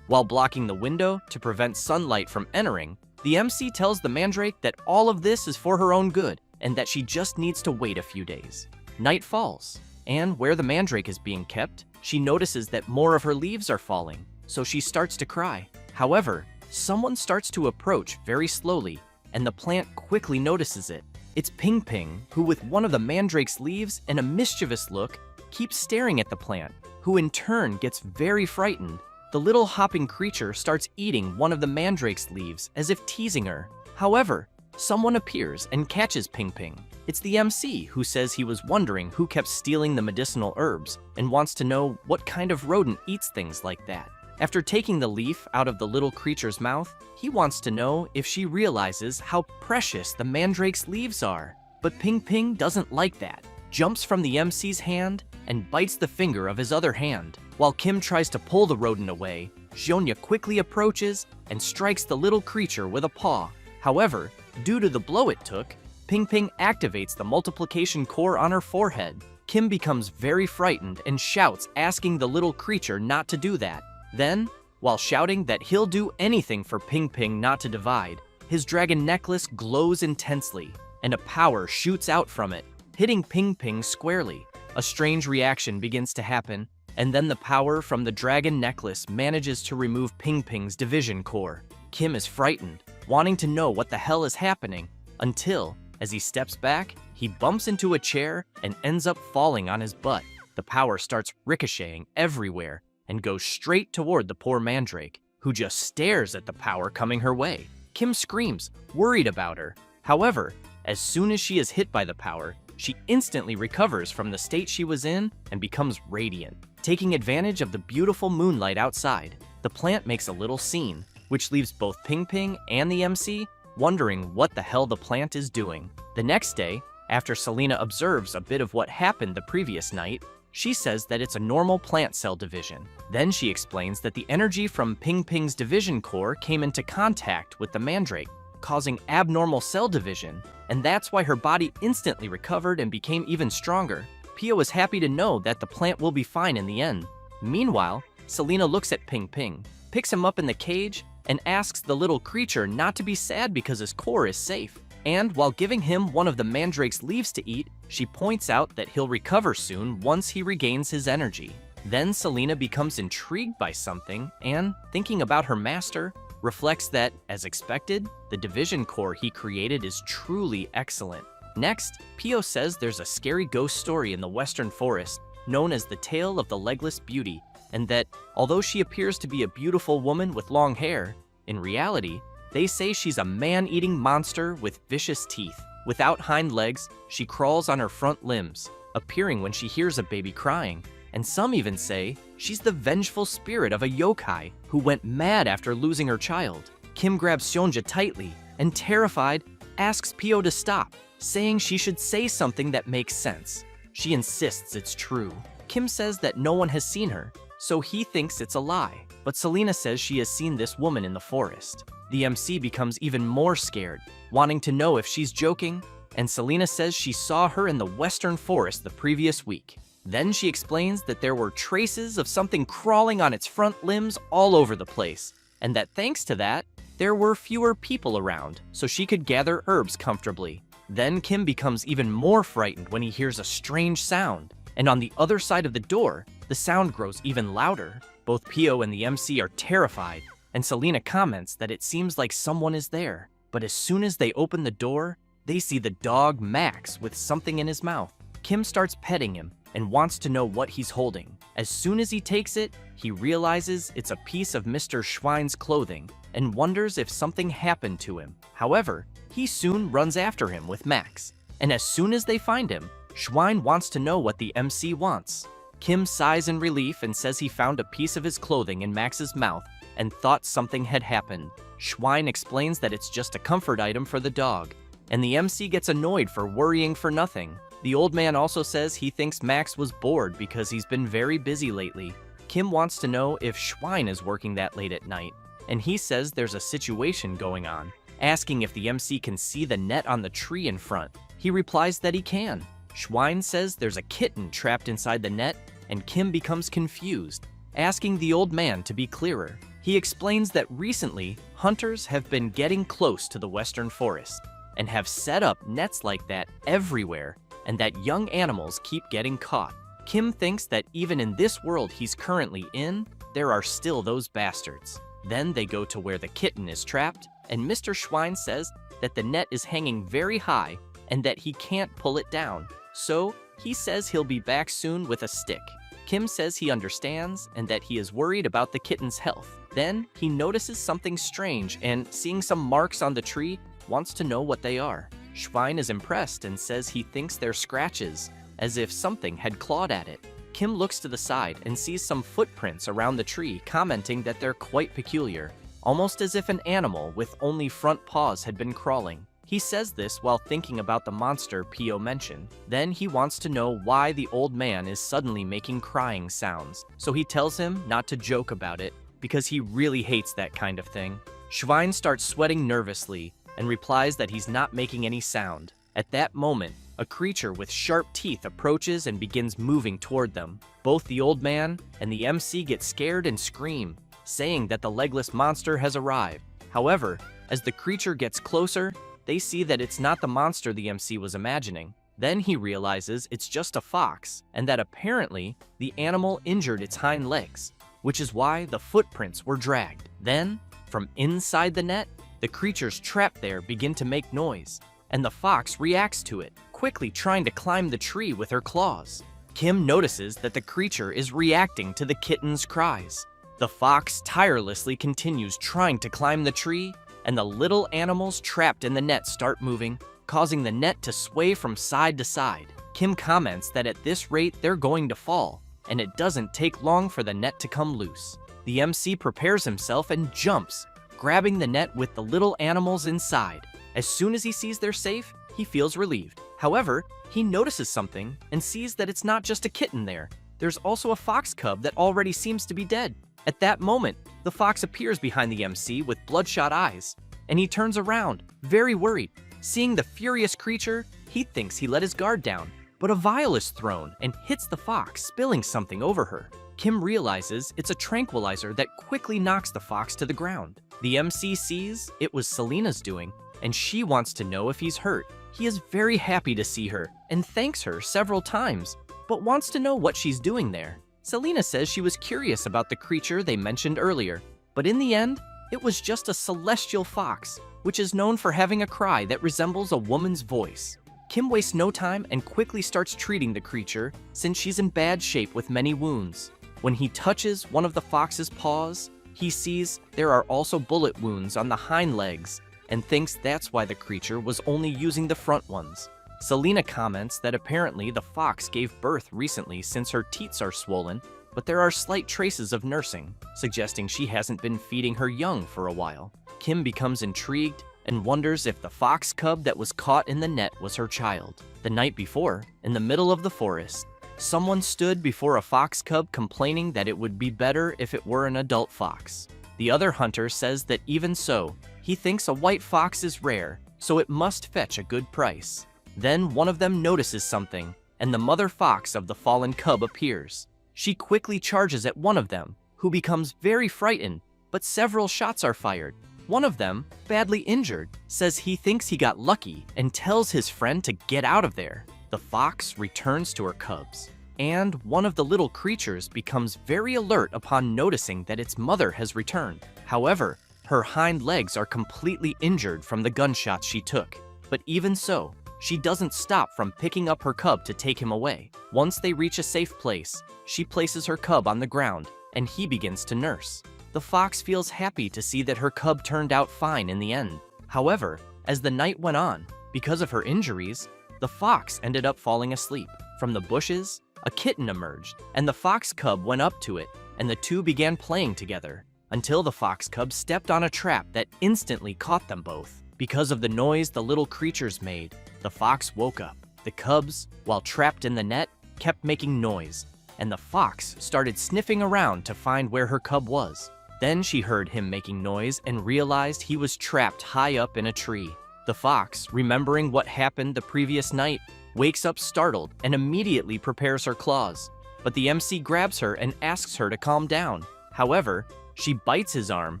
While blocking the window to prevent sunlight from entering, the MC tells the mandrake that all of this is for her own good and that she just needs to wait a few days. Night falls, and where the mandrake is being kept, she notices that more of her leaves are falling, so she starts to cry. However, someone starts to approach very slowly, and the plant quickly notices it. It's Ping Ping, who with one of the mandrake's leaves and a mischievous look, keeps staring at the plant, who in turn gets very frightened. The little hopping creature starts eating one of the mandrake's leaves as if teasing her. However, someone appears and catches Ping Ping. It's the MC, who says he was wondering who kept stealing the medicinal herbs and wants to know what kind of rodent eats things like that. After taking the leaf out of the little creature's mouth, he wants to know if she realizes how precious the mandrake's leaves are. But Ping Ping doesn't like that, jumps from the MC's hand and bites the finger of his other hand. While Kim tries to pull the rodent away, Xionyia quickly approaches and strikes the little creature with a paw. However, due to the blow it took, Ping Ping activates the multiplication core on her forehead. Kim becomes very frightened and shouts, asking the little creature not to do that. Then, while shouting that he'll do anything for Ping Ping not to divide, his dragon necklace glows intensely, and a power shoots out from it, hitting Ping Ping squarely. A strange reaction begins to happen, and then the power from the dragon necklace manages to remove Ping Ping's division core. Kim is frightened, wanting to know what the hell is happening, until, as he steps back, he bumps into a chair and ends up falling on his butt. The power starts ricocheting everywhere and goes straight toward the poor mandrake, who just stares at the power coming her way. Kim screams, worried about her. However, as soon as she is hit by the power, she instantly recovers from the state she was in and becomes radiant. Taking advantage of the beautiful moonlight outside, the plant makes a little scene, which leaves both Ping Ping and the MC wondering what the hell the plant is doing. The next day, after Selena observes a bit of what happened the previous night, she says that it's a normal plant cell division. Then she explains that the energy from Ping Ping's division core came into contact with the mandrake, causing abnormal cell division, and that's why her body instantly recovered and became even stronger. Pio is happy to know that the plant will be fine in the end. Meanwhile, Selena looks at Ping Ping, picks him up in the cage, and asks the little creature not to be sad because his core is safe. And while giving him one of the mandrake's leaves to eat, she points out that he'll recover soon once he regains his energy. Then Selena becomes intrigued by something and, thinking about her master, reflects that, as expected, the division core he created is truly excellent. Next, Pio says there's a scary ghost story in the Western Forest known as the Tale of the Legless Beauty, and that, although she appears to be a beautiful woman with long hair, in reality, they say she's a man-eating monster with vicious teeth. Without hind legs, she crawls on her front limbs, appearing when she hears a baby crying, and some even say she's the vengeful spirit of a yokai who went mad after losing her child. Kim grabs Xionyia tightly and, terrified, asks Pio to stop, saying she should say something that makes sense. She insists it's true. Kim says that no one has seen her, so he thinks it's a lie, but Selena says she has seen this woman in the forest. The MC becomes even more scared, wanting to know if she's joking, and Selena says she saw her in the Western Forest the previous week. Then she explains that there were traces of something crawling on its front limbs all over the place, and that thanks to that, there were fewer people around, so she could gather herbs comfortably. Then Kim becomes even more frightened when he hears a strange sound, and on the other side of the door, the sound grows even louder. Both Pio and the MC are terrified, and Selena comments that it seems like someone is there. But as soon as they open the door, they see the dog Max with something in his mouth. Kim starts petting him and wants to know what he's holding. As soon as he takes it, he realizes it's a piece of Mr. Schwein's clothing and wonders if something happened to him. However, he soon runs after him with Max, and as soon as they find him, Schwein wants to know what the MC wants. Kim sighs in relief and says he found a piece of his clothing in Max's mouth and thought something had happened. Schwein explains that it's just a comfort item for the dog, and the MC gets annoyed for worrying for nothing. The old man also says he thinks Max was bored because he's been very busy lately. Kim wants to know if Schwein is working that late at night, and he says there's a situation going on, asking if the MC can see the net on the tree in front. He replies that he can. Schwein says there's a kitten trapped inside the net, and Kim becomes confused, asking the old man to be clearer. He explains that recently, hunters have been getting close to the western forest and have set up nets like that everywhere, and that young animals keep getting caught. Kim thinks that even in this world he's currently in, there are still those bastards. Then they go to where the kitten is trapped, and Mr. Schwein says that the net is hanging very high and that he can't pull it down. So he says he'll be back soon with a stick. Kim says he understands and that he is worried about the kitten's health. Then he notices something strange and, seeing some marks on the tree, wants to know what they are. Schwein is impressed and says he thinks they're scratches, as if something had clawed at it. Kim looks to the side and sees some footprints around the tree, commenting that they're quite peculiar, almost as if an animal with only front paws had been crawling. He says this while thinking about the monster Pio mentioned. Then he wants to know why the old man is suddenly making crying sounds, so he tells him not to joke about it because he really hates that kind of thing. Schwein starts sweating nervously and replies that he's not making any sound. At that moment, a creature with sharp teeth approaches and begins moving toward them. Both the old man and the MC get scared and scream, saying that the legless monster has arrived. However, as the creature gets closer, they see that it's not the monster the MC was imagining. Then he realizes it's just a fox, and that apparently the animal injured its hind legs, which is why the footprints were dragged. Then, from inside the net, the creatures trapped there begin to make noise, and the fox reacts to it, quickly trying to climb the tree with her claws. Kim notices that the creature is reacting to the kitten's cries. The fox tirelessly continues trying to climb the tree, and the little animals trapped in the net start moving, causing the net to sway from side to side. Kim comments that at this rate they're going to fall, and it doesn't take long for the net to come loose. The MC prepares himself and jumps, grabbing the net with the little animals inside. As soon as he sees they're safe, he feels relieved. However, he notices something and sees that it's not just a kitten there. There's also a fox cub that already seems to be dead. At that moment, the fox appears behind the MC with bloodshot eyes, and he turns around, very worried. Seeing the furious creature, he thinks he let his guard down, but a vial is thrown and hits the fox, spilling something over her. Kim realizes it's a tranquilizer that quickly knocks the fox to the ground. The MC sees it was Selena's doing, and she wants to know if he's hurt. He is very happy to see her and thanks her several times, but wants to know what she's doing there. Selena says she was curious about the creature they mentioned earlier, but in the end, it was just a celestial fox, which is known for having a cry that resembles a woman's voice. Kim wastes no time and quickly starts treating the creature since she's in bad shape with many wounds. When he touches one of the fox's paws, he sees there are also bullet wounds on the hind legs and thinks that's why the creature was only using the front ones. Selena comments that apparently the fox gave birth recently since her teats are swollen, but there are slight traces of nursing, suggesting she hasn't been feeding her young for a while. Kim becomes intrigued and wonders if the fox cub that was caught in the net was her child. The night before, in the middle of the forest, someone stood before a fox cub complaining that it would be better if it were an adult fox. The other hunter says that even so, he thinks a white fox is rare, so it must fetch a good price. Then one of them notices something, and the mother fox of the fallen cub appears. She quickly charges at one of them, who becomes very frightened, but several shots are fired. One of them, badly injured, says he thinks he got lucky and tells his friend to get out of there. The fox returns to her cubs, and one of the little creatures becomes very alert upon noticing that its mother has returned. However, her hind legs are completely injured from the gunshots she took. But even so, she doesn't stop from picking up her cub to take him away. Once they reach a safe place, she places her cub on the ground, and he begins to nurse. The fox feels happy to see that her cub turned out fine in the end. However, as the night went on, because of her injuries, the fox ended up falling asleep. From the bushes, a kitten emerged, and the fox cub went up to it, and the two began playing together, until the fox cub stepped on a trap that instantly caught them both. Because of the noise the little creatures made, the fox woke up. The cubs, while trapped in the net, kept making noise, and the fox started sniffing around to find where her cub was. Then she heard him making noise and realized he was trapped high up in a tree. The fox, remembering what happened the previous night, wakes up startled and immediately prepares her claws. But the MC grabs her and asks her to calm down. However, she bites his arm,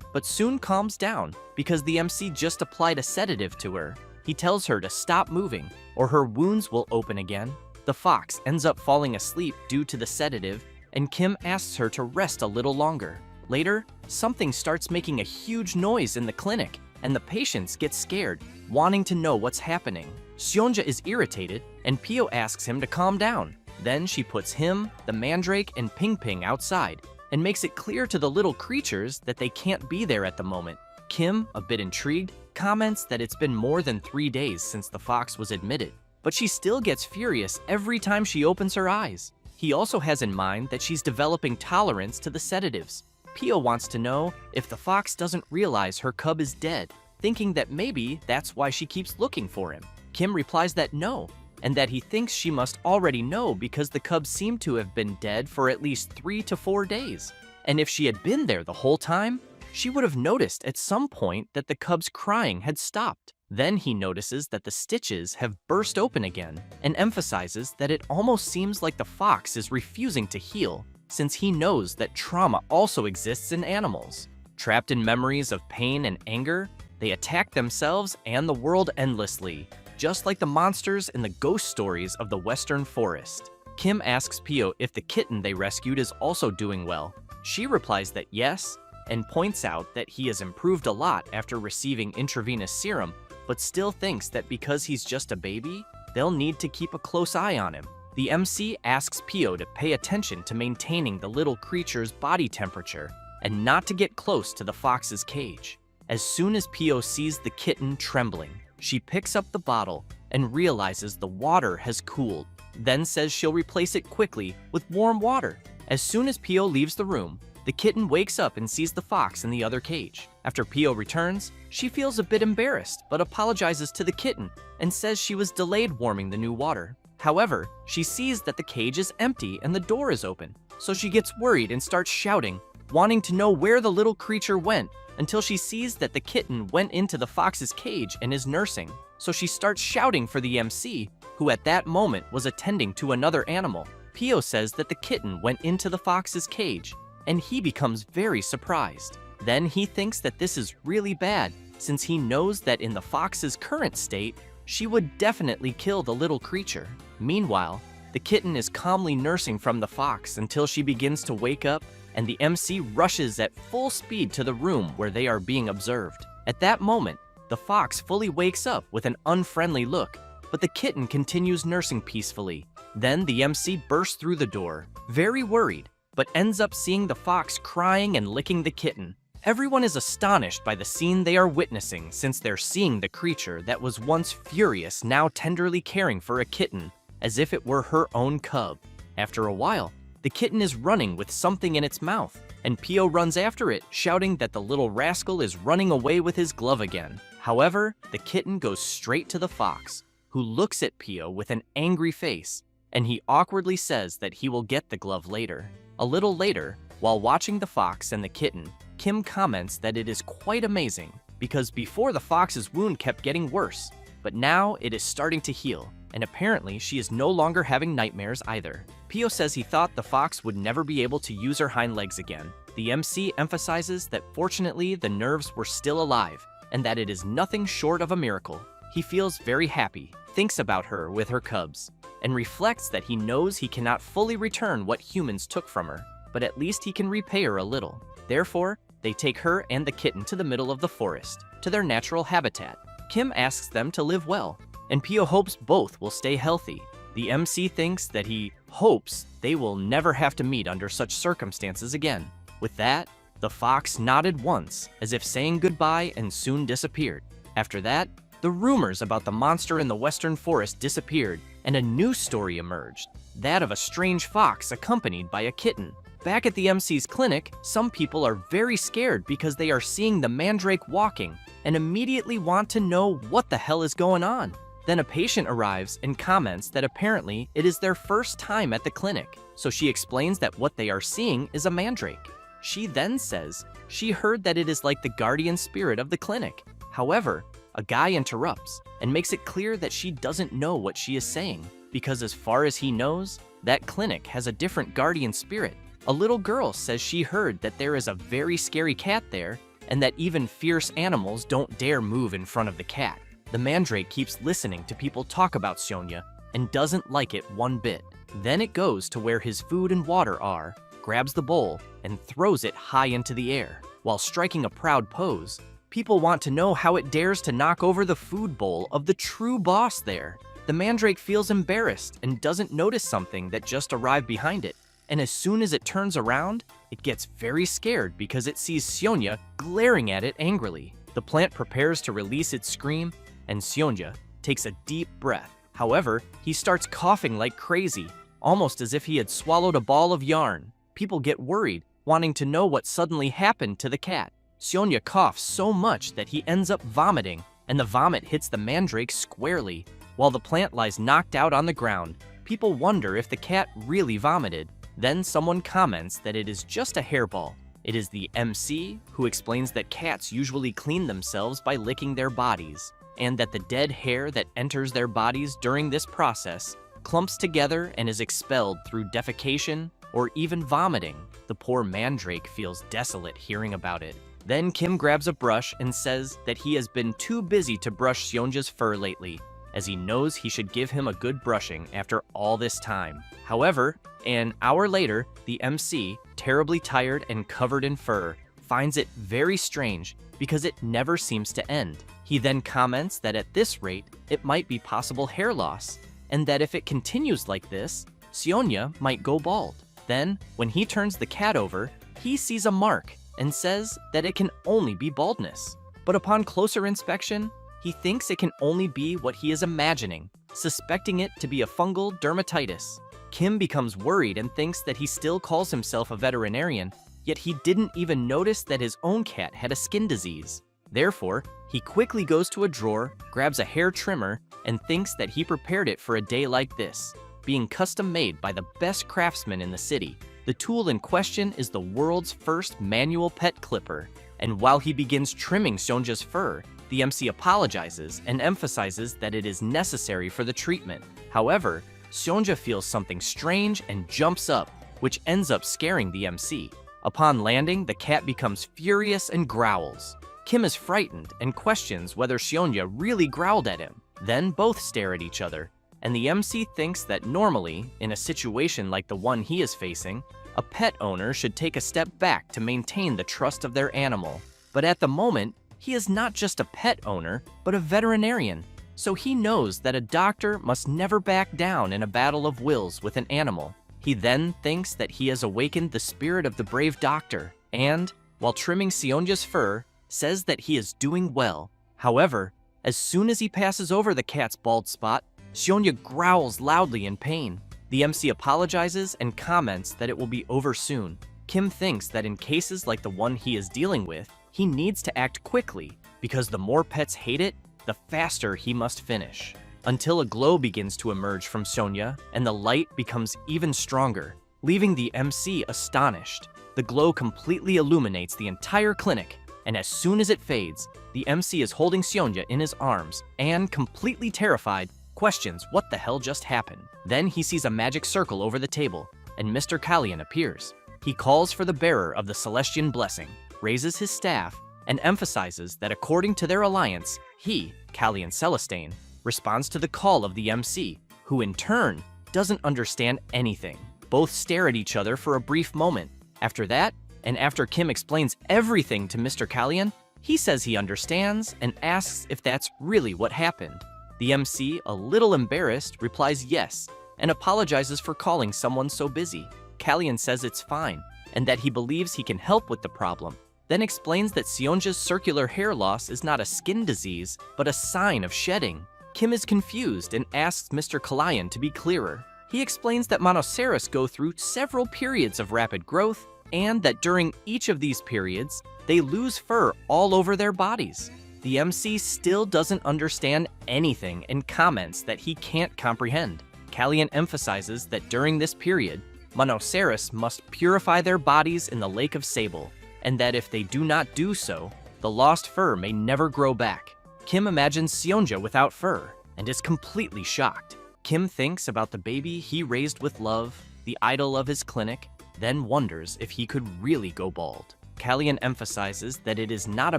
but soon calms down because the MC just applied a sedative to her. He tells her to stop moving or her wounds will open again. The fox ends up falling asleep due to the sedative, and Kim asks her to rest a little longer. Later, something starts making a huge noise in the clinic, and the patients get scared, wanting to know what's happening. Seonja is irritated, and Pio asks him to calm down. Then she puts him, the mandrake, and Ping Ping outside, and makes it clear to the little creatures that they can't be there at the moment. Kim, a bit intrigued, comments that it's been more than 3 days since the fox was admitted, but she still gets furious every time she opens her eyes. He also has in mind that she's developing tolerance to the sedatives. Pio wants to know if the fox doesn't realize her cub is dead, thinking that maybe that's why she keeps looking for him. Kim replies that no, and that he thinks she must already know because the cubs seem to have been dead for at least 3 to 4 days. And if she had been there the whole time, she would have noticed at some point that the cubs' crying had stopped. Then he notices that the stitches have burst open again and emphasizes that it almost seems like the fox is refusing to heal since he knows that trauma also exists in animals. Trapped in memories of pain and anger, they attack themselves and the world endlessly, just like the monsters in the ghost stories of the Western Forest. Kim asks Pio if the kitten they rescued is also doing well. She replies that yes, and points out that he has improved a lot after receiving intravenous serum, but still thinks that because he's just a baby, they'll need to keep a close eye on him. The MC asks Pio to pay attention to maintaining the little creature's body temperature and not to get close to the fox's cage. As soon as Pio sees the kitten trembling, she picks up the bottle and realizes the water has cooled, then says she'll replace it quickly with warm water. As soon as Pio leaves the room, the kitten wakes up and sees the fox in the other cage. After Pio returns, she feels a bit embarrassed but apologizes to the kitten and says she was delayed warming the new water. However, she sees that the cage is empty and the door is open, so she gets worried and starts shouting, wanting to know where the little creature went, until she sees that the kitten went into the fox's cage and is nursing. So she starts shouting for the MC, who at that moment was attending to another animal. Pio says that the kitten went into the fox's cage, and he becomes very surprised. Then he thinks that this is really bad, since he knows that in the fox's current state, she would definitely kill the little creature. Meanwhile, the kitten is calmly nursing from the fox until she begins to wake up, and the MC rushes at full speed to the room where they are being observed. At that moment, the fox fully wakes up with an unfriendly look, but the kitten continues nursing peacefully. Then the MC bursts through the door, very worried, but ends up seeing the fox crying and licking the kitten. Everyone is astonished by the scene they are witnessing since they're seeing the creature that was once furious now tenderly caring for a kitten as if it were her own cub. After a while, the kitten is running with something in its mouth, and Pio runs after it, shouting that the little rascal is running away with his glove again. However, the kitten goes straight to the fox, who looks at Pio with an angry face, and he awkwardly says that he will get the glove later. A little later, while watching the fox and the kitten, Kim comments that it is quite amazing because before the fox's wound kept getting worse, but now it is starting to heal, and apparently she is no longer having nightmares either. Pio says he thought the fox would never be able to use her hind legs again. The MC emphasizes that fortunately the nerves were still alive and that it is nothing short of a miracle. He feels very happy, thinks about her with her cubs, and reflects that he knows he cannot fully return what humans took from her, but at least he can repay her a little. Therefore, they take her and the kitten to the middle of the forest, to their natural habitat. Kim asks them to live well, and Pio hopes both will stay healthy. The MC thinks that he hopes they will never have to meet under such circumstances again. With that, the fox nodded once, as if saying goodbye, and soon disappeared. After that, the rumors about the monster in the Western Forest disappeared, and a new story emerged. that of a strange fox accompanied by a kitten. Back at the MC's clinic, some people are very scared because they are seeing the mandrake walking and immediately want to know what the hell is going on. Then a patient arrives and comments that apparently it is their first time at the clinic, so she explains that what they are seeing is a mandrake. She then says she heard that it is like the guardian spirit of the clinic. However, a guy interrupts and makes it clear that she doesn't know what she is saying, because as far as he knows, that clinic has a different guardian spirit. A little girl says she heard that there is a very scary cat there and that even fierce animals don't dare move in front of the cat. The mandrake keeps listening to people talk about Sonya and doesn't like it one bit. Then it goes to where his food and water are, grabs the bowl, and throws it high into the air. While striking a proud pose, people want to know how it dares to knock over the food bowl of the true boss there. The mandrake feels embarrassed and doesn't notice something that just arrived behind it. And as soon as it turns around, it gets very scared because it sees Sonya glaring at it angrily. The plant prepares to release its scream, and Sonya takes a deep breath. However, he starts coughing like crazy, almost as if he had swallowed a ball of yarn. People get worried, wanting to know what suddenly happened to the cat. Sonya coughs so much that he ends up vomiting, and the vomit hits the mandrake squarely. While the plant lies knocked out on the ground, people wonder if the cat really vomited. Then someone comments that it is just a hairball. It is the MC who explains that cats usually clean themselves by licking their bodies, and that the dead hair that enters their bodies during this process clumps together and is expelled through defecation or even vomiting. The poor mandrake feels desolate hearing about it. Then Kim grabs a brush and says that he has been too busy to brush Sonya's fur lately, as he knows he should give him a good brushing after all this time. However, an hour later, the MC, terribly tired and covered in fur, finds it very strange because it never seems to end. He then comments that at this rate, it might be possible hair loss, and that if it continues like this, Sonya might go bald. Then, when he turns the cat over, he sees a mark and says that it can only be baldness. But upon closer inspection, he thinks it can only be what he is imagining, suspecting it to be a fungal dermatitis. Kim becomes worried and thinks that he still calls himself a veterinarian, yet he didn't even notice that his own cat had a skin disease. Therefore, he quickly goes to a drawer, grabs a hair trimmer, and thinks that he prepared it for a day like this, being custom made by the best craftsman in the city. The tool in question is the world's first manual pet clipper, and while he begins trimming Sonya's fur, the MC apologizes and emphasizes that it is necessary for the treatment. However, Sonya feels something strange and jumps up, which ends up scaring the MC. Upon landing, the cat becomes furious and growls. Kim is frightened and questions whether Sonya really growled at him. Then both stare at each other, and the MC thinks that normally, in a situation like the one he is facing, a pet owner should take a step back to maintain the trust of their animal. But at the moment, he is not just a pet owner, but a veterinarian, so he knows that a doctor must never back down in a battle of wills with an animal. He then thinks that he has awakened the spirit of the brave doctor, and, while trimming Sonya's fur, says that he is doing well. However, as soon as he passes over the cat's bald spot, Sonya growls loudly in pain. The MC apologizes and comments that it will be over soon. Kim thinks that in cases like the one he is dealing with, he needs to act quickly, because the more pets hate it, the faster he must finish. Until a glow begins to emerge from Sonya, and the light becomes even stronger, leaving the MC astonished. The glow completely illuminates the entire clinic, and as soon as it fades, the MC is holding Sonya in his arms, and, completely terrified, questions what the hell just happened. Then he sees a magic circle over the table, and Mr. Kalyan appears. He calls for the bearer of the Celestian blessing, raises his staff, and emphasizes that according to their alliance, he, Kalyan Celestane, responds to the call of the MC, who in turn doesn't understand anything. Both stare at each other for a brief moment. After that, and after Kim explains everything to Mr. Kalyan, he says he understands and asks if that's really what happened. The MC, a little embarrassed, replies yes, and apologizes for calling someone so busy. Kalyan says it's fine, and that he believes he can help with the problem, then explains that Sonya's circular hair loss is not a skin disease, but a sign of shedding. Kim is confused and asks Mr. Kalyan to be clearer. He explains that monoceros go through several periods of rapid growth, and that during each of these periods, they lose fur all over their bodies. The MC still doesn't understand anything and comments that he can't comprehend. Callian emphasizes that during this period, monoceros must purify their bodies in the Lake of Sable, and that if they do not do so, the lost fur may never grow back. Kim imagines Seonja without fur and is completely shocked. Kim thinks about the baby he raised with love, the idol of his clinic, then wonders if he could really go bald. Callian emphasizes that it is not a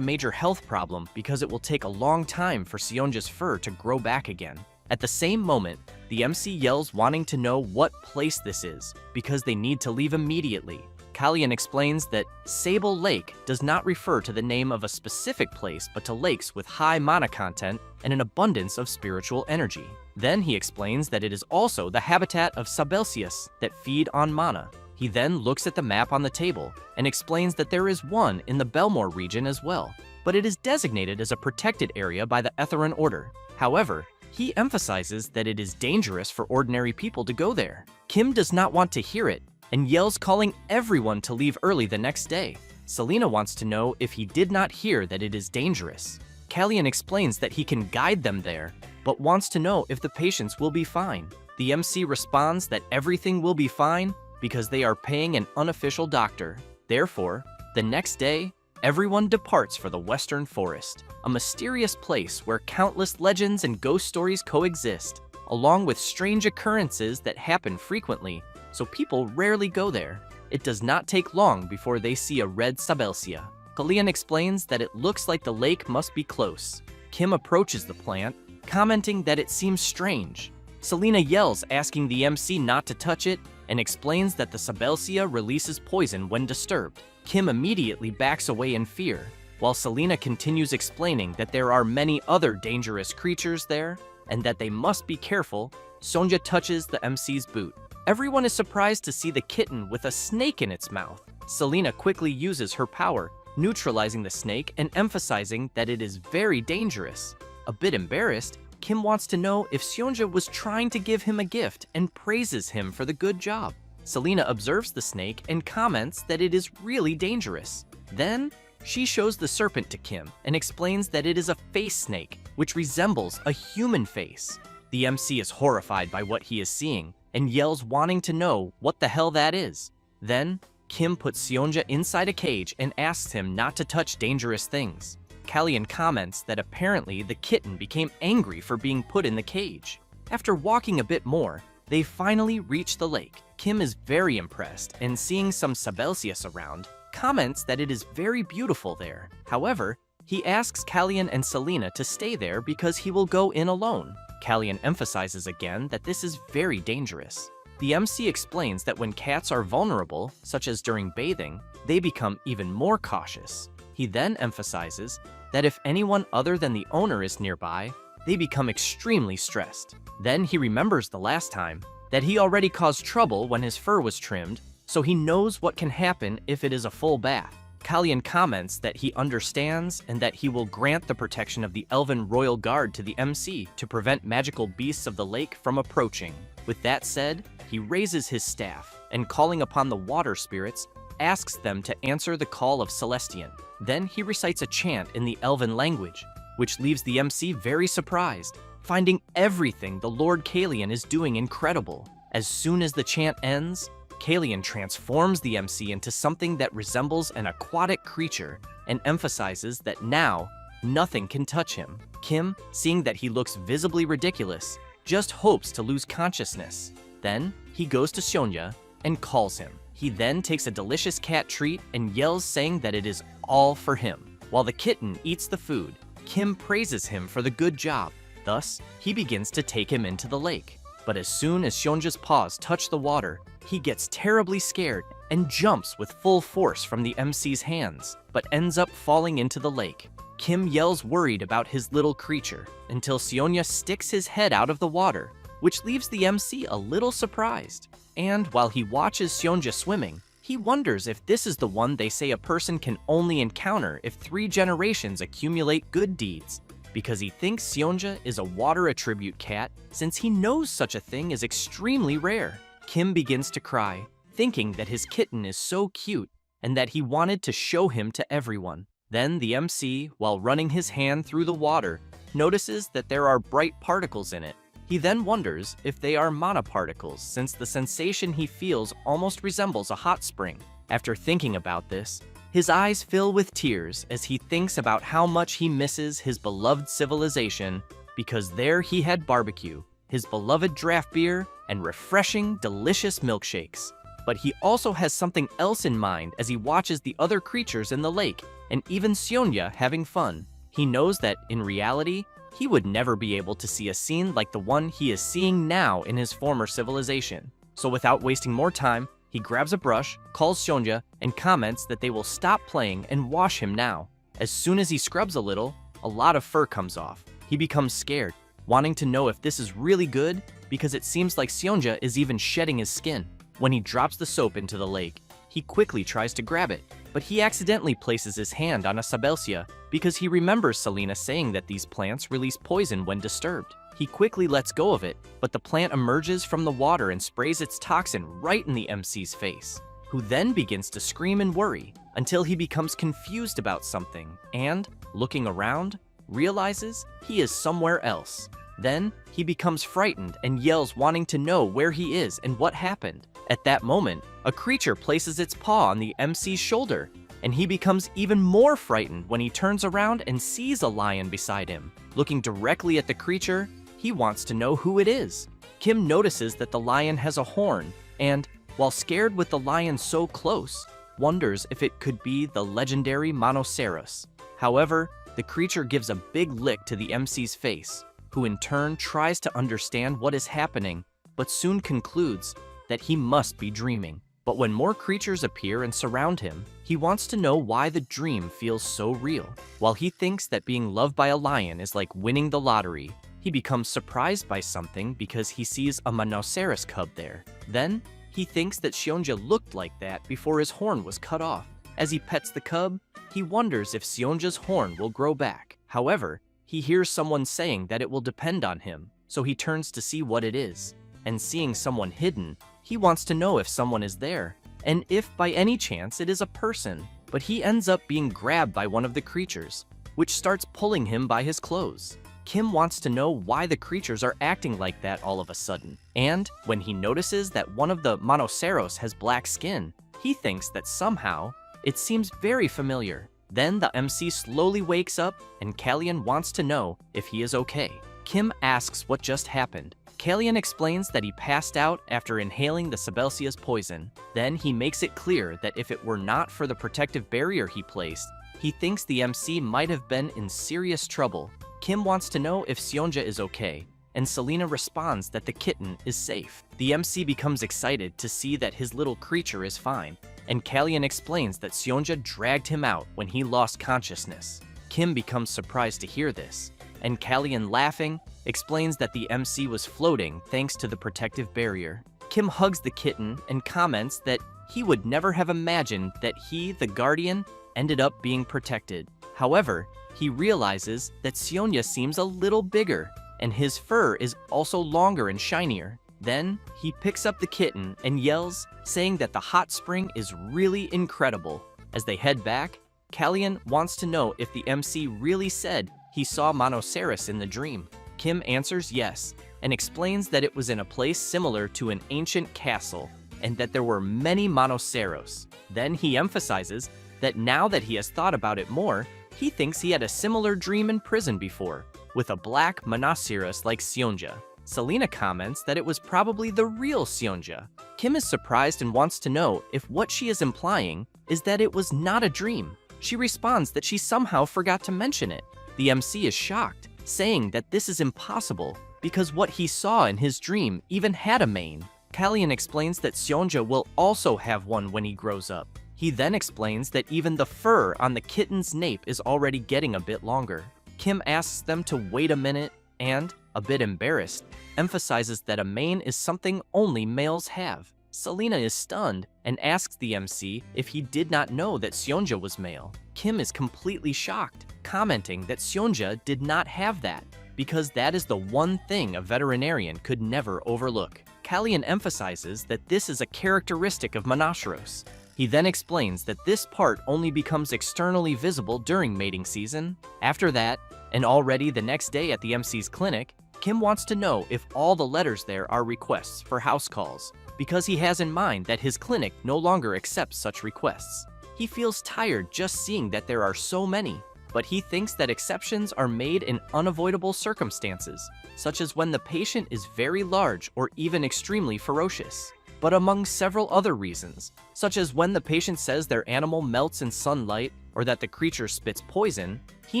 major health problem because it will take a long time for Seonja's fur to grow back again. At the same moment, the MC yells wanting to know what place this is because they need to leave immediately. Callian explains that Sable Lake does not refer to the name of a specific place but to lakes with high mana content and an abundance of spiritual energy. Then he explains that it is also the habitat of Sabelsius that feed on mana. He then looks at the map on the table and explains that there is one in the Belmore region as well, but it is designated as a protected area by the Etherin Order. However, he emphasizes that it is dangerous for ordinary people to go there. Kim does not want to hear it and yells calling everyone to leave early the next day. Selena wants to know if he did not hear that it is dangerous. Callian explains that he can guide them there, but wants to know if the patients will be fine. The MC responds that everything will be fine because they are paying an unofficial doctor. Therefore, the next day, everyone departs for the Western Forest, a mysterious place where countless legends and ghost stories coexist, along with strange occurrences that happen frequently, so people rarely go there. It does not take long before they see a red Sabelsia. Callian explains that it looks like the lake must be close. Kim approaches the plant, commenting that it seems strange. Selena yells, asking the MC not to touch it, and explains that the Sabelsia releases poison when disturbed. Kim immediately backs away in fear, while Selena continues explaining that there are many other dangerous creatures there, and that they must be careful. Sonja touches the MC's boot. Everyone is surprised to see the kitten with a snake in its mouth. Selena quickly uses her power, neutralizing the snake and emphasizing that it is very dangerous. A bit embarrassed, Kim wants to know if Seonja was trying to give him a gift and praises him for the good job. Selena observes the snake and comments that it is really dangerous. Then, she shows the serpent to Kim and explains that it is a face snake, which resembles a human face. The MC is horrified by what he is seeing and yells wanting to know what the hell that is. Then, Kim puts Seonja inside a cage and asks him not to touch dangerous things. Callian comments that apparently the kitten became angry for being put in the cage. After walking a bit more, they finally reach the lake. Kim is very impressed and seeing some Sabelsius around, comments that it is very beautiful there. However, he asks Callian and Selena to stay there because he will go in alone. Callian emphasizes again that this is very dangerous. The MC explains that when cats are vulnerable, such as during bathing, they become even more cautious. He then emphasizes that if anyone other than the owner is nearby, they become extremely stressed. Then he remembers the last time that he already caused trouble when his fur was trimmed, so he knows what can happen if it is a full bath. Callian comments that he understands and that he will grant the protection of the Elven Royal Guard to the MC to prevent magical beasts of the lake from approaching. With that said, he raises his staff and, calling upon the water spirits, asks them to answer the call of Celestian. Then he recites a chant in the Elven language, which leaves the MC very surprised, finding everything the Lord Callian is doing incredible. As soon as the chant ends, Callian transforms the MC into something that resembles an aquatic creature and emphasizes that now, nothing can touch him. Kim, seeing that he looks visibly ridiculous, just hopes to lose consciousness. Then, he goes to Seonja and calls him. He then takes a delicious cat treat and yells saying that it is all for him. While the kitten eats the food, Kim praises him for the good job. Thus, he begins to take him into the lake. But as soon as Seonja's paws touch the water, he gets terribly scared and jumps with full force from the MC's hands, but ends up falling into the lake. Kim yells worried about his little creature until Seonja sticks his head out of the water, which leaves the MC a little surprised. And while he watches Seonja swimming, he wonders if this is the one they say a person can only encounter if 3 generations accumulate good deeds. because he thinks Seonja is a water attribute cat since he knows such a thing is extremely rare. Kim begins to cry, thinking that his kitten is so cute and that he wanted to show him to everyone. Then the MC, while running his hand through the water, notices that there are bright particles in it. He then wonders if they are monoparticles since the sensation he feels almost resembles a hot spring. After thinking about this, his eyes fill with tears as he thinks about how much he misses his beloved civilization because there he had barbecue, his beloved draft beer, and refreshing, delicious milkshakes. But he also has something else in mind as he watches the other creatures in the lake and even Seonja having fun. He knows that, in reality, he would never be able to see a scene like the one he is seeing now in his former civilization. So without wasting more time, he grabs a brush, calls Seonja, and comments that they will stop playing and wash him now. As soon as he scrubs a little, a lot of fur comes off. He becomes scared, wanting to know if this is really good because it seems like Seonja is even shedding his skin. When he drops the soap into the lake, he quickly tries to grab it, but he accidentally places his hand on a sabelsia because he remembers Selena saying that these plants release poison when disturbed. He quickly lets go of it, but the plant emerges from the water and sprays its toxin right in the MC's face, who then begins to scream and worry until he becomes confused about something and, looking around, realizes he is somewhere else. Then, he becomes frightened and yells wanting to know where he is and what happened. At that moment, a creature places its paw on the MC's shoulder, and he becomes even more frightened when he turns around and sees a lion beside him. Looking directly at the creature, he wants to know who it is. Kim notices that the lion has a horn, and, while scared with the lion so close, wonders if it could be the legendary Monoceros. However, the creature gives a big lick to the MC's face, who in turn tries to understand what is happening, but soon concludes that he must be dreaming. But when more creatures appear and surround him, he wants to know why the dream feels so real. While he thinks that being loved by a lion is like winning the lottery, he becomes surprised by something because he sees a Monoceros cub there. Then, he thinks that Seonja looked like that before his horn was cut off. As he pets the cub, he wonders if Seonja's horn will grow back. However, he hears someone saying that it will depend on him, so he turns to see what it is. And seeing someone hidden, he wants to know if someone is there, and if by any chance it is a person. But he ends up being grabbed by one of the creatures, which starts pulling him by his clothes. Kim wants to know why the creatures are acting like that all of a sudden. And when he notices that one of the Monoceros has black skin, he thinks that somehow it seems very familiar. Then the MC slowly wakes up, and Kallian wants to know if he is okay. Kim asks what just happened. Kallian explains that he passed out after inhaling the Sabelsia's poison. Then he makes it clear that if it were not for the protective barrier he placed, he thinks the MC might have been in serious trouble. Kim wants to know if Seonja is okay, and Selena responds that the kitten is safe. The MC becomes excited to see that his little creature is fine, and Kallian explains that Seonja dragged him out when he lost consciousness. Kim becomes surprised to hear this, and Kallian, laughing, explains that the MC was floating thanks to the protective barrier. Kim hugs the kitten and comments that he would never have imagined that he, the guardian, ended up being protected. However, he realizes that Seonja seems a little bigger, and his fur is also longer and shinier. Then, he picks up the kitten and yells, saying that the hot spring is really incredible. As they head back, Kallian wants to know if the MC really said he saw Monoceros in the dream. Kim answers yes, and explains that it was in a place similar to an ancient castle, and that there were many Monoceros. Then he emphasizes that now that he has thought about it more, he thinks he had a similar dream in prison before, with a black Monoceros like Seonja. Selena comments that it was probably the real Seonja. Kim is surprised and wants to know if what she is implying is that it was not a dream. She responds that she somehow forgot to mention it. The MC is shocked, saying that this is impossible because what he saw in his dream even had a mane. Kallian explains that Seonja will also have one when he grows up. He then explains that even the fur on the kitten's nape is already getting a bit longer. Kim asks them to wait a minute and, a bit embarrassed, emphasizes that a mane is something only males have. Selena is stunned and asks the MC if he did not know that Seonja was male. Kim is completely shocked, commenting that Seonja did not have that, because that is the one thing a veterinarian could never overlook. Kallian emphasizes that this is a characteristic of Monashros. He then explains that this part only becomes externally visible during mating season. After that, and already the next day at the MC's clinic, Kim wants to know if all the letters there are requests for house calls, because he has in mind that his clinic no longer accepts such requests. He feels tired just seeing that there are so many, but he thinks that exceptions are made in unavoidable circumstances, such as when the patient is very large or even extremely ferocious. But among several other reasons, such as when the patient says their animal melts in sunlight or that the creature spits poison, he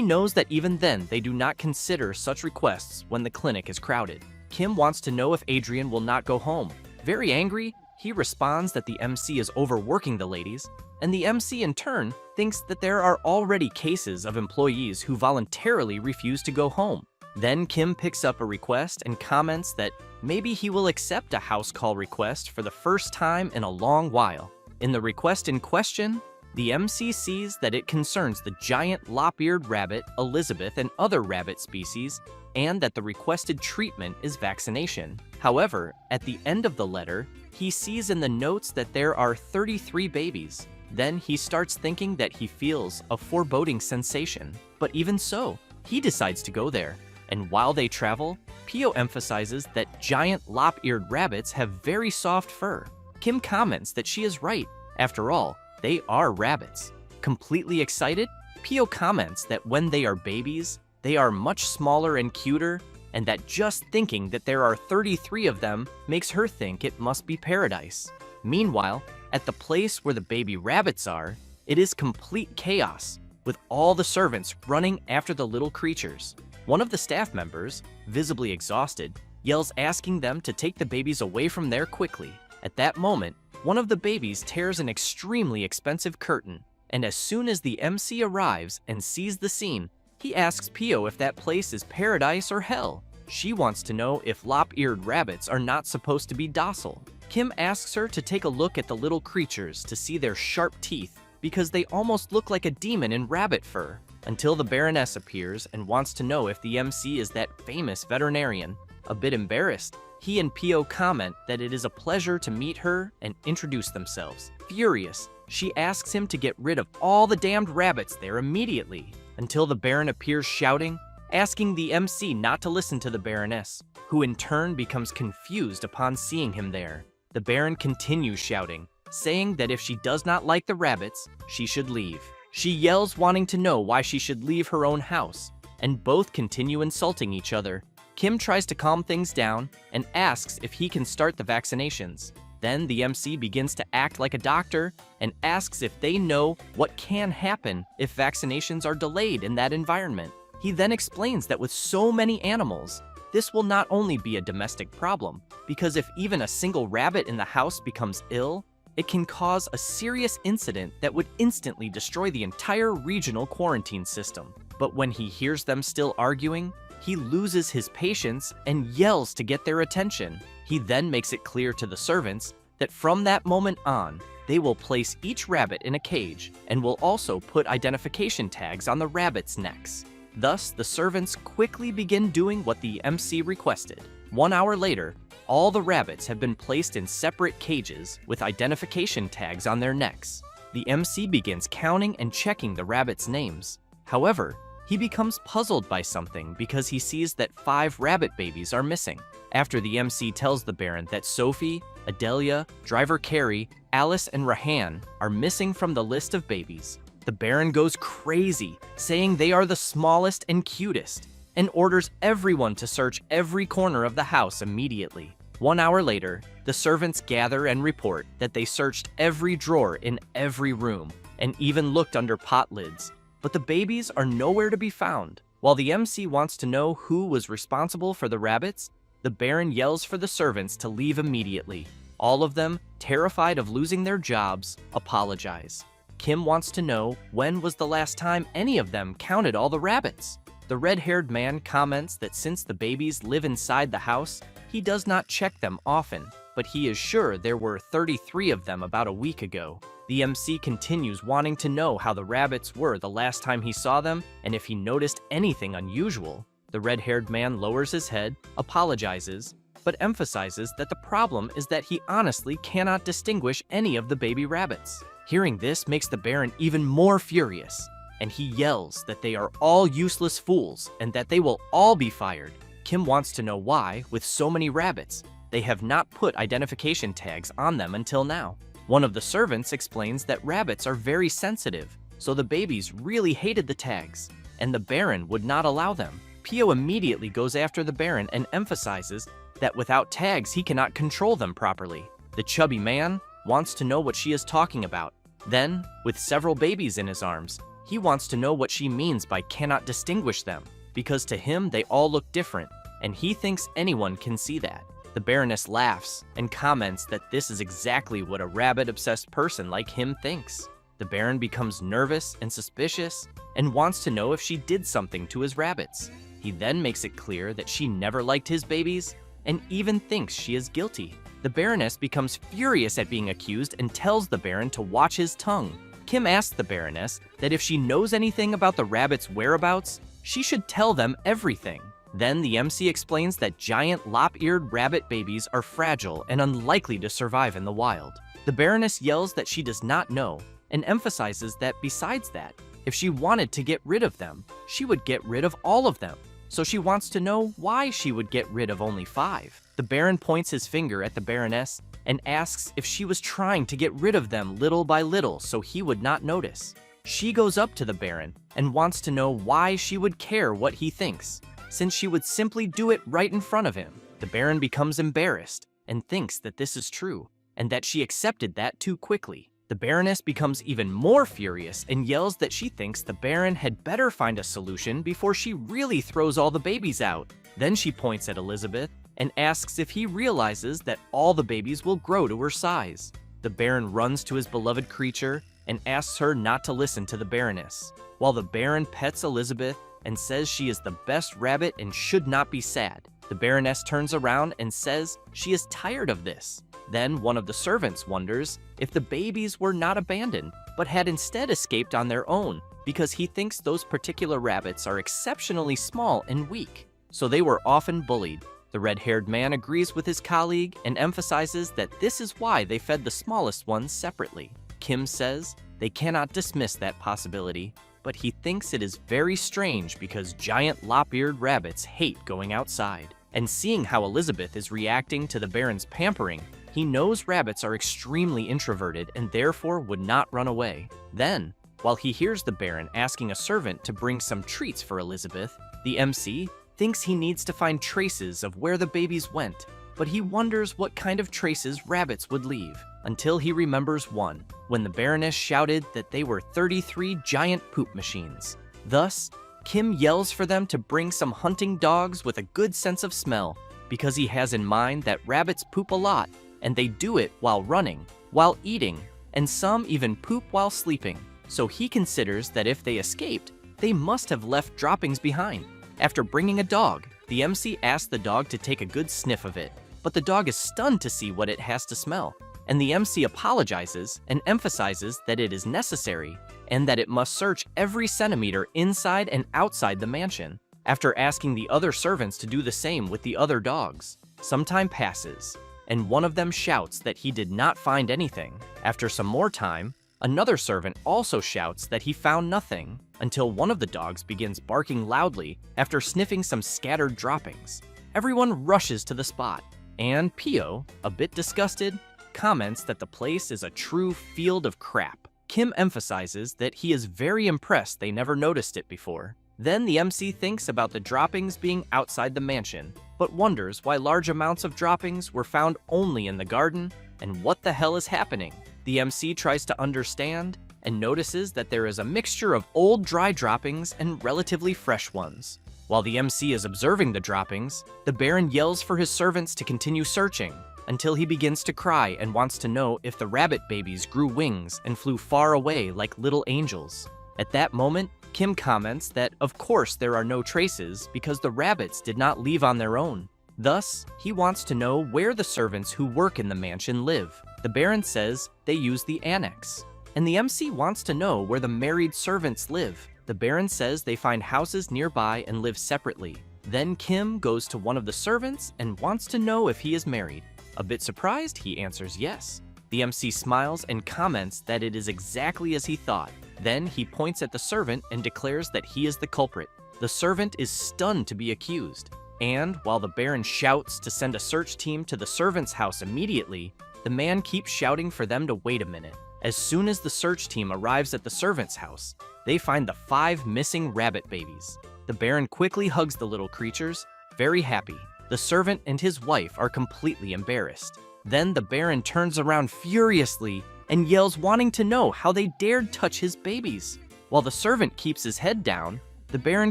knows that even then they do not consider such requests when the clinic is crowded. Kim wants to know if Adrien will not go home. Very angry, he responds that the MC is overworking the ladies, and the MC in turn thinks that there are already cases of employees who voluntarily refuse to go home. Then Kim picks up a request and comments that maybe he will accept a house call request for the first time in a long while. In the request in question, the MC sees that it concerns the giant lop-eared rabbit, Elizabeth, and other rabbit species, and that the requested treatment is vaccination. However, at the end of the letter, he sees in the notes that there are 33 babies. Then he starts thinking that he feels a foreboding sensation. But even so, he decides to go there. And while they travel, Pio emphasizes that giant lop-eared rabbits have very soft fur. Kim comments that she is right. After all, they are rabbits. Completely excited, Pio comments that when they are babies, they are much smaller and cuter, and that just thinking that there are 33 of them makes her think it must be paradise. Meanwhile, at the place where the baby rabbits are, it is complete chaos, with all the servants running after the little creatures. One of the staff members, visibly exhausted, yells asking them to take the babies away from there quickly. At that moment, one of the babies tears an extremely expensive curtain, and as soon as the MC arrives and sees the scene, he asks Pio if that place is paradise or hell. She wants to know if lop-eared rabbits are not supposed to be docile. Kim asks her to take a look at the little creatures to see their sharp teeth, because they almost look like a demon in rabbit fur, until the baroness appears and wants to know if the MC is that famous veterinarian. A bit embarrassed, he and Pio comment that it is a pleasure to meet her and introduce themselves. Furious, she asks him to get rid of all the damned rabbits there immediately, until the baron appears shouting, asking the MC not to listen to the baroness, who in turn becomes confused upon seeing him there. The baron continues shouting, saying that if she does not like the rabbits, she should leave. She yells wanting to know why she should leave her own house, and both continue insulting each other. Kim tries to calm things down and asks if he can start the vaccinations. Then the MC begins to act like a doctor and asks if they know what can happen if vaccinations are delayed in that environment. He then explains that with so many animals, this will not only be a domestic problem, because if even a single rabbit in the house becomes ill, it can cause a serious incident that would instantly destroy the entire regional quarantine system. But when he hears them still arguing, he loses his patience and yells to get their attention. He then makes it clear to the servants that from that moment on, they will place each rabbit in a cage and will also put identification tags on the rabbits' necks. Thus, the servants quickly begin doing what the MC requested. 1 hour later, all the rabbits have been placed in separate cages with identification tags on their necks. The MC begins counting and checking the rabbits' names. However, he becomes puzzled by something because he sees that 5 rabbit babies are missing. After the MC tells the Baron that Sophie, Adelia, Driver Carrie, Alice, and Rahan are missing from the list of babies, the Baron goes crazy, saying they are the smallest and cutest, and orders everyone to search every corner of the house immediately. 1 hour later, the servants gather and report that they searched every drawer in every room, and even looked under pot lids, but the babies are nowhere to be found. While the MC wants to know who was responsible for the rabbits, the Baron yells for the servants to leave immediately. All of them, terrified of losing their jobs, apologize. Kim wants to know when was the last time any of them counted all the rabbits. The red-haired man comments that since the babies live inside the house, he does not check them often, but he is sure there were 33 of them about a week ago. The MC continues wanting to know how the rabbits were the last time he saw them and if he noticed anything unusual. The red-haired man lowers his head, apologizes, but emphasizes that the problem is that he honestly cannot distinguish any of the baby rabbits. Hearing this makes the Baron even more furious, and he yells that they are all useless fools and that they will all be fired. Kim wants to know why, with so many rabbits, they have not put identification tags on them until now. One of the servants explains that rabbits are very sensitive, so the babies really hated the tags, and the Baron would not allow them. Pio immediately goes after the Baron and emphasizes that without tags he cannot control them properly. The chubby man wants to know what she is talking about. Then, with several babies in his arms, he wants to know what she means by cannot distinguish them, because to him they all look different, and he thinks anyone can see that. The Baroness laughs and comments that this is exactly what a rabbit-obsessed person like him thinks. The Baron becomes nervous and suspicious and wants to know if she did something to his rabbits. He then makes it clear that she never liked his babies and even thinks she is guilty. The Baroness becomes furious at being accused and tells the Baron to watch his tongue. Kim asks the Baroness that if she knows anything about the rabbits' whereabouts, she should tell them everything. Then the MC explains that giant lop-eared rabbit babies are fragile and unlikely to survive in the wild. The Baroness yells that she does not know and emphasizes that besides that, if she wanted to get rid of them, she would get rid of all of them. So she wants to know why she would get rid of only 5. The Baron points his finger at the Baroness and asks if she was trying to get rid of them little by little so he would not notice. She goes up to the Baron and wants to know why she would care what he thinks, since she would simply do it right in front of him. The Baron becomes embarrassed and thinks that this is true, and that she accepted that too quickly. The Baroness becomes even more furious and yells that she thinks the Baron had better find a solution before she really throws all the babies out. Then she points at Elizabeth and asks if he realizes that all the babies will grow to her size. The Baron runs to his beloved creature and asks her not to listen to the Baroness, while the Baron pets Elizabeth and says she is the best rabbit and should not be sad. The Baroness turns around and says she is tired of this. Then one of the servants wonders if the babies were not abandoned, but had instead escaped on their own, because he thinks those particular rabbits are exceptionally small and weak, so they were often bullied. The red-haired man agrees with his colleague and emphasizes that this is why they fed the smallest ones separately. Kim says they cannot dismiss that possibility, but he thinks it is very strange because giant lop-eared rabbits hate going outside. And seeing how Elizabeth is reacting to the Baron's pampering, he knows rabbits are extremely introverted and therefore would not run away. Then, while he hears the Baron asking a servant to bring some treats for Elizabeth, the MC thinks he needs to find traces of where the babies went, but he wonders what kind of traces rabbits would leave, until he remembers one, when the Baroness shouted that they were 33 giant poop machines. Thus, Kim yells for them to bring some hunting dogs with a good sense of smell, because he has in mind that rabbits poop a lot, and they do it while running, while eating, and some even poop while sleeping. So he considers that if they escaped, they must have left droppings behind. After bringing a dog, the MC asks the dog to take a good sniff of it, but the dog is stunned to see what it has to smell, and the MC apologizes and emphasizes that it is necessary and that it must search every centimeter inside and outside the mansion. After asking the other servants to do the same with the other dogs, some time passes, and one of them shouts that he did not find anything. After some more time, another servant also shouts that he found nothing, until one of the dogs begins barking loudly after sniffing some scattered droppings. Everyone rushes to the spot, and Pio, a bit disgusted, comments that the place is a true field of crap. Kim emphasizes that he is very impressed they never noticed it before. Then the MC thinks about the droppings being outside the mansion, but wonders why large amounts of droppings were found only in the garden, and what the hell is happening. The MC tries to understand, and notices that there is a mixture of old dry droppings and relatively fresh ones. While the MC is observing the droppings, the Baron yells for his servants to continue searching, until he begins to cry and wants to know if the rabbit babies grew wings and flew far away like little angels. At that moment, Kim comments that of course there are no traces because the rabbits did not leave on their own. Thus, he wants to know where the servants who work in the mansion live. The Baron says they use the annex. And the MC wants to know where the married servants live. The Baron says they find houses nearby and live separately. Then Kim goes to one of the servants and wants to know if he is married. A bit surprised, he answers yes. The MC smiles and comments that it is exactly as he thought. Then he points at the servant and declares that he is the culprit. The servant is stunned to be accused. And while the Baron shouts to send a search team to the servant's house immediately, the man keeps shouting for them to wait a minute. As soon as the search team arrives at the servant's house, they find the 5 missing rabbit babies. The Baron quickly hugs the little creatures, very happy. The servant and his wife are completely embarrassed. Then the Baron turns around furiously and yells, wanting to know how they dared touch his babies. While the servant keeps his head down, the Baron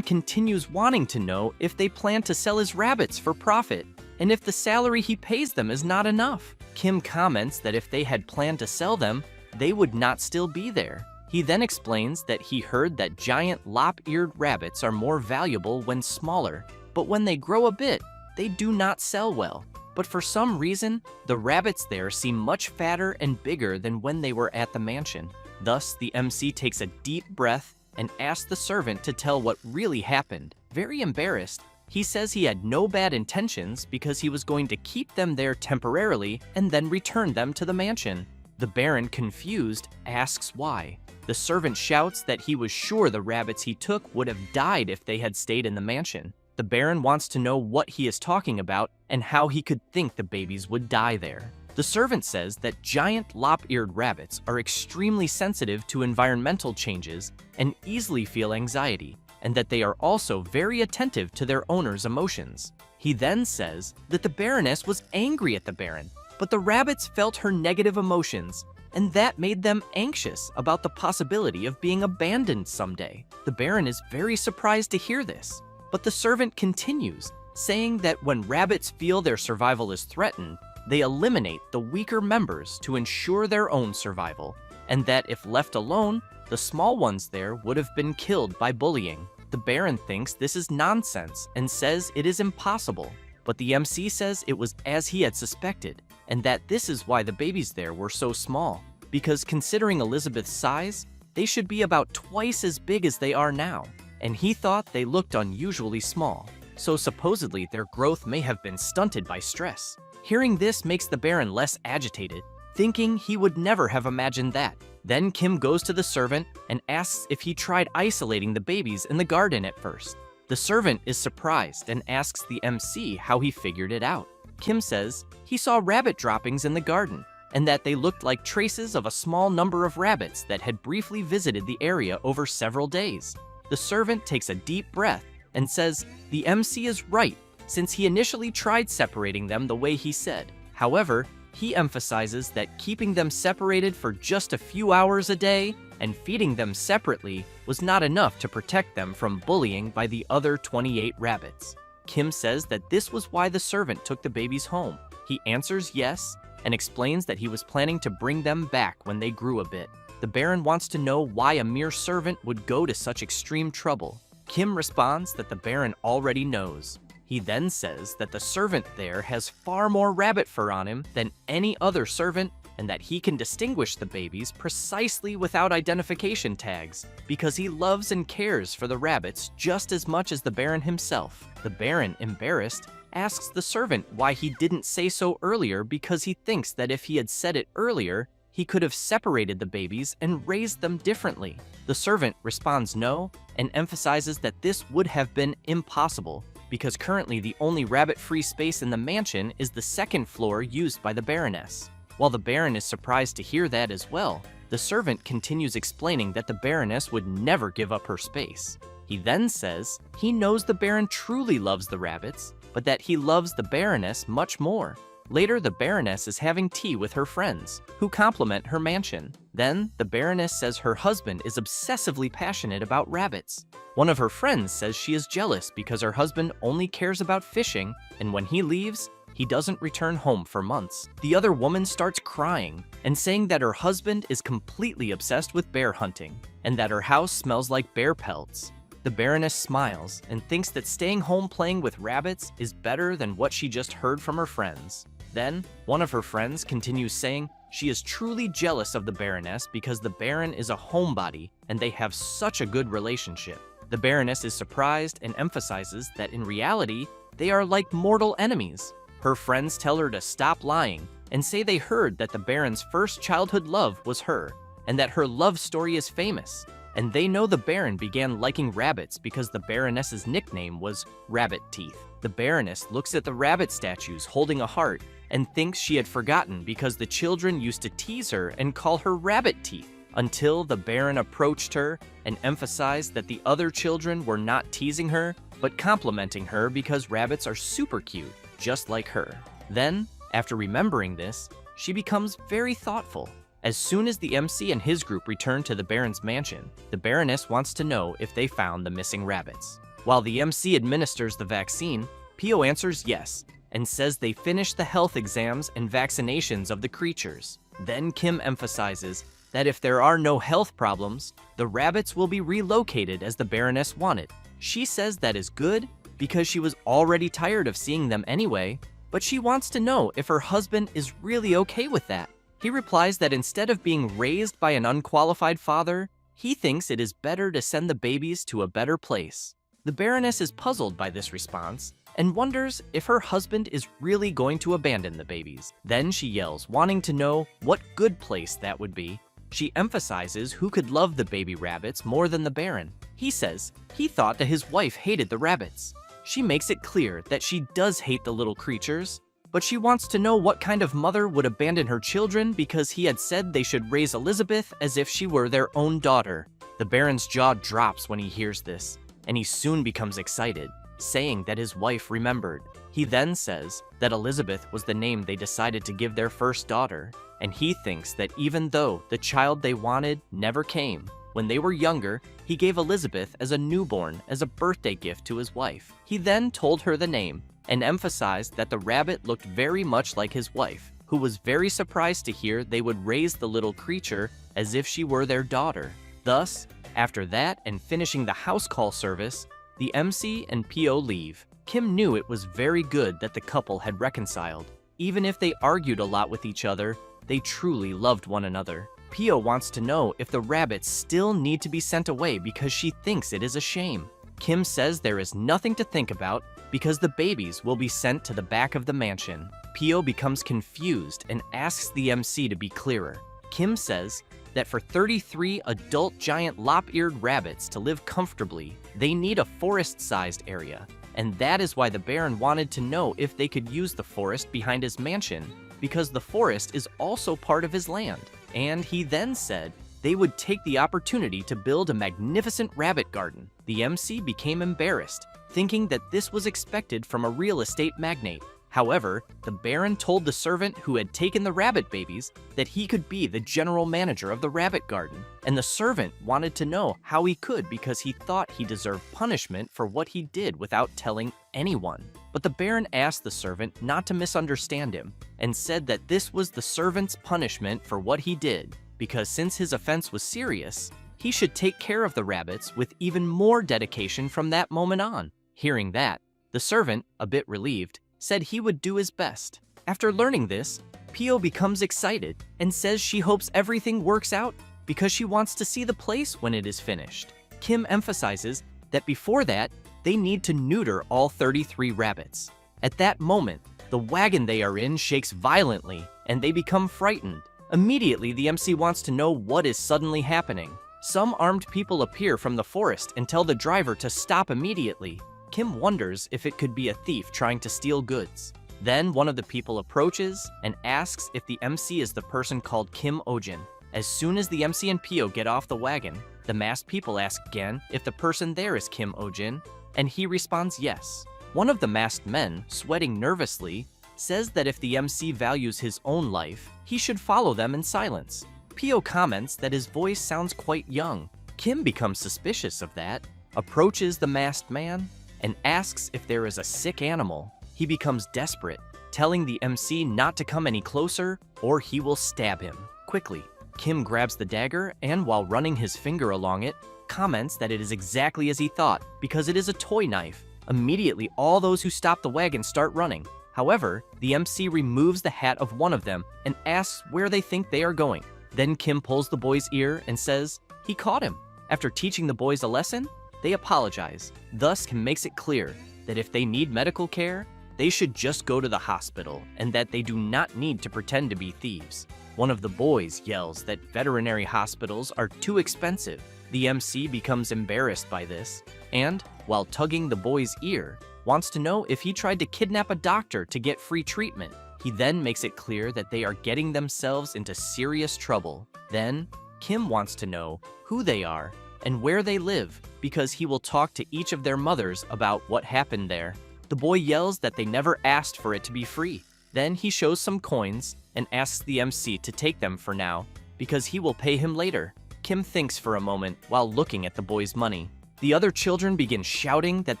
continues wanting to know if they plan to sell his rabbits for profit, and if the salary he pays them is not enough. Kim comments that if they had planned to sell them, they would not still be there. He then explains that he heard that giant lop-eared rabbits are more valuable when smaller, but when they grow a bit, they do not sell well. But for some reason, the rabbits there seem much fatter and bigger than when they were at the mansion. Thus, the MC takes a deep breath and asks the servant to tell what really happened. Very embarrassed, he says he had no bad intentions because he was going to keep them there temporarily and then return them to the mansion. The Baron, confused, asks why. The servant shouts that he was sure the rabbits he took would have died if they had stayed in the mansion. The Baron wants to know what he is talking about and how he could think the babies would die there. The servant says that giant lop-eared rabbits are extremely sensitive to environmental changes and easily feel anxiety, and that they are also very attentive to their owner's emotions. He then says that the Baroness was angry at the Baron, but the rabbits felt her negative emotions, and that made them anxious about the possibility of being abandoned someday. The Baron is very surprised to hear this, but the servant continues, saying that when rabbits feel their survival is threatened, they eliminate the weaker members to ensure their own survival, and that if left alone, the small ones there would have been killed by bullying. The Baron thinks this is nonsense and says it is impossible, but the MC says it was as he had suspected, and that this is why the babies there were so small, because considering Elizabeth's size, they should be about twice as big as they are now, and he thought they looked unusually small, so supposedly their growth may have been stunted by stress. Hearing this makes the Baron less agitated, thinking he would never have imagined that. Then Kim goes to the servant and asks if he tried isolating the babies in the garden at first. The servant is surprised and asks the MC how he figured it out. Kim says he saw rabbit droppings in the garden, and that they looked like traces of a small number of rabbits that had briefly visited the area over several days. The servant takes a deep breath and says the MC is right, since he initially tried separating them the way he said. However, he emphasizes that keeping them separated for just a few hours a day and feeding them separately was not enough to protect them from bullying by the other 28 rabbits. Kim says that this was why the servant took the babies home. He answers yes and explains that he was planning to bring them back when they grew a bit. The Baron wants to know why a mere servant would go to such extreme trouble. Kim responds that the Baron already knows. He then says that the servant there has far more rabbit fur on him than any other servant, and that he can distinguish the babies precisely without identification tags, because he loves and cares for the rabbits just as much as the Baron himself. The Baron, embarrassed, asks the servant why he didn't say so earlier, because he thinks that if he had said it earlier, he could have separated the babies and raised them differently. The servant responds no, and emphasizes that this would have been impossible, because currently the only rabbit-free space in the mansion is the second floor used by the Baroness. While the Baron is surprised to hear that as well, the servant continues explaining that the Baroness would never give up her space. He then says he knows the Baron truly loves the rabbits, but that he loves the Baroness much more. Later, the Baroness is having tea with her friends, who compliment her mansion. Then, the Baroness says her husband is obsessively passionate about rabbits. One of her friends says she is jealous because her husband only cares about fishing, and when he leaves, he doesn't return home for months. The other woman starts crying and saying that her husband is completely obsessed with bear hunting, and that her house smells like bear pelts. The baroness smiles and thinks that staying home playing with rabbits is better than what she just heard from her friends. Then, one of her friends continues saying she is truly jealous of the baroness because the baron is a homebody and they have such a good relationship. The baroness is surprised and emphasizes that in reality, they are like mortal enemies. Her friends tell her to stop lying and say they heard that the baron's first childhood love was her and that her love story is famous. And they know the baron began liking rabbits because the baroness's nickname was Rabbit Teeth. The baroness looks at the rabbit statues holding a heart and thinks she had forgotten because the children used to tease her and call her Rabbit Teeth, until the baron approached her and emphasized that the other children were not teasing her, but complimenting her because rabbits are super cute, just like her. Then, after remembering this, she becomes very thoughtful. As soon as the MC and his group return to the baron's mansion, the baroness wants to know if they found the missing rabbits. While the MC administers the vaccine, Pio answers yes, and says they finished the health exams and vaccinations of the creatures. Then Kim emphasizes that if there are no health problems, the rabbits will be relocated as the baroness wanted. She says that is good because she was already tired of seeing them anyway, but she wants to know if her husband is really okay with that. He replies that instead of being raised by an unqualified father, he thinks it is better to send the babies to a better place. The baroness is puzzled by this response and wonders if her husband is really going to abandon the babies. Then she yells, wanting to know what good place that would be. She emphasizes who could love the baby rabbits more than the baron. He says he thought that his wife hated the rabbits. She makes it clear that she does hate the little creatures, but she wants to know what kind of mother would abandon her children because he had said they should raise Elizabeth as if she were their own daughter. The baron's jaw drops when he hears this, and he soon becomes excited, saying that his wife remembered. He then says that Elizabeth was the name they decided to give their first daughter, and he thinks that even though the child they wanted never came, when they were younger, he gave Elizabeth as a newborn as a birthday gift to his wife. He then told her the name and emphasized that the rabbit looked very much like his wife, who was very surprised to hear they would raise the little creature as if she were their daughter. Thus, after that and finishing the house call service, the MC and PO leave. Kim knew it was very good that the couple had reconciled. Even if they argued a lot with each other, they truly loved one another. Pio wants to know if the rabbits still need to be sent away because she thinks it is a shame. Kim says there is nothing to think about because the babies will be sent to the back of the mansion. Pio becomes confused and asks the MC to be clearer. Kim says that for 33 adult giant lop-eared rabbits to live comfortably, they need a forest-sized area, and that is why the Baron wanted to know if they could use the forest behind his mansion, because the forest is also part of his land. And he then said they would take the opportunity to build a magnificent rabbit garden. The MC became embarrassed, thinking that this was expected from a real estate magnate. However, the Baron told the servant who had taken the rabbit babies that he could be the general manager of the rabbit garden, and the servant wanted to know how he could because he thought he deserved punishment for what he did without telling anyone. But the Baron asked the servant not to misunderstand him and said that this was the servant's punishment for what he did, because since his offense was serious, he should take care of the rabbits with even more dedication from that moment on. Hearing that, the servant, a bit relieved, said he would do his best. After learning this, Pio becomes excited and says she hopes everything works out because she wants to see the place when it is finished. Kim emphasizes that before that, they need to neuter all 33 rabbits. At that moment, the wagon they are in shakes violently and they become frightened. Immediately, the MC wants to know what is suddenly happening. Some armed people appear from the forest and tell the driver to stop immediately. Kim wonders if it could be a thief trying to steal goods. Then one of the people approaches and asks if the MC is the person called Kim Ojin. As soon as the MC and Pio get off the wagon, the masked people ask again if the person there is Kim Ojin, and he responds yes. One of the masked men, sweating nervously, says that if the MC values his own life, he should follow them in silence. Pio comments that his voice sounds quite young. Kim becomes suspicious of that, approaches the masked man, and asks if there is a sick animal. He becomes desperate, telling the MC not to come any closer or he will stab him. Quickly, Kim grabs the dagger and while running his finger along it, comments that it is exactly as he thought, because it is a toy knife. Immediately, all those who stop the wagon start running. However, the MC removes the hat of one of them and asks where they think they are going. Then Kim pulls the boy's ear and says he caught him. After teaching the boys a lesson, they apologize. Thus, Kim makes it clear that if they need medical care, they should just go to the hospital and that they do not need to pretend to be thieves. One of the boys yells that veterinary hospitals are too expensive. The MC becomes embarrassed by this and, while tugging the boy's ear, wants to know if he tried to kidnap a doctor to get free treatment. He then makes it clear that they are getting themselves into serious trouble. Then, Kim wants to know who they are and where they live because he will talk to each of their mothers about what happened there. The boy yells that they never asked for it to be free. Then he shows some coins and asks the MC to take them for now because he will pay him later. Kim thinks for a moment while looking at the boy's money. The other children begin shouting that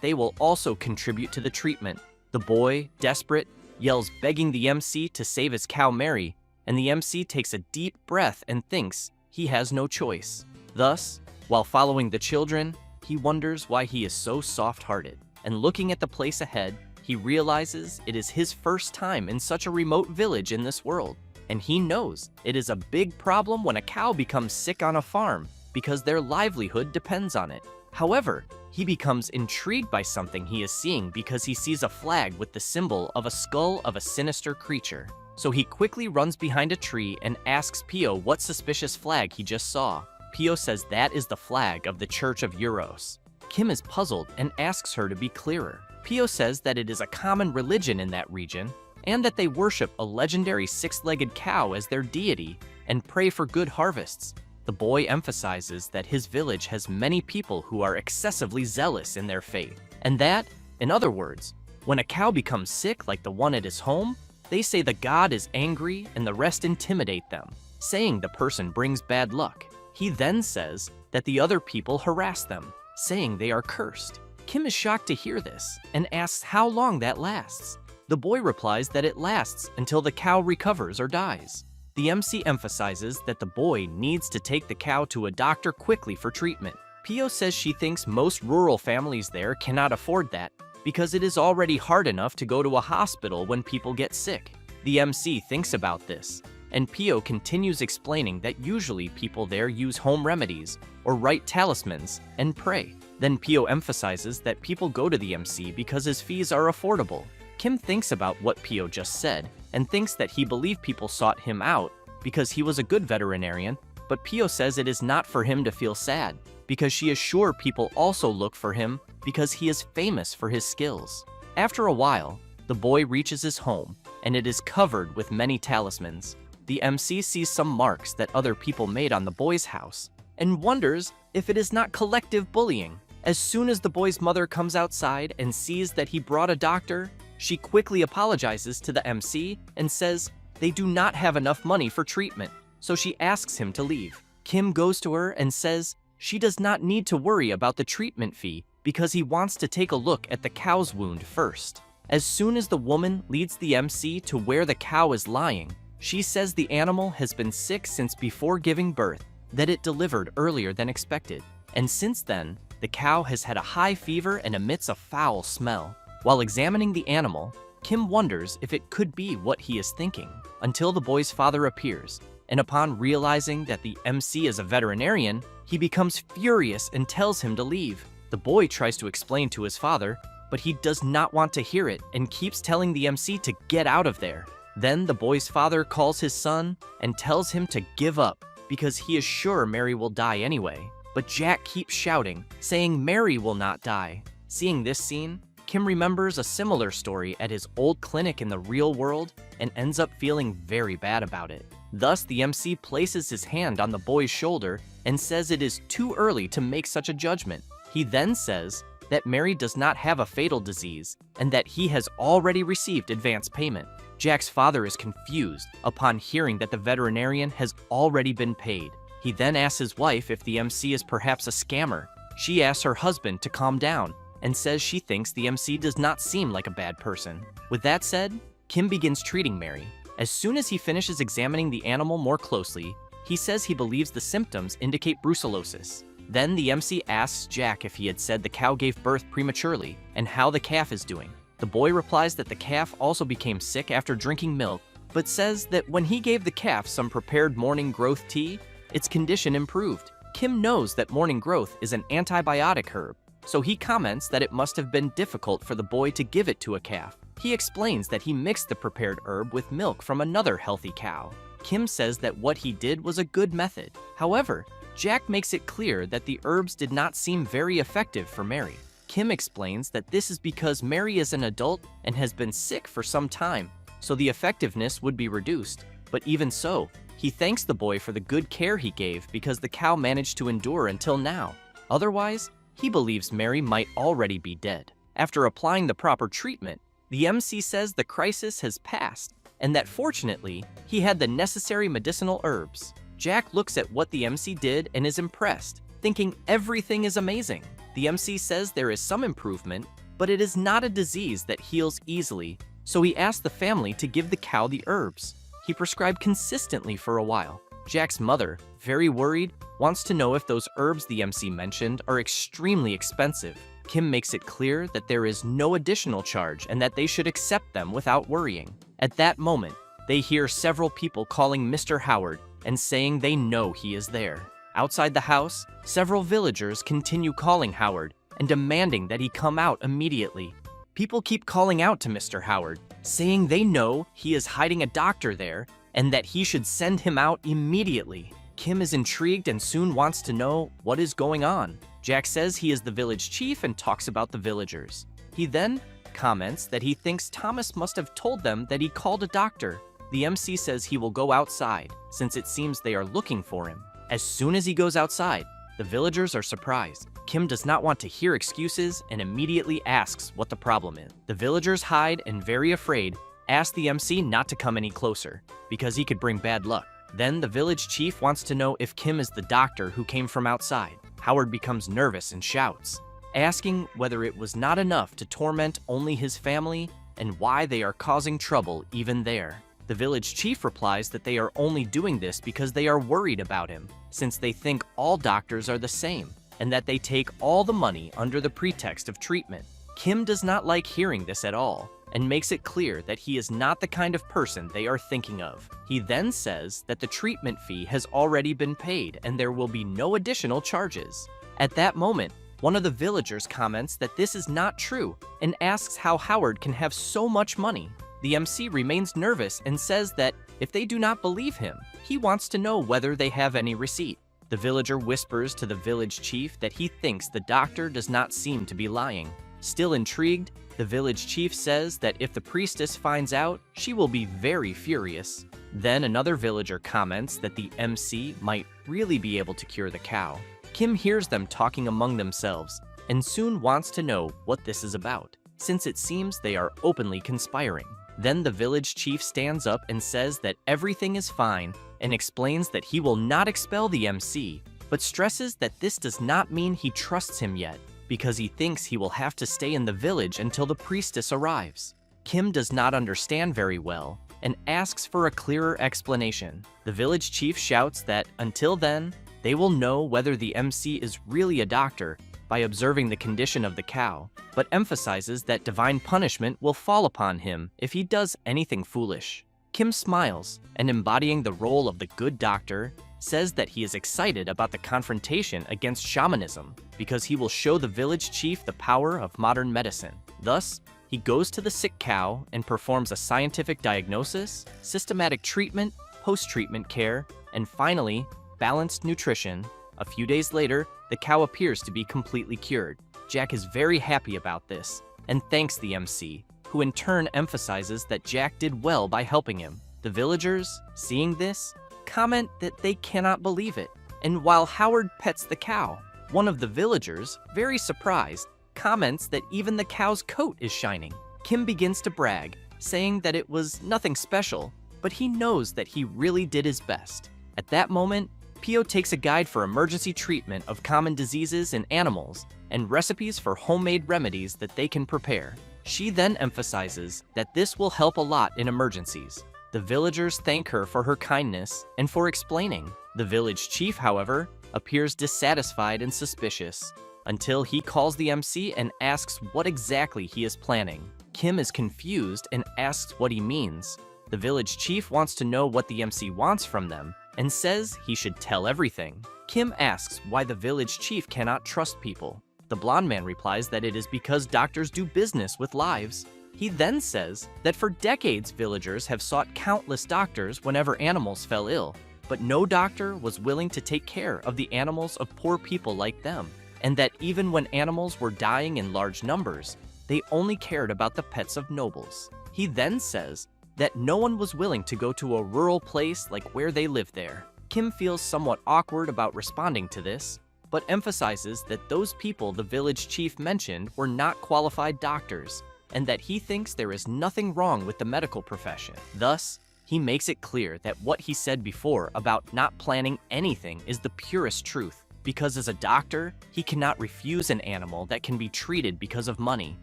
they will also contribute to the treatment. The boy, desperate, yells begging the MC to save his cow Mary, and the MC takes a deep breath and thinks he has no choice. Thus, while following the children, he wonders why he is so soft-hearted. And looking at the place ahead, he realizes it is his first time in such a remote village in this world. And he knows it is a big problem when a cow becomes sick on a farm because their livelihood depends on it. However, he becomes intrigued by something he is seeing because he sees a flag with the symbol of a skull of a sinister creature. So he quickly runs behind a tree and asks Pio what suspicious flag he just saw. Pio says that is the flag of the Church of Euros. Kim is puzzled and asks her to be clearer. Pio says that it is a common religion in that region and that they worship a legendary six-legged cow as their deity and pray for good harvests. The boy emphasizes that his village has many people who are excessively zealous in their faith, and that, in other words, when a cow becomes sick like the one at his home, they say the god is angry and the rest intimidate them, saying the person brings bad luck. He then says that the other people harass them, saying they are cursed. Kim is shocked to hear this and asks how long that lasts. The boy replies that it lasts until the cow recovers or dies. The MC emphasizes that the boy needs to take the cow to a doctor quickly for treatment. Pio says she thinks most rural families there cannot afford that because it is already hard enough to go to a hospital when people get sick. The MC thinks about this, and Pio continues explaining that usually people there use home remedies or write talismans and pray. Then Pio emphasizes that people go to the MC because his fees are affordable. Kim thinks about what Pio just said and thinks that he believed people sought him out because he was a good veterinarian, but Pio says it is not for him to feel sad because she is sure people also look for him because he is famous for his skills. After a while, the boy reaches his home and it is covered with many talismans. The MC sees some marks that other people made on the boy's house and wonders if it is not collective bullying. As soon as the boy's mother comes outside and sees that he brought a doctor, she quickly apologizes to the MC and says they do not have enough money for treatment, so she asks him to leave. Kim goes to her and says she does not need to worry about the treatment fee because he wants to take a look at the cow's wound first. As soon as the woman leads the MC to where the cow is lying, she says the animal has been sick since before giving birth, that it delivered earlier than expected, and since then, the cow has had a high fever and emits a foul smell. While examining the animal, Kim wonders if it could be what he is thinking, until the boy's father appears, and upon realizing that the MC is a veterinarian, he becomes furious and tells him to leave. The boy tries to explain to his father, but he does not want to hear it and keeps telling the MC to get out of there. Then the boy's father calls his son and tells him to give up because he is sure Mary will die anyway. But Jack keeps shouting, saying Mary will not die. Seeing this scene, Kim remembers a similar story at his old clinic in the real world and ends up feeling very bad about it. Thus, the MC places his hand on the boy's shoulder and says it is too early to make such a judgment. He then says that Mary does not have a fatal disease and that he has already received advance payment. Jack's father is confused upon hearing that the veterinarian has already been paid. He then asks his wife if the MC is perhaps a scammer. She asks her husband to calm down and says she thinks the MC does not seem like a bad person. With that said, Kim begins treating Mary. As soon as he finishes examining the animal more closely, he says he believes the symptoms indicate brucellosis. Then the MC asks Jack if he had said the cow gave birth prematurely and how the calf is doing. The boy replies that the calf also became sick after drinking milk, but says that when he gave the calf some prepared morning growth tea, its condition improved. Kim knows that morning growth is an antibiotic herb, so he comments that it must have been difficult for the boy to give it to a calf. He explains that he mixed the prepared herb with milk from another healthy cow. Kim says that what he did was a good method. However, Jack makes it clear that the herbs did not seem very effective for Mary. Kim explains that this is because Mary is an adult and has been sick for some time, so the effectiveness would be reduced. But even so, he thanks the boy for the good care he gave because the cow managed to endure until now. Otherwise, he believes Mary might already be dead. After applying the proper treatment, the MC says the crisis has passed and that fortunately, he had the necessary medicinal herbs. Jack looks at what the MC did and is impressed, thinking everything is amazing. The MC says there is some improvement, but it is not a disease that heals easily, so he asks the family to give the cow the herbs. He prescribed consistently for a while. Jack's mother, very worried, wants to know if those herbs the MC mentioned are extremely expensive. Kim makes it clear that there is no additional charge and that they should accept them without worrying. At that moment, they hear several people calling Mr. Howard and saying they know he is there. Outside the house, several villagers continue calling Howard and demanding that he come out immediately. People keep calling out to Mr. Howard, saying they know he is hiding a doctor there and that he should send him out immediately. Kim is intrigued and soon wants to know what is going on. Jack says he is the village chief and talks about the villagers. He then comments that he thinks Thomas must have told them that he called a doctor. The MC says he will go outside, since it seems they are looking for him. As soon as he goes outside, the villagers are surprised. Kim does not want to hear excuses and immediately asks what the problem is. The villagers hide and, very afraid, ask the MC not to come any closer, because he could bring bad luck. Then the village chief wants to know if Kim is the doctor who came from outside. Howard becomes nervous and shouts, asking whether it was not enough to torment only his family and why they are causing trouble even there. The village chief replies that they are only doing this because they are worried about him, since they think all doctors are the same, and that they take all the money under the pretext of treatment. Kim does not like hearing this at all, and makes it clear that he is not the kind of person they are thinking of. He then says that the treatment fee has already been paid and there will be no additional charges. At that moment, one of the villagers comments that this is not true and asks how Howard can have so much money. The MC remains nervous and says that if they do not believe him, he wants to know whether they have any receipt. The villager whispers to the village chief that he thinks the doctor does not seem to be lying. Still intrigued, the village chief says that if the priestess finds out, she will be very furious. Then another villager comments that the MC might really be able to cure the cow. Kim hears them talking among themselves and soon wants to know what this is about, since it seems they are openly conspiring. Then the village chief stands up and says that everything is fine and explains that he will not expel the MC, but stresses that this does not mean he trusts him yet, because he thinks he will have to stay in the village until the priestess arrives. Kim does not understand very well and asks for a clearer explanation. The village chief shouts that until then, they will know whether the MC is really a doctor by observing the condition of the cow, but emphasizes that divine punishment will fall upon him if he does anything foolish. Kim smiles and, embodying the role of the good doctor, says that he is excited about the confrontation against shamanism because he will show the village chief the power of modern medicine. Thus, he goes to the sick cow and performs a scientific diagnosis, systematic treatment, post-treatment care, and finally, balanced nutrition. A few days later, the cow appears to be completely cured. Jack is very happy about this and thanks the MC, who in turn emphasizes that Jack did well by helping him. The villagers, seeing this, comment that they cannot believe it, and while Howard pets the cow, one of the villagers, very surprised, comments that even the cow's coat is shining. Kim begins to brag, saying that it was nothing special, but he knows that he really did his best. At that moment, Pio takes a guide for emergency treatment of common diseases in animals and recipes for homemade remedies that they can prepare. She then emphasizes that this will help a lot in emergencies. The villagers thank her for her kindness and for explaining. The village chief, however, appears dissatisfied and suspicious, until he calls the MC and asks what exactly he is planning. Kim is confused and asks what he means. The village chief wants to know what the MC wants from them and says he should tell everything. Kim asks why the village chief cannot trust people. The blonde man replies that it is because doctors do business with lives. He then says that for decades villagers have sought countless doctors whenever animals fell ill, but no doctor was willing to take care of the animals of poor people like them, and that even when animals were dying in large numbers, they only cared about the pets of nobles. He then says that no one was willing to go to a rural place like where they lived there. Kim feels somewhat awkward about responding to this, but emphasizes that those people the village chief mentioned were not qualified doctors, and that he thinks there is nothing wrong with the medical profession. Thus, he makes it clear that what he said before about not planning anything is the purest truth, because as a doctor, he cannot refuse an animal that can be treated because of money.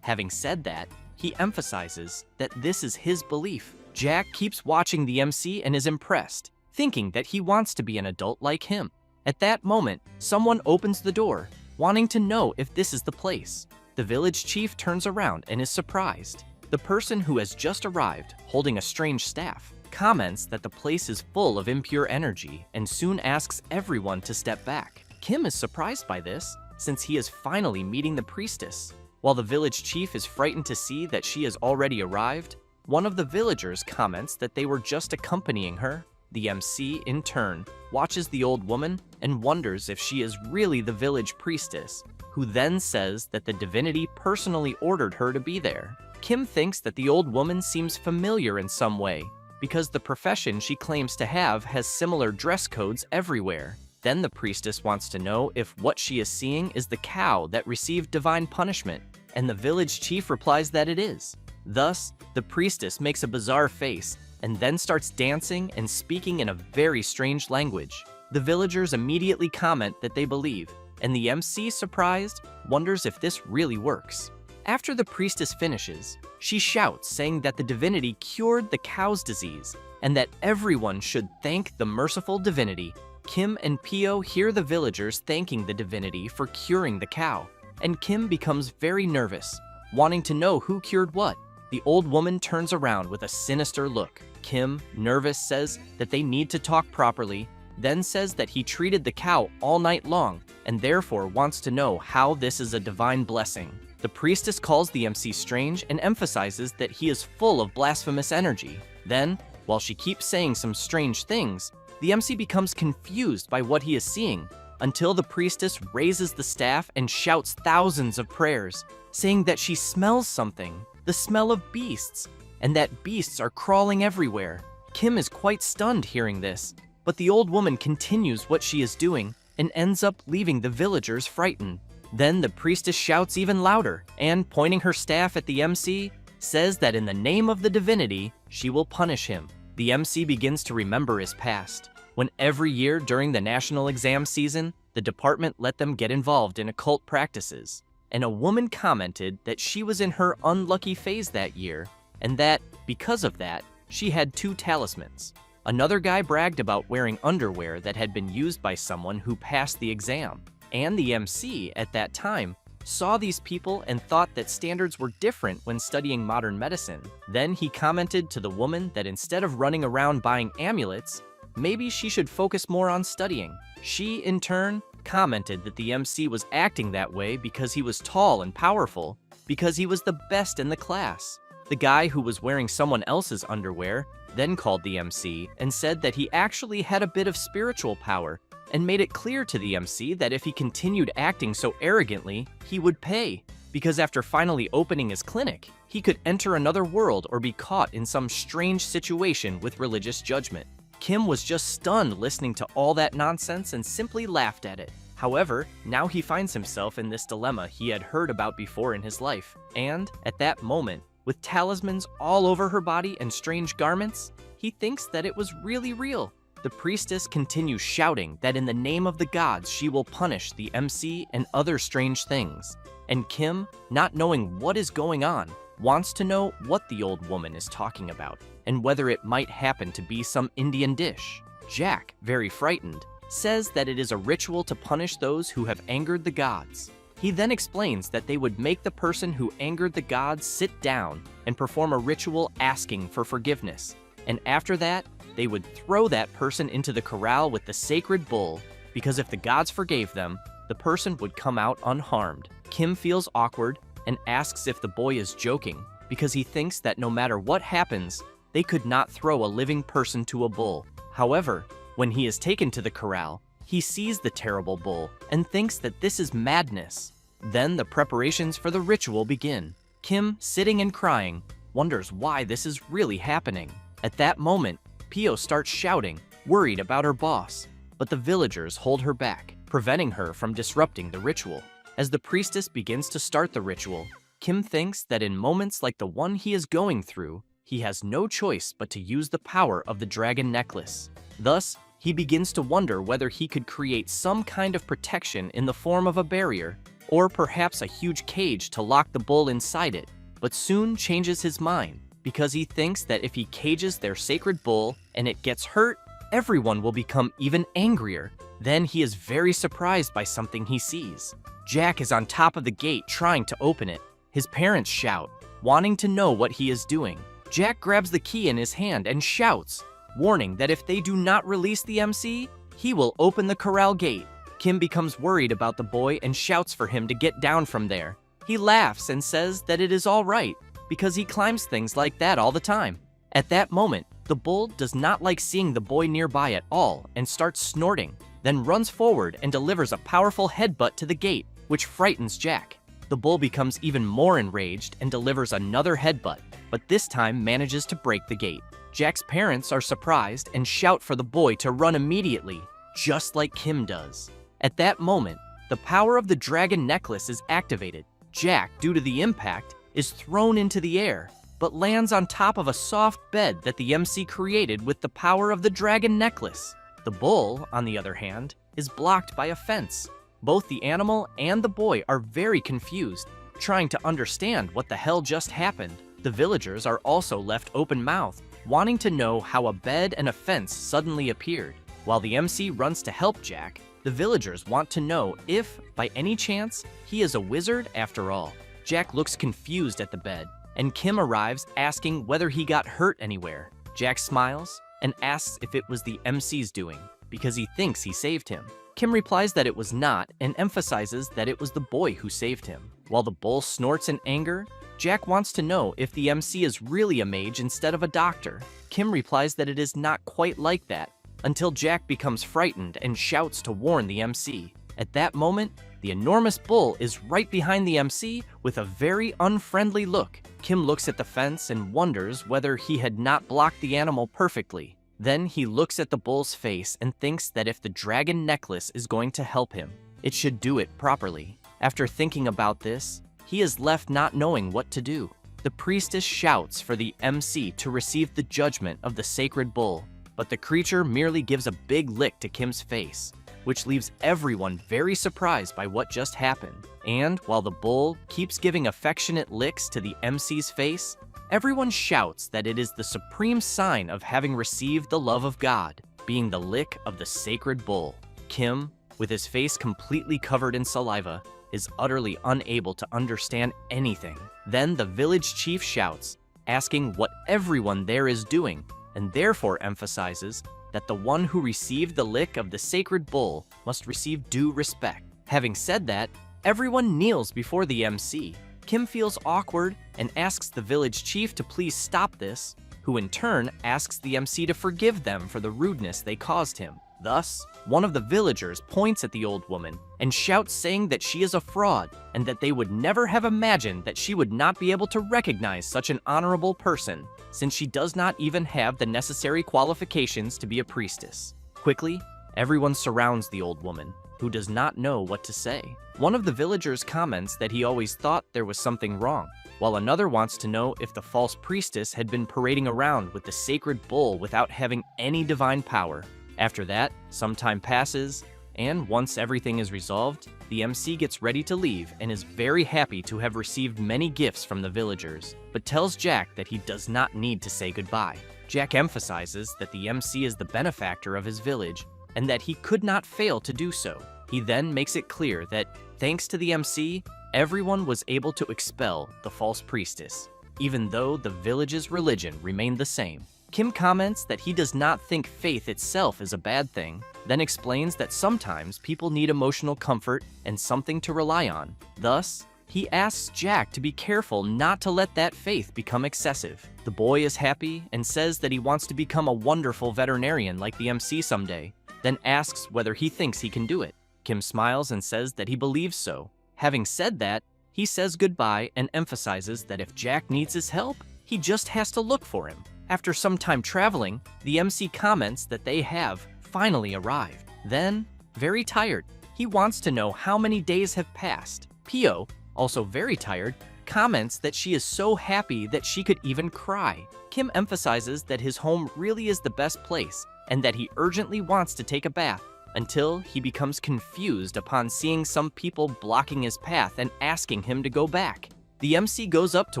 Having said that, he emphasizes that this is his belief. Jack keeps watching the MC and is impressed, thinking that he wants to be an adult like him. At that moment, someone opens the door, wanting to know if this is the place. The village chief turns around and is surprised. The person who has just arrived, holding a strange staff, comments that the place is full of impure energy and soon asks everyone to step back. Kim is surprised by this, since he is finally meeting the priestess. While the village chief is frightened to see that she has already arrived, one of the villagers comments that they were just accompanying her. The MC, in turn, watches the old woman and wonders if she is really the village priestess, who then says that the divinity personally ordered her to be there. Kim thinks that the old woman seems familiar in some way, because the profession she claims to have has similar dress codes everywhere. Then the priestess wants to know if what she is seeing is the cow that received divine punishment, and the village chief replies that it is. Thus, the priestess makes a bizarre face and then starts dancing and speaking in a very strange language. The villagers immediately comment that they believe, and the MC, surprised, wonders if this really works. After the priestess finishes, she shouts saying that the divinity cured the cow's disease and that everyone should thank the merciful divinity. Kim and Pio hear the villagers thanking the divinity for curing the cow, and Kim becomes very nervous, wanting to know who cured what. The old woman turns around with a sinister look. Kim, nervous, says that they need to talk properly, then says that he treated the cow all night long and therefore wants to know how this is a divine blessing. The priestess calls the MC strange and emphasizes that he is full of blasphemous energy. Then, while she keeps saying some strange things, the MC becomes confused by what he is seeing, until the priestess raises the staff and shouts thousands of prayers, saying that she smells something, the smell of beasts, and that beasts are crawling everywhere. Kim is quite stunned hearing this, but the old woman continues what she is doing and ends up leaving the villagers frightened. Then the priestess shouts even louder and, pointing her staff at the MC, says that in the name of the divinity, she will punish him. The MC begins to remember his past, when every year during the national exam season, the department let them get involved in occult practices, and a woman commented that she was in her unlucky phase that year, and that, because of that, she had 2 talismans. Another guy bragged about wearing underwear that had been used by someone who passed the exam, and the MC, at that time, saw these people and thought that standards were different when studying modern medicine. Then he commented to the woman that instead of running around buying amulets, maybe she should focus more on studying. She, in turn, commented that the MC was acting that way because he was tall and powerful, because he was the best in the class. The guy who was wearing someone else's underwear then called the MC and said that he actually had a bit of spiritual power, and made it clear to the MC that if he continued acting so arrogantly, he would pay, because after finally opening his clinic, he could enter another world or be caught in some strange situation with religious judgment. Kim was just stunned listening to all that nonsense and simply laughed at it. However, now he finds himself in this dilemma he had heard about before in his life, and, at that moment, with talismans all over her body and strange garments, he thinks that it was really real. The priestess continues shouting that in the name of the gods she will punish the MC and other strange things, and Kim, not knowing what is going on, wants to know what the old woman is talking about, and whether it might happen to be some Indian dish. Jack, very frightened, says that it is a ritual to punish those who have angered the gods. He then explains that they would make the person who angered the gods sit down and perform a ritual asking for forgiveness. And after that, they would throw that person into the corral with the sacred bull, because if the gods forgave them, the person would come out unharmed. Kim feels awkward and asks if the boy is joking, because he thinks that no matter what happens, they could not throw a living person to a bull. However, when he is taken to the corral, he sees the terrible bull and thinks that this is madness. Then the preparations for the ritual begin. Kim, sitting and crying, wonders why this is really happening. At that moment, Pio starts shouting, worried about her boss, but the villagers hold her back, preventing her from disrupting the ritual. As the priestess begins to start the ritual, Kim thinks that in moments like the one he is going through, he has no choice but to use the power of the dragon necklace. Thus, he begins to wonder whether he could create some kind of protection in the form of a barrier, or perhaps a huge cage to lock the bull inside it, but soon changes his mind, because he thinks that if he cages their sacred bull and it gets hurt, everyone will become even angrier. Then he is very surprised by something he sees. Jack is on top of the gate trying to open it. His parents shout, wanting to know what he is doing. Jack grabs the key in his hand and shouts, warning that if they do not release the MC, he will open the corral gate. Kim becomes worried about the boy and shouts for him to get down from there. He laughs and says that it is all right, because he climbs things like that all the time. At that moment, the bull does not like seeing the boy nearby at all and starts snorting, then runs forward and delivers a powerful headbutt to the gate, which frightens Jack. The bull becomes even more enraged and delivers another headbutt, but this time manages to break the gate. Jack's parents are surprised and shout for the boy to run immediately, just like Kim does. At that moment, the power of the dragon necklace is activated. Jack, due to the impact, is thrown into the air, but lands on top of a soft bed that the MC created with the power of the dragon necklace. The bull, on the other hand, is blocked by a fence. Both the animal and the boy are very confused, trying to understand what the hell just happened. The villagers are also left open-mouthed, wanting to know how a bed and a fence suddenly appeared. While the MC runs to help Jack, the villagers want to know if, by any chance, he is a wizard after all. Jack looks confused at the bed, and Kim arrives asking whether he got hurt anywhere. Jack smiles and asks if it was the MC's doing, because he thinks he saved him. Kim replies that it was not and emphasizes that it was the boy who saved him. While the bull snorts in anger, Jack wants to know if the MC is really a mage instead of a doctor. Kim replies that it is not quite like that, until Jack becomes frightened and shouts to warn the MC. At that moment, the enormous bull is right behind the MC with a very unfriendly look. Kim looks at the fence and wonders whether he had not blocked the animal perfectly. Then he looks at the bull's face and thinks that if the dragon necklace is going to help him, it should do it properly. After thinking about this, he is left not knowing what to do. The priestess shouts for the MC to receive the judgment of the sacred bull, but the creature merely gives a big lick to Kim's face, which leaves everyone very surprised by what just happened. And while the bull keeps giving affectionate licks to the MC's face, everyone shouts that it is the supreme sign of having received the love of God, being the lick of the sacred bull. Kim, with his face completely covered in saliva, is utterly unable to understand anything. Then the village chief shouts, asking what everyone there is doing, and therefore emphasizes that the one who received the lick of the sacred bull must receive due respect. Having said that, everyone kneels before the MC. Kim feels awkward and asks the village chief to please stop this, who in turn asks the MC to forgive them for the rudeness they caused him. Thus, one of the villagers points at the old woman and shouts saying that she is a fraud and that they would never have imagined that she would not be able to recognize such an honorable person, since she does not even have the necessary qualifications to be a priestess. Quickly, everyone surrounds the old woman, who does not know what to say. One of the villagers comments that he always thought there was something wrong, while another wants to know if the false priestess had been parading around with the sacred bull without having any divine power. After that, some time passes, and once everything is resolved, the MC gets ready to leave and is very happy to have received many gifts from the villagers, but tells Jack that he does not need to say goodbye. Jack emphasizes that the MC is the benefactor of his village, and that he could not fail to do so. He then makes it clear that, thanks to the MC, everyone was able to expel the false priestess, even though the village's religion remained the same. Kim comments that he does not think faith itself is a bad thing, then explains that sometimes people need emotional comfort and something to rely on. Thus, he asks Jack to be careful not to let that faith become excessive. The boy is happy and says that he wants to become a wonderful veterinarian like the MC someday, then asks whether he thinks he can do it. Kim smiles and says that he believes so. Having said that, he says goodbye and emphasizes that if Jack needs his help, he just has to look for him. After some time traveling, the MC comments that they have finally arrived. Then, very tired, he wants to know how many days have passed. Pio, also very tired, comments that she is so happy that she could even cry. Kim emphasizes that his home really is the best place and that he urgently wants to take a bath, until he becomes confused upon seeing some people blocking his path and asking him to go back. The MC goes up to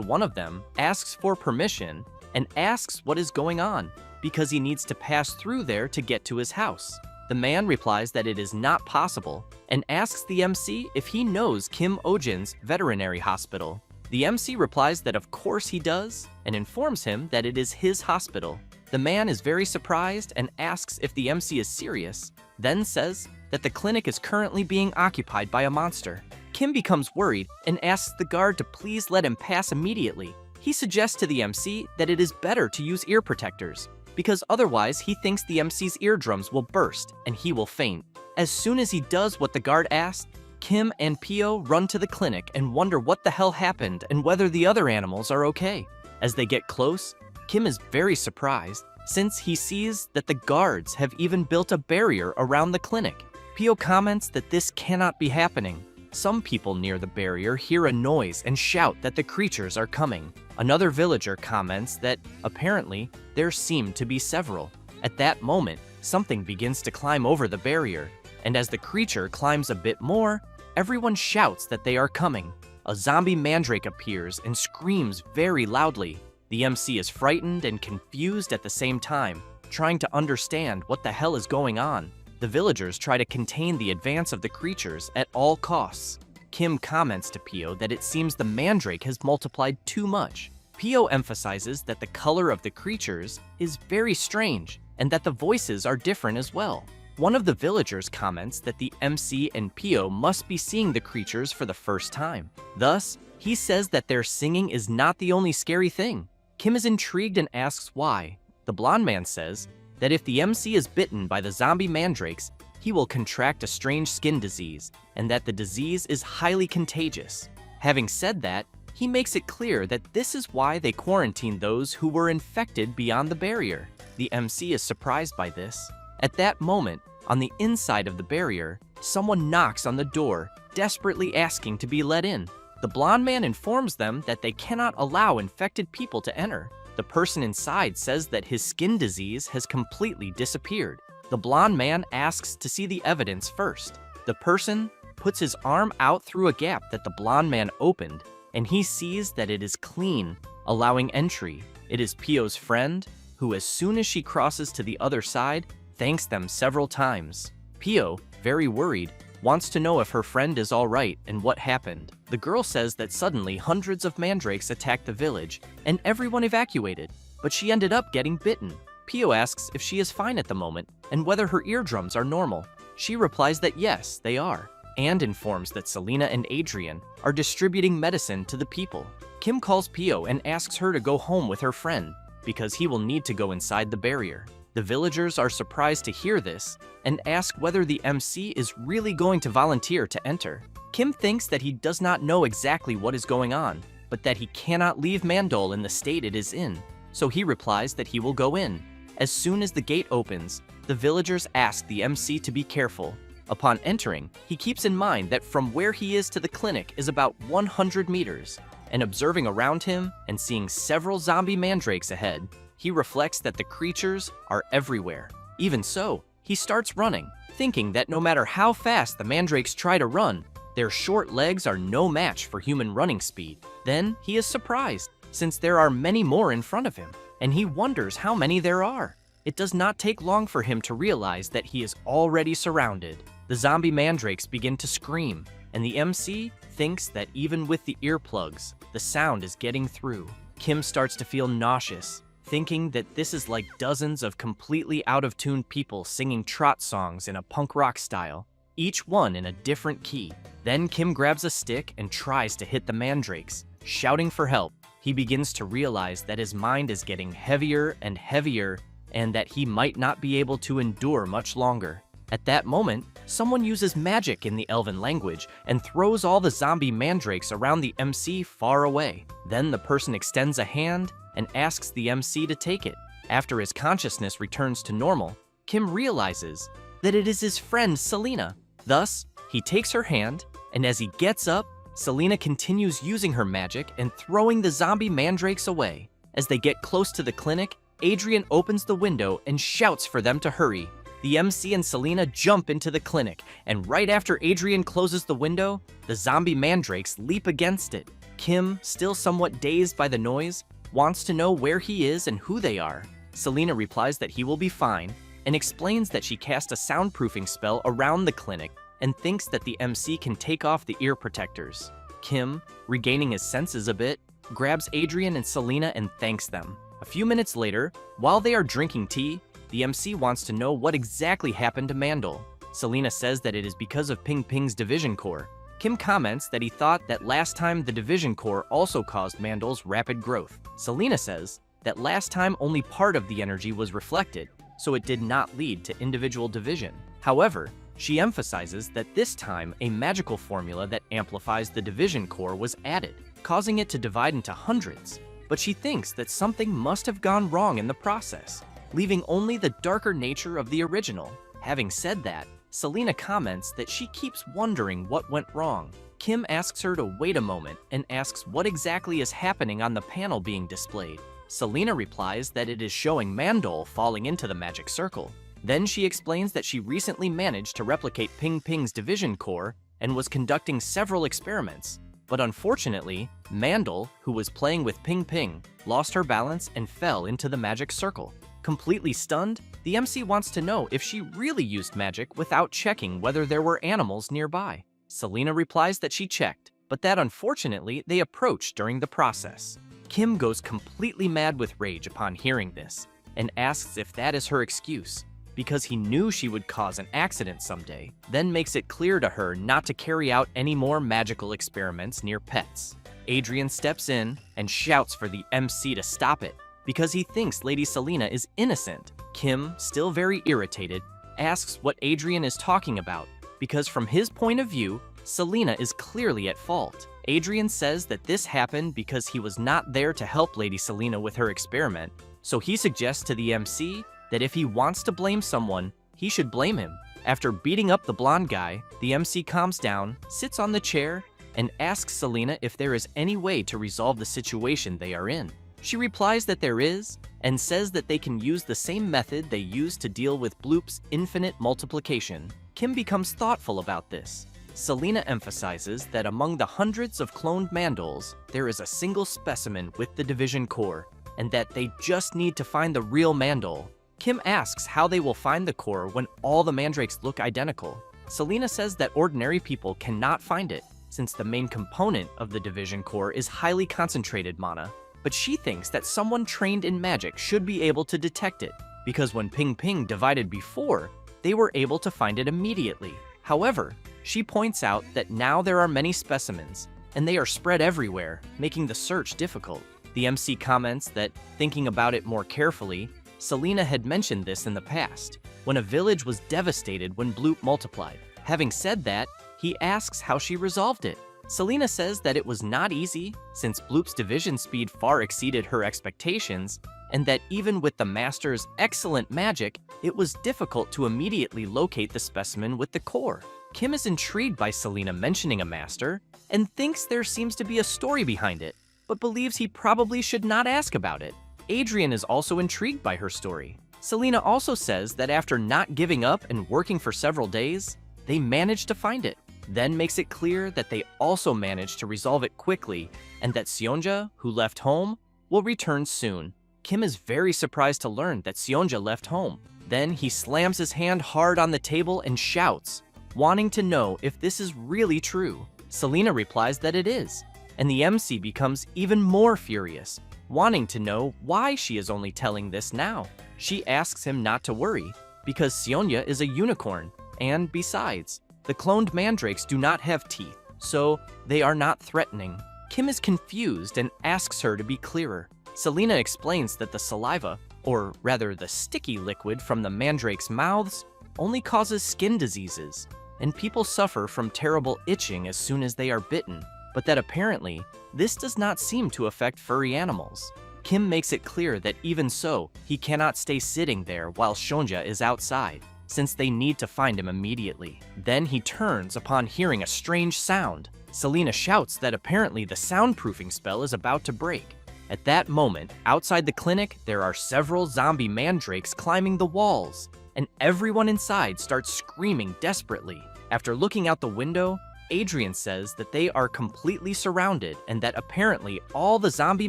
one of them, asks for permission, and asks what is going on, because he needs to pass through there to get to his house. The man replies that it is not possible, and asks the MC if he knows Kim Ojin's veterinary hospital. The MC replies that of course he does, and informs him that it is his hospital. The man is very surprised and asks if the MC is serious, then says that the clinic is currently being occupied by a monster. Kim becomes worried and asks the guard to please let him pass immediately. He suggests to the MC that it is better to use ear protectors, because otherwise he thinks the MC's eardrums will burst and he will faint. As soon as he does what the guard asked, Kim and Pio run to the clinic and wonder what the hell happened and whether the other animals are okay. As they get close, Kim is very surprised since he sees that the guards have even built a barrier around the clinic. Pio comments that this cannot be happening. Some people near the barrier hear a noise and shout that the creatures are coming. Another villager comments that, apparently, there seem to be several. At that moment, something begins to climb over the barrier, and as the creature climbs a bit more, everyone shouts that they are coming. A zombie mandrake appears and screams very loudly. The MC is frightened and confused at the same time, trying to understand what the hell is going on. The villagers try to contain the advance of the creatures at all costs. Kim comments to Pio that it seems the mandrake has multiplied too much. Pio emphasizes that the color of the creatures is very strange and that the voices are different as well. One of the villagers comments that the MC and Pio must be seeing the creatures for the first time. Thus, he says that their singing is not the only scary thing. Kim is intrigued and asks why. The blonde man says that if the MC is bitten by the zombie mandrakes, he will contract a strange skin disease, and that the disease is highly contagious. Having said that, he makes it clear that this is why they quarantined those who were infected beyond the barrier. The MC is surprised by this. At that moment, on the inside of the barrier, someone knocks on the door, desperately asking to be let in. The blonde man informs them that they cannot allow infected people to enter. The person inside says that his skin disease has completely disappeared. The blonde man asks to see the evidence first. The person puts his arm out through a gap that the blonde man opened, and he sees that it is clean, allowing entry. It is Pio's friend, who as soon as she crosses to the other side, thanks them several times. Pio, very worried, wants to know if her friend is all right and what happened. The girl says that suddenly hundreds of mandrakes attacked the village and everyone evacuated, but she ended up getting bitten. Pio asks if she is fine at the moment and whether her eardrums are normal. She replies that yes, they are, and informs that Selena and Adrien are distributing medicine to the people. Kim calls Pio and asks her to go home with her friend because he will need to go inside the barrier. The villagers are surprised to hear this and ask whether the MC is really going to volunteer to enter. Kim thinks that he does not know exactly what is going on, but that he cannot leave Mandol in the state it is in, so he replies that he will go in. As soon as the gate opens, the villagers ask the MC to be careful. Upon entering, he keeps in mind that from where he is to the clinic is about 100 meters, and observing around him and seeing several zombie mandrakes ahead, he reflects that the creatures are everywhere. Even so, he starts running, thinking that no matter how fast the mandrakes try to run, their short legs are no match for human running speed. Then he is surprised, since there are many more in front of him, and he wonders how many there are. It does not take long for him to realize that he is already surrounded. The zombie mandrakes begin to scream, and the MC thinks that even with the earplugs, the sound is getting through. Kim starts to feel nauseous, thinking that this is like dozens of completely out-of-tune people singing trot songs in a punk rock style, each one in a different key. Then Kim grabs a stick and tries to hit the mandrakes, shouting for help. He begins to realize that his mind is getting heavier and heavier, and that he might not be able to endure much longer. At that moment, someone uses magic in the Elven language and throws all the zombie mandrakes around the MC far away. Then the person extends a hand and asks the MC to take it. After his consciousness returns to normal, Kim realizes that it is his friend Selena. Thus, he takes her hand, and as he gets up, Selena continues using her magic and throwing the zombie mandrakes away. As they get close to the clinic, Adrien opens the window and shouts for them to hurry. The MC and Selena jump into the clinic, and right after Adrien closes the window, the zombie mandrakes leap against it. Kim, still somewhat dazed by the noise, wants to know where he is and who they are. Selena replies that he will be fine, and explains that she cast a soundproofing spell around the clinic and thinks that the MC can take off the ear protectors. Kim, regaining his senses a bit, grabs Adrien and Selena and thanks them. A few minutes later, while they are drinking tea, the MC wants to know what exactly happened to Mandel. Selena says that it is because of Ping Ping's division core. Kim comments that he thought that last time the division core also caused Mandel's rapid growth. Selena says that last time only part of the energy was reflected, so it did not lead to individual division. However, she emphasizes that this time a magical formula that amplifies the division core was added, causing it to divide into hundreds. But she thinks that something must have gone wrong in the process, leaving only the darker nature of the original. Having said that, Selena comments that she keeps wondering what went wrong. Kim asks her to wait a moment and asks what exactly is happening on the panel being displayed. Selena replies that it is showing Mandel falling into the magic circle. Then she explains that she recently managed to replicate Ping Ping's division core and was conducting several experiments. But unfortunately, Mandel, who was playing with Ping Ping, lost her balance and fell into the magic circle. Completely stunned, the MC wants to know if she really used magic without checking whether there were animals nearby. Selena replies that she checked, but that unfortunately they approached during the process. Kim goes completely mad with rage upon hearing this and asks if that is her excuse, because he knew she would cause an accident someday, then makes it clear to her not to carry out any more magical experiments near pets. Adrien steps in and shouts for the MC to stop it, because he thinks Lady Selena is innocent. Kim, still very irritated, asks what Adrien is talking about, because from his point of view, Selena is clearly at fault. Adrien says that this happened because he was not there to help Lady Selena with her experiment, so he suggests to the MC that if he wants to blame someone, he should blame him. After beating up the blonde guy, the MC calms down, sits on the chair, and asks Selena if there is any way to resolve the situation they are in. She replies that there is, and says that they can use the same method they used to deal with Bloop's infinite multiplication. Kim becomes thoughtful about this. Selena emphasizes that among the hundreds of cloned Mandels, there is a single specimen with the division core, and that they just need to find the real Mandel. Kim asks how they will find the core when all the mandrakes look identical. Selena says that ordinary people cannot find it, since the main component of the division core is highly concentrated mana. But she thinks that someone trained in magic should be able to detect it, because when Ping Ping divided before, they were able to find it immediately. However, she points out that now there are many specimens, and they are spread everywhere, making the search difficult. The MC comments that, thinking about it more carefully, Selena had mentioned this in the past, when a village was devastated when Bloop multiplied. Having said that, he asks how she resolved it. Selena says that it was not easy, since Bloop's division speed far exceeded her expectations, and that even with the Master's excellent magic, it was difficult to immediately locate the specimen with the core. Kim is intrigued by Selena mentioning a Master, and thinks there seems to be a story behind it, but believes he probably should not ask about it. Adrien is also intrigued by her story. Selena also says that after not giving up and working for several days, they managed to find it, then makes it clear that they also managed to resolve it quickly and that Seonja, who left home, will return soon. Kim is very surprised to learn that Seonja left home. Then he slams his hand hard on the table and shouts, wanting to know if this is really true. Selena replies that it is, and the MC becomes even more furious, wanting to know why she is only telling this now. She asks him not to worry, because Seonja is a unicorn, and besides, the cloned mandrakes do not have teeth, so they are not threatening. Kim is confused and asks her to be clearer. Selena explains that the saliva, or rather the sticky liquid from the mandrakes' mouths, only causes skin diseases, and people suffer from terrible itching as soon as they are bitten, but that apparently, this does not seem to affect furry animals. Kim makes it clear that even so, he cannot stay sitting there while Seonja is outside, since they need to find him immediately. Then he turns upon hearing a strange sound. Selena shouts that apparently the soundproofing spell is about to break. At that moment, outside the clinic, there are several zombie mandrakes climbing the walls, and everyone inside starts screaming desperately. After looking out the window, Adrien says that they are completely surrounded and that apparently all the zombie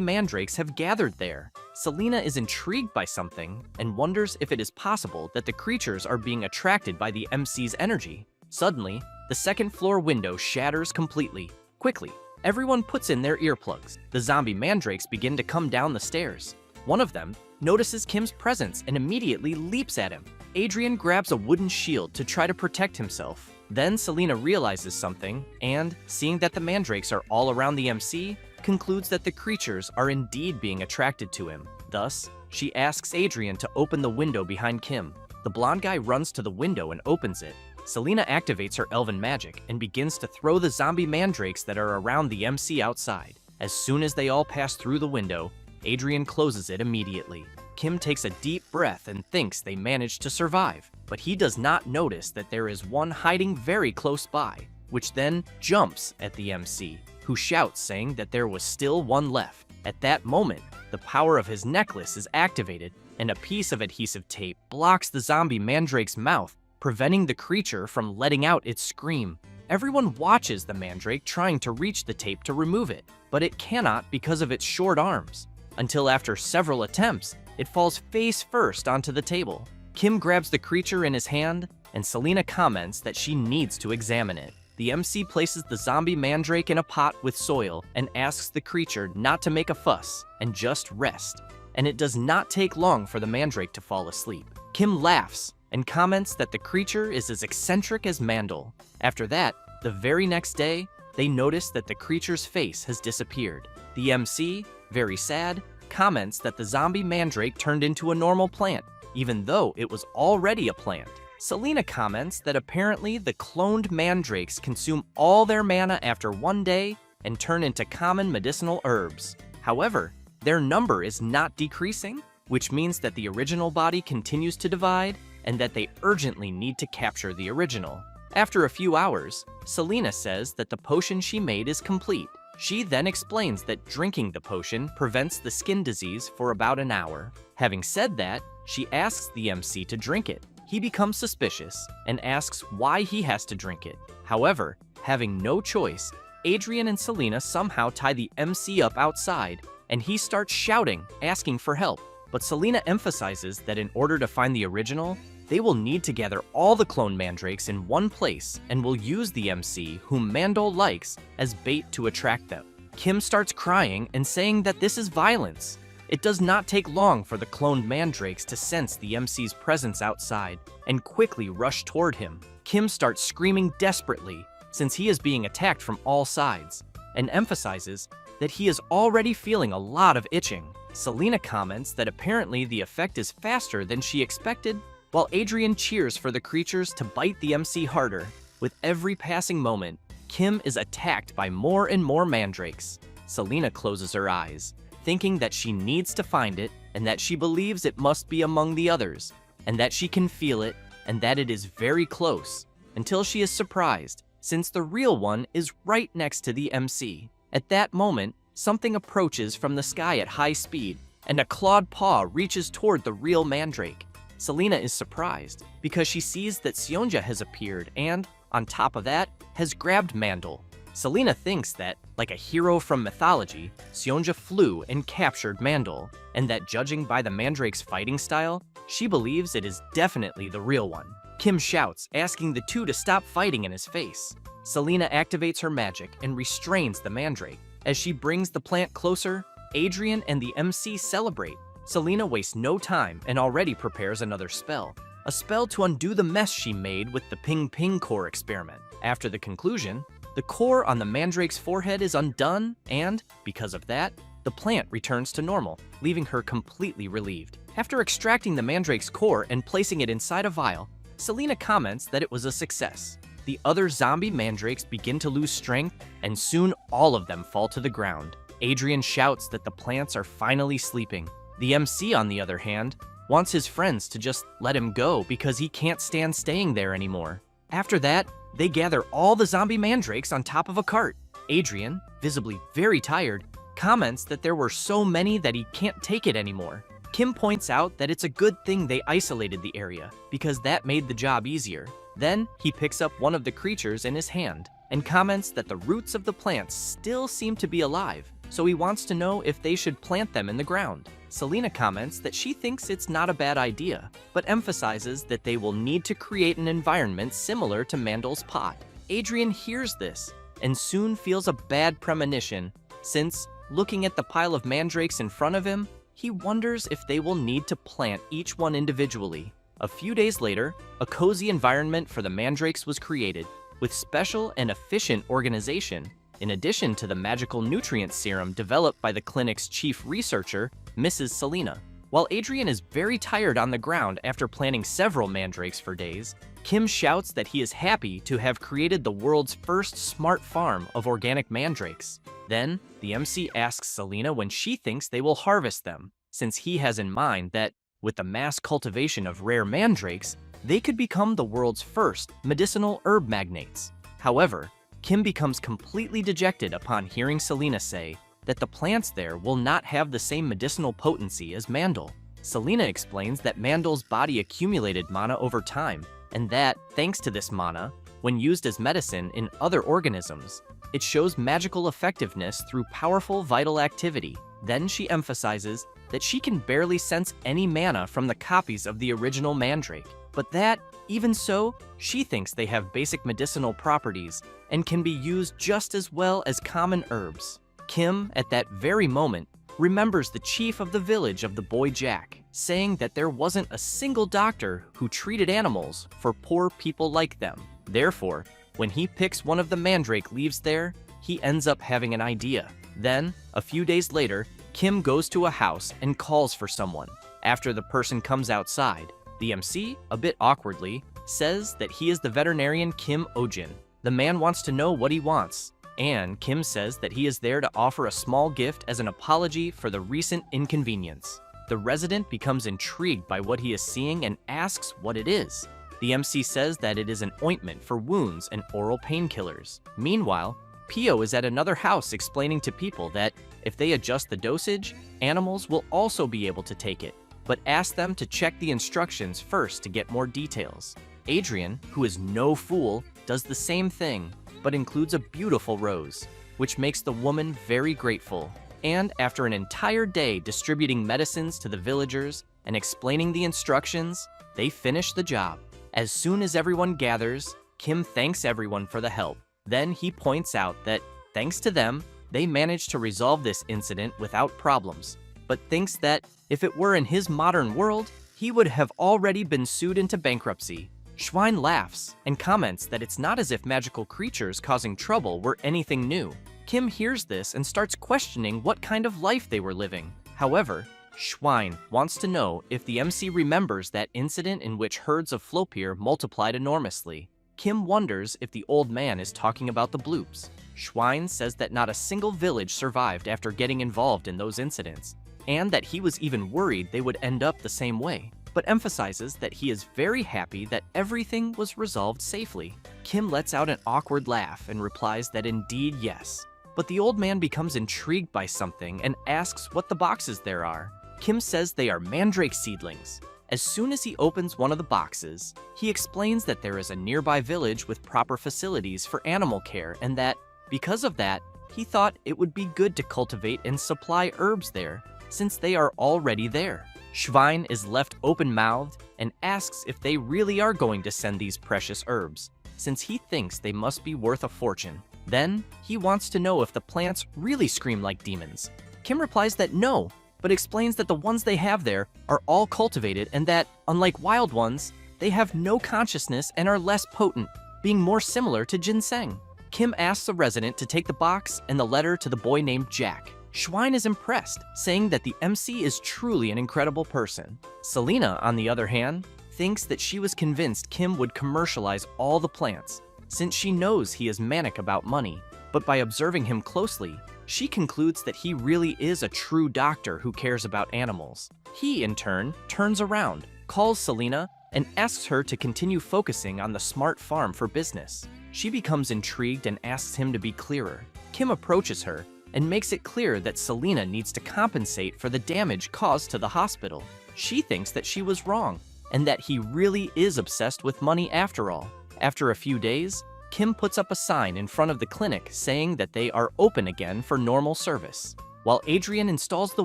mandrakes have gathered there. Selena is intrigued by something and wonders if it is possible that the creatures are being attracted by the MC's energy. Suddenly, the second floor window shatters completely. Quickly, everyone puts in their earplugs. The zombie mandrakes begin to come down the stairs. One of them notices Kim's presence and immediately leaps at him. Adrien grabs a wooden shield to try to protect himself. Then Selena realizes something and, seeing that the mandrakes are all around the MC, concludes that the creatures are indeed being attracted to him. Thus, she asks Adrien to open the window behind Kim. The blonde guy runs to the window and opens it. Selena activates her Elven magic and begins to throw the zombie mandrakes that are around the MC outside. As soon as they all pass through the window, Adrien closes it immediately. Kim takes a deep breath and thinks they managed to survive, but he does not notice that there is one hiding very close by, which then jumps at the MC, who shouts saying that there was still one left. At that moment, the power of his necklace is activated, and a piece of adhesive tape blocks the zombie mandrake's mouth, preventing the creature from letting out its scream. Everyone watches the mandrake trying to reach the tape to remove it, but it cannot because of its short arms. Until after several attempts, it falls face first onto the table. Kim grabs the creature in his hand, and Selena comments that she needs to examine it. The MC places the zombie mandrake in a pot with soil and asks the creature not to make a fuss and just rest. And it does not take long for the mandrake to fall asleep. Kim laughs and comments that the creature is as eccentric as Mandel. After that, the very next day, they notice that the creature's face has disappeared. The MC, very sad, comments that the zombie mandrake turned into a normal plant, even though it was already a plant. Selena comments that apparently the cloned mandrakes consume all their mana after one day and turn into common medicinal herbs. However, their number is not decreasing, which means that the original body continues to divide and that they urgently need to capture the original. After a few hours, Selena says that the potion she made is complete. She then explains that drinking the potion prevents the skin disease for about an hour. Having said that, she asks the MC to drink it. He becomes suspicious and asks why he has to drink it. However, having no choice, Adrien and Selena somehow tie the MC up outside, and he starts shouting, asking for help. But Selena emphasizes that in order to find the original, they will need to gather all the clone mandrakes in one place and will use the MC, whom Mandel likes, as bait to attract them. Kim starts crying and saying that this is violence. It does not take long for the cloned mandrakes to sense the MC's presence outside and quickly rush toward him. Kim starts screaming desperately since he is being attacked from all sides and emphasizes that he is already feeling a lot of itching. Selena comments that apparently the effect is faster than she expected, while Adrien cheers for the creatures to bite the MC harder. With every passing moment, Kim is attacked by more and more mandrakes. Selena closes her eyes, thinking that she needs to find it and that she believes it must be among the others, and that she can feel it and that it is very close, until she is surprised, since the real one is right next to the MC. At that moment, something approaches from the sky at high speed, and a clawed paw reaches toward the real mandrake. Selena is surprised because she sees that Seonja has appeared and, on top of that, has grabbed Mandel. Selena thinks that, like a hero from mythology, Sionja flew and captured Mandel, and that judging by the mandrake's fighting style, she believes it is definitely the real one. Kim shouts, asking the two to stop fighting in his face. Selena activates her magic and restrains the mandrake. As she brings the plant closer, Adrien and the MC celebrate. Selena wastes no time and already prepares another spell. A spell to undo the mess she made with the Ping Ping core experiment. After the conclusion, the core on the mandrake's forehead is undone, and, because of that, the plant returns to normal, leaving her completely relieved. After extracting the mandrake's core and placing it inside a vial, Selena comments that it was a success. The other zombie mandrakes begin to lose strength, and soon all of them fall to the ground. Adrien shouts that the plants are finally sleeping. The MC, on the other hand, wants his friends to just let him go because he can't stand staying there anymore. After that, they gather all the zombie mandrakes on top of a cart. Adrien, visibly very tired, comments that there were so many that he can't take it anymore. Kim points out that it's a good thing they isolated the area, because that made the job easier. Then, he picks up one of the creatures in his hand, and comments that the roots of the plants still seem to be alive, so he wants to know if they should plant them in the ground. Selena comments that she thinks it's not a bad idea, but emphasizes that they will need to create an environment similar to Mandel's pot. Adrien hears this, and soon feels a bad premonition, since, looking at the pile of mandrakes in front of him, he wonders if they will need to plant each one individually. A few days later, a cozy environment for the mandrakes was created, with special and efficient organization, in addition to the magical nutrient serum developed by the clinic's chief researcher, Mrs. Selena. While Adrien is very tired on the ground after planting several mandrakes for days, Kim shouts that he is happy to have created the world's first smart farm of organic mandrakes. Then, the MC asks Selena when she thinks they will harvest them, since he has in mind that, with the mass cultivation of rare mandrakes, they could become the world's first medicinal herb magnates. However, Kim becomes completely dejected upon hearing Selena say that the plants there will not have the same medicinal potency as Mandel. Selena explains that Mandel's body accumulated mana over time, and that, thanks to this mana, when used as medicine in other organisms, it shows magical effectiveness through powerful vital activity. Then she emphasizes that she can barely sense any mana from the copies of the original mandrake, but that, even so, she thinks they have basic medicinal properties and can be used just as well as common herbs. Kim, at that very moment, remembers the chief of the village of the boy Jack, saying that there wasn't a single doctor who treated animals for poor people like them. Therefore, when he picks one of the mandrake leaves there, he ends up having an idea. Then, a few days later, Kim goes to a house and calls for someone. After the person comes outside, the MC, a bit awkwardly, says that he is the veterinarian Kim Ojin. The man wants to know what he wants, and Kim says that he is there to offer a small gift as an apology for the recent inconvenience. The resident becomes intrigued by what he is seeing and asks what it is. The MC says that it is an ointment for wounds and oral painkillers. Meanwhile, Pio is at another house explaining to people that if they adjust the dosage, animals will also be able to take it, but asks them to check the instructions first to get more details. Adrien, who is no fool, does the same thing, but includes a beautiful rose, which makes the woman very grateful. And after an entire day distributing medicines to the villagers and explaining the instructions, they finish the job. As soon as everyone gathers, Kim thanks everyone for the help. Then he points out that, thanks to them, they managed to resolve this incident without problems, but thinks that if it were in his modern world, he would have already been sued into bankruptcy. Schwein laughs and comments that it's not as if magical creatures causing trouble were anything new. Kim hears this and starts questioning what kind of life they were living. However, Schwein wants to know if the MC remembers that incident in which herds of Flopier multiplied enormously. Kim wonders if the old man is talking about the bloops. Schwein says that not a single village survived after getting involved in those incidents, and that he was even worried they would end up the same way, but emphasizes that he is very happy that everything was resolved safely. Kim lets out an awkward laugh and replies that indeed yes, but the old man becomes intrigued by something and asks what the boxes there are. Kim says they are mandrake seedlings. As soon as he opens one of the boxes, he explains that there is a nearby village with proper facilities for animal care and that, Because of that, he thought it would be good to cultivate and supply herbs there, since they are already there. Schwein is left open-mouthed and asks if they really are going to send these precious herbs, since he thinks they must be worth a fortune. Then, he wants to know if the plants really scream like demons. Kim replies that no, but explains that the ones they have there are all cultivated and that, unlike wild ones, they have no consciousness and are less potent, being more similar to ginseng. Kim asks the resident to take the box and the letter to the boy named Jack. Schwein is impressed, saying that the MC is truly an incredible person. Selena, on the other hand, thinks that she was convinced Kim would commercialize all the plants, since she knows he is manic about money, but by observing him closely, she concludes that he really is a true doctor who cares about animals. He, in turn, turns around, calls Selena, and asks her to continue focusing on the smart farm for business. She becomes intrigued and asks him to be clearer. Kim approaches her and makes it clear that Selena needs to compensate for the damage caused to the hospital. She thinks that she was wrong, and that he really is obsessed with money after all. After a few days, Kim puts up a sign in front of the clinic saying that they are open again for normal service. While Adrien installs the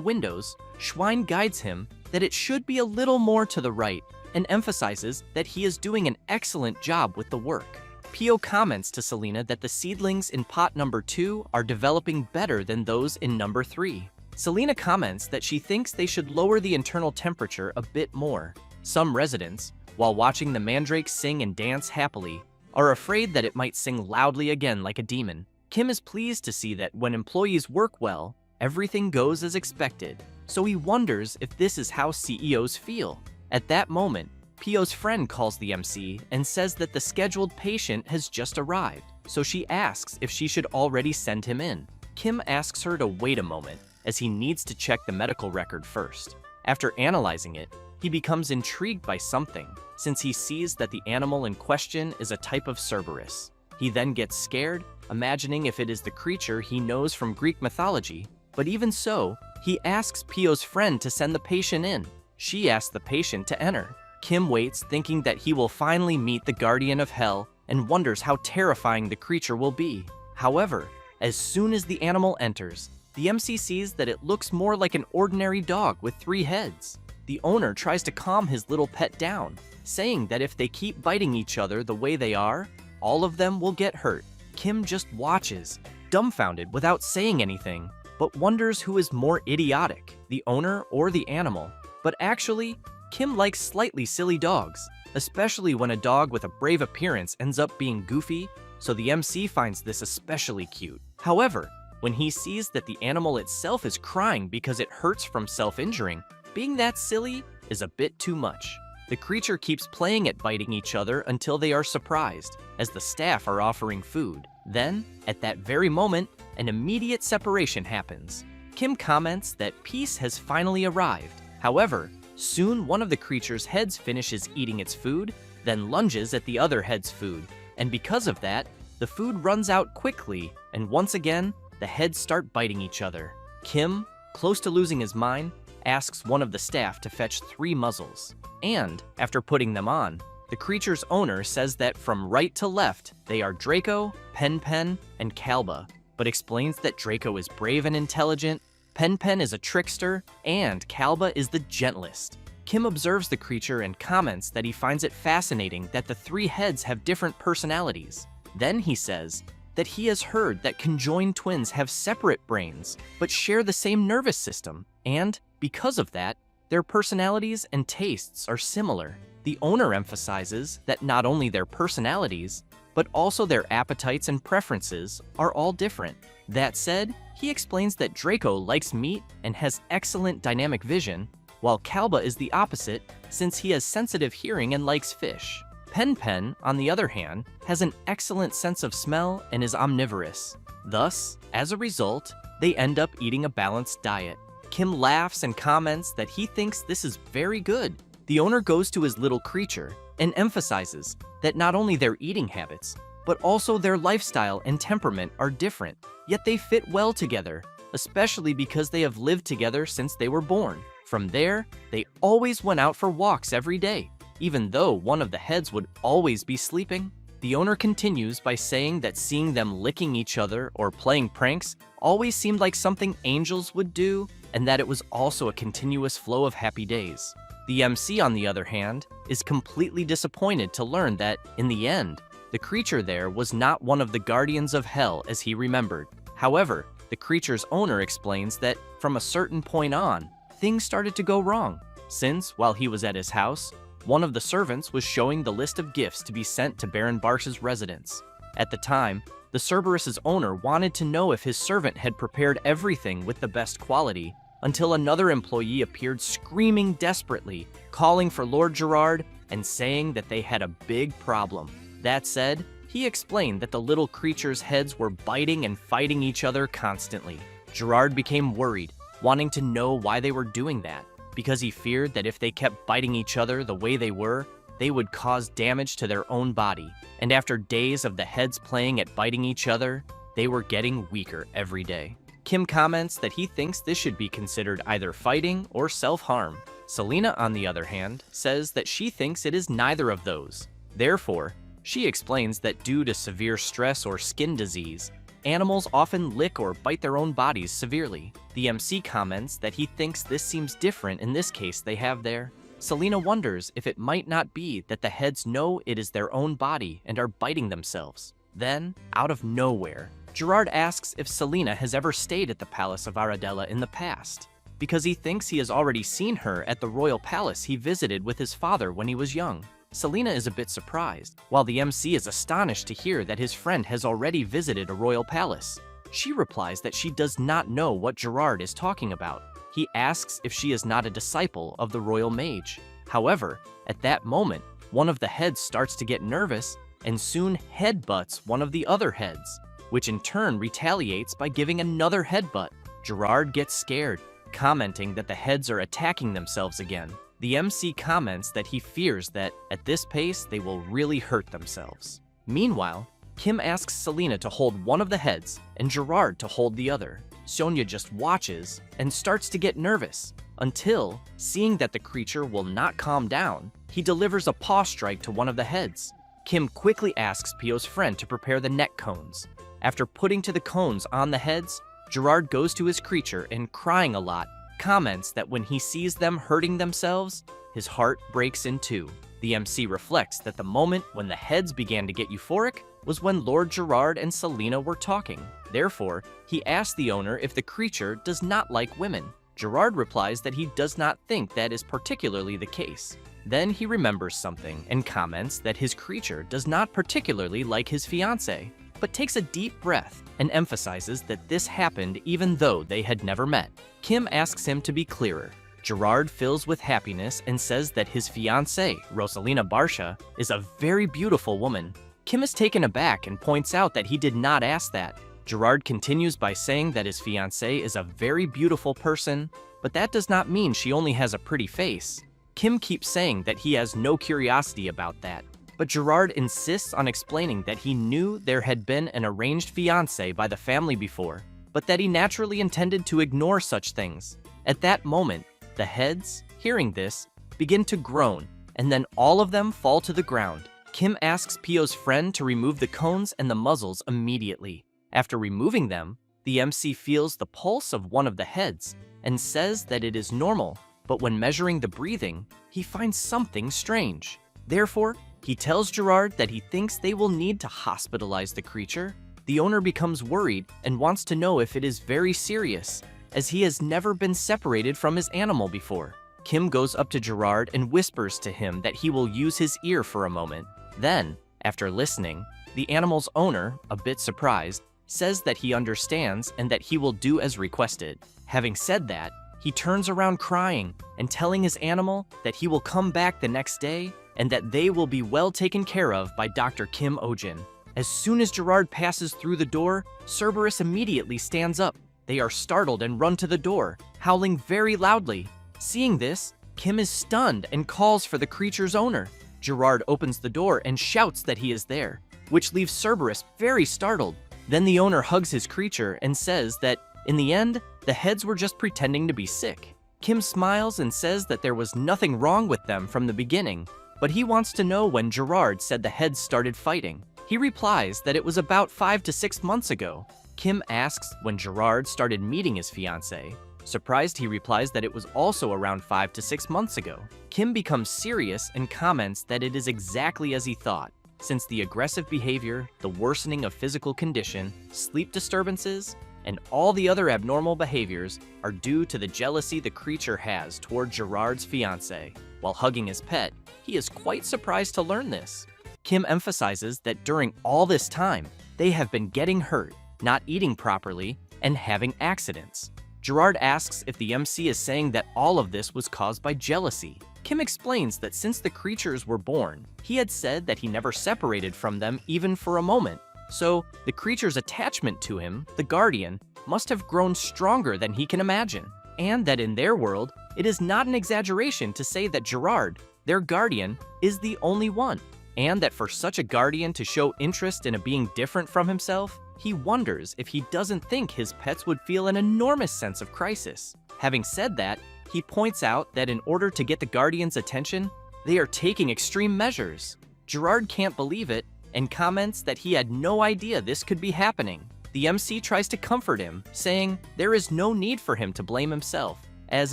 windows, Schwein guides him that it should be a little more to the right and emphasizes that he is doing an excellent job with the work. Pio comments to Selena that the seedlings in pot number 2 are developing better than those in number 3. Selena comments that she thinks they should lower the internal temperature a bit more. Some residents, while watching the mandrake sing and dance happily, are afraid that it might sing loudly again like a demon. Kim is pleased to see that when employees work well, everything goes as expected, so he wonders if this is how CEOs feel. At that moment, Pio's friend calls the MC and says that the scheduled patient has just arrived, so she asks if she should already send him in. Kim asks her to wait a moment, as he needs to check the medical record first. After analyzing it, he becomes intrigued by something, since he sees that the animal in question is a type of cerberus. He then gets scared, imagining if it is the creature he knows from Greek mythology, but even so, he asks Pio's friend to send the patient in. She asks the patient to enter. Kim waits, thinking that he will finally meet the guardian of hell and wonders how terrifying the creature will be. However, as soon as the animal enters, the MC sees that it looks more like an ordinary dog with 3 heads. The owner tries to calm his little pet down, saying that if they keep biting each other the way they are, all of them will get hurt. Kim just watches, dumbfounded without saying anything, but wonders who is more idiotic, the owner or the animal. But actually, Kim likes slightly silly dogs, especially when a dog with a brave appearance ends up being goofy, so the MC finds this especially cute. However, when he sees that the animal itself is crying because it hurts from self-injuring, being that silly is a bit too much. The creature keeps playing at biting each other until they are surprised, as the staff are offering food. Then, at that very moment, an immediate separation happens. Kim comments that peace has finally arrived. However, soon one of the creature's heads finishes eating its food, then lunges at the other head's food, and because of that, the food runs out quickly, and once again, the heads start biting each other. Kim, close to losing his mind, asks one of the staff to fetch 3 muzzles, and, after putting them on, the creature's owner says that from right to left, they are Draco, Pen, and Kalba, but explains that Draco is brave and intelligent, Pen is a trickster, and Kalba is the gentlest. Kim observes the creature and comments that he finds it fascinating that the 3 heads have different personalities. Then he says that he has heard that conjoined twins have separate brains, but share the same nervous system, and, because of that, their personalities and tastes are similar. The owner emphasizes that not only their personalities, but also their appetites and preferences are all different. That said, he explains that Draco likes meat and has excellent dynamic vision, while Kalba is the opposite since he has sensitive hearing and likes fish. Pen, on the other hand, has an excellent sense of smell and is omnivorous. Thus, as a result, they end up eating a balanced diet. Kim laughs and comments that he thinks this is very good. The owner goes to his little creature and emphasizes that not only their eating habits, but also their lifestyle and temperament are different, yet they fit well together, especially because they have lived together since they were born. From there, they always went out for walks every day, even though one of the heads would always be sleeping. The owner continues by saying that seeing them licking each other or playing pranks always seemed like something angels would do, and that it was also a continuous flow of happy days. The MC, on the other hand, is completely disappointed to learn that, in the end, the creature there was not one of the guardians of hell as he remembered. However, the creature's owner explains that, from a certain point on, things started to go wrong, since, while he was at his house, one of the servants was showing the list of gifts to be sent to Baron Barsh's residence. At the time, the Cerberus's owner wanted to know if his servant had prepared everything with the best quality, until another employee appeared screaming desperately, calling for Lord Gerard and saying that they had a big problem. That said, he explained that the little creatures' heads were biting and fighting each other constantly. Gerard became worried, wanting to know why they were doing that, because he feared that if they kept biting each other the way they were, they would cause damage to their own body. And after days of the heads playing at biting each other, they were getting weaker every day. Kim comments that he thinks this should be considered either fighting or self-harm. Selena, on the other hand, says that she thinks it is neither of those. Therefore, she explains that due to severe stress or skin disease, animals often lick or bite their own bodies severely. The MC comments that he thinks this seems different in this case they have there. Selena wonders if it might not be that the heads know it is their own body and are biting themselves. Then, out of nowhere, Gerard asks if Selena has ever stayed at the Palace of Aradella in the past, because he thinks he has already seen her at the royal palace he visited with his father when he was young. Selena is a bit surprised, while the MC is astonished to hear that his friend has already visited a royal palace. She replies that she does not know what Gerard is talking about. He asks if she is not a disciple of the royal mage. However, at that moment, one of the heads starts to get nervous and soon headbutts one of the other heads, which in turn retaliates by giving another headbutt. Gerard gets scared, commenting that the heads are attacking themselves again. The MC comments that he fears that, at this pace, they will really hurt themselves. Meanwhile, Kim asks Selena to hold one of the heads and Gerard to hold the other. Sonia just watches and starts to get nervous, until, seeing that the creature will not calm down, he delivers a paw strike to one of the heads. Kim quickly asks Pio's friend to prepare the neck cones. After putting to the cones on the heads, Gerard goes to his creature and, crying a lot, comments that when he sees them hurting themselves, his heart breaks in two. The MC reflects that the moment when the heads began to get euphoric was when Lord Gerard and Selena were talking. Therefore, he asks the owner if the creature does not like women. Gerard replies that he does not think that is particularly the case. Then he remembers something and comments that his creature does not particularly like his fiancée, but takes a deep breath and emphasizes that this happened even though they had never met. Kim asks him to be clearer. Gerard fills with happiness and says that his fiancée, Rosalina Barsha, is a very beautiful woman. Kim is taken aback and points out that he did not ask that. Gerard continues by saying that his fiancée is a very beautiful person, but that does not mean she only has a pretty face. Kim keeps saying that he has no curiosity about that, but Gerard insists on explaining that he knew there had been an arranged fiancé by the family before, but that he naturally intended to ignore such things. At that moment, the heads, hearing this, begin to groan, and then all of them fall to the ground. Kim asks Pio's friend to remove the cones and the muzzles immediately. After removing them, the MC feels the pulse of one of the heads and says that it is normal, but when measuring the breathing, he finds something strange. Therefore, he tells Gerard that he thinks they will need to hospitalize the creature. The owner becomes worried and wants to know if it is very serious, as he has never been separated from his animal before. Kim goes up to Gerard and whispers to him that he will use his ear for a moment. Then, after listening, the animal's owner, a bit surprised, says that he understands and that he will do as requested. Having said that, he turns around crying and telling his animal that he will come back the next day and that they will be well taken care of by Dr. Kim Ojin. As soon as Gerard passes through the door, Cerberus immediately stands up. They are startled and run to the door, howling very loudly. Seeing this, Kim is stunned and calls for the creature's owner. Gerard opens the door and shouts that he is there, which leaves Cerberus very startled. Then the owner hugs his creature and says that, in the end, the heads were just pretending to be sick. Kim smiles and says that there was nothing wrong with them from the beginning, but he wants to know when Gerard said the heads started fighting. He replies that it was about 5 to 6 months ago. Kim asks when Gerard started meeting his fiancée. Surprised, he replies that it was also around 5 to 6 months ago. Kim becomes serious and comments that it is exactly as he thought, since the aggressive behavior, the worsening of physical condition, sleep disturbances, and all the other abnormal behaviors are due to the jealousy the creature has toward Gerard's fiancée. While hugging his pet, he is quite surprised to learn this. Kim emphasizes that during all this time, they have been getting hurt, not eating properly, and having accidents. Gerard asks if the MC is saying that all of this was caused by jealousy. Kim explains that since the creatures were born, he had said that he never separated from them even for a moment. So, the creature's attachment to him, the guardian, must have grown stronger than he can imagine. And that in their world, it is not an exaggeration to say that Gerard, their guardian, is the only one. And that for such a guardian to show interest in a being different from himself, he wonders if he doesn't think his pets would feel an enormous sense of crisis. Having said that, he points out that in order to get the guardian's attention, they are taking extreme measures. Gerard can't believe it and comments that he had no idea this could be happening. The MC tries to comfort him, saying there is no need for him to blame himself, as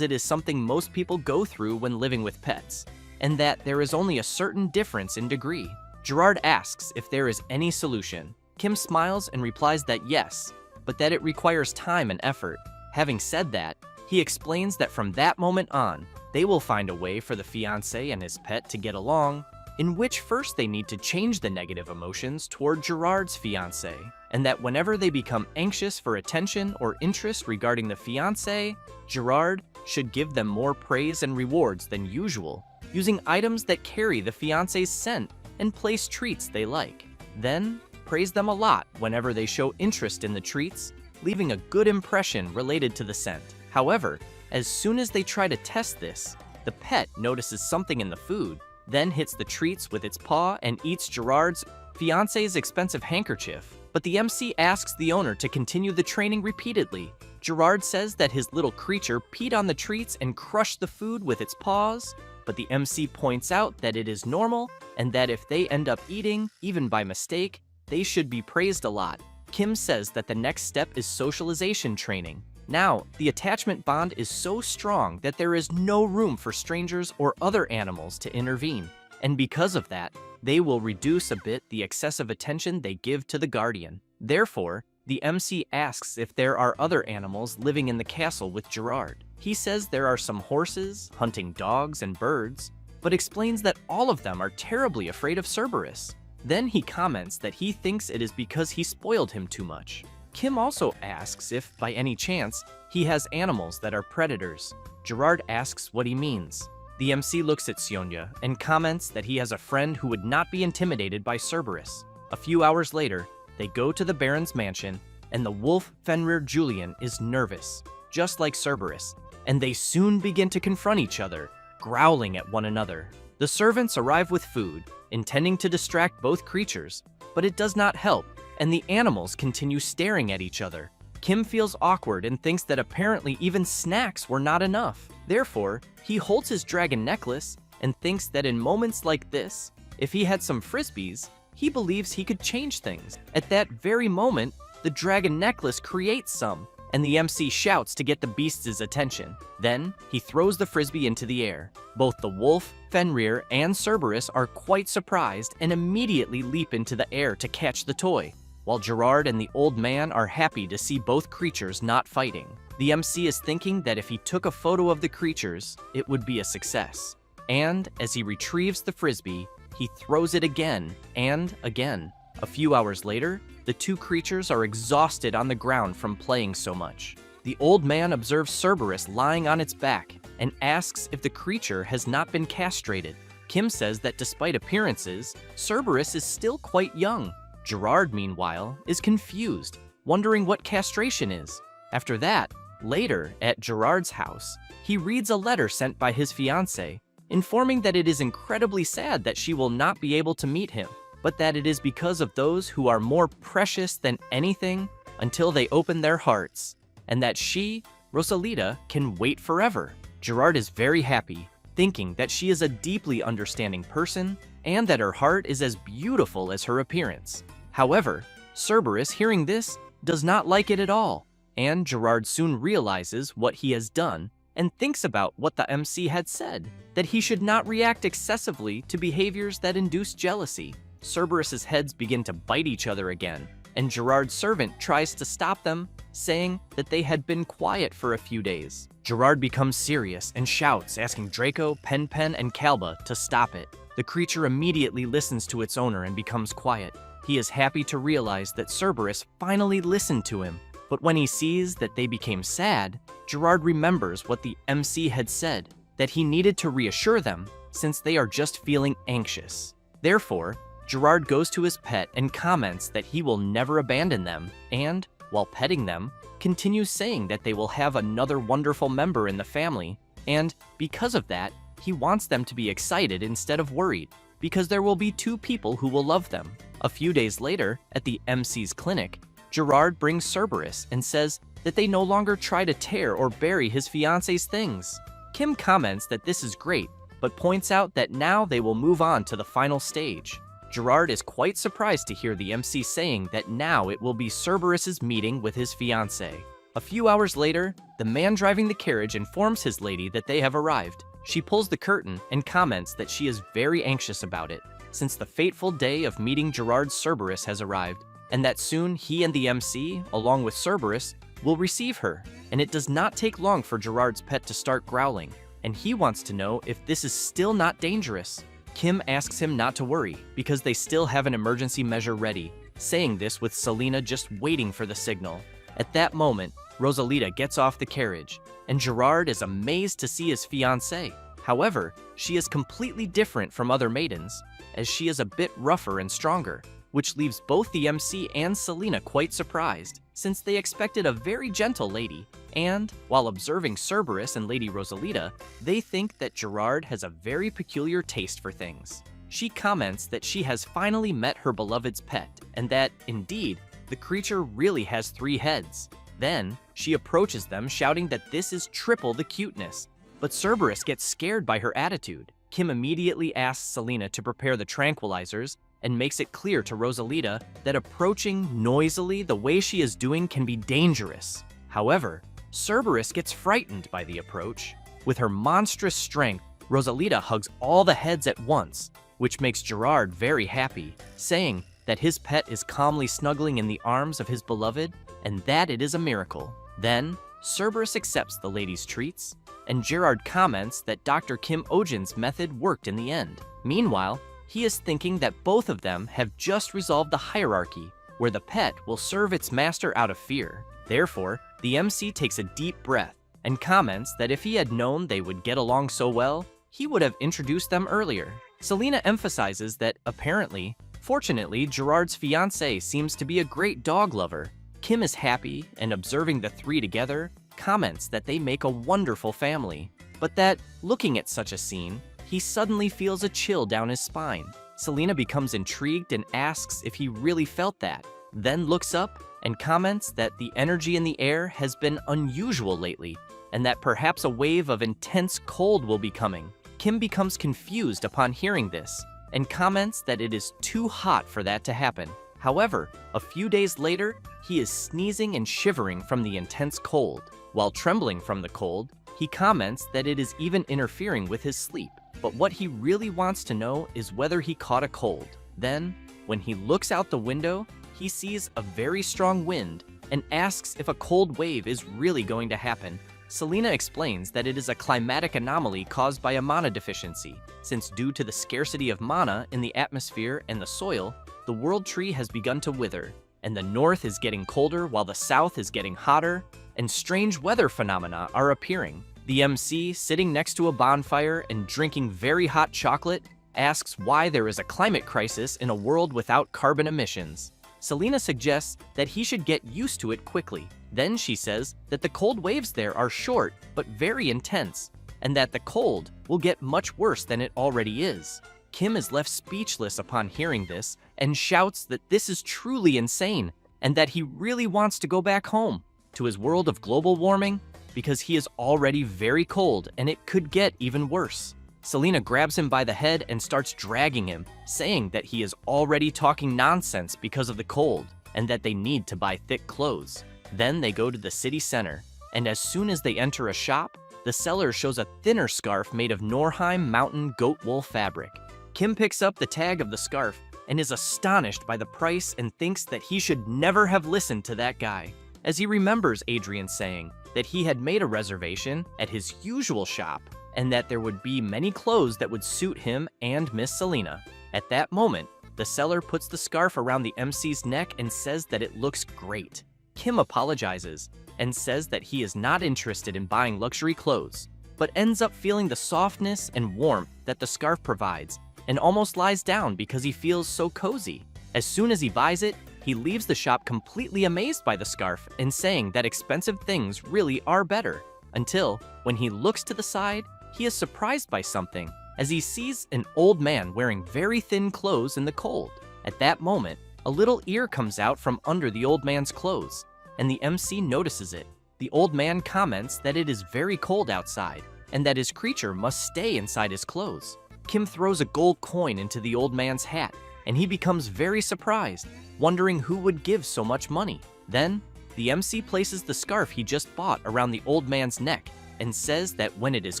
it is something most people go through when living with pets, and that there is only a certain difference in degree. Gerard asks if there is any solution. Kim smiles and replies that yes, but that it requires time and effort. Having said that, he explains that from that moment on, they will find a way for the fiancé and his pet to get along, in which first they need to change the negative emotions toward Gerard's fiancé, and that whenever they become anxious for attention or interest regarding the fiancé, Gerard should give them more praise and rewards than usual, using items that carry the fiancé's scent and place treats they like. Then, praise them a lot whenever they show interest in the treats, leaving a good impression related to the scent. However, as soon as they try to test this, the pet notices something in the food, then hits the treats with its paw and eats Gerard's fiancé's expensive handkerchief. But the MC asks the owner to continue the training repeatedly. Gerard says that his little creature peed on the treats and crushed the food with its paws, but the MC points out that it is normal and that if they end up eating, even by mistake, they should be praised a lot. Kim says that the next step is socialization training. Now, the attachment bond is so strong that there is no room for strangers or other animals to intervene, and because of that, they will reduce a bit the excessive attention they give to the guardian. Therefore, the MC asks if there are other animals living in the castle with Gerard. He says there are some horses, hunting dogs, and birds, but explains that all of them are terribly afraid of Cerberus. Then he comments that he thinks it is because he spoiled him too much. Kim also asks if, by any chance, he has animals that are predators. Gerard asks what he means. The MC looks at Sionya and comments that he has a friend who would not be intimidated by Cerberus. A few hours later, they go to the Baron's mansion, and the wolf Fenrir Julian is nervous, just like Cerberus, and they soon begin to confront each other, growling at one another. The servants arrive with food, intending to distract both creatures, but it does not help, and the animals continue staring at each other. Kim feels awkward and thinks that apparently even snacks were not enough. Therefore, he holds his dragon necklace and thinks that in moments like this, if he had some frisbees, he believes he could change things. At that very moment, the dragon necklace creates some, and the MC shouts to get the beast's attention. Then, he throws the frisbee into the air. Both the wolf, Fenrir, and Cerberus are quite surprised and immediately leap into the air to catch the toy, while Gerard and the old man are happy to see both creatures not fighting. The MC is thinking that if he took a photo of the creatures, it would be a success. And as he retrieves the frisbee, he throws it again and again. A few hours later, the two creatures are exhausted on the ground from playing so much. The old man observes Cerberus lying on its back and asks if the creature has not been castrated. Kim says that despite appearances, Cerberus is still quite young. Gerard, meanwhile, is confused, wondering what castration is. After that, later, at Gerard's house, he reads a letter sent by his fiancée, informing that it is incredibly sad that she will not be able to meet him, but that it is because of those who are more precious than anything until they open their hearts, and that she, Rosalita, can wait forever. Gerard is very happy, thinking that she is a deeply understanding person and that her heart is as beautiful as her appearance. However, Cerberus, hearing this, does not like it at all, and Gerard soon realizes what he has done and thinks about what the MC had said, that he should not react excessively to behaviors that induce jealousy. Cerberus's heads begin to bite each other again, and Gerard's servant tries to stop them, saying that they had been quiet for a few days. Gerard becomes serious and shouts, asking Draco, Pen, and Calba to stop it. The creature immediately listens to its owner and becomes quiet. He is happy to realize that Cerberus finally listened to him, but when he sees that they became sad, Gerard remembers what the MC had said, that he needed to reassure them since they are just feeling anxious. Therefore, Gerard goes to his pet and comments that he will never abandon them and, while petting them, continues saying that they will have another wonderful member in the family, and because of that, he wants them to be excited instead of worried, because there will be 2 people who will love them. A few days later, at the MC's clinic, Gerard brings Cerberus and says that they no longer try to tear or bury his fiance's things. Kim comments that this is great, but points out that now they will move on to the final stage. Gerard is quite surprised to hear the MC saying that now it will be Cerberus's meeting with his fiancée. A few hours later, the man driving the carriage informs his lady that they have arrived. She pulls the curtain and comments that she is very anxious about it, since the fateful day of meeting Gerard's Cerberus has arrived, and that soon he and the MC, along with Cerberus, will receive her. And it does not take long for Gerard's pet to start growling, and he wants to know if this is still not dangerous. Kim asks him not to worry, because they still have an emergency measure ready, saying this with Selena just waiting for the signal. At that moment, Rosalita gets off the carriage, and Gerard is amazed to see his fiancée. However, she is completely different from other maidens, as she is a bit rougher and stronger, which leaves both the MC and Selena quite surprised, since they expected a very gentle lady, and, while observing Cerberus and Lady Rosalita, they think that Gerard has a very peculiar taste for things. She comments that she has finally met her beloved's pet, and that, indeed, the creature really has 3 heads. Then, she approaches them shouting that this is triple the cuteness, but Cerberus gets scared by her attitude. Kim immediately asks Selena to prepare the tranquilizers, and makes it clear to Rosalita that approaching noisily the way she is doing can be dangerous. However, Cerberus gets frightened by the approach. With her monstrous strength, Rosalita hugs all the heads at once, which makes Gerard very happy, saying that his pet is calmly snuggling in the arms of his beloved, and that it is a miracle. Then, Cerberus accepts the lady's treats, and Gerard comments that Dr. Kim Ojin's method worked in the end. Meanwhile, he is thinking that both of them have just resolved the hierarchy, where the pet will serve its master out of fear. Therefore, the MC takes a deep breath and comments that if he had known they would get along so well, he would have introduced them earlier. Selena emphasizes that, apparently, fortunately, Gerard's fiancée seems to be a great dog lover. Kim is happy, and observing the 3 together, comments that they make a wonderful family, but that, looking at such a scene, he suddenly feels a chill down his spine. Selena becomes intrigued and asks if he really felt that, then looks up and comments that the energy in the air has been unusual lately, and that perhaps a wave of intense cold will be coming. Kim becomes confused upon hearing this, and comments that it is too hot for that to happen. However, a few days later, he is sneezing and shivering from the intense cold. While trembling from the cold, he comments that it is even interfering with his sleep. But what he really wants to know is whether he caught a cold. Then, when he looks out the window, he sees a very strong wind and asks if a cold wave is really going to happen. Selena explains that it is a climatic anomaly caused by a mana deficiency, since due to the scarcity of mana in the atmosphere and the soil, the world tree has begun to wither, and the north is getting colder while the south is getting hotter, and strange weather phenomena are appearing. The MC, sitting next to a bonfire and drinking very hot chocolate, asks why there is a climate crisis in a world without carbon emissions. Selena suggests that he should get used to it quickly. Then she says that the cold waves there are short but very intense, and that the cold will get much worse than it already is. Kim is left speechless upon hearing this and shouts that this is truly insane and that he really wants to go back home to his world of global warming because he is already very cold and it could get even worse. Selena grabs him by the head and starts dragging him, saying that he is already talking nonsense because of the cold and that they need to buy thick clothes. Then they go to the city center, and as soon as they enter a shop, the seller shows a thinner scarf made of Norheim mountain goat wool fabric. Kim picks up the tag of the scarf and is astonished by the price and thinks that he should never have listened to that guy, as he remembers Adrien saying that he had made a reservation at his usual shop and that there would be many clothes that would suit him and Miss Selena. At that moment, the seller puts the scarf around the MC's neck and says that it looks great. Kim apologizes and says that he is not interested in buying luxury clothes, but ends up feeling the softness and warmth that the scarf provides and almost lies down because he feels so cozy. As soon as he buys it, he leaves the shop completely amazed by the scarf and saying that expensive things really are better, until when he looks to the side, he is surprised by something as he sees an old man wearing very thin clothes in the cold. At that moment, a little ear comes out from under the old man's clothes, and the MC notices it. The old man comments that it is very cold outside and that his creature must stay inside his clothes. Kim throws a gold coin into the old man's hat, and he becomes very surprised, wondering who would give so much money. Then, the MC places the scarf he just bought around the old man's neck and says that when it is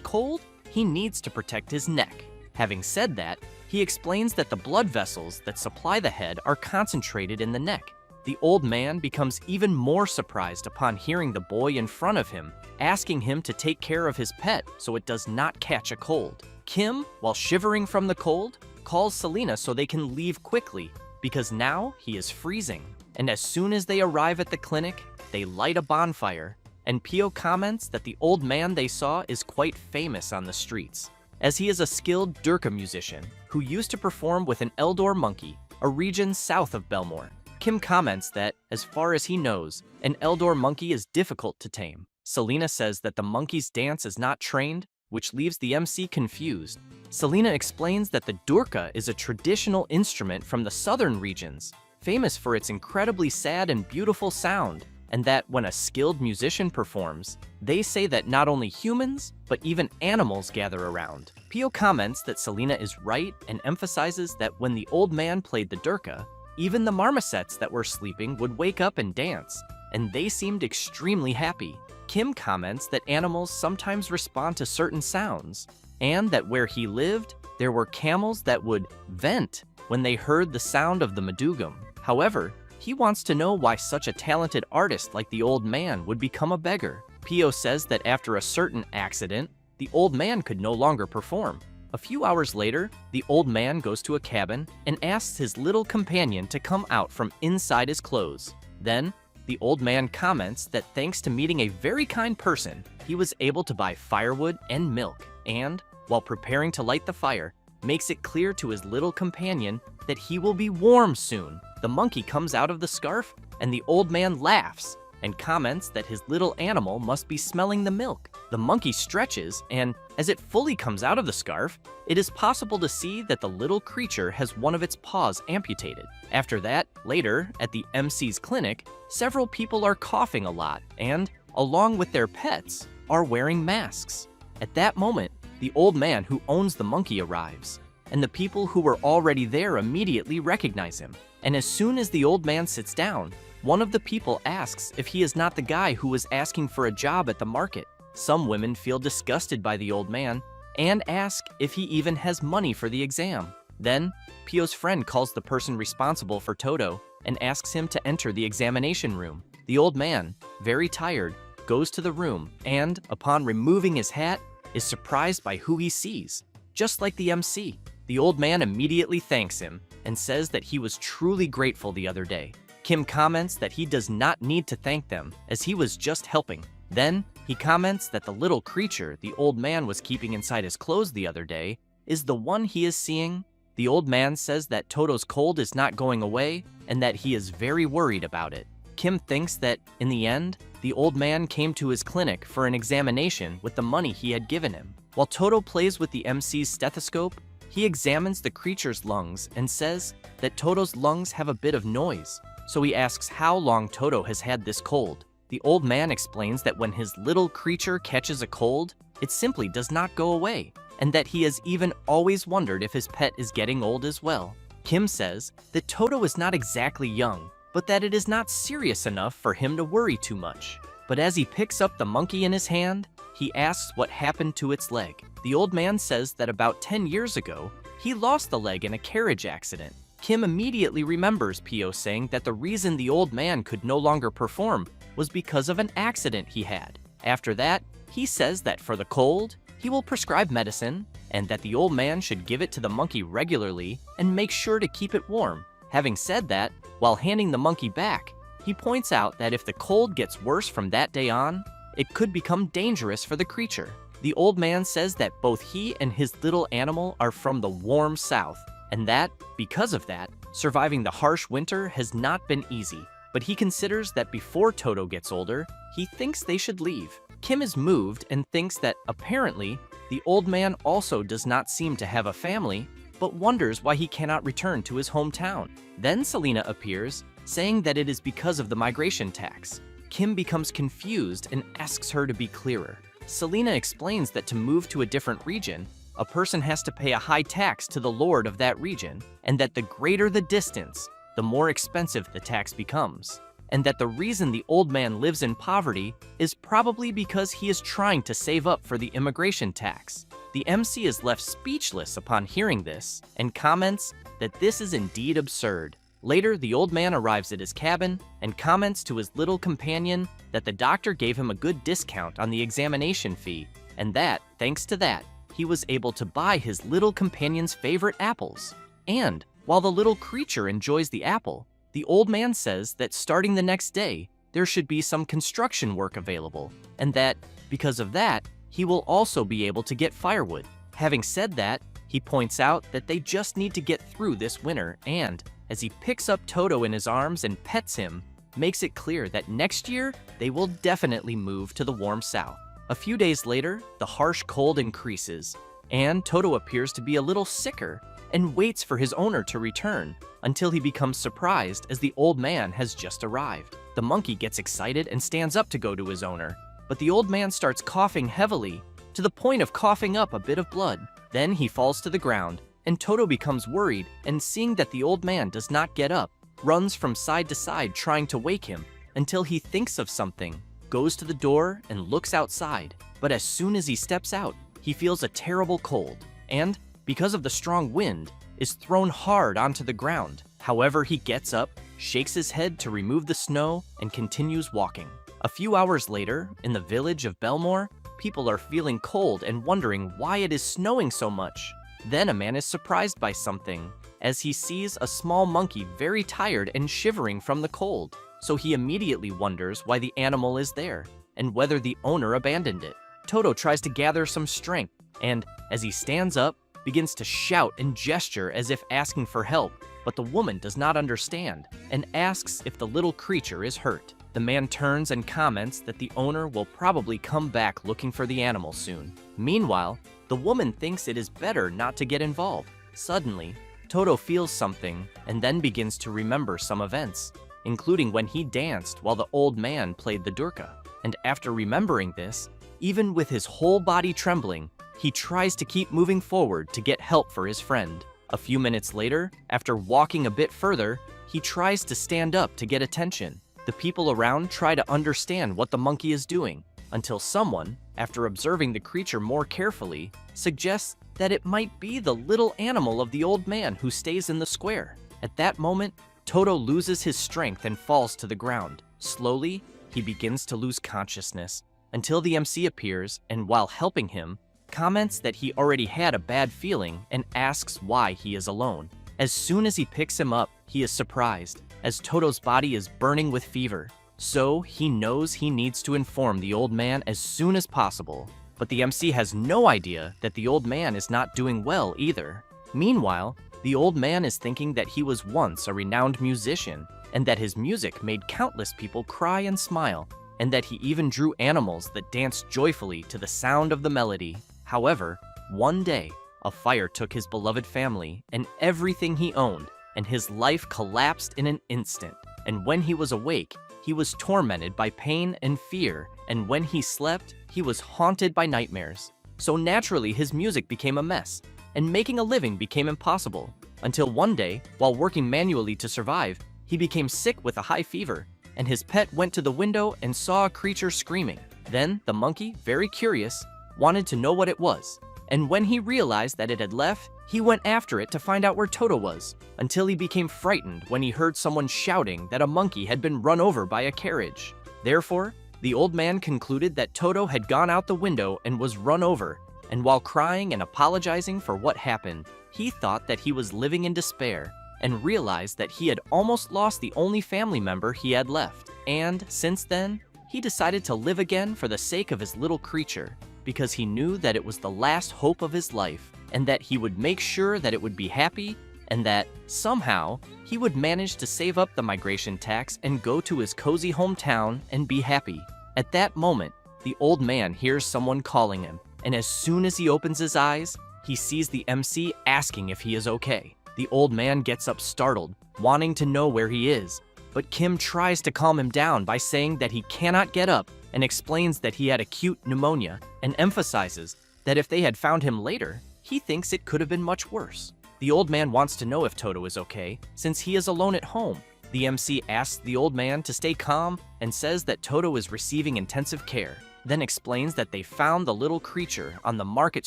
cold, he needs to protect his neck. Having said that, he explains that the blood vessels that supply the head are concentrated in the neck. The old man becomes even more surprised upon hearing the boy in front of him asking him to take care of his pet so it does not catch a cold. Kim, while shivering from the cold, calls Selena so they can leave quickly because now he is freezing. And as soon as they arrive at the clinic, they light a bonfire, and Pio comments that the old man they saw is quite famous on the streets, as he is a skilled Durka musician who used to perform with an Eldor monkey, a region south of Belmore. Kim comments that, as far as he knows, an Eldor monkey is difficult to tame. Selena says that the monkey's dance is not trained, which leaves the MC confused. Selena explains that the Durka is a traditional instrument from the southern regions, famous for its incredibly sad and beautiful sound, and that when a skilled musician performs, they say that not only humans, but even animals gather around. Pio comments that Selena is right and emphasizes that when the old man played the Durka, even the marmosets that were sleeping would wake up and dance, and they seemed extremely happy. Kim comments that animals sometimes respond to certain sounds, and that where he lived, there were camels that would vent when they heard the sound of the madugum. However, he wants to know why such a talented artist like the old man would become a beggar. Pio says that after a certain accident, the old man could no longer perform. A few hours later, the old man goes to a cabin and asks his little companion to come out from inside his clothes. Then, the old man comments that thanks to meeting a very kind person, he was able to buy firewood and milk, and, while preparing to light the fire, makes it clear to his little companion that he will be warm soon. The monkey comes out of the scarf, and the old man laughs and comments that his little animal must be smelling the milk. The monkey stretches, and as it fully comes out of the scarf, it is possible to see that the little creature has one of its paws amputated. After that, later, at the MC's clinic, several people are coughing a lot and, along with their pets, are wearing masks. At that moment, the old man who owns the monkey arrives, and the people who were already there immediately recognize him. And as soon as the old man sits down, one of the people asks if he is not the guy who was asking for a job at the market. Some women feel disgusted by the old man and ask if he even has money for the exam. Then, Pio's friend calls the person responsible for Toto and asks him to enter the examination room. The old man, very tired, goes to the room and, upon removing his hat, is surprised by who he sees. Just like the MC, the old man immediately thanks him and says that he was truly grateful the other day. Kim comments that he does not need to thank them, as he was just helping. Then, he comments that the little creature the old man was keeping inside his clothes the other day is the one he is seeing. The old man says that Toto's cold is not going away and that he is very worried about it. Kim thinks that, in the end, the old man came to his clinic for an examination with the money he had given him. While Toto plays with the MC's stethoscope, he examines the creature's lungs and says that Toto's lungs have a bit of noise. So he asks how long Toto has had this cold. The old man explains that when his little creature catches a cold, it simply does not go away. and that he has even always wondered if his pet is getting old as well. Kim says that Toto is not exactly young, but that it is not serious enough for him to worry too much. But as he picks up the monkey in his hand, he asks what happened to its leg. The old man says that about 10 years ago, he lost the leg in a carriage accident. Kim immediately remembers Pio saying that the reason the old man could no longer perform was because of an accident he had. After that, he says that for the cold, he will prescribe medicine, and that the old man should give it to the monkey regularly and make sure to keep it warm. Having said that, while handing the monkey back, he points out that if the cold gets worse from that day on, it could become dangerous for the creature. The old man says that both he and his little animal are from the warm south, and that, because of that, surviving the harsh winter has not been easy. But he considers that before Toto gets older, he thinks they should leave. Kim is moved and thinks that apparently the old man also does not seem to have a family, but wonders why he cannot return to his hometown. Then Selena appears, saying that it is because of the migration tax. Kim becomes confused and asks her to be clearer. Selena explains that to move to a different region, a person has to pay a high tax to the lord of that region, and that the greater the distance, the more expensive the tax becomes, and that the reason the old man lives in poverty is probably because he is trying to save up for the immigration tax. The MC is left speechless upon hearing this and comments that this is indeed absurd. Later, the old man arrives at his cabin and comments to his little companion that the doctor gave him a good discount on the examination fee, and that, thanks to that, he was able to buy his little companion's favorite apples. And while the little creature enjoys the apple, the old man says that starting the next day, there should be some construction work available, and that, because of that, he will also be able to get firewood. Having said that, he points out that they just need to get through this winter, and, as he picks up Toto in his arms and pets him, makes it clear that next year, they will definitely move to the warm south. A few days later, the harsh cold increases, and Toto appears to be a little sicker and waits for his owner to return until he becomes surprised as the old man has just arrived. The monkey gets excited and stands up to go to his owner, but the old man starts coughing heavily to the point of coughing up a bit of blood. Then he falls to the ground, and Toto becomes worried, and seeing that the old man does not get up, runs from side to side trying to wake him until he thinks of something, goes to the door and looks outside. But as soon as he steps out, he feels a terrible cold, and, because of the strong wind, is thrown hard onto the ground. However, he gets up, shakes his head to remove the snow, and continues walking. A few hours later, in the village of Belmore, people are feeling cold and wondering why it is snowing so much. Then a man is surprised by something, as he sees a small monkey very tired and shivering from the cold. So he immediately wonders why the animal is there, and whether the owner abandoned it. Toto tries to gather some strength, and, as he stands up, begins to shout and gesture as if asking for help, but the woman does not understand, and asks if the little creature is hurt. The man turns and comments that the owner will probably come back looking for the animal soon. Meanwhile, the woman thinks it is better not to get involved. Suddenly, Toto feels something and then begins to remember some events, including when he danced while the old man played the durka. And after remembering this, even with his whole body trembling, he tries to keep moving forward to get help for his friend. A few minutes later, after walking a bit further, he tries to stand up to get attention. The people around try to understand what the monkey is doing, until someone, after observing the creature more carefully, suggests that it might be the little animal of the old man who stays in the square. At that moment, Toto loses his strength and falls to the ground. Slowly, he begins to lose consciousness, until the MC appears and, while helping him, comments that he already had a bad feeling and asks why he is alone. As soon as he picks him up, he is surprised, as Toto's body is burning with fever. So he knows he needs to inform the old man as soon as possible. But the MC has no idea that the old man is not doing well either. Meanwhile, the old man is thinking that he was once a renowned musician, and that his music made countless people cry and smile, and that he even drew animals that danced joyfully to the sound of the melody. However, one day, a fire took his beloved family and everything he owned, and his life collapsed in an instant. And when he was awake, he was tormented by pain and fear, and when he slept, he was haunted by nightmares. so naturally his music became a mess, and making a living became impossible, until one day, while working manually to survive, he became sick with a high fever, and his pet went to the window and saw a creature screaming. Then the monkey, very curious, wanted to know what it was, and when he realized that it had left, he went after it to find out where Toto was, until he became frightened when he heard someone shouting that a monkey had been run over by a carriage. Therefore, the old man concluded that Toto had gone out the window and was run over, and while crying and apologizing for what happened, he thought that he was living in despair, and realized that he had almost lost the only family member he had left. And since then, he decided to live again for the sake of his little creature, because he knew that it was the last hope of his life, and that he would make sure that it would be happy, and that, somehow, he would manage to save up the migration tax and go to his cozy hometown and be happy. At that moment, the old man hears someone calling him, and as soon as he opens his eyes, he sees the MC asking if he is okay. The old man gets up startled, wanting to know where he is, but Kim tries to calm him down by saying that he cannot get up and explains that he had acute pneumonia and emphasizes that if they had found him later, he thinks it could have been much worse. The old man wants to know if Toto is okay, since he is alone at home. The MC asks the old man to stay calm and says that Toto is receiving intensive care, then explains that they found the little creature on the market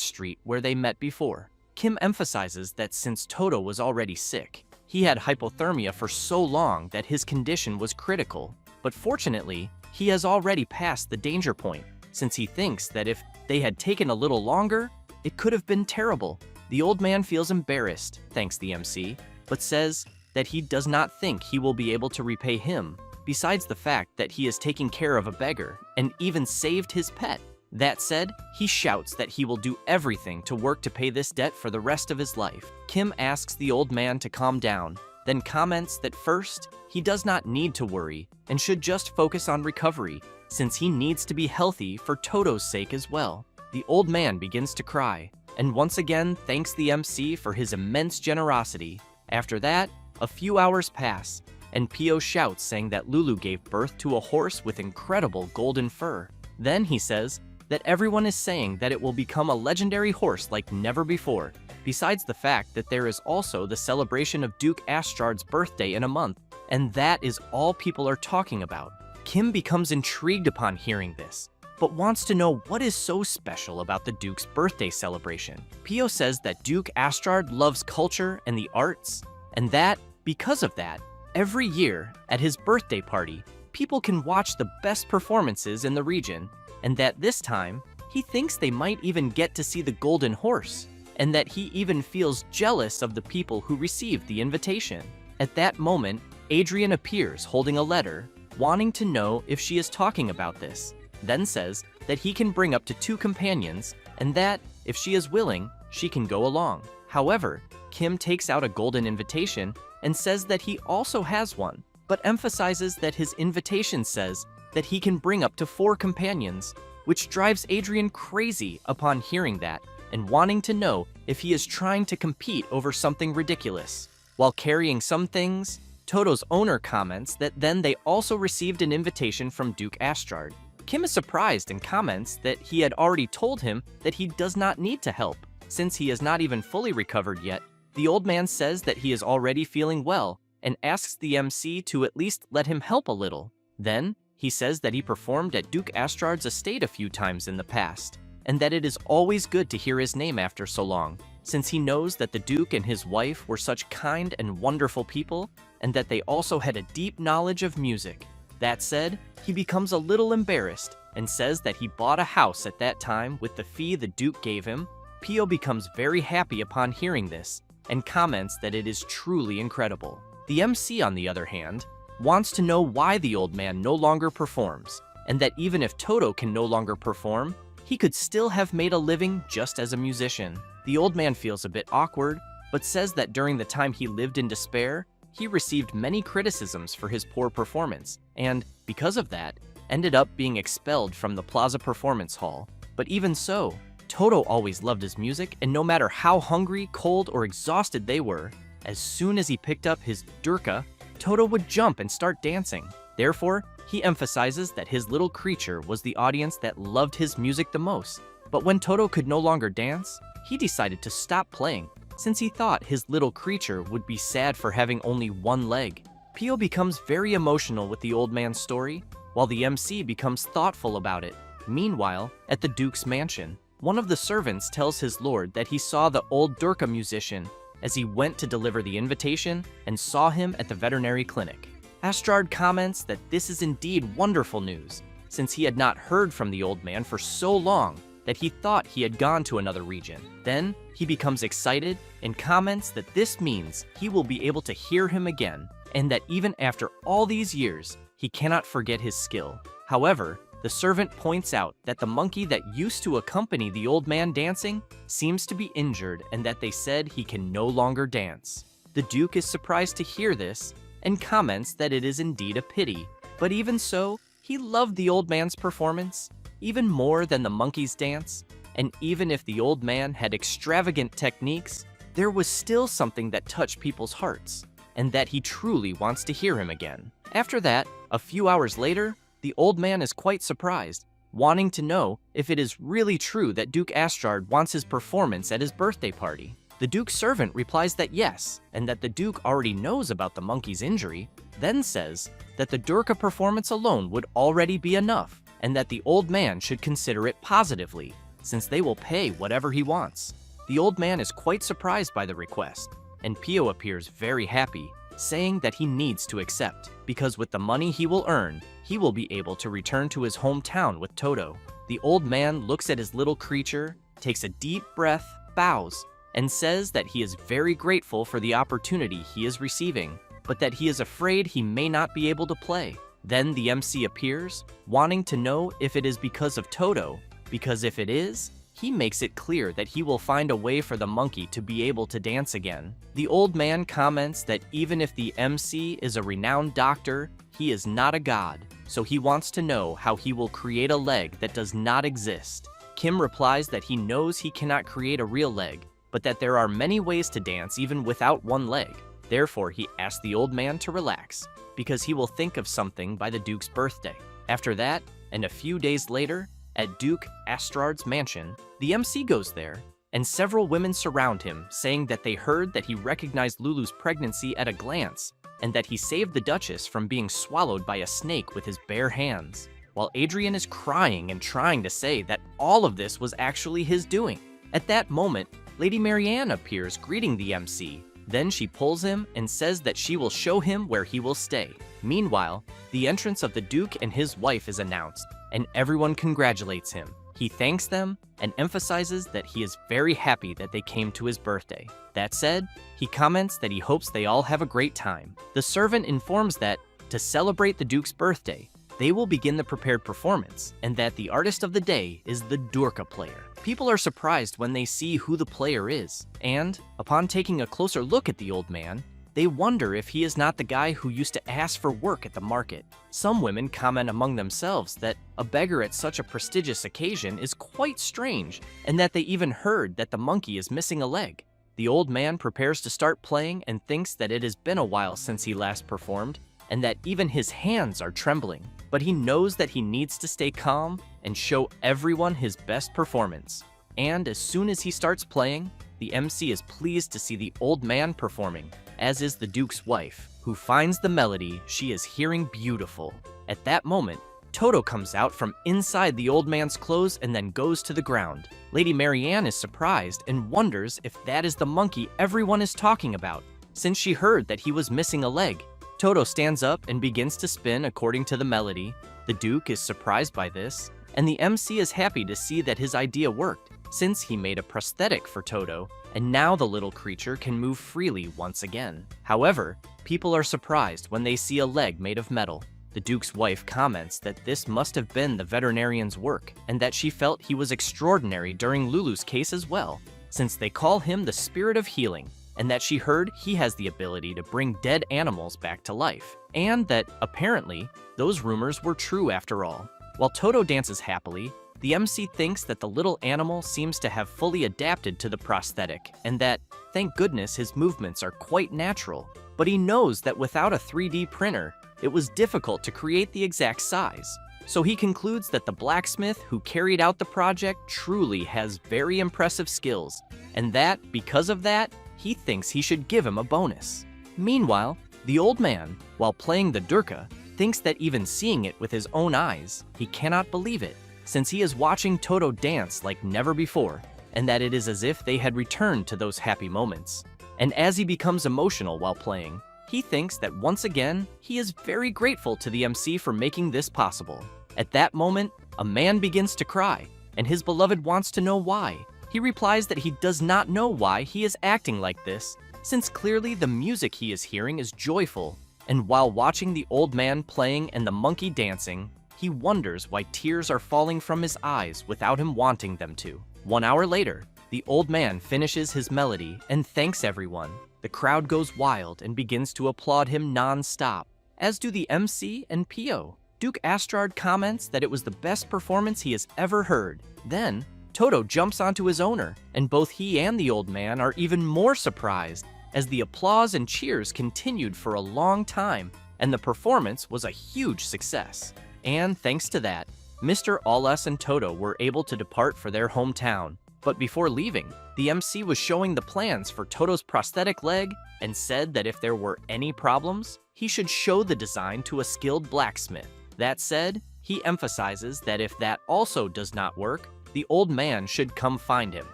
street where they met before. Kim emphasizes that since Toto was already sick, he had hypothermia for so long that his condition was critical, but fortunately, he has already passed the danger point, since he thinks that if they had taken a little longer, it could have been terrible. The old man feels embarrassed, thanks the MC, but says that he does not think he will be able to repay him, besides the fact that he is taking care of a beggar and even saved his pet. That said, he shouts that he will do everything to work to pay this debt for the rest of his life. Kim asks the old man to calm down, then comments that first, he does not need to worry and should just focus on recovery, since he needs to be healthy for Toto's sake as well. The old man begins to cry, and once again thanks the MC for his immense generosity. After that, a few hours pass, and Pio shouts saying that Lulu gave birth to a horse with incredible golden fur. Then he says that everyone is saying that it will become a legendary horse like never before, besides the fact that there is also the celebration of Duke Astrard's birthday in a month, and that is all people are talking about. Kim becomes intrigued upon hearing this, but wants to know what is so special about the Duke's birthday celebration. Pio says that Duke Astrard loves culture and the arts, and that, because of that, every year, at his birthday party, people can watch the best performances in the region, and that this time, he thinks they might even get to see the golden horse, and that he even feels jealous of the people who received the invitation. At that moment, Adrien appears holding a letter, wanting to know if she is talking about this, then says that he can bring up to 2 companions, and that, if she is willing, she can go along. However, Kim takes out a golden invitation and says that he also has one, but emphasizes that his invitation says that he can bring up to 4 companions, which drives Adrien crazy upon hearing that and wanting to know if he is trying to compete over something ridiculous. While carrying some things, Toto's owner comments that then they also received an invitation from Duke Astrard. Kim is surprised and comments that he had already told him that he does not need to help, since he is not even fully recovered yet. The old man says that he is already feeling well and asks the MC to at least let him help a little. Then, he says that he performed at Duke Astrard's estate a few times in the past, and that it is always good to hear his name after so long, since he knows that the Duke and his wife were such kind and wonderful people, and that they also had a deep knowledge of music. That said, he becomes a little embarrassed and says that he bought a house at that time with the fee the Duke gave him. Pio becomes very happy upon hearing this and comments that it is truly incredible. The MC, on the other hand, wants to know why the old man no longer performs, and that even if Toto can no longer perform, he could still have made a living just as a musician. The old man feels a bit awkward, but says that during the time he lived in despair, he received many criticisms for his poor performance, and, because of that, ended up being expelled from the Plaza Performance Hall. But even so, Toto always loved his music, and no matter how hungry, cold, or exhausted they were, as soon as he picked up his durka, Toto would jump and start dancing. Therefore, he emphasizes that his little creature was the audience that loved his music the most. But when Toto could no longer dance, he decided to stop playing, since he thought his little creature would be sad for having only one leg. Pio becomes very emotional with the old man's story, while the MC becomes thoughtful about it. Meanwhile, at the Duke's mansion, one of the servants tells his lord that he saw the old Durka musician as he went to deliver the invitation and saw him at the veterinary clinic. Astrard comments that this is indeed wonderful news, since he had not heard from the old man for so long that he thought he had gone to another region. Then, he becomes excited and comments that this means he will be able to hear him again, and that even after all these years, he cannot forget his skill. However, the servant points out that the monkey that used to accompany the old man dancing seems to be injured and that they said he can no longer dance. The Duke is surprised to hear this and comments that it is indeed a pity, but even so, he loved the old man's performance, even more than the monkey's dance, and even if the old man had extravagant techniques, there was still something that touched people's hearts, and that he truly wants to hear him again. After that, a few hours later, the old man is quite surprised, wanting to know if it is really true that Duke Astrard wants his performance at his birthday party. The Duke's servant replies that yes, and that the Duke already knows about the monkey's injury, then says that the Durka performance alone would already be enough, and that the old man should consider it positively, since they will pay whatever he wants. The old man is quite surprised by the request, and Pio appears very happy, saying that he needs to accept, because with the money he will earn, he will be able to return to his hometown with Toto. The old man looks at his little creature, takes a deep breath, bows, and says that he is very grateful for the opportunity he is receiving, but that he is afraid he may not be able to play. Then the MC appears, wanting to know if it is because of Toto, because if it is, he makes it clear that he will find a way for the monkey to be able to dance again. The old man comments that even if the MC is a renowned doctor, he is not a god, so he wants to know how he will create a leg that does not exist. Kim replies that he knows he cannot create a real leg, but that there are many ways to dance even without one leg. Therefore, he asks the old man to relax, because he will think of something by the Duke's birthday. After that, and a few days later, at Duke Astrard's mansion, the MC goes there, and several women surround him, saying that they heard that he recognized Lulu's pregnancy at a glance, and that he saved the Duchess from being swallowed by a snake with his bare hands, while Adrien is crying and trying to say that all of this was actually his doing. At that moment, Lady Marianne appears greeting the MC. Then she pulls him and says that she will show him where he will stay. Meanwhile, the entrance of the Duke and his wife is announced, and everyone congratulates him. He thanks them and emphasizes that he is very happy that they came to his birthday. That said, he comments that he hopes they all have a great time. The servant informs that, to celebrate the Duke's birthday, they will begin the prepared performance, and that the artist of the day is the Durka player. People are surprised when they see who the player is, and, upon taking a closer look at the old man, they wonder if he is not the guy who used to ask for work at the market. Some women comment among themselves that a beggar at such a prestigious occasion is quite strange, and that they even heard that the monkey is missing a leg. The old man prepares to start playing and thinks that it has been a while since he last performed, and that even his hands are trembling. But he knows that he needs to stay calm and show everyone his best performance. And as soon as he starts playing, the MC is pleased to see the old man performing, as is the Duke's wife, who finds the melody she is hearing beautiful. At that moment, Toto comes out from inside the old man's clothes and then goes to the ground. Lady Marianne is surprised and wonders if that is the monkey everyone is talking about, since she heard that he was missing a leg. Toto stands up and begins to spin according to the melody. The Duke is surprised by this, and the MC is happy to see that his idea worked, since he made a prosthetic for Toto, and now the little creature can move freely once again. However, people are surprised when they see a leg made of metal. The Duke's wife comments that this must have been the veterinarian's work, and that she felt he was extraordinary during Lulu's case as well, since they call him the spirit of healing, and that she heard he has the ability to bring dead animals back to life, and that, apparently, those rumors were true after all. While Toto dances happily, the MC thinks that the little animal seems to have fully adapted to the prosthetic, and that, thank goodness, his movements are quite natural. But he knows that without a 3D printer, it was difficult to create the exact size. So he concludes that the blacksmith who carried out the project truly has very impressive skills, and that, because of that, he thinks he should give him a bonus. Meanwhile, the old man, while playing the durka, thinks that even seeing it with his own eyes, he cannot believe it, since he is watching Toto dance like never before, and that it is as if they had returned to those happy moments. And as he becomes emotional while playing, he thinks that once again, he is very grateful to the MC for making this possible. At that moment, a man begins to cry, and his beloved wants to know why. He replies that he does not know why he is acting like this, since clearly the music he is hearing is joyful, and while watching the old man playing and the monkey dancing, he wonders why tears are falling from his eyes without him wanting them to. 1 hour later, the old man finishes his melody and thanks everyone. The crowd goes wild and begins to applaud him non-stop, as do the MC and PO. Duke Astrard comments that it was the best performance he has ever heard. Then, Toto jumps onto his owner, and both he and the old man are even more surprised, as the applause and cheers continued for a long time, and the performance was a huge success. And thanks to that, Mr. Aulas and Toto were able to depart for their hometown. But before leaving, the MC was showing the plans for Toto's prosthetic leg and said that if there were any problems, he should show the design to a skilled blacksmith. That said, he emphasizes that if that also does not work, the old man should come find him.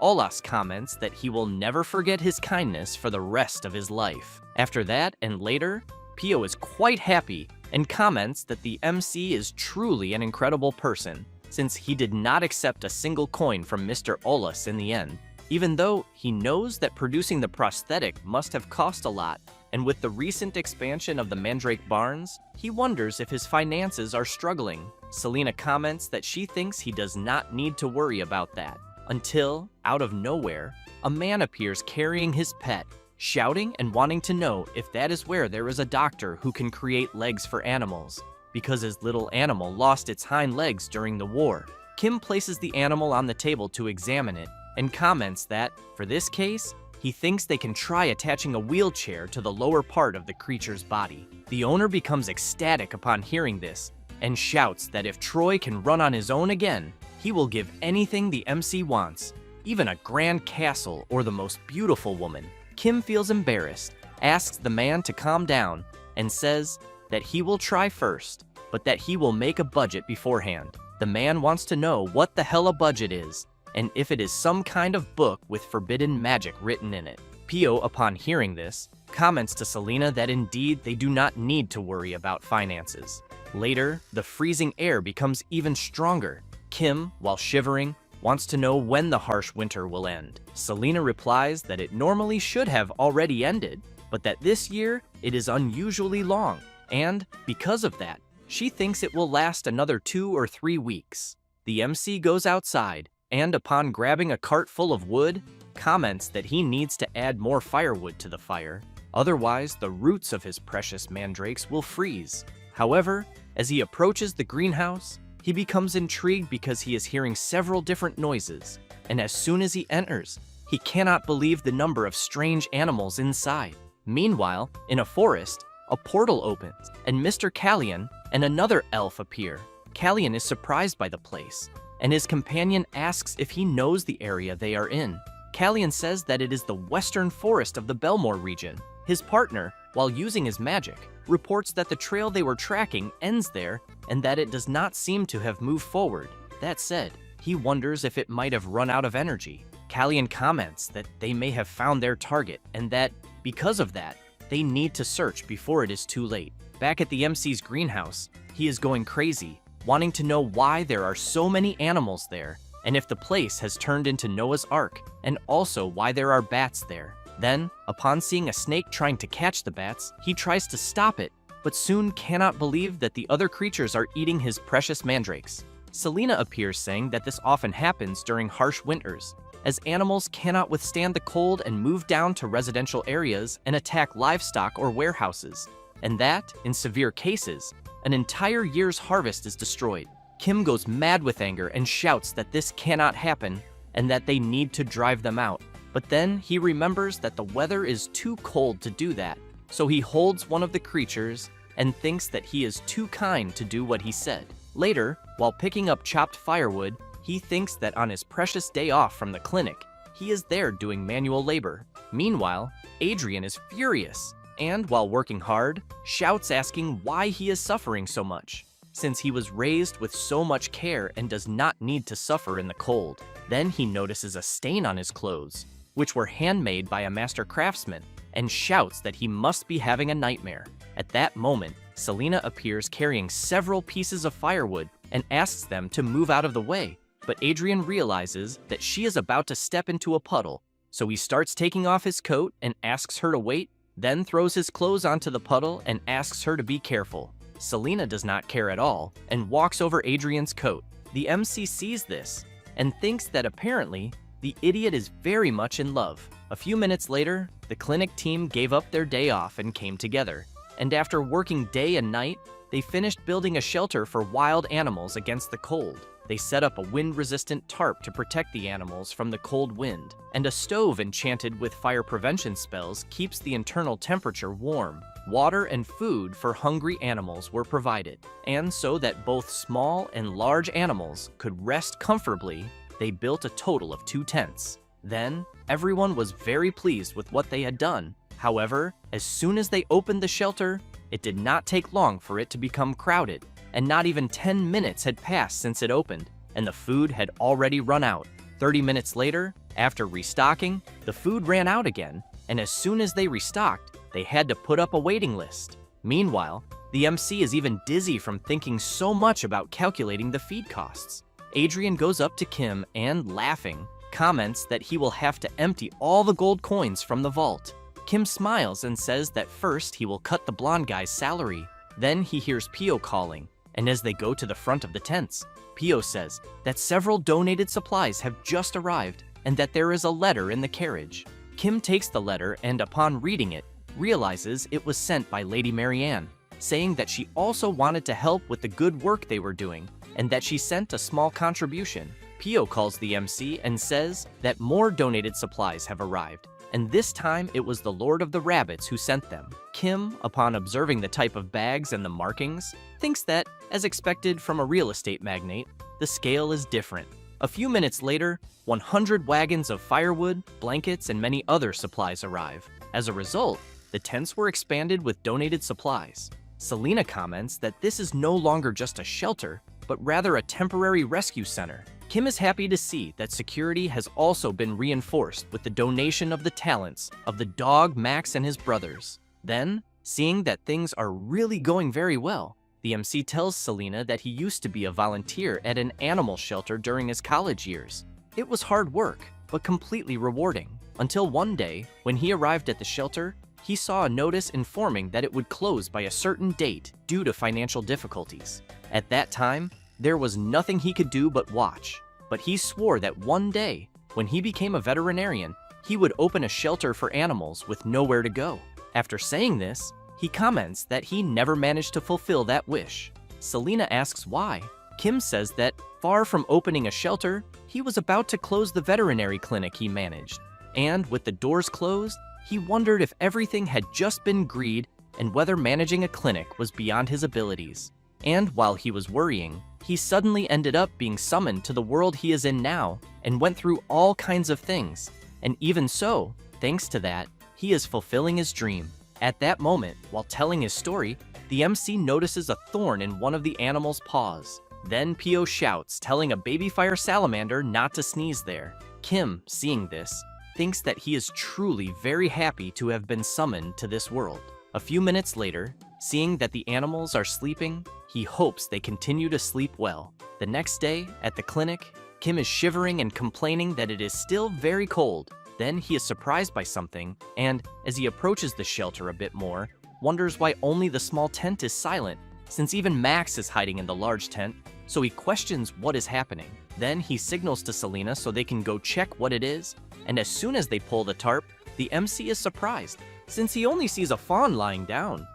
Aulas comments that he will never forget his kindness for the rest of his life. After that and later, Pio is quite happy and comments that the MC is truly an incredible person, since he did not accept a single coin from Mr. Aulas in the end, even though he knows that producing the prosthetic must have cost a lot, and with the recent expansion of the Mandrake Barns, he wonders if his finances are struggling. Selena comments that she thinks he does not need to worry about that, until, out of nowhere, a man appears carrying his pet, shouting and wanting to know if that is where there is a doctor who can create legs for animals, because his little animal lost its hind legs during the war. Kim places the animal on the table to examine it, and comments that, for this case, he thinks they can try attaching a wheelchair to the lower part of the creature's body. The owner becomes ecstatic upon hearing this, and shouts that if Troy can run on his own again, he will give anything the MC wants, even a grand castle or the most beautiful woman. Kim feels embarrassed, asks the man to calm down, and says that he will try first, but that he will make a budget beforehand. The man wants to know what the hell a budget is, and if it is some kind of book with forbidden magic written in it. Pio, upon hearing this, comments to Selena that indeed they do not need to worry about finances. Later, the freezing air becomes even stronger. Kim, while shivering, wants to know when the harsh winter will end. Selena replies that it normally should have already ended, but that this year it is unusually long, and because of that, she thinks it will last another 2 or 3 weeks. The MC goes outside, and upon grabbing a cart full of wood, comments that he needs to add more firewood to the fire, otherwise the roots of his precious mandrakes will freeze. However, as he approaches the greenhouse, he becomes intrigued because he is hearing several different noises, and as soon as he enters, he cannot believe the number of strange animals inside. Meanwhile, in a forest, a portal opens, and Mr. Callion and another elf appear. Callion is surprised by the place, and his companion asks if he knows the area they are in. Callion says that it is the western forest of the Belmore region. His partner, while using his magic, reports that the trail they were tracking ends there and that it does not seem to have moved forward. That said, he wonders if it might have run out of energy. Callion comments that they may have found their target and that, because of that, they need to search before it is too late. Back at the MC's greenhouse, he is going crazy, wanting to know why there are so many animals there, and if the place has turned into Noah's Ark, and also why there are bats there. Then, upon seeing a snake trying to catch the bats, he tries to stop it, but soon cannot believe that the other creatures are eating his precious mandrakes. Selena appears saying that this often happens during harsh winters, as animals cannot withstand the cold and move down to residential areas and attack livestock or warehouses, and that, in severe cases, an entire year's harvest is destroyed. Kim goes mad with anger and shouts that this cannot happen and that they need to drive them out. But then he remembers that the weather is too cold to do that, so he holds one of the creatures and thinks that he is too kind to do what he said. Later, while picking up chopped firewood, he thinks that on his precious day off from the clinic, he is there doing manual labor. Meanwhile, Adrien is furious, and while working hard, shouts asking why he is suffering so much, since he was raised with so much care and does not need to suffer in the cold. Then he notices a stain on his clothes, which were handmade by a master craftsman, and shouts that he must be having a nightmare. At that moment, Selena appears carrying several pieces of firewood and asks them to move out of the way, but Adrien realizes that she is about to step into a puddle, so he starts taking off his coat and asks her to wait, then throws his clothes onto the puddle and asks her to be careful. Selena does not care at all and walks over Adrien's coat. The MC sees this and thinks that apparently the idiot is very much in love. A few minutes later, the clinic team gave up their day off and came together, and after working day and night, they finished building a shelter for wild animals against the cold. They set up a wind-resistant tarp to protect the animals from the cold wind, and a stove enchanted with fire prevention spells keeps the internal temperature warm. Water and food for hungry animals were provided, and so that both small and large animals could rest comfortably, they built a total of 2 tents. Then, everyone was very pleased with what they had done. However, as soon as they opened the shelter, it did not take long for it to become crowded, and not even 10 minutes had passed since it opened, and the food had already run out. 30 minutes later, after restocking, the food ran out again, and as soon as they restocked, they had to put up a waiting list. Meanwhile, the MC is even dizzy from thinking so much about calculating the feed costs. Adrien goes up to Kim and, laughing, comments that he will have to empty all the gold coins from the vault. Kim smiles and says that first he will cut the blonde guy's salary. Then he hears Pio calling, and as they go to the front of the tents, Pio says that several donated supplies have just arrived and that there is a letter in the carriage. Kim takes the letter and, upon reading it, realizes it was sent by Lady Marianne, saying that she also wanted to help with the good work they were doing and that she sent a small contribution. Pio calls the MC and says that more donated supplies have arrived, and this time it was the Lord of the Rabbits who sent them. Kim, upon observing the type of bags and the markings, thinks that, as expected from a real estate magnate, the scale is different. A few minutes later, 100 wagons of firewood, blankets, and many other supplies arrive. As a result, the tents were expanded with donated supplies. Selena comments that this is no longer just a shelter, but rather a temporary rescue center. Kim is happy to see that security has also been reinforced with the donation of the talents of the dog Max and his brothers. Then, seeing that things are really going very well, the MC tells Selena that he used to be a volunteer at an animal shelter during his college years. It was hard work, but completely rewarding, until one day, when he arrived at the shelter, he saw a notice informing that it would close by a certain date due to financial difficulties. At that time, there was nothing he could do but watch, but he swore that one day, when he became a veterinarian, he would open a shelter for animals with nowhere to go. After saying this, he comments that he never managed to fulfill that wish. Selena asks why. Kim says that, far from opening a shelter, he was about to close the veterinary clinic he managed, and with the doors closed, he wondered if everything had just been greed and whether managing a clinic was beyond his abilities. And while he was worrying, he suddenly ended up being summoned to the world he is in now and went through all kinds of things. And even so, thanks to that, he is fulfilling his dream. At that moment, while telling his story, the MC notices a thorn in one of the animal's paws. Then Pio shouts, telling a baby fire salamander not to sneeze there. Kim, seeing this, thinks that he is truly very happy to have been summoned to this world. A few minutes later, seeing that the animals are sleeping, he hopes they continue to sleep well. The next day, at the clinic, Kim is shivering and complaining that it is still very cold. Then he is surprised by something, and as he approaches the shelter a bit more, wonders why only the small tent is silent, since even Max is hiding in the large tent, so he questions what is happening. Then he signals to Selena so they can go check what it is, and as soon as they pull the tarp, the MC is surprised, since he only sees a fawn lying down.